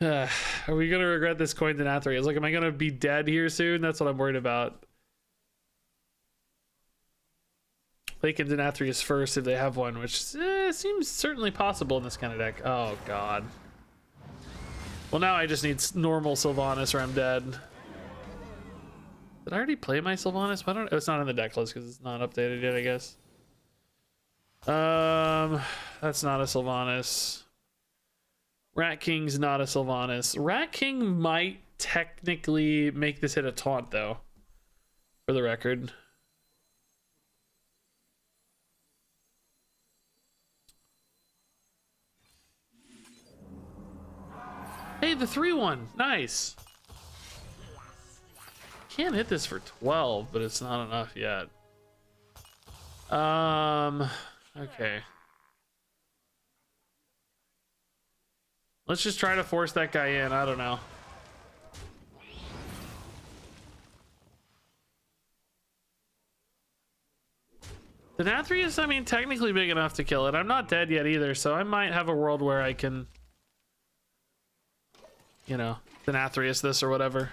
Speaker 1: Are we gonna regret this coin Denathrius? Like, am I gonna be dead here soon? That's what I'm worried about. Lake and Denathrius first if they have one, which seems certainly possible in this kind of deck. Oh god. Well, now I just need normal Sylvanas or I'm dead. Did I already play my Sylvanas? I don't. It's not in the deck list because it's not updated yet, I guess. That's not a Sylvanas. Rat King's not a Sylvanas. Rat King might technically make this hit a taunt, though, for the record. Hey, the 3-1. Nice. Can't hit this for 12, but it's not enough yet. Okay. Let's just try to force that guy in. I don't know. Denathrius, I mean, technically big enough to kill it. I'm not dead yet either, so I might have a world where I can, you know, Denathrius this or whatever.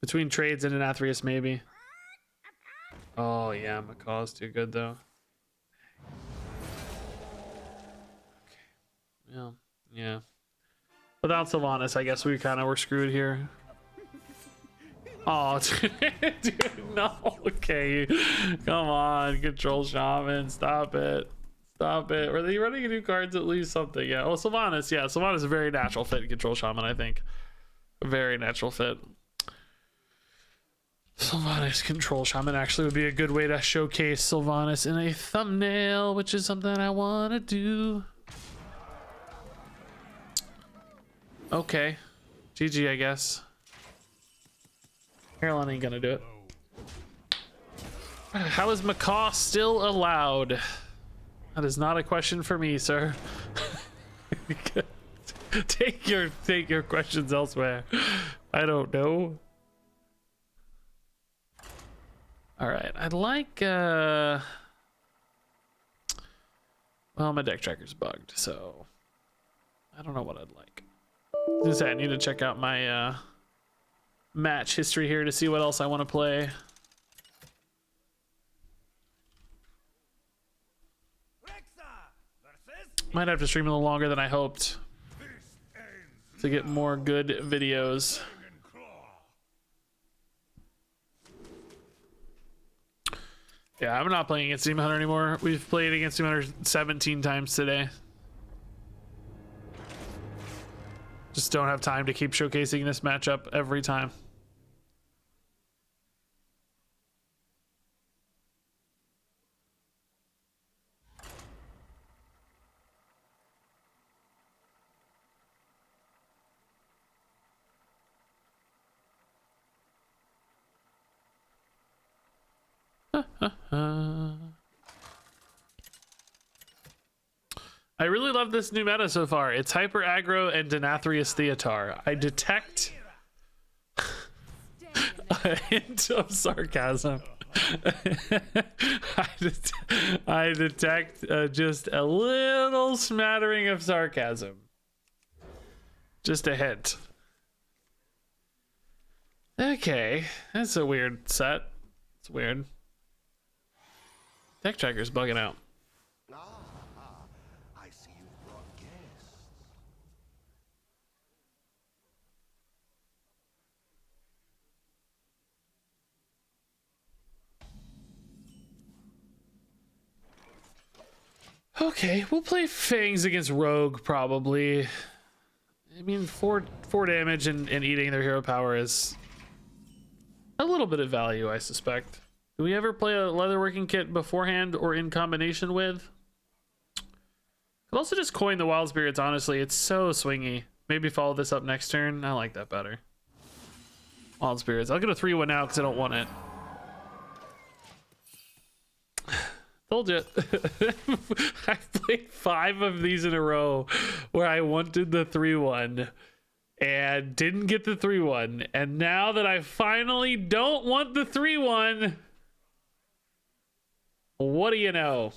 Speaker 1: Between trades and Denathrius, maybe. Oh, yeah, Macaw's too good, though. Okay. Yeah. Without Sylvanas, I guess we kind of were screwed here. Oh, dude, no. Okay. Come on, Control Shaman. Stop it. Stop it. Were they running new cards at least something? Yeah. Oh, Sylvanas. Yeah, Sylvanas is a very natural fit in Control Shaman, I think. A very natural fit. Sylvanas Control Shaman actually would be a good way to showcase Sylvanas in a thumbnail, which is something I want to do. Okay. GG, I guess. Caroline ain't gonna do it. How is Macaw still allowed? That is not a question for me, sir. Take your questions elsewhere. I don't know. All right, I'd like well, my deck tracker's bugged, so I don't know what I'd like. I need to check out my match history here to see what else I want to play. Might have to stream a little longer than I hoped to get more good videos. Yeah, I'm not playing against Demon Hunter anymore. We've played against Demon Hunter 17 times today. Just don't have time to keep showcasing this matchup every time. I really love this new meta so far. It's hyper aggro and Denathrius Theatar. I detect a hint of sarcasm. I detect just a little smattering of sarcasm. Just a hint. Okay, that's a weird set. It's weird. Deck tracker's bugging out.
Speaker 2: I see you've brought guests.
Speaker 1: Okay, we'll play Fangs against Rogue probably. I mean, four damage and eating their hero power is a little bit of value, I suspect. Do we ever play a leatherworking kit beforehand or in combination with? Could also just coin the Wild Spirits, honestly. It's so swingy. Maybe follow this up next turn. I like that better. Wild Spirits. I'll get a 3-1 now because I don't want it. Told you. I played 5 of these in a row where I wanted the 3-1 and didn't get the 3-1. And now that I finally don't want the 3-1, what do you know?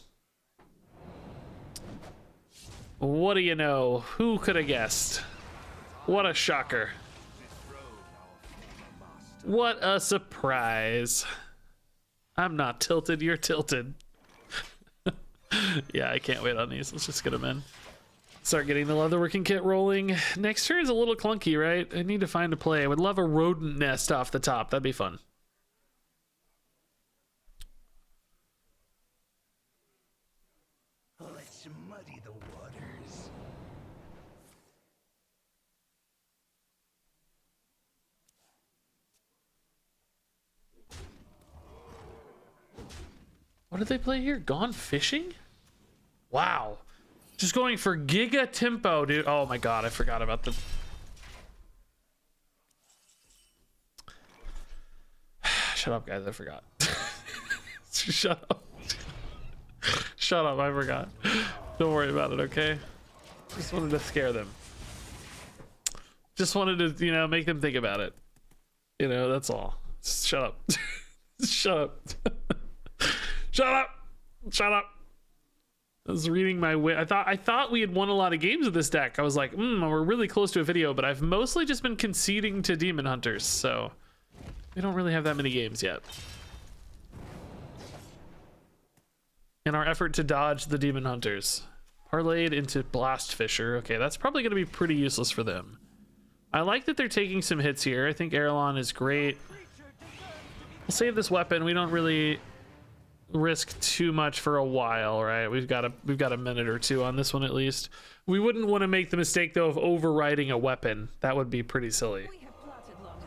Speaker 1: What do you know? Who could have guessed? What a shocker. What a surprise. I'm not tilted, you're tilted. Yeah, I can't wait on these. Let's just get them in. Start getting the leatherworking kit rolling. Next turn is a little clunky, right? I need to find a play. I would love a rodent nest off the top. That'd be fun.
Speaker 5: Let's muddy the waters.
Speaker 1: What did they play here? Gone fishing? Wow. Just going for Giga Tempo, dude. Oh my god, I forgot about the... Shut up, guys. I forgot. Shut up. Shut up. I forgot. Don't worry about it, okay? Just wanted to scare them. Just wanted to, you know, make them think about it. You know, that's all. Just shut up. Shut up. Shut up. Shut up. I was reading my I thought we had won a lot of games with this deck. I was like, we're really close to a video, but I've mostly just been conceding to Demon Hunters, so we don't really have that many games yet. In our effort to dodge the Demon Hunters. Parlayed into Blast Fisher. Okay, that's probably going to be pretty useless for them. I like that they're taking some hits here. I think Erelon is great. We'll save this weapon. We don't really risk too much for a while, right? We've got a minute or two on this one at least. We wouldn't want to make the mistake though of overriding a weapon. That would be pretty silly.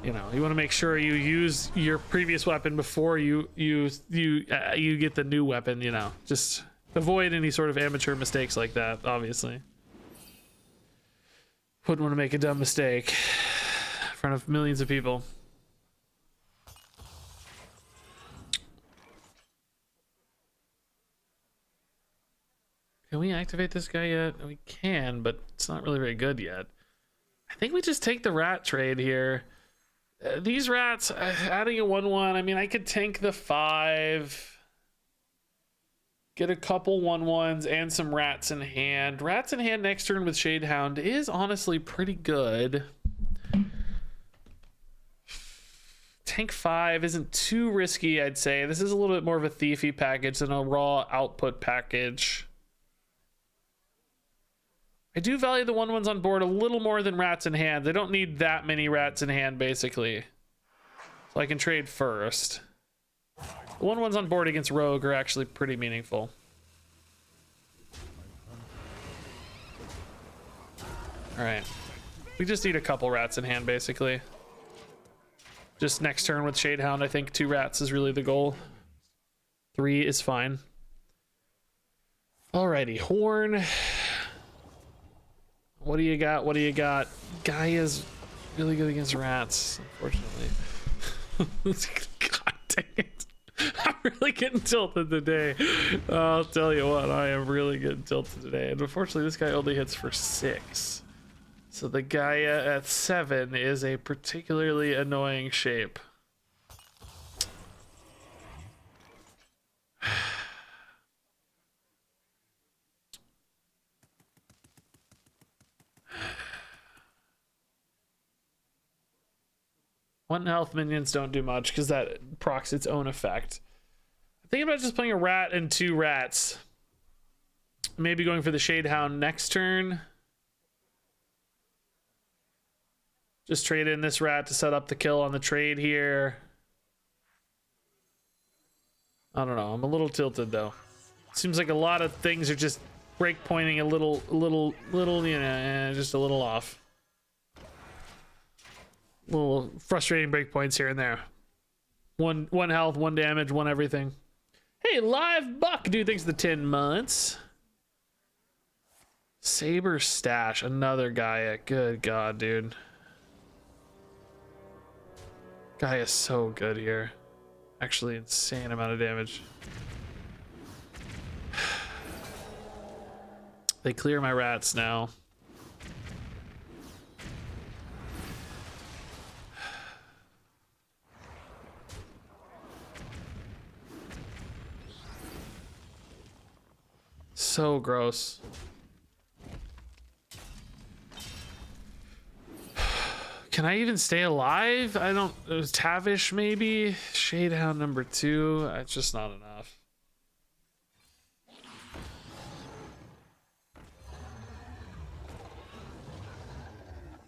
Speaker 1: You know, you want to make sure you use your previous weapon before you get the new weapon. You know, just avoid any sort of amateur mistakes like that. Obviously, wouldn't want to make a dumb mistake in front of millions of people. Can we activate this guy yet? We can, but it's not really very good yet. I think we just take the rat trade here. These rats, adding a 1/1, I mean, I could tank the 5. Get a couple 1/1s and some rats in hand. Rats in hand next turn with Shadehound is honestly pretty good. Tank 5 isn't too risky, I'd say. This is a little bit more of a thiefy package than a raw output package. I do value the 1/1s on board a little more than rats in hand. I don't need that many rats in hand, basically. So I can trade first. The 1/1s on board against Rogue are actually pretty meaningful. Alright. We just need a couple rats in hand, basically. Just next turn with Shadehound, I think 2 rats is really the goal. 3 is fine. Alrighty, Horn. What do you got? What do you got? Guy is really good against rats, unfortunately. God dang it. I'm really getting tilted today. I'll tell you what, I am really getting tilted today. And unfortunately, this guy only hits for 6. So the guy at 7 is a particularly annoying shape. 1 health minions don't do much because that procs its own effect. I'm thinking about just playing a rat and 2 rats. Maybe going for the Shadehound next turn. Just trade in this rat to set up the kill on the trade here. I don't know. I'm a little tilted though. Seems like a lot of things are just break pointing a little, you know, just a little off. Little frustrating breakpoints here and there. One health, 1 damage, 1 everything. Hey, Live Buck, dude, thanks for the 10 months. Saber Stash, another Gaia. Good God, dude. Gaia is so good here. Actually, insane amount of damage. They clear my rats now. So gross. Can I even stay alive? I don't. It was Tavish maybe. Shadehound number 2. It's just not enough.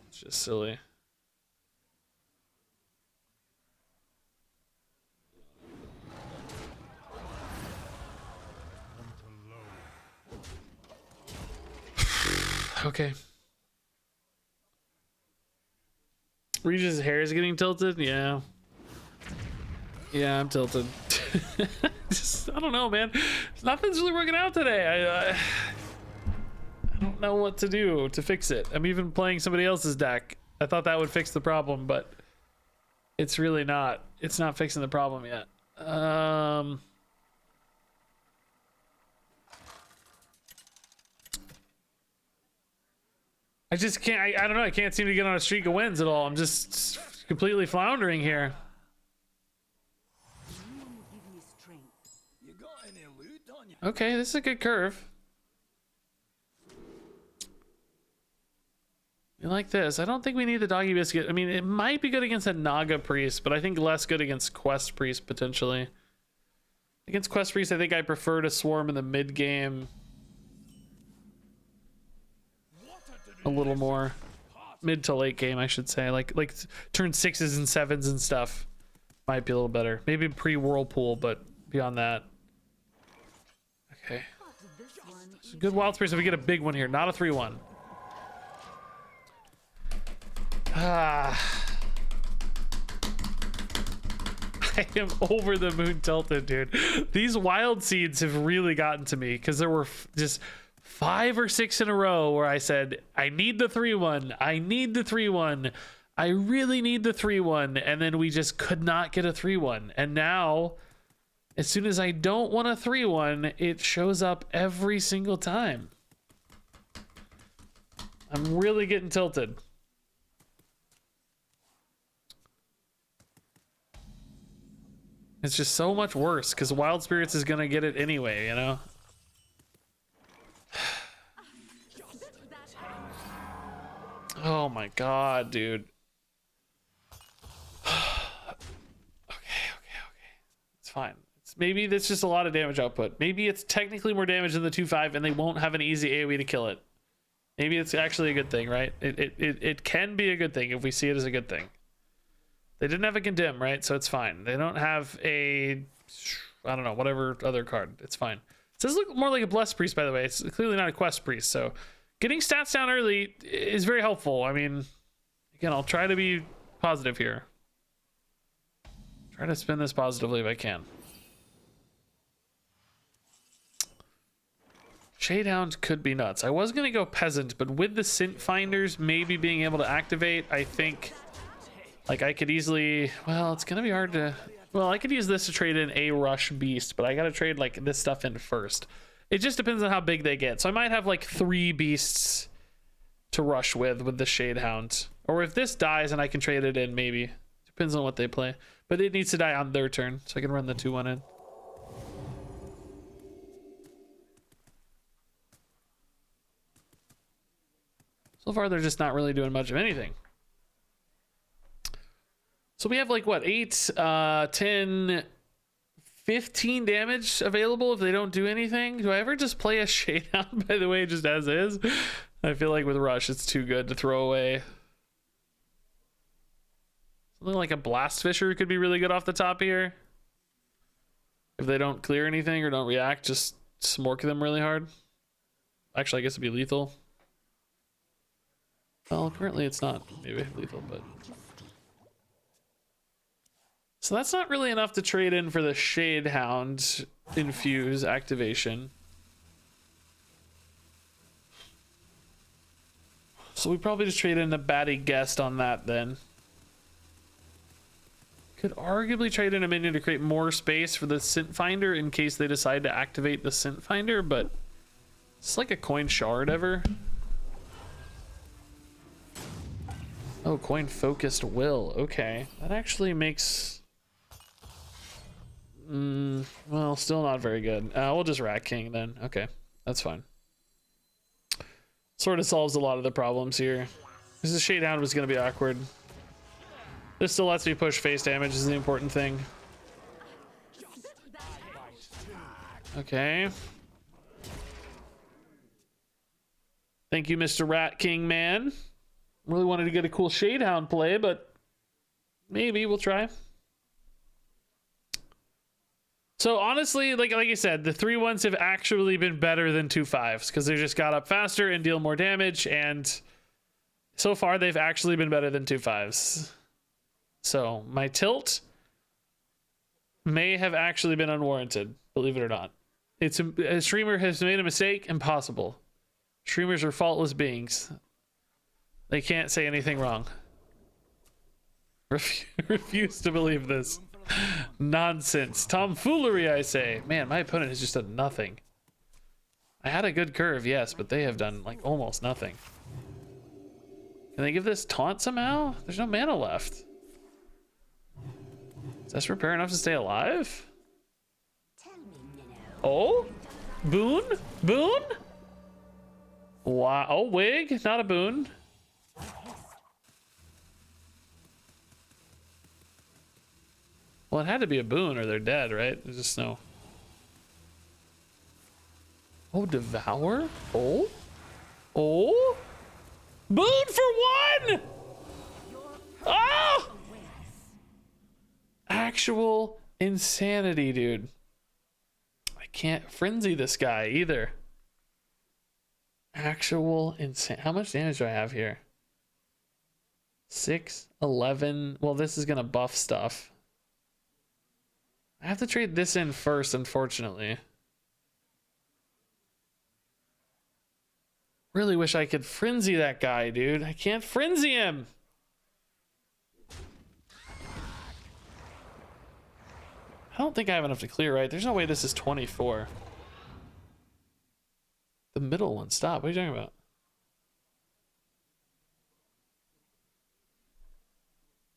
Speaker 1: It's just silly. Okay. Regis' hair is getting tilted. Yeah. Yeah, I'm tilted. Just, I don't know, man. Nothing's really working out today. I don't know what to do to fix it. I'm even playing somebody else's deck. I thought that would fix the problem, but it's really not. It's not fixing the problem yet. I just can't, I don't know, I can't seem to get on a streak of wins at all. I'm just completely floundering here. Okay, this is a good curve. You like this? I don't think we need the Doggy Biscuit. I mean, it might be good against a Naga Priest, but I think less good against Quest Priest, potentially. Against Quest Priest, I think I prefer to swarm in the mid game. A little more mid to late game, I should say, like turn 6s and 7s and stuff might be a little better. Maybe pre-whirlpool, but beyond that. Okay, it's a good wild space if we get a big one here, not a 3-1. I am over the moon tilted, dude. These wild seeds have really gotten to me because there were just 5 or 6 in a row where I said, I need the 3-1. I need the 3-1. I really need the 3-1. And then we just could not get a 3-1. And now, as soon as I don't want a 3-1, it shows up every single time. I'm really getting tilted. It's just so much worse because Wild Spirits is going to get it anyway, you know? Oh my God, dude. Okay. It's fine. Maybe that's just a lot of damage output. Maybe it's technically more damage than the 2-5 and they won't have an easy AoE to kill it. Maybe it's actually a good thing, right? It can be a good thing if we see it as a good thing. They didn't have a Condemn, right? So it's fine. They don't have a, I don't know, whatever other card. It's fine. It does look more like a Blessed Priest, by the way. It's clearly not a Quest Priest, so getting stats down early is very helpful. I mean, again, I'll try to be positive here. Try to spin this positively if I can. Shadehound could be nuts. I was going to go Peasant, but with the Synth Finders maybe being able to activate, I think, like, I could easily, well, it's going to be hard to, well, I could use this to trade in a Rush Beast, but I got to trade, like, this stuff in first. It just depends on how big they get. So I might have like 3 beasts to rush with the Shadehound. Or if this dies and I can trade it in, maybe. Depends on what they play. But it needs to die on their turn, so I can run the 2-1 in. So far, they're just not really doing much of anything. So we have like what, 8, 10, 15 damage available if they don't do anything. Do I ever just play a Shadehound, by the way, just as is? I feel like with Rush, it's too good to throw away. Something like a Blast Fisher could be really good off the top here. If they don't clear anything or don't react, just smork them really hard. Actually, I guess it'd be lethal. Well, currently it's not maybe lethal, but... So that's not really enough to trade in for the Shadehound infuse activation. So we probably just trade in a Batty Guest on that then. Could arguably trade in a minion to create more space for the Scent Finder in case they decide to activate the Scent Finder, but it's like a coin shard ever. Oh, coin focused will. Okay, that actually makes... well, still not very good. We'll just Rat King then. Okay, that's fine. Sort of solves a lot of the problems here. Because the Shadehound was going to be awkward. This still lets me push face damage is the important thing. Okay. Thank you, Mr. Rat King man. Really wanted to get a cool Shadehound play, but maybe we'll try. So honestly, like I said, the 3-1s have actually been better than 2-5s because they just got up faster and deal more damage, and so far they've actually been better than 2-5s. So my tilt may have actually been unwarranted, believe it or not. It's a streamer has made a mistake. Impossible. Streamers are faultless beings. They can't say anything wrong. Refuse to believe this. Nonsense. Tomfoolery, I say. Man, my opponent has just done nothing. I had a good curve, yes, but they have done like almost nothing. Can they give this taunt somehow? There's no mana left. Is this repair enough to stay alive? Oh? Boon? Boon? Wow. Oh, wig? Not a boon. Well, it had to be a boon or they're dead, right? There's just no... Oh, devour? Oh? Oh? Boon for 1! Oh! Actual insanity, dude. I can't frenzy this guy either. Actual insane. How much damage do I have here? 6, 11. Well, this is gonna buff stuff. I have to trade this in first, unfortunately. Really wish I could frenzy that guy, dude. I can't frenzy him. I don't think I have enough to clear, right? There's no way this is 24. The middle one, stop. What are you talking about?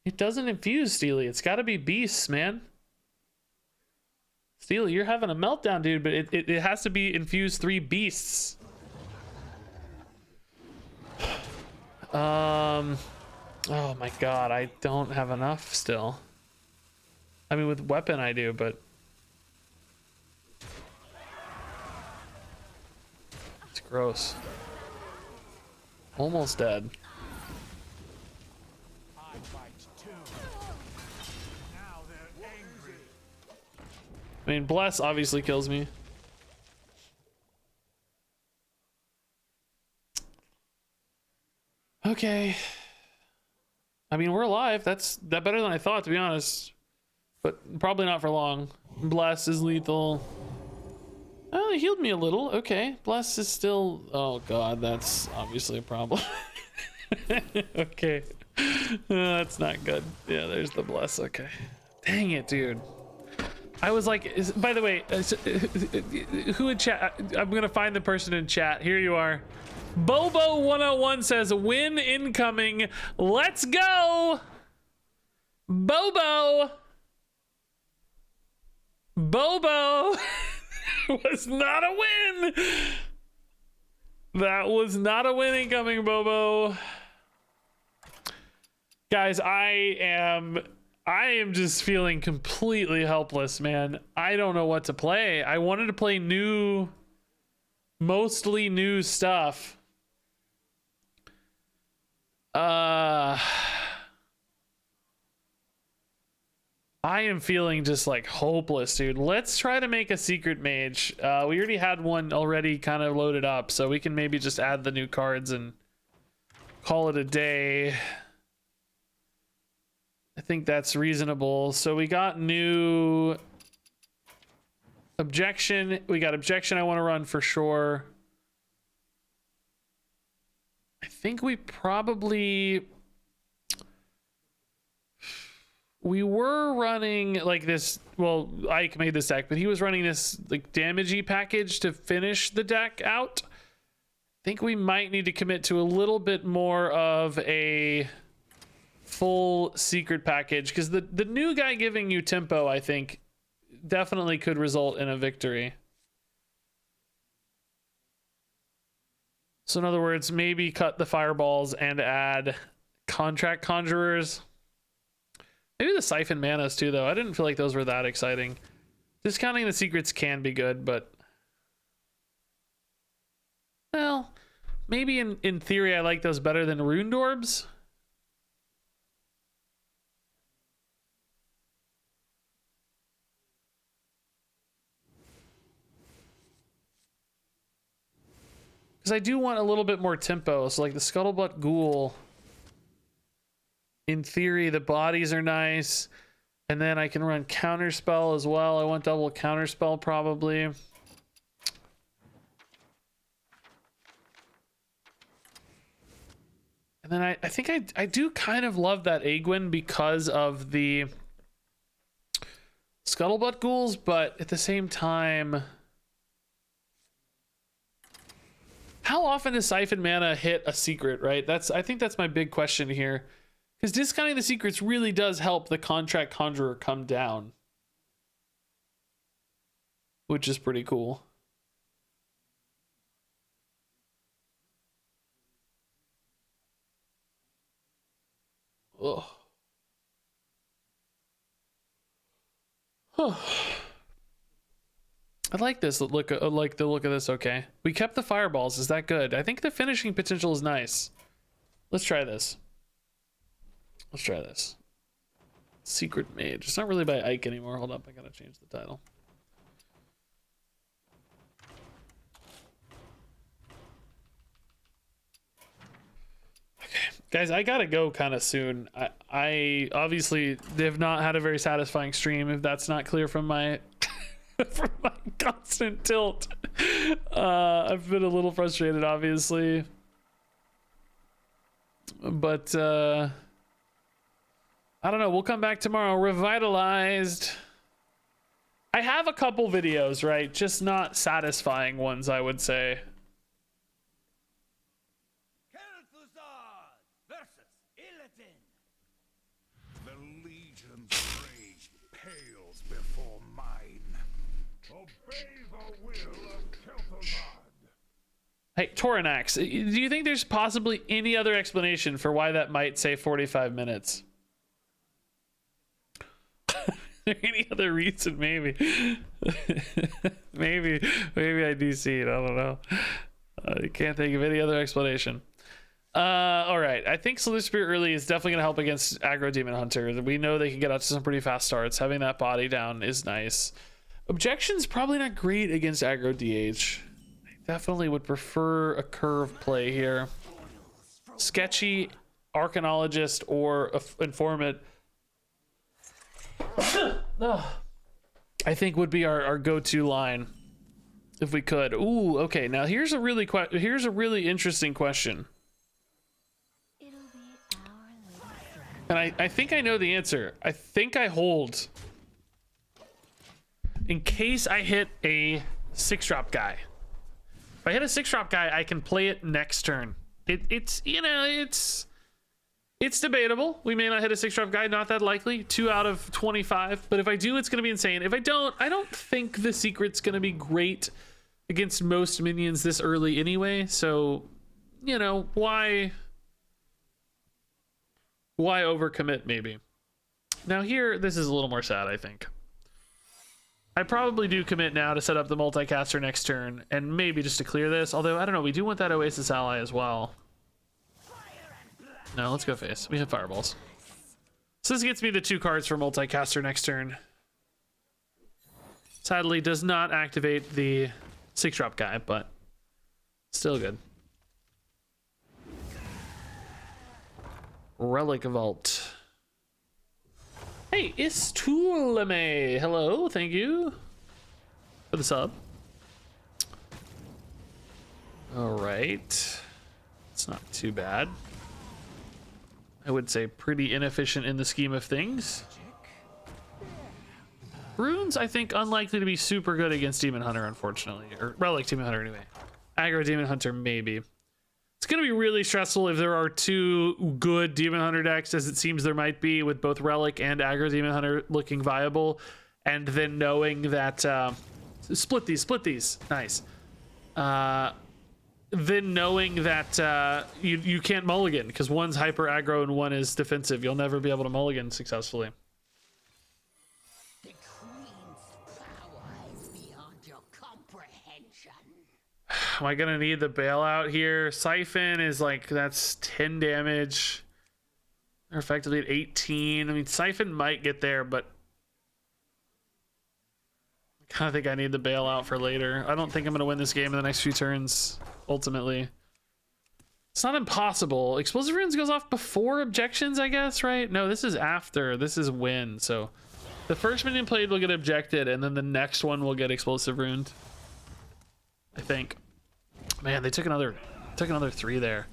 Speaker 1: It doesn't infuse, Steely. It's got to be beasts, man. Steely, you're having a meltdown, dude, but it has to be infused 3 beasts. Oh my god, I don't have enough still. I mean, with weapon I do, but... It's gross. Almost dead. I mean, Bless obviously kills me. Okay. I mean, we're alive. That's better than I thought, to be honest. But probably not for long. Bless is lethal. Oh, it healed me a little. Okay. Bless is still... Oh, God. That's obviously a problem. Okay. That's not good. Yeah, there's the Bless. Okay. Dang it, dude. I was like, by the way, who in chat? I'm gonna find the person in chat. Here you are. Bobo101 says, win incoming. Let's go. Bobo. Bobo was not a win. That was not a win incoming, Bobo. Guys, I am I am just feeling completely helpless, man. I don't know what to play. I wanted to play mostly new stuff. I am feeling just like hopeless, dude. Let's try to make a secret mage. We already had one already kind of loaded up, so we can maybe just add the new cards and call it a day. I think that's reasonable. So we got new objection. We got objection I want to run for sure. I think we probably... We were running like this, well, Ike made this deck, but he was running this like damagey package to finish the deck out. I think we might need to commit to a little bit more of a full secret package, because the new guy giving you tempo, I think, definitely could result in a victory. So in other words, maybe cut the fireballs and add contract conjurers. Maybe the siphon manas too, though. I didn't feel like those were that exciting. Discounting the secrets can be good, but... Well, maybe in theory I like those better than runed orbs. Because I do want a little bit more tempo. So like the Scuttlebutt Ghoul... In theory, the bodies are nice. And then I can run Counterspell as well. I want double Counterspell probably. And then I think I do kind of love that Aegwin because of the Scuttlebutt Ghouls, but at the same time... How often does Siphon Mana hit a secret, right? I think that's my big question here. Because discounting the secrets really does help the contract conjurer come down. Which is pretty cool. Ugh. I like this look. I like the look of this. Okay, we kept the fireballs. Is that good? I think the finishing potential is nice. Let's try this. Let's try this. Secret Mage. It's not really by Ike anymore. Hold up, I gotta change the title. Okay, guys, I gotta go kind of soon. I obviously have not had a very satisfying stream, if that's not clear from my from my constant tilt. I've been a little frustrated, obviously, but I don't know. We'll come back tomorrow revitalized. I have a couple videos, right? Just not satisfying ones, I would say.
Speaker 2: The Legion's rage pales before mine. Obey the will of Kel'Thuzad.
Speaker 1: Hey, Toranax, do you think there's possibly any other explanation for why that might say 45 minutes? Any other reason? Maybe. maybe I do see it. I don't know. I can't think of any other explanation. All right, I think Slither Spirit early is definitely going to help against aggro Demon Hunter. We know they can get out to some pretty fast starts. Having that body down is nice. Objection's probably not great against aggro DH. I definitely would prefer a curve play here. Sketchy, Arcanologist, or Informant, I think would be our go-to line if we could. Ooh, okay. Now here's a really interesting question, and I think I know the answer. I think I hold in case I hit a 6-drop guy. If I hit a 6-drop guy, I can play it next turn. It's debatable. We may not hit a 6-drop guy, not that likely. 2 out of 25. But if I do, it's going to be insane. If I don't think the secret's going to be great against most minions this early anyway. So, you know, why overcommit maybe?
Speaker 7: Now here, this is a little more sad, I think. I probably do commit now to set up the multicaster next turn, and maybe just to clear this. Although, I don't know, we do want that Oasis ally as well. No, let's go face. We have fireballs. So this gets me the 2 cards for multicaster next turn. Sadly, does not activate the 6-drop guy, but still good. Relic Vault. Hey, Istulame. Hello, thank you for the sub. All right. It's not too bad. I would say pretty inefficient in the scheme of things. Runes, I think, unlikely to be super good against Demon Hunter, unfortunately. Or Relic Demon Hunter, anyway. Aggro Demon Hunter, maybe. It's going to be really stressful if there are 2 good Demon Hunter decks, as it seems there might be, with both Relic and Aggro Demon Hunter looking viable, and then knowing that... split these. Nice. Then knowing that you can't mulligan, because one's hyper aggro and one is defensive. You'll never be able to mulligan successfully.
Speaker 4: The Queen's power is beyond your comprehension.
Speaker 7: Am I gonna need the bailout here? Siphon is like, that's 10 damage. They're effectively at 18. I mean, Siphon might get there, but I kind of think I need the bailout for later. I don't think I'm gonna win this game in the next few turns, ultimately. It's not impossible. Explosive Runes goes off before objections, I guess, right? No, this is after. This is win, so the first minion played will get objected, and then the next one will get Explosive Runed, I think. Man, they took another 3 there.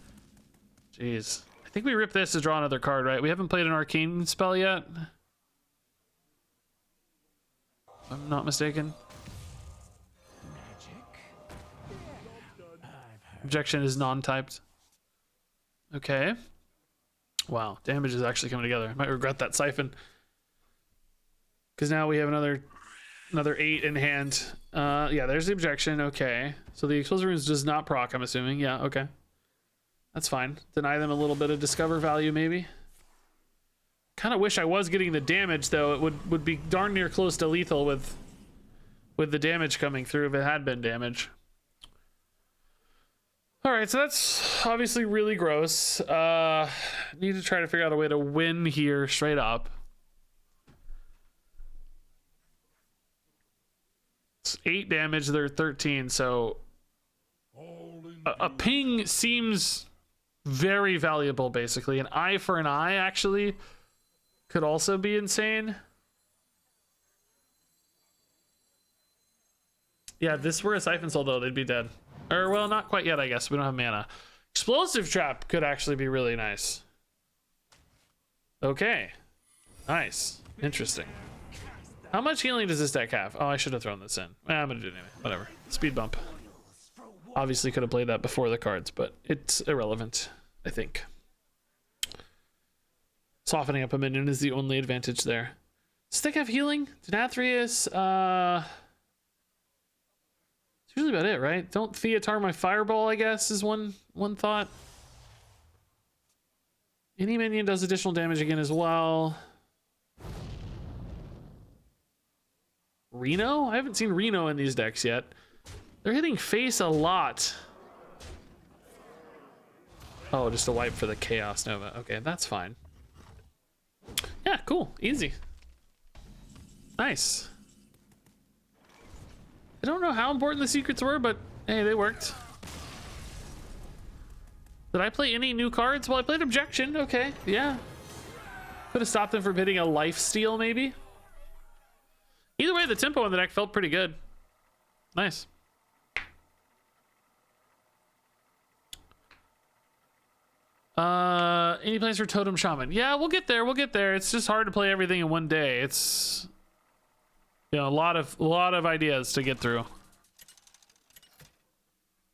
Speaker 7: Jeez. I think we rip this to draw another card, right? We haven't played an arcane spell yet, if I'm not mistaken. Objection is non-typed. Okay. Wow, damage is actually coming together. I might regret that Siphon, because now we have another 8 in hand. Yeah, there's the objection. Okay, so the Explosive Runes does not proc, I'm assuming. Yeah, okay, that's fine. Deny them a little bit of discover value, maybe. Kind of wish I was getting the damage, though. It would be darn near close to lethal with the damage coming through if it had been damage. All right, so that's obviously really gross. Need to try to figure out a way to win here straight up. It's 8 damage, they're 13, so a ping seems very valuable, basically. An eye for an eye, actually, could also be insane. Yeah, if this were a Siphon Soul, though, they'd be dead. Or, well, not quite yet, I guess. We don't have mana. Explosive Trap could actually be really nice. Okay. Nice. Interesting. How much healing does this deck have? Oh, I should have thrown this in. I'm gonna do it anyway. Whatever. Speed bump. Obviously could have played that before the cards, but it's irrelevant, I think. Softening up a minion is the only advantage there. Does this deck have healing? Denathrius, it's usually about it, right? Don't Theatar my Fireball, I guess, is one thought. Any minion does additional damage again as well. Reno? I haven't seen Reno in these decks yet. They're hitting face a lot. Oh, just a wipe for the Chaos Nova. Okay, that's fine. Yeah, cool. Easy. Nice. I don't know how important the secrets were, but hey, they worked. Did I play any new cards? Well, I played Objection. Okay, yeah. Could have stopped them from hitting a life steal, maybe. Either way, the tempo in the deck felt pretty good. Nice. Any plans for Totem Shaman? Yeah, we'll get there. We'll get there. It's just hard to play everything in one day. It's, you know, a lot of ideas to get through.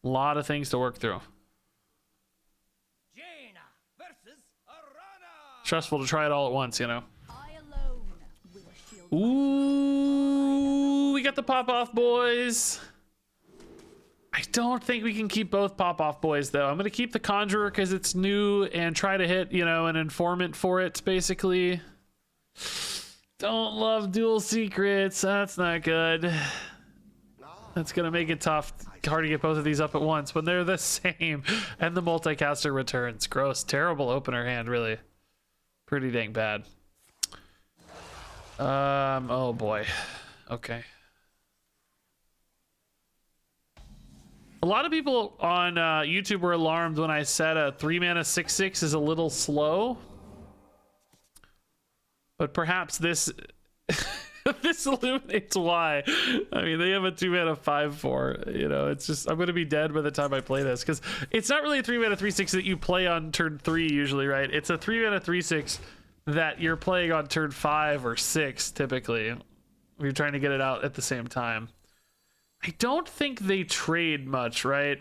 Speaker 7: A lot of things to work through.
Speaker 5: Jaina versus Arana.
Speaker 7: Stressful to try it all at once, you know.
Speaker 6: I alone will shield.
Speaker 7: Ooh, we got the pop-off boys. I don't think we can keep both pop-off boys, though. I'm going to keep the Conjurer because it's new and try to hit, you know, an informant for it, basically. Don't love dual secrets. That's not good. That's gonna make it tough. Hard to get both of these up at once when they're the same. And the multicaster returns. Gross. Terrible opener hand, really. Pretty dang bad. Oh boy. Okay. A lot of people on YouTube were alarmed when I said a 3-mana 6/6 is a little slow. But perhaps this this illuminates why. I mean, they have a 2-mana 5/4. You know, it's just, I'm going to be dead by the time I play this. Because it's not really a 3-mana 3/6 that you play on turn 3 usually, right? It's a 3-mana 3/6 that you're playing on turn 5 or 6 typically. You're trying to get it out at the same time. I don't think they trade much, right?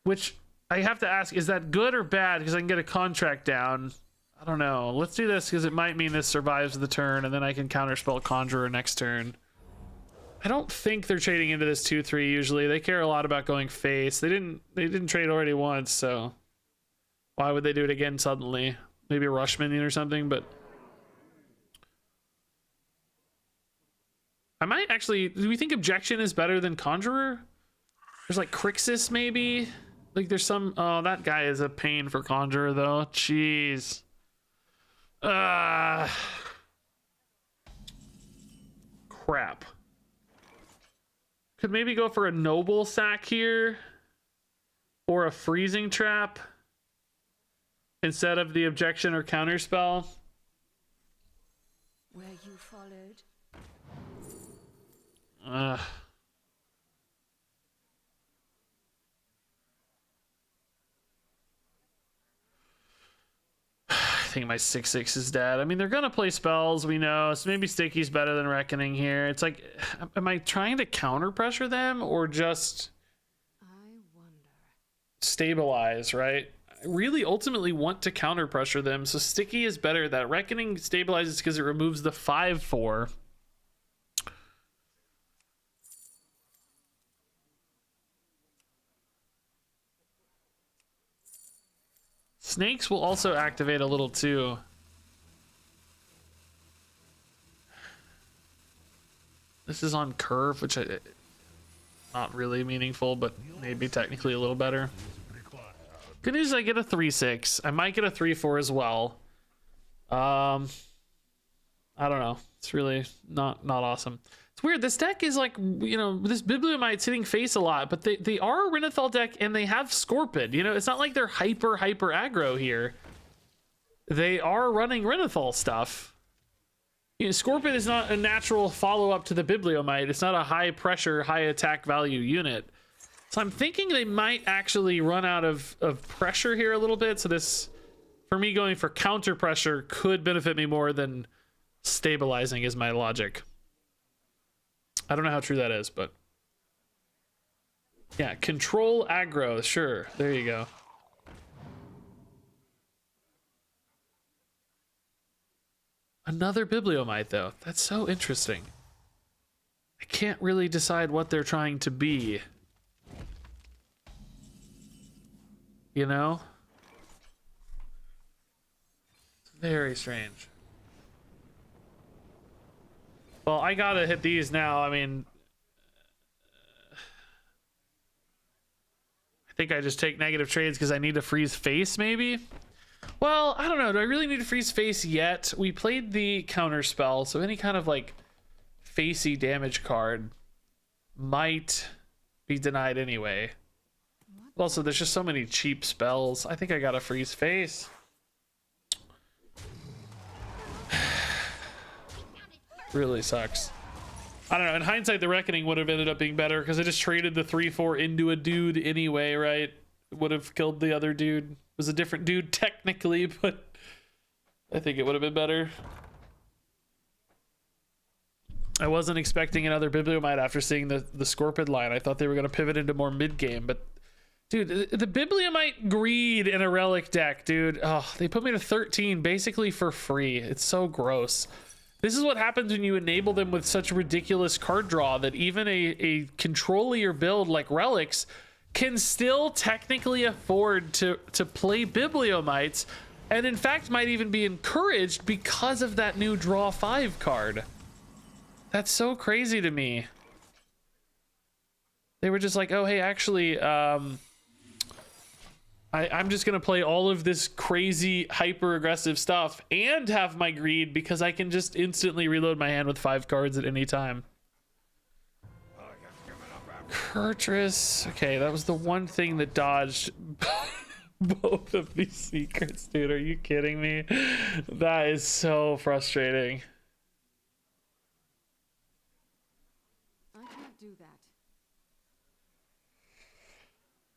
Speaker 7: Which I have to ask, is that good or bad? Because I can get a contract down. I don't know. Let's do this because it might mean this survives the turn and then I can counterspell Conjurer next turn. I don't think they're trading into this 2/3 usually. They care a lot about going face. They didn't trade already once, so why would they do it again suddenly? Maybe a rush minion or something, but I might actually, do we think Objection is better than Conjurer? There's like Crixus maybe? Like there's some, oh, that guy is a pain for Conjurer though. Jeez. Crap. Could maybe go for a Noble Sack here or a Freezing Trap instead of the Objection or Counterspell.
Speaker 4: Where you followed.
Speaker 7: I think my 6/6 is dead. I mean, they're gonna play spells, we know, so maybe Sticky's better than Reckoning here. It's like, am I trying to counter pressure them or just stabilize, right? I really ultimately want to counter pressure them, so Sticky is better. That Reckoning stabilizes because it removes the 5/4. Snakes will also activate a little too. This is on curve, which not really meaningful, but maybe technically a little better. Good news, I get a 3/6. I might get a 3/4 as well. I don't know. It's really not awesome. It's weird. This deck is like, you know, this Bibliomite's hitting face a lot, but they are a Renathal deck and they have Scorpid. You know, it's not like they're hyper aggro here. They are running Renathal stuff. You know, Scorpid is not a natural follow-up to the Bibliomite. It's not a high pressure, high attack value unit. So I'm thinking they might actually run out of pressure here a little bit. So this, for me, going for counter pressure could benefit me more than stabilizing is my logic. I don't know how true that is, but yeah, control aggro, sure. There you go. Another Bibliomite, though. That's so interesting. I can't really decide what they're trying to be. You know? It's very strange. Well, I gotta hit these now. I mean, I think I just take negative trades because I need to freeze face, maybe? Well, I don't know. Do I really need to freeze face yet? We played the counter spell, so any kind of like facey damage card might be denied anyway. Also, there's just so many cheap spells. I think I gotta freeze face. Really sucks. I don't know. In hindsight, the Reckoning would have ended up being better because I just traded the 3/4 into a dude anyway, right? Would have killed the other dude. It was a different dude technically, but I think it would have been better. I wasn't expecting another Bibliomite after seeing the Scorpid line. I thought they were going to pivot into more mid-game, but dude, the Bibliomite greed in a Relic deck, dude. Oh, they put me to 13 basically for free. It's so gross. This is what happens when you enable them with such ridiculous card draw that even a controllier build like Relics can still technically afford to play Bibliomites And in fact, might even be encouraged because of that new draw 5 card. That's so crazy to me. They were just like, oh, hey, actually, I'm just going to play all of this crazy, hyper-aggressive stuff and have my greed because I can just instantly reload my hand with 5 cards at any time. Kurtrus. Okay, that was the one thing that dodged both of these secrets, dude. Are you kidding me? That is so frustrating.
Speaker 8: I can't do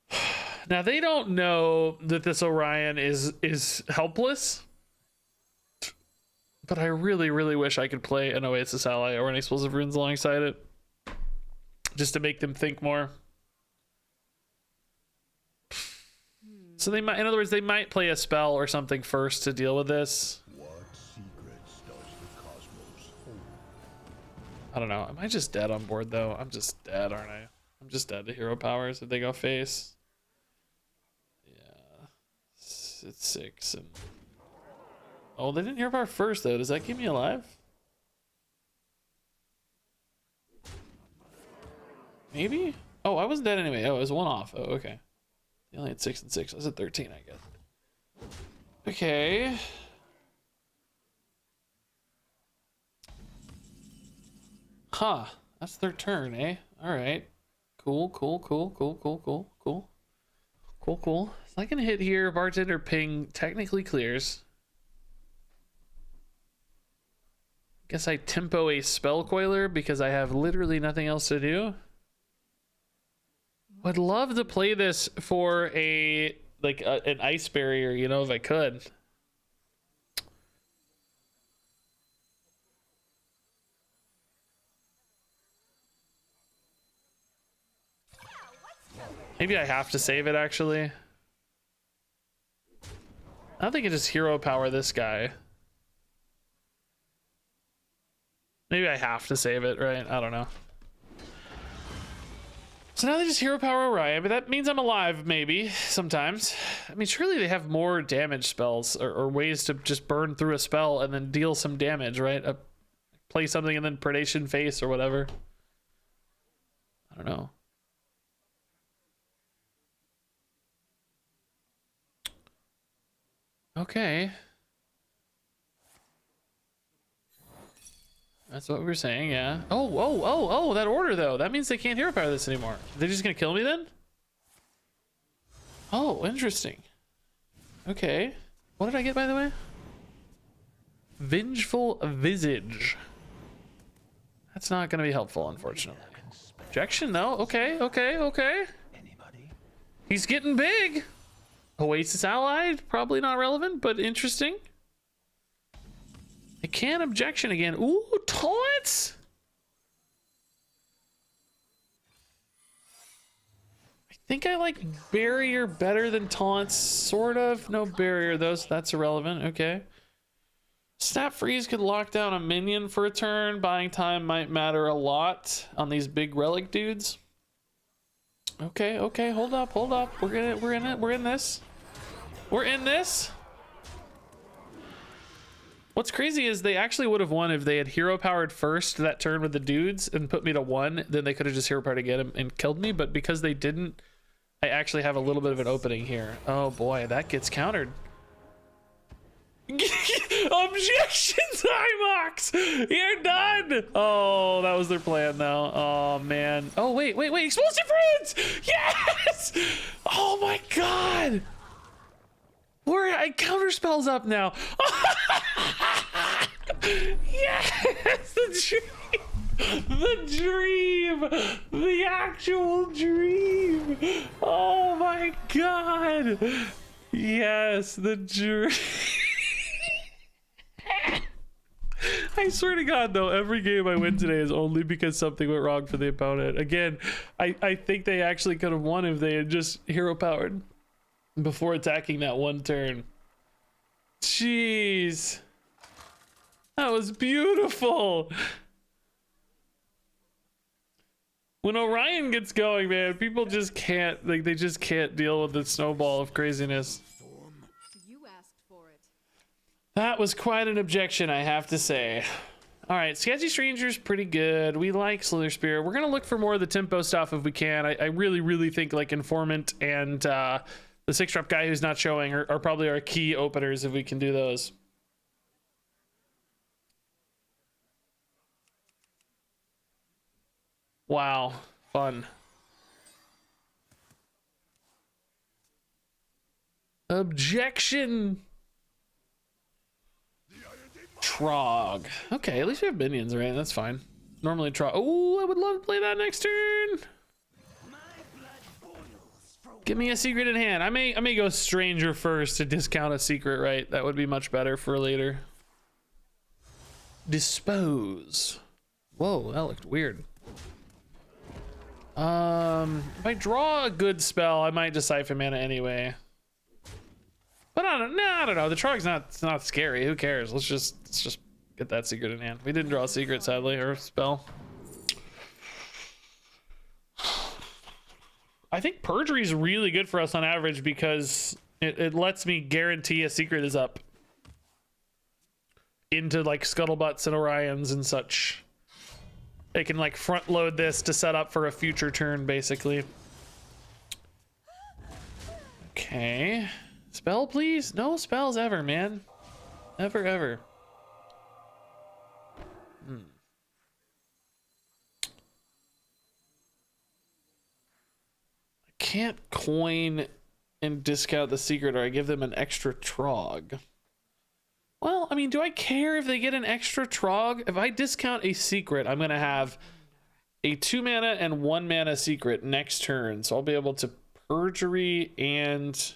Speaker 8: that.
Speaker 7: Now they don't know that this Orion is helpless, but I really, really wish I could play an Oasis ally or an Explosive Runes alongside it, just to make them think more. So they might, in other words, they might play a spell or something first to deal with this.
Speaker 3: What secrets does the cosmos hold?
Speaker 7: I don't know. Am I just dead on board though? I'm just dead, aren't I? I'm just dead to hero powers if they go face. Yeah, it's 6 and oh, they didn't hero power first though. Does that keep me alive? Maybe. Oh, I wasn't dead anyway. Oh, it was 1 off. Oh, okay. They only had 6 and 6. I was at 13, I guess. Okay. Huh. That's their turn, eh? Alright. Cool, cool, cool, cool, cool, cool, cool. Cool, cool. So I can hit here. Bartender ping technically clears. Guess I tempo a spell coiler because I have literally nothing else to do. Would love to play this for a an ice barrier, you know, if I could. Maybe I have to save it actually. I don't think I just hero power this guy. Maybe I have to save it, right? I don't know. So now they just hero power Orion, but that means I'm alive, maybe, sometimes. I mean, surely they have more damage spells or ways to just burn through a spell and then deal some damage, right? Play something and then predation face or whatever. I don't know. Okay. That's what we were saying, yeah. Oh, that order, though. That means they can't hero power this anymore. They're just gonna kill me, then? Oh, interesting. Okay. What did I get, by the way? Vengeful Visage. That's not gonna be helpful, unfortunately. Objection, though. Okay. He's getting big. Oasis allied, probably not relevant, but interesting. I can't objection again. Ooh, taunts! I think I like barrier better than taunts, sort of. No barrier though, so that's irrelevant. Okay. Snap freeze could lock down a minion for a turn. Buying time might matter a lot on these big relic dudes. Okay, hold up. We're in this. What's crazy is they actually would have won if they had hero powered first that turn with the dudes and put me to 1. Then they could have just hero powered again and killed me. But because they didn't, I actually have a little bit of an opening here. Oh boy, that gets countered. Objection time, Ox! You're done! Oh, that was their plan now. Oh man. Oh wait. Explosive Runes! Yes! Oh my god! I counter spells up now. Yes, the dream, the actual dream. Oh my god. Yes, the dream. I swear to God, though, every game I win today is only because something went wrong for the opponent. Again, I think they actually could have won if they had just hero powered before attacking that one turn. Jeez. That was beautiful. When Orion gets going, man, people just can't, like, they just can't deal with the snowball of craziness.
Speaker 8: You asked for it.
Speaker 1: That was quite an objection, I have to say. All right, Sketchy Stranger's pretty good. We like Slither Spear. We're gonna look for more of the tempo stuff if we can. I really, really think like Informant and the 6-drop guy who's not showing are probably our key openers if we can do those. Wow, fun. Objection. Trog. Okay, at least we have minions, right? That's fine. Normally Trog. Oh, I would love to play that next turn. Give me a secret in hand. I may go Stranger first to discount a secret, right? That would be much better for later. Dispose. Whoa, that looked weird. If I draw a good spell, I might just Siphon Mana anyway. But I don't know. The Trog's not scary. Who cares? Let's just get that secret in hand. We didn't draw a secret, sadly, or a spell. I think Perjury is really good for us on average because it lets me guarantee a secret is up into like Scuttlebutts and Orions and such. It can like front load this to set up for a future turn, basically. Okay. Spell, please? No spells ever, man. Ever, ever. I can't coin and discount the secret, or I give them an extra Trog. Well, I mean, do I care if they get an extra Trog? If I discount a secret, I'm going to have a 2 mana and 1 mana secret next turn. So I'll be able to Perjury and...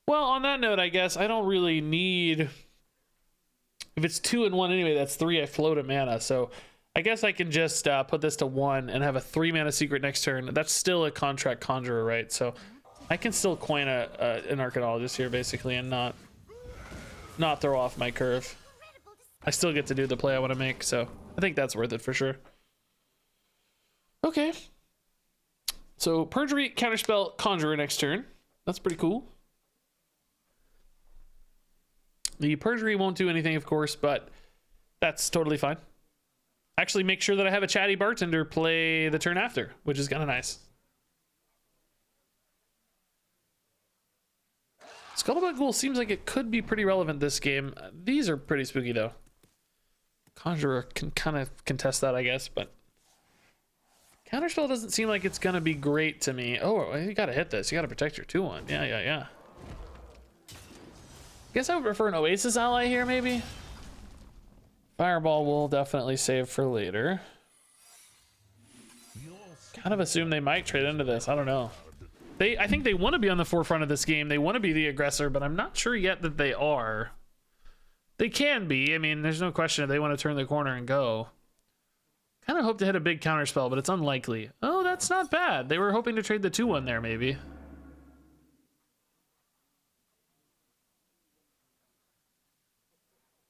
Speaker 1: Well, on that note, I guess I don't really need... If it's 2 and 1 anyway, that's 3. I float a mana. So I guess I can just put this to 1 and have a 3 mana secret next turn. That's still a contract conjurer, right? So I can still coin an archaeologist here, basically, and not throw off my curve. I still get to do the play I want to make, so I think that's worth it for sure. Okay. So Perjury, Counterspell, Conjurer next turn. That's pretty cool. The Perjury won't do anything, of course, but that's totally fine. Actually, make sure that I have a chatty bartender play the turn after, which is kind of nice. Scuttlebutt Ghoul seems like it could be pretty relevant this game. These are pretty spooky, though. Conjurer can kind of contest that, I guess, but... Counterspell doesn't seem like it's going to be great to me. Oh, you got to hit this. You got to protect your 2/1. Yeah. Guess I would prefer an Oasis ally here, maybe. Fireball will definitely save for later. Kind of assume they might trade into this. I don't know. I think they want to be on the forefront of this game. They want to be the aggressor, but I'm not sure yet that they are. They can be. I mean, there's no question if they want to turn the corner and go. Kind of hope to hit a big counterspell, but it's unlikely. Oh, that's not bad. They were hoping to trade the 2/1 there, maybe.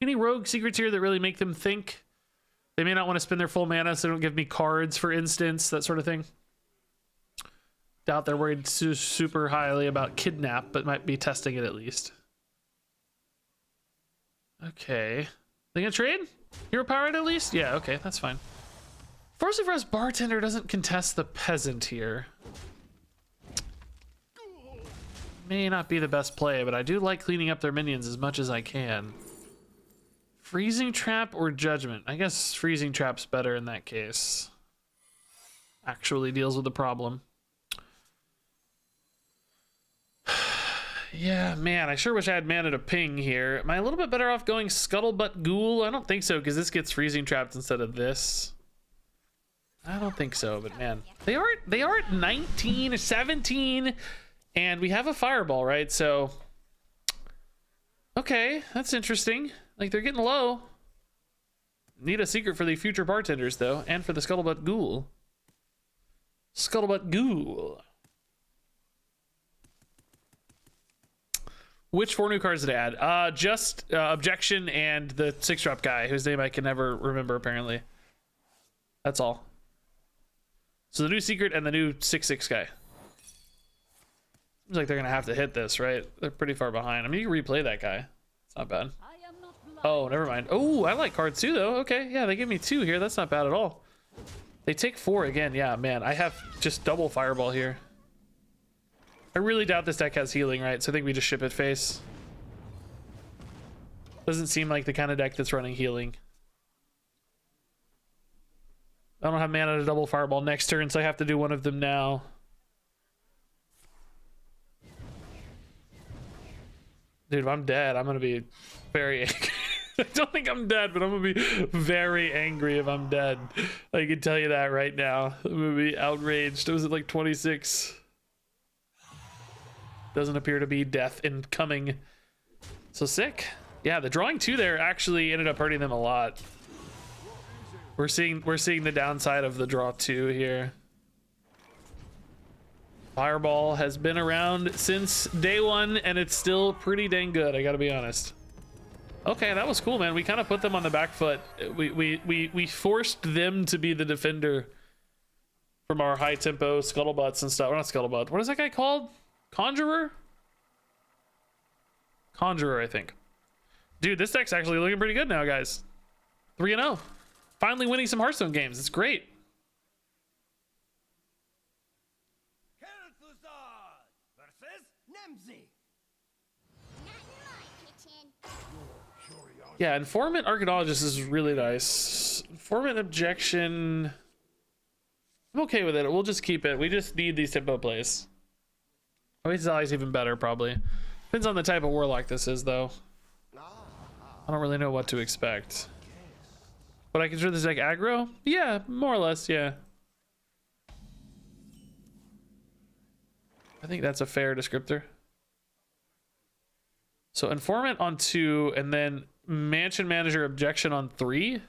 Speaker 1: Any rogue secrets here that really make them think? They may not want to spend their full mana, so they don't give me cards, for instance, that sort of thing. Doubt they're worried super highly about kidnap, but might be testing it at least. Okay. They gonna trade? Hero powered at least? Yeah, okay, that's fine. Fortunately for us, Bartender doesn't contest the Peasant here. May not be the best play, but I do like cleaning up their minions as much as I can. Freezing Trap or Judgment? I guess Freezing Trap's better in that case. Actually deals with the problem. Yeah, man, I sure wish I had mana to ping here. Am I a little bit better off going Scuttlebutt Ghoul? I don't think so, because this gets Freezing Trapped instead of this. I don't think so, but man. They are at 19 or 17, and we have a Fireball, right? So, okay, that's interesting. Like, they're getting low. Need a secret for the future bartenders, though, and for the Scuttlebutt Ghoul. Scuttlebutt Ghoul. Which 4 new cards did I add? Just Objection and the 6-drop guy, whose name I can never remember, apparently. That's all. So the new secret and the new 6/6 guy. Seems like they're going to have to hit this, right? They're pretty far behind. I mean, you can replay that guy. It's not bad.
Speaker 6: I am not
Speaker 7: Oh, never mind. Oh, I like cards too, though. Okay, yeah, they give me 2 here. That's not bad at all. They take 4 again. Yeah, man, I have just double fireball here. I really doubt this deck has healing, right? So I think we just ship it face. Doesn't seem like the kind of deck that's running healing. I don't have mana to double fireball next turn, so I have to do one of them now. Dude, if I'm dead, I'm gonna be very angry. I don't think I'm dead, but I'm gonna be very angry if I'm dead. I can tell you that right now. I'm gonna be outraged. Was it like 26? Doesn't appear to be death incoming. So sick. Yeah, the drawing 2 there actually ended up hurting them a lot. We're seeing the downside of the draw 2 here. Fireball has been around since day 1 and it's still pretty dang good, I gotta be honest. Okay, that was cool, man. We kind of put them on the back foot. We forced them to be the defender from our high tempo scuttlebutts and stuff. We're not scuttlebutt. What is that guy called? Conjurer? Conjurer, I think. Dude, this deck's actually looking pretty good now, guys. 3-0. Finally winning some Hearthstone games. It's great.
Speaker 5: Versus Nemzi.
Speaker 1: Yeah, Informant Archaeologist is really nice. Informant Objection, I'm okay with it. We'll just keep it. We just need these tempo plays. Oasis Ally is even better, probably. Depends on the type of Warlock this is, though. I don't really know what to expect. But I consider this deck aggro? Yeah, more or less, yeah. I think that's a fair descriptor. So Informant on 2, and then Mansion Manager Objection on 3.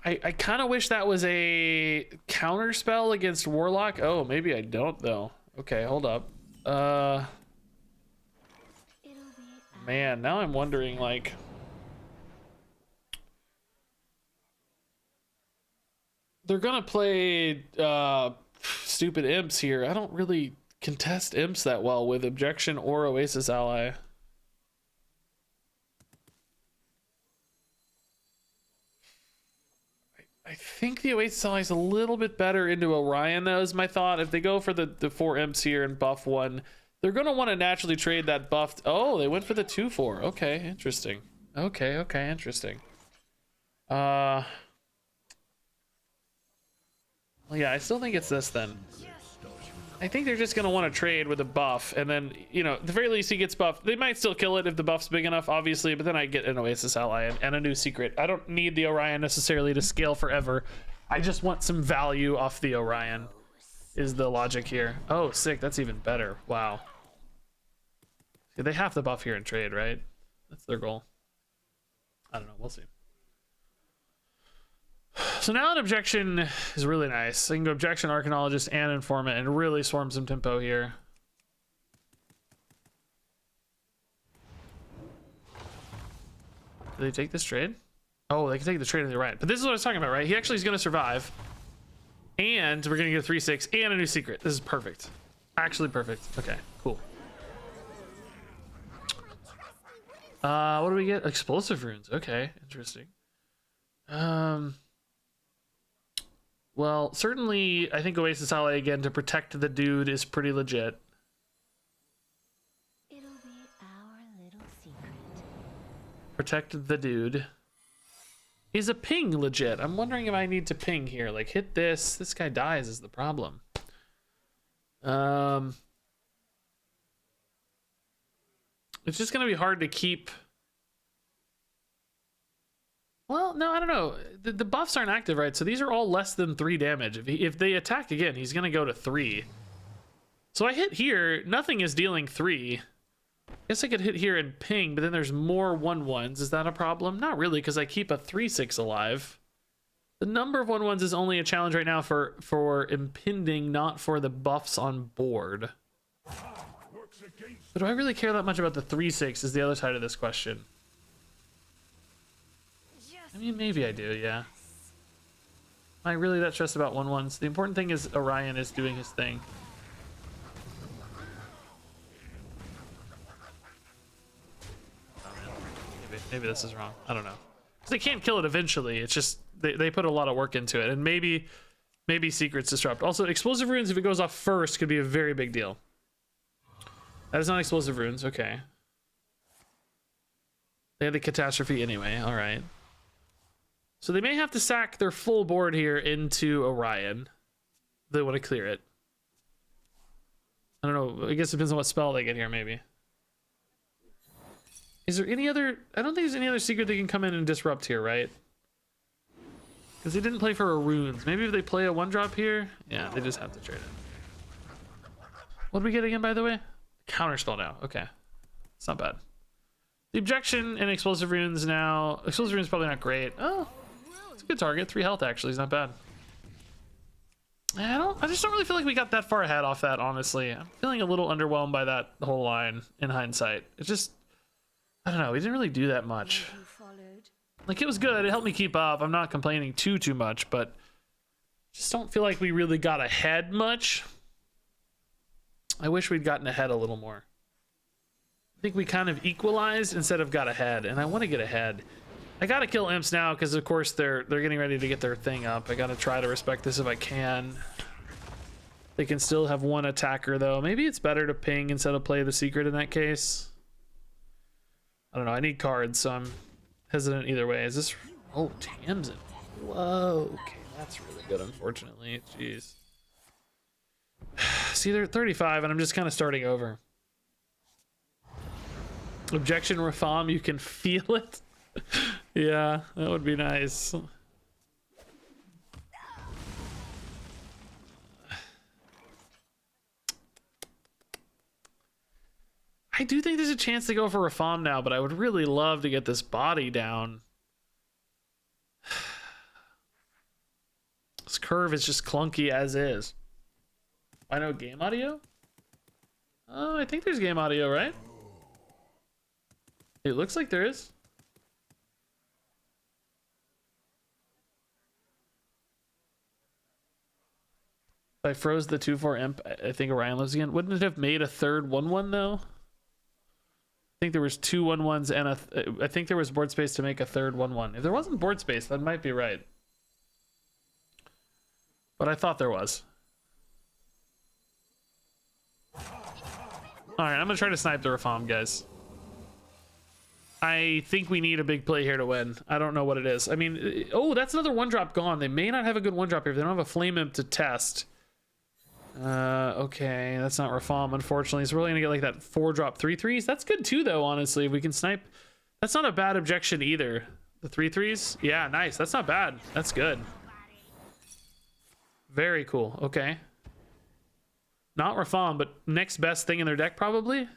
Speaker 1: I kind of wish that was a counter spell against Warlock. Oh, maybe I don't, though. Okay, hold up. Man, now I'm wondering, like... They're gonna play stupid imps here. I don't really contest imps that well with Objection or Oasis Ally. I think the Oasis Ally is a little bit better into Orion, though, is my thought. If they go for the 4 imps here and buff 1, they're going to want to naturally trade that buffed. Oh, they went for the 2/4. Okay, interesting. Okay, interesting. Well, yeah, I still think it's this then. I think they're just going to want to trade with a buff, and then, you know, at the very least he gets buffed. They might still kill it if the buff's big enough, obviously, but then I get an Oasis Ally and a new secret. I don't need the Orion necessarily to scale forever. I just want some value off the Orion, is the logic here. Oh, sick. That's even better. Wow. See, they have to buff here and trade, right? That's their goal. I don't know. We'll see. So now an Objection is really nice. I can go Objection, Archaeologist, and Informant and really swarm some tempo here. Do they take this trade? Oh, they can take the trade on the right. But this is what I was talking about, right? He actually is going to survive. And we're going to get a 3/6 and a new secret. This is perfect. Actually perfect. Okay, cool. What do we get? Explosive runes. Okay, interesting. Well, certainly, I think Oasis Ally again to protect the dude is pretty legit.
Speaker 4: It'll be our little secret.
Speaker 7: Protect the dude. Is a ping legit? I'm wondering if I need to ping here. Like, hit this. This guy dies is the problem. It's just going to be hard to keep... Well, no, I don't know. The buffs aren't active, right? So these are all less than 3 damage. If they attack again, he's going to go to 3. So I hit here. Nothing is dealing 3. I guess I could hit here and ping, but then there's more 1/1s. Is that a problem? Not really, because I keep a 3/6 alive. The number of 1/1s is only a challenge right now for impending, not for the buffs on board. But do I really care that much about the 3/6 is the other side of this question. I mean, maybe I do, yeah. Am I really that stressed about 1/1s? The important thing is Orion is doing his thing. Maybe this is wrong. I don't know. 'Cause they can't kill it eventually. It's just they put a lot of work into it, and maybe secrets disrupt. Also, explosive runes, if it goes off first, could be a very big deal. That is not explosive runes. Okay. They had the catastrophe anyway. All right. So they may have to sack their full board here into Orion. They want to clear it. I don't know. I guess it depends on what spell they get here, maybe. Is there any other... I don't think there's any other secret they can come in and disrupt here, right? Because they didn't play for a runes. Maybe if they play a 1-drop here... Yeah, they just have to trade it. What did we get again, by the way? Counterspell now. Okay. It's not bad. The objection and explosive runes now... Explosive runes probably not great. Oh, it's a good target. 3 health, actually. Is not bad. I just don't really feel like we got that far ahead off that, honestly. I'm feeling a little underwhelmed by that whole line in hindsight. It's just... I don't know. We didn't really do that much. Like, it was good. It helped me keep up. I'm not complaining too much, but just don't feel like we really got ahead much. I wish we'd gotten ahead a little more. I think we kind of equalized instead of got ahead, and I want to get ahead. I gotta kill imps now because, of course, they're getting ready to get their thing up. I gotta try to respect this if I can. They can still have one attacker, though. Maybe it's better to ping instead of play the secret in that case. I don't know. I need cards, so I'm hesitant either way. Is this... Oh, Tamsin. Whoa. Okay, that's really good, unfortunately. Jeez. See, they're 35, and I'm just kind of starting over. Objection, Rafam, you can feel it. Yeah, that would be nice. I do think there's a chance to go for Rafam now, but I would really love to get this body down. This curve is just clunky as is. I know game audio? Oh, I think there's game audio, right? It looks like there is. If I froze the 2/4 imp, I think Orion lives again. Wouldn't it have made a third 1/1 though? I think there was 2 1/1s and I think there was board space to make a third 1/1. If there wasn't board space, that might be right. But I thought there was. All right, I'm gonna try to snipe the Rafam, guys. I think we need a big play here to win. I don't know what it is. I mean, oh, that's another 1-drop gone. They may not have a good 1-drop here if they don't have a flame imp to test. Okay, that's not Rafam, unfortunately. So we're really gonna get like that 4-drop 3/3s. That's good too, though, honestly. If we can snipe, that's not a bad objection either. The 3/3s, yeah, nice. That's not bad. That's good. Very cool. Okay. Not Rafam, but next best thing in their deck, probably.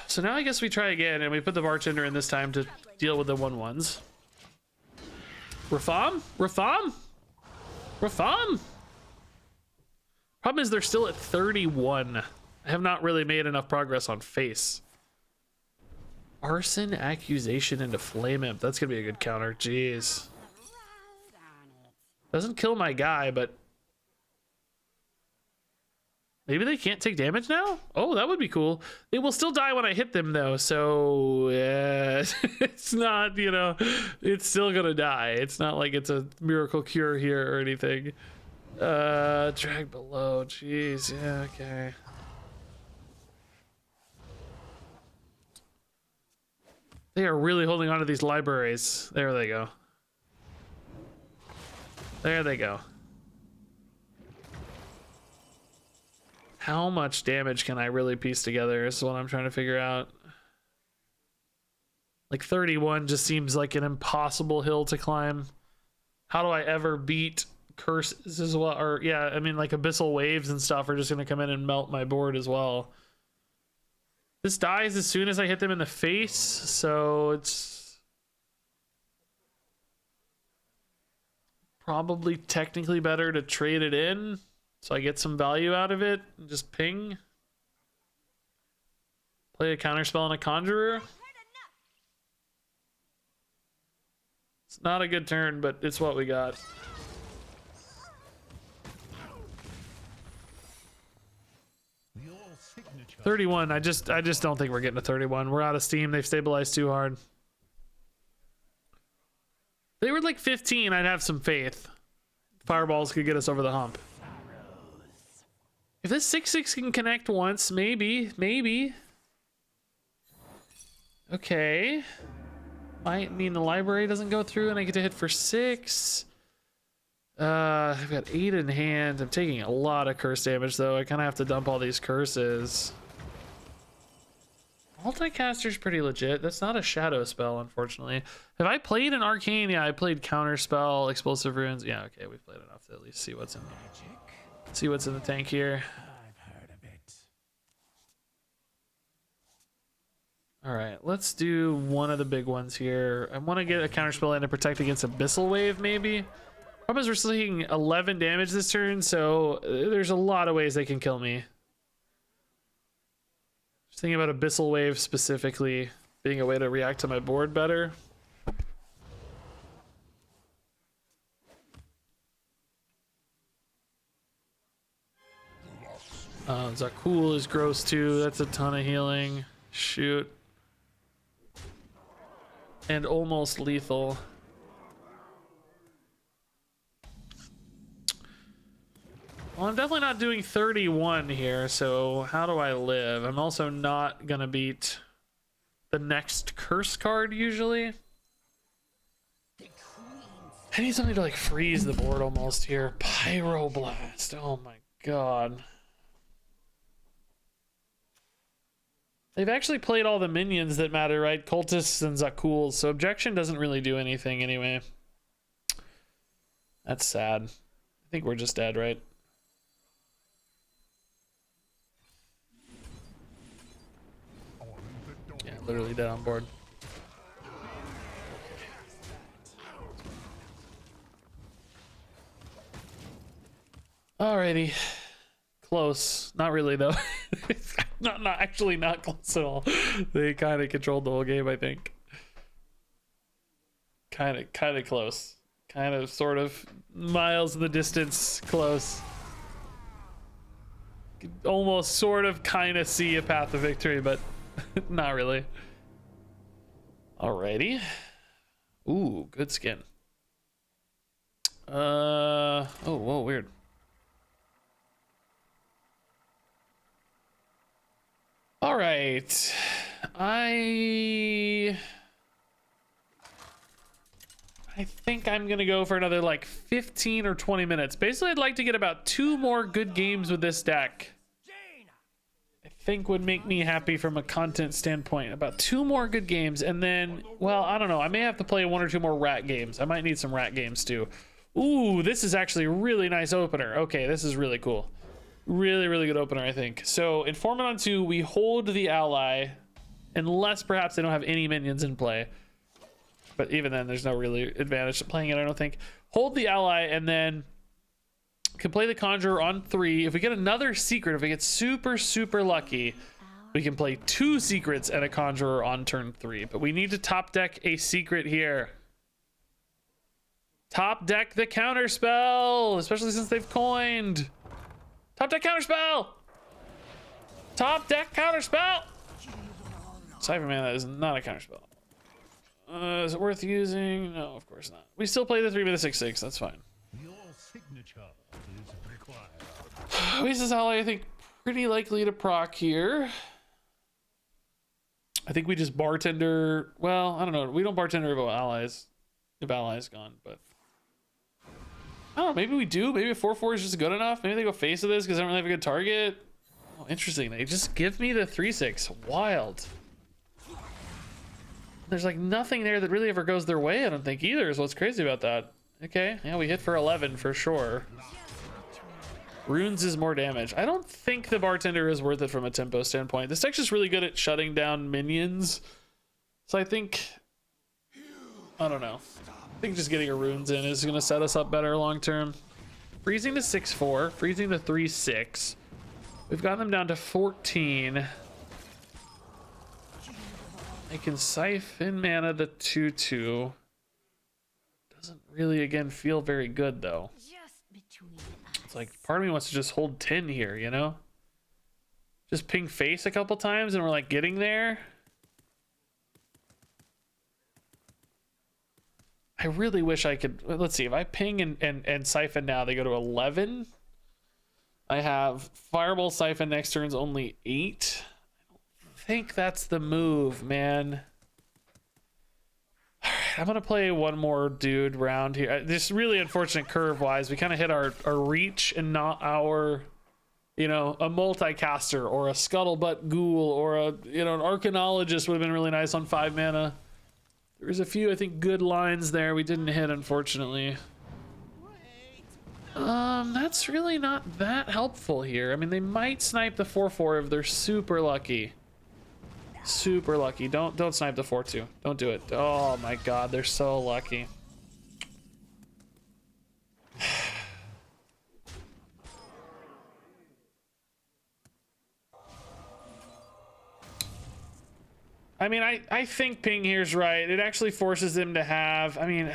Speaker 7: So now I guess we try again, and we put the bartender in this time to deal with the 1/1s. Rafam? Rafam? Rafam? Problem is they're still at 31. I have not really made enough progress on face. Arson, accusation, into flame imp. That's gonna be a good counter. Jeez. Doesn't kill my guy, but maybe they can't take damage now? Oh, that would be cool. They will still die when I hit them, though, so it's not, you know, it's still gonna die. It's not like it's a miracle cure here or anything. Drag below. Jeez, yeah, okay. They are really holding on to these libraries. There they go. There they go. How much damage can I really piece together is what I'm trying to figure out. Like 31 just seems like an impossible hill to climb. How do I ever beat curses as well? Or yeah, I mean like abyssal waves and stuff are just gonna come in and melt my board as well. This dies as soon as I hit them in the face, so it's probably technically better to trade it in so I get some value out of it and just ping. Play a counterspell on a conjurer. It's not a good turn, but it's what we got.
Speaker 2: The
Speaker 7: 31. I just don't think we're getting to 31. We're out of steam. They've stabilized too hard. They were like 15. I'd have some faith. Fireballs could get us over the hump. If this 6/6 can connect once, maybe. Okay. Might mean the library doesn't go through and I get to hit for 6. I've got 8 in hand. I'm taking a lot of curse damage though. I kind of have to dump all these curses. Multicaster's pretty legit. That's not a shadow spell, unfortunately. Have I played an arcane? Yeah, I played counterspell, explosive runes. Yeah, okay, we've played enough to at least see what's in the tank here.
Speaker 2: I've heard of it.
Speaker 7: All right, let's do one of the big ones here. I want to get a counterspell in to protect against Abyssal Wave, maybe. Problem is we're still taking 11 damage this turn, so there's a lot of ways they can kill me. Just thinking about Abyssal Wave specifically being a way to react to my board better. Zakul is gross too. That's a ton of healing. Shoot. And almost lethal. Well, I'm definitely not doing 31 here, so how do I live? I'm also not gonna beat the next curse card usually. I need something to like freeze the board almost here. Pyroblast. Oh my god. They've actually played all the minions that matter, right? Cultists and Zakuls, so objection doesn't really do anything anyway. That's sad. I think we're just dead, right? Yeah, literally dead on board. Alrighty. Close. Not really though. not actually not close at all. They kind of controlled the whole game, I think. Kind of close. Kind of sort of miles in the distance close. Almost sort of kind of see a path to victory, but not really. Alrighty. Ooh, good skin. Oh, whoa, weird. All right, I think I'm gonna go for another like 15 or 20 minutes. Basically, I'd like to get about 2 more good games with this deck. I think would make me happy from a content standpoint. About 2 more good games, and then, well, I don't know. I may have to play 1 or 2 more rat games. I might need some rat games too. Ooh, this is actually a really nice opener. Okay, this is really cool. Really good opener, I think. So Informant on 2, we hold the ally unless perhaps they don't have any minions in play, but even then there's no really advantage to playing it, I don't think. Hold the ally and then can play the Conjurer on 3. If we get another secret, if we get super lucky, we can play 2 secrets and a Conjurer on turn 3, but we need to top deck a secret here. Top deck the counterspell, especially since they've coined. Top deck counterspell! Top deck counterspell! Cyberman, that is not a counterspell. Is it worth using? No, of course not. We still play the 3 with a 6/6, that's fine.
Speaker 2: Your signature is required.
Speaker 7: Oasis Ally, I think, pretty likely to proc here. I think we just bartender. Well, I don't know. We don't bartender if allies gone, but I don't know, maybe we do. Maybe a 4/4 is just good enough. Maybe they go face of this because they don't really have a good target. Oh, interesting. They just give me the 3/6. Wild. There's like nothing there that really ever goes their way, I don't think either, is what's crazy about that. Okay, yeah, we hit for 11 for sure. Runes is more damage. I don't think the bartender is worth it from a tempo standpoint. This deck's just really good at shutting down minions. So I think, I don't know. I think just getting a runes in is going to set us up better long term. Freezing the 6/4, freezing the 3/6. We've got them down to 14. I can siphon mana the 2/2. Doesn't really, again, feel very good though.
Speaker 4: Just between us.
Speaker 7: It's like part of me wants to just hold 10 here, you know? just ping face a couple times and we're like getting there. I really wish I could. Let's see, if I ping and siphon now, they go to 11. I have fireball siphon next turn's only 8. I think that's the move, man. All right, I'm gonna play one more dude round here. This really unfortunate curve wise, we kind of hit our reach and not our, you know, a multicaster or a scuttlebutt ghoul or a, you know, an arcanologist would have been really nice on 5 mana. There's a few, I think, good lines there we didn't hit, unfortunately. That's really not that helpful here. I mean, they might snipe the 4/4 if they're super lucky. Super lucky. Don't snipe the 4/2. Don't do it. Oh my god, they're so lucky. I mean, I think ping here's right. It actually forces them to have, I mean,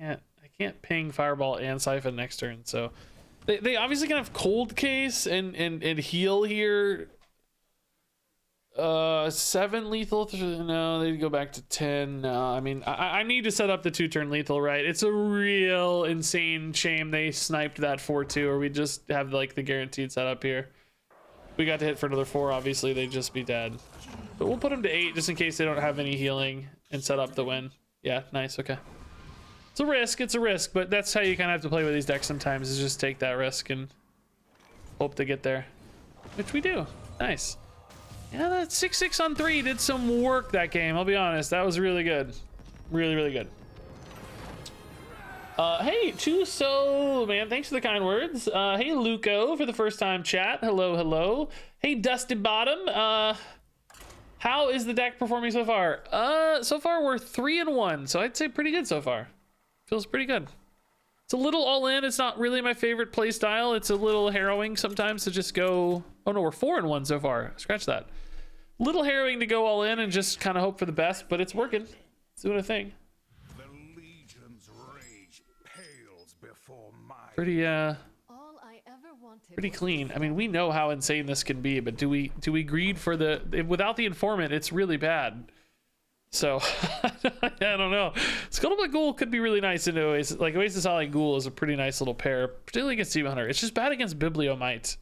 Speaker 7: I can't ping fireball and siphon next turn, so they obviously can have cold case and heal here. 7 lethal, no, they go back to 10. No, I mean, I need to set up the 2-turn lethal, right? It's a real insane shame they sniped that 4/2, or we just have like the guaranteed setup here. We got to hit for another 4, obviously they'd just be dead. But we'll put them to 8 just in case they don't have any healing and set up the win. Yeah, nice, okay. It's a risk, but that's how you kind of have to play with these decks sometimes, is just take that risk and hope to get there. Which we do. Nice. Yeah, that 6/6 on 3 did some work that game, I'll be honest. That was really good. Really, really good. Hey, Chuso, man, thanks for the kind words. Hey, Luco, for the first time chat. Hello, hello. Hey, Dusty Bottom. How is the deck performing so far? So far we're 3-1, so I'd say pretty good so far. Feels pretty good. It's a little all in. It's not really my favorite play style. It's a little harrowing sometimes to just go. Oh no, we're 4-1 so far. Scratch that. Little harrowing to go all in and just kind of hope for the best, but it's working. It's doing a thing.
Speaker 2: The Legion's rage pales before mine.
Speaker 7: Pretty
Speaker 8: All I ever wanted
Speaker 7: pretty
Speaker 8: was
Speaker 7: clean. I mean, we know how insane this can be, but do we greed for the without the informant? It's really bad. So I don't know. Scuttlebutt Ghoul could be really nice into Oasis. Like Oasis Ally Ghoul is a pretty nice little pair, particularly against Demon Hunter. It's just bad against Bibliomite.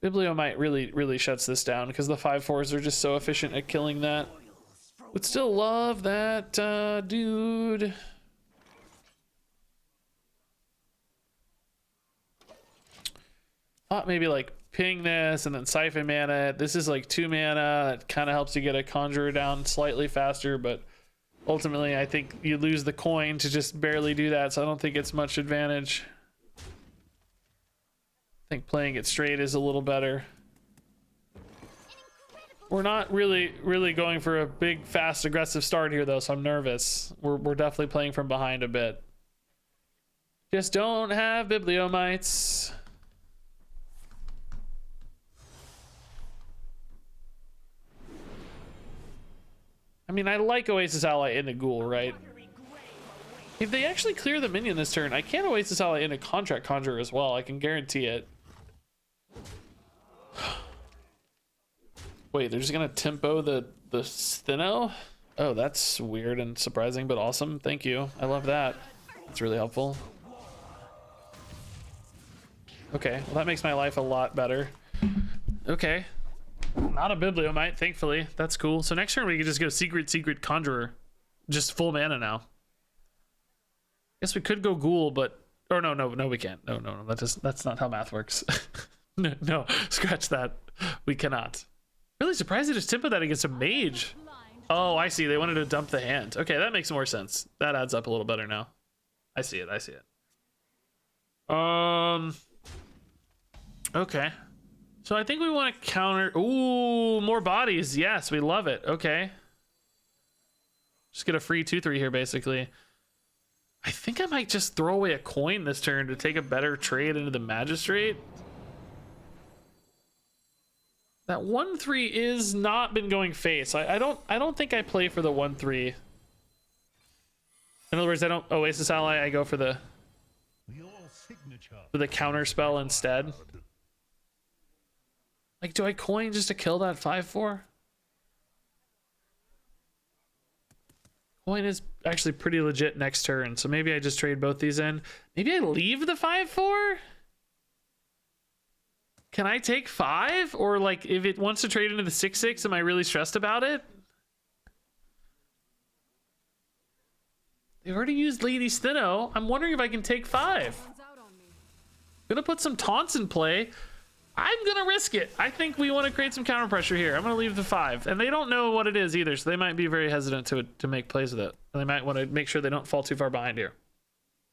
Speaker 7: Bibliomite really shuts this down because the 5/4s are just so efficient at killing that. Would still love that dude. Thought maybe like ping this and then siphon mana. This is like 2 mana. It kind of helps you get a conjurer down slightly faster, but ultimately I think you lose the coin to just barely do that, so I don't think it's much advantage. I think playing it straight is a little better. We're not really going for a big, fast, aggressive start here though, so I'm nervous. We're definitely playing from behind a bit. Just don't have Bibliomites. I mean, I like Oasis Ally into Ghoul, right? If they actually clear the minion this turn, I can Oasis Ally into Contract Conjurer as well. I can guarantee it. Wait, they're just gonna tempo the Stheno? Oh, that's weird and surprising, but awesome. Thank you. I love that. That's really helpful. Okay, well that makes my life a lot better. Okay. Not a Bibliomite, thankfully. That's cool. So next turn we can just go Secret Conjurer. Just full mana now. Guess we could go Ghoul, but... Or no, we can't. No. That's not how math works. No, scratch that. We cannot. Really surprised they just tempo that against a Mage. Oh, I see. They wanted to dump the hand. Okay, that makes more sense. That adds up a little better now. I see it. Okay. So I think we want to counter... Ooh, more bodies. Yes, we love it. Okay. Just get a free 2/3 here, basically. I think I might just throw away a coin this turn to take a better trade into the Magistrate. That 1/3 is not been going face. I don't think I play for the 1/3. In other words, I don't Oasis Ally. I go for the counter spell instead. Like, do I coin just to kill that 5/4? Coin is actually pretty legit next turn, so maybe I just trade both these in. Maybe I leave the 5/4? Can I take 5? Or like, if it wants to trade into the 6/6, am I really stressed about it? They've already used Lady Steno. I'm wondering if I can take 5. Gonna put some taunts in play. I'm gonna risk it. I think we want to create some counter pressure here. I'm gonna leave the 5, and they don't know what it is either, so they might be very hesitant to make plays with it. And they might want to make sure they don't fall too far behind here.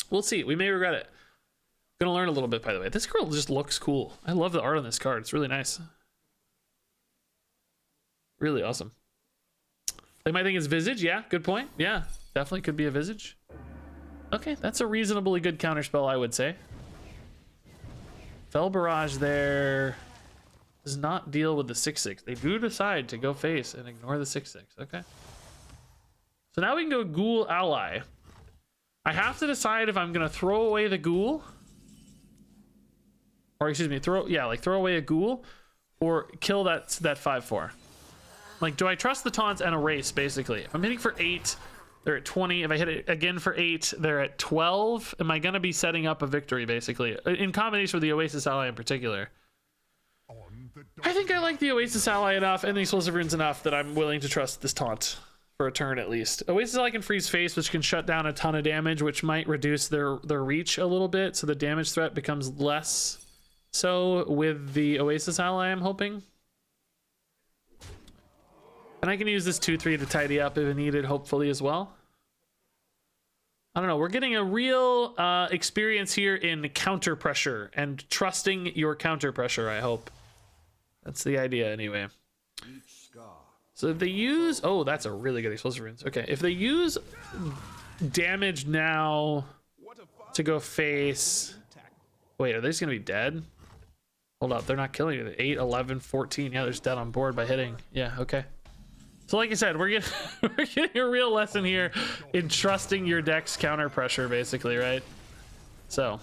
Speaker 7: We'll see. We may regret it. Gonna learn a little bit, by the way. This girl just looks cool. I love the art on this card. It's really nice. Really awesome. They might think it's Visage. Yeah, good point. Yeah, definitely could be a Visage. Okay, that's a reasonably good counterspell, I would say. Fell Barrage there does not deal with the 6/6. They do decide to go face and ignore the 6/6. Okay. So now we can go Ghoul Ally. I have to decide if I'm going to throw away the Ghoul. Or excuse me, throw away a Ghoul or kill that 5/4. Like, do I trust the taunts and erase, basically? If I'm hitting for 8, they're at 20. If I hit it again for 8, they're at 12. Am I going to be setting up a victory, basically? In combination with the Oasis Ally in particular. I think I like the Oasis Ally enough and the Explosive Runes enough that I'm willing to trust this taunt for a turn at least. Oasis Ally can freeze face, which can shut down a ton of damage, which might reduce their reach a little bit, so the damage threat becomes less so with the Oasis Ally, I'm hoping. And I can use this 2/3 to tidy up if needed, hopefully, as well. I don't know. We're getting a real experience here in counter pressure and trusting your counter pressure, I hope. That's the idea, anyway. So if they use... Oh, that's a really good Explosive Runes. Okay, if they use damage now to go face... Wait, are they just going to be dead? Hold up, they're not killing you. 8, 11, 14. Yeah, they're just dead on board by hitting. Yeah, okay. So like I said, we're getting a real lesson here in trusting your deck's counter pressure, basically, right? So,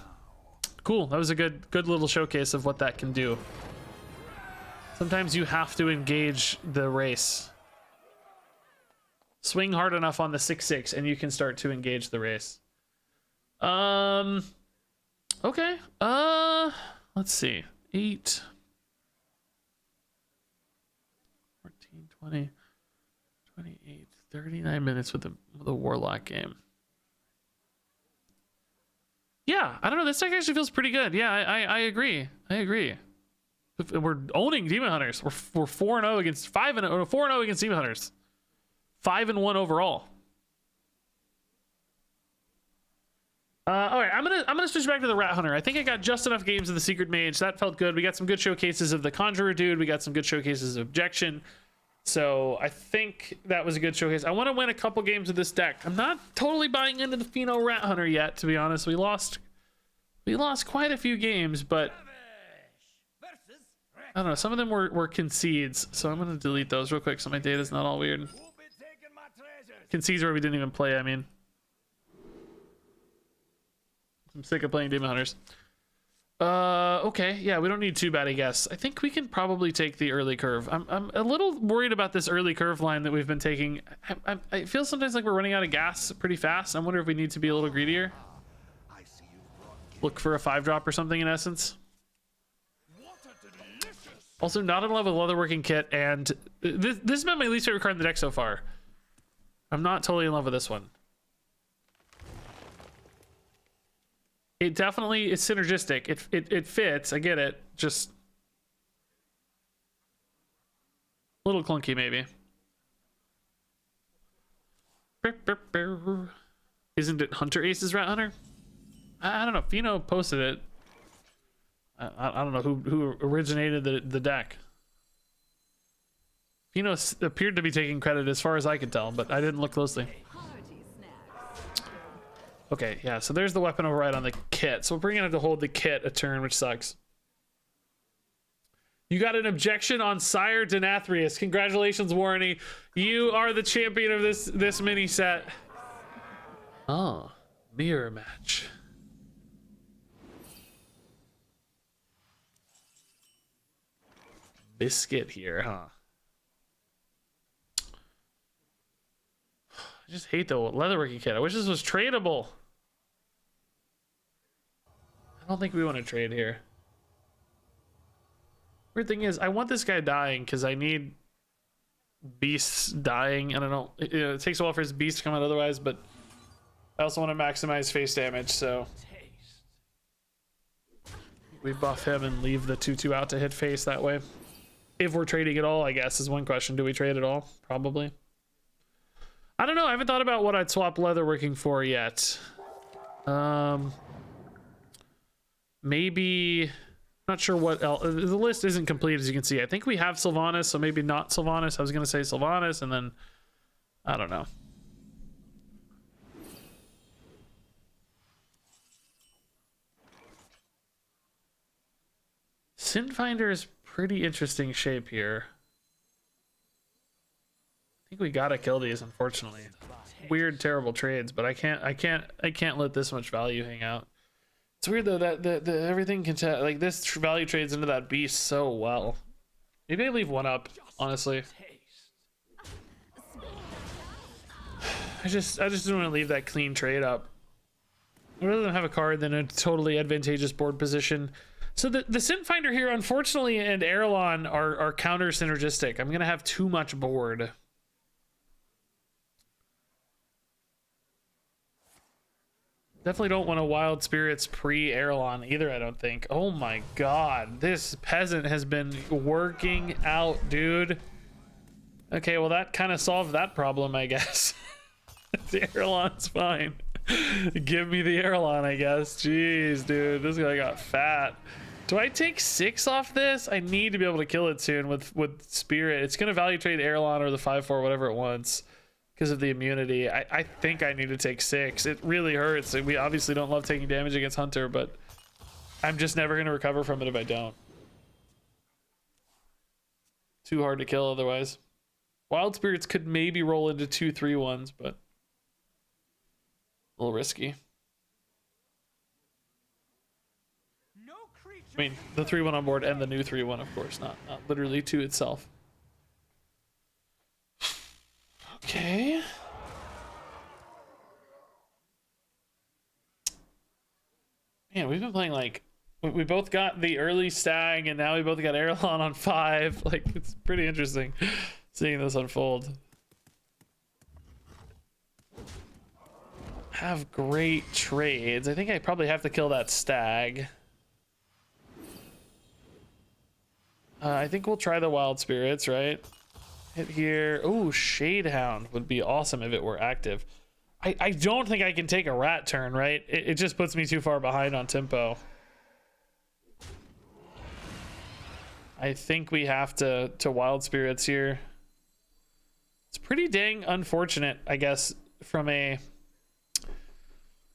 Speaker 7: cool. That was a good little showcase of what that can do. Sometimes you have to engage the race. Swing hard enough on the 6/6 and you can start to engage the race. Okay. Let's see. 8, 14, 20, 28, 39 minutes with the Warlock game. Yeah, I don't know. This deck actually feels pretty good. Yeah, I agree. I agree. We're owning Demon Hunters. We're 4-0 against 4-0 against Demon Hunters. 5-1 overall. All right, I'm gonna switch back to the Rat Hunter. I think I got just enough games of the Secret Mage. That felt good. We got some good showcases of the Conjurer dude. We got some good showcases of Objection. So I think that was a good showcase. I want to win a couple games with this deck. I'm not totally buying into the Pheno Rat Hunter yet, to be honest. We lost quite a few games, but I don't know. Some of them were concedes, so I'm gonna delete those real quick so my data's not all weird. Concedes where we didn't even play. I mean. I'm sick of playing Demon Hunters. Okay, yeah, we don't need too bad, I guess. I think we can probably take the early curve. I'm a little worried about this early curve line that we've been taking. I feel sometimes like we're running out of gas pretty fast. I wonder if we need to be a little greedier. Look for a 5-drop or something, in essence. Also, not in love with Leatherworking Kit, and this has been my least favorite card in the deck so far. I'm not totally in love with this one. It definitely is synergistic. It fits. I get it. Just a little clunky, maybe. Isn't it Hunter Ace's Rat Hunter? I don't know. Pheno posted it. I don't know who originated the deck. Pheno appeared to be taking credit as far as I could tell, but I didn't look closely. Okay, yeah, so there's the weapon override on the kit. So we're going to have to hold the kit a turn, which sucks. You got an objection on Sire Denathrius. Congratulations, Warney. You are the champion of this mini set. Oh, mirror match. biscuit here, huh? I just hate the leatherworking kit. I wish this was tradable. I don't think we want to trade here. Weird thing is, I want this guy dying because I need beasts dying, and I don't. It takes a while for his beast to come out otherwise, but I also want to maximize face damage, so we buff him and leave the 2/2 out to hit face that way. If we're trading at all, I guess, is one question. Do we trade at all? Probably. I don't know. I haven't thought about what I'd swap leatherworking for yet. Maybe. Not sure what else. The list isn't complete, as you can see. I think we have Sylvanas, so maybe not Sylvanas. I was going to say Sylvanas, and then I don't know. Sinfinder is pretty interesting shape here. I think we gotta kill these, unfortunately. Weird, terrible trades, but I can't let this much value hang out. It's weird though that the everything can like this value trades into that beast so well. Maybe I leave one up, honestly. I just don't want to leave that clean trade up. I'd rather than have a card than a totally advantageous board position. So the Sin Finder here, unfortunately, and Erelon are counter synergistic. I'm gonna have too much board. Definitely don't want a Wild Spirits pre-Erelon either, I don't think. Oh my god, this peasant has been working out, dude. Okay, well that kind of solved that problem, I guess. The Erelon's fine. Give me the Erelon, I guess. Jeez, dude, this guy got fat. Do I take 6 off this? I need to be able to kill it soon with Spirit. It's gonna value trade Erelon or the 5/4, whatever it wants. Because of the immunity. I think I need to take 6. It really hurts. We obviously don't love taking damage against Hunter, but I'm just never going to recover from it if I don't. Too hard to kill otherwise. Wild Spirits could maybe roll into 2/3/1s, but a little risky. I mean, the 3/1 on board and the new 3/1, of course, not literally 2 itself. Okay. Man, we've been playing like we both got the early stag and now we both got Erelon on 5. Like, it's pretty interesting seeing this unfold. Have great trades. I think I probably have to kill that stag. I think we'll try the Wild Spirits, right? Hit here. Oh, Shadehound would be awesome if it were active. I don't think I can take a rat turn, right? It just puts me too far behind on tempo. I think we have to Wild Spirits here. It's pretty dang unfortunate, I guess, from a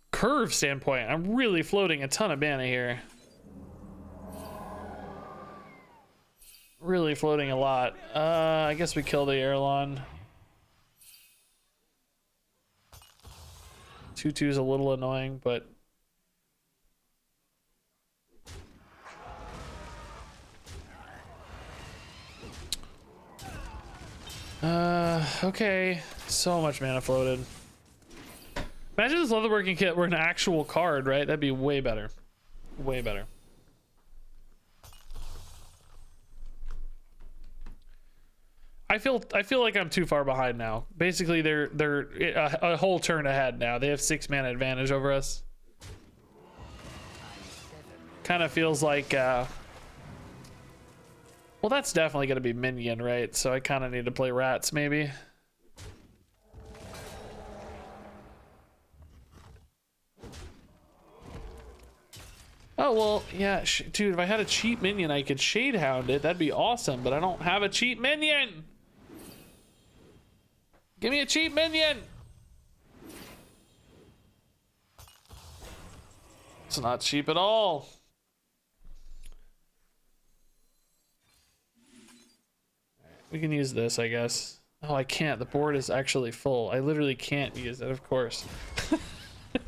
Speaker 7: curve standpoint. I'm really floating a ton of mana here. Really floating a lot. I guess we kill the Erelon. 2/2 is a little annoying, but okay. So much mana floated. Imagine this leatherworking kit were an actual card, right? That'd be way better. Way better. I feel like I'm too far behind now. Basically, they're a whole turn ahead now. They have 6 mana advantage over us. Kind of feels like, well, that's definitely gonna be minion, right? So I kind of need to play rats, maybe. Oh, well, yeah, dude, if I had a cheap minion, I could Shadehound it. That'd be awesome, but I don't have a cheap minion. Give me a cheap minion. It's not cheap at all. We can use this, I guess. Oh, I can't. The board is actually full. I literally can't use it, of course.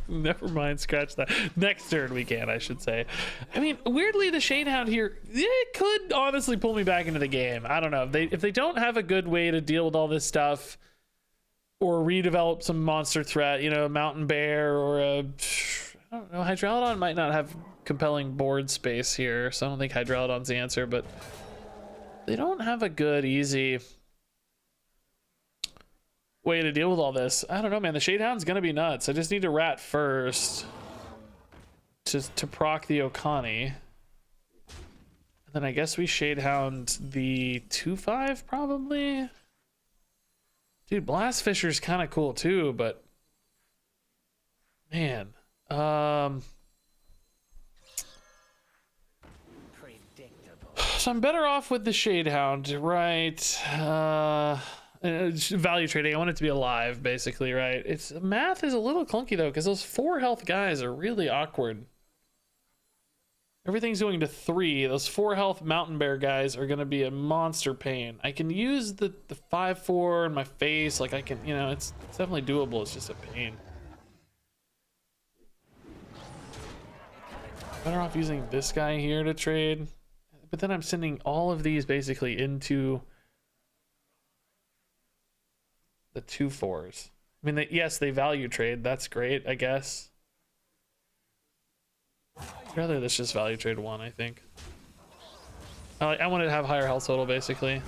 Speaker 7: Never mind, scratch that. Next turn we can, I should say. I mean, weirdly, the Shadehound here, it could honestly pull me back into the game. I don't know. If they don't have a good way to deal with all this stuff, or redevelop some monster threat, you know, a mountain bear or a, I don't know, Hydralodon might not have compelling board space here, so I don't think Hydralodon's the answer, but they don't have a good, easy way to deal with all this. I don't know, man. The Shadehound's gonna be nuts. I just need to rat first to proc the Okani. And then I guess we Shadehound the 2/5 probably. Dude, Blast Fisher's kind of cool too, but man, so I'm better off with the Shadehound, right? Value trading. I want it to be alive, basically, right? It's math is a little clunky though, because those 4 health guys are really awkward. Everything's going to 3. Those 4 health mountain bear guys are going to be a monster pain. I can use the 5/4 in my face. Like I can, you know, it's definitely doable. It's just a pain. Better off using this guy here to trade. But then I'm sending all of these basically into the 2/4s. I mean, yes, they value trade. That's great, I guess. I'd rather this just value trade 1, I think. I want to have higher health total, basically.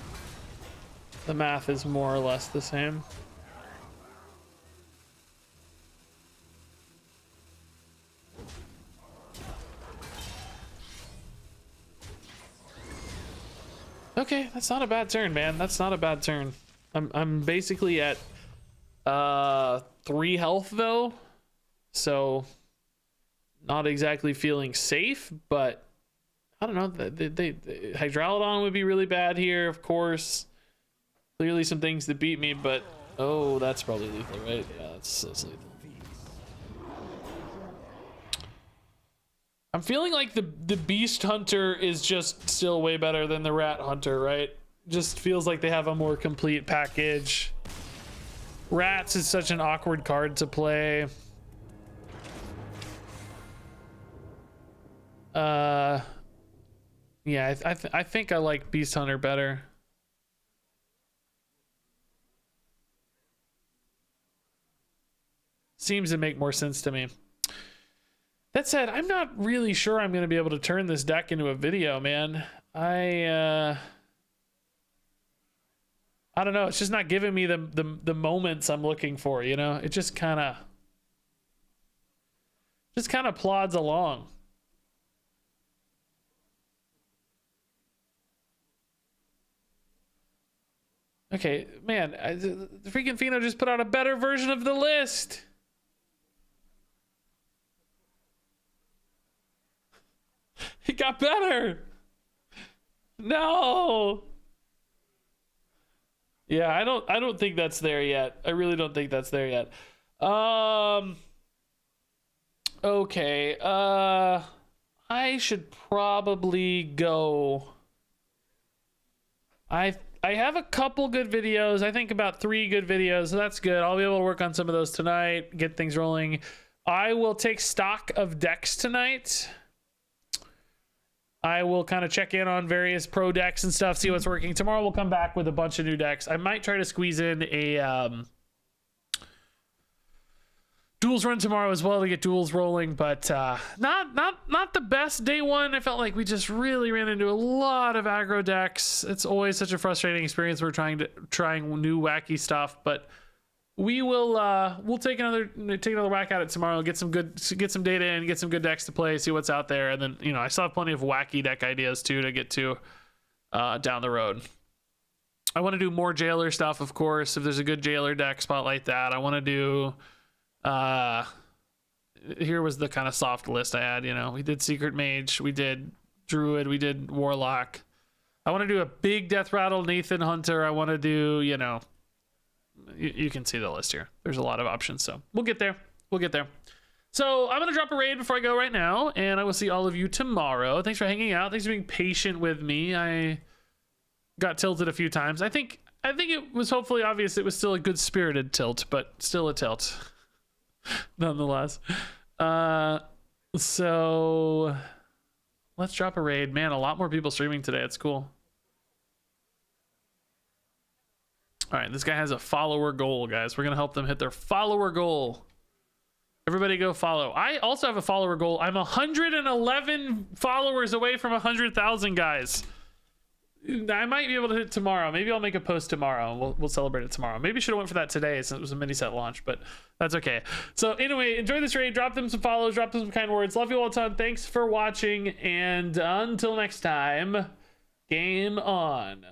Speaker 7: The math is more or less the same. Okay, that's not a bad turn, man. That's not a bad turn. I'm basically at 3 health though, so not exactly feeling safe, but I don't know. Hydralodon would be really bad here, of course. Clearly some things that beat me, but oh, that's probably lethal, right? Yeah, that's lethal. I'm feeling like the Beast Hunter is just still way better than the Rat Hunter, right? Just feels like they have a more complete package. Rats is such an awkward card to play. Yeah, I think I like Beast Hunter better. Seems to make more sense to me. That said, I'm not really sure I'm going to be able to turn this deck into a video, man. I don't know. It's just not giving me the moments I'm looking for, you know? It just kind of plods along. Okay, man, the freaking Pheno just put out a better version of the list. It got better. No. Yeah, I don't think that's there yet. I really don't think that's there yet. Okay. I should probably go. I have a couple good videos. I think about 3 good videos, so that's good. I'll be able to work on some of those tonight, get things rolling. I will take stock of decks tonight. I will kind of check in on various pro decks and stuff, see what's working. Tomorrow we'll come back with a bunch of new decks. I might try to squeeze in a duels run tomorrow as well to get duels rolling, but not the best day one. I felt like we just really ran into a lot of aggro decks. It's always such a frustrating experience. We're trying new wacky stuff, but we will we'll take another whack at it tomorrow. Get some data in, get some good decks to play, see what's out there, and then I still have plenty of wacky deck ideas too to get to down the road. I want to do more jailer stuff, of course. If there's a good jailer deck, spotlight that. I want to do. Here was the kind of soft list I had. We did Secret Mage, we did Druid, we did Warlock. I want to do a big Death Rattle Nathan Hunter. I want to do you can see the list here. There's a lot of options, so we'll get there. So I'm gonna drop a raid before I go right now, and I will see all of you tomorrow. Thanks for hanging out. Thanks for being patient with me. I got tilted a few times. I think it was hopefully obvious it was still a good spirited tilt, but still a tilt. nonetheless. So let's drop a raid. Man, a lot more people streaming today. It's cool. All right, this guy has a follower goal, guys. We're gonna help them hit their follower goal. Everybody go follow. I also have a follower goal. I'm 111 followers away from 100,000, guys. I might be able to hit tomorrow. Maybe I'll make a post tomorrow and we'll celebrate it tomorrow. Maybe should have went for that today since it was a mini set launch, but that's okay. So anyway, enjoy this raid. Drop them some follows. Drop them some kind words. Love you all a ton. Thanks for watching. And until next time, game on.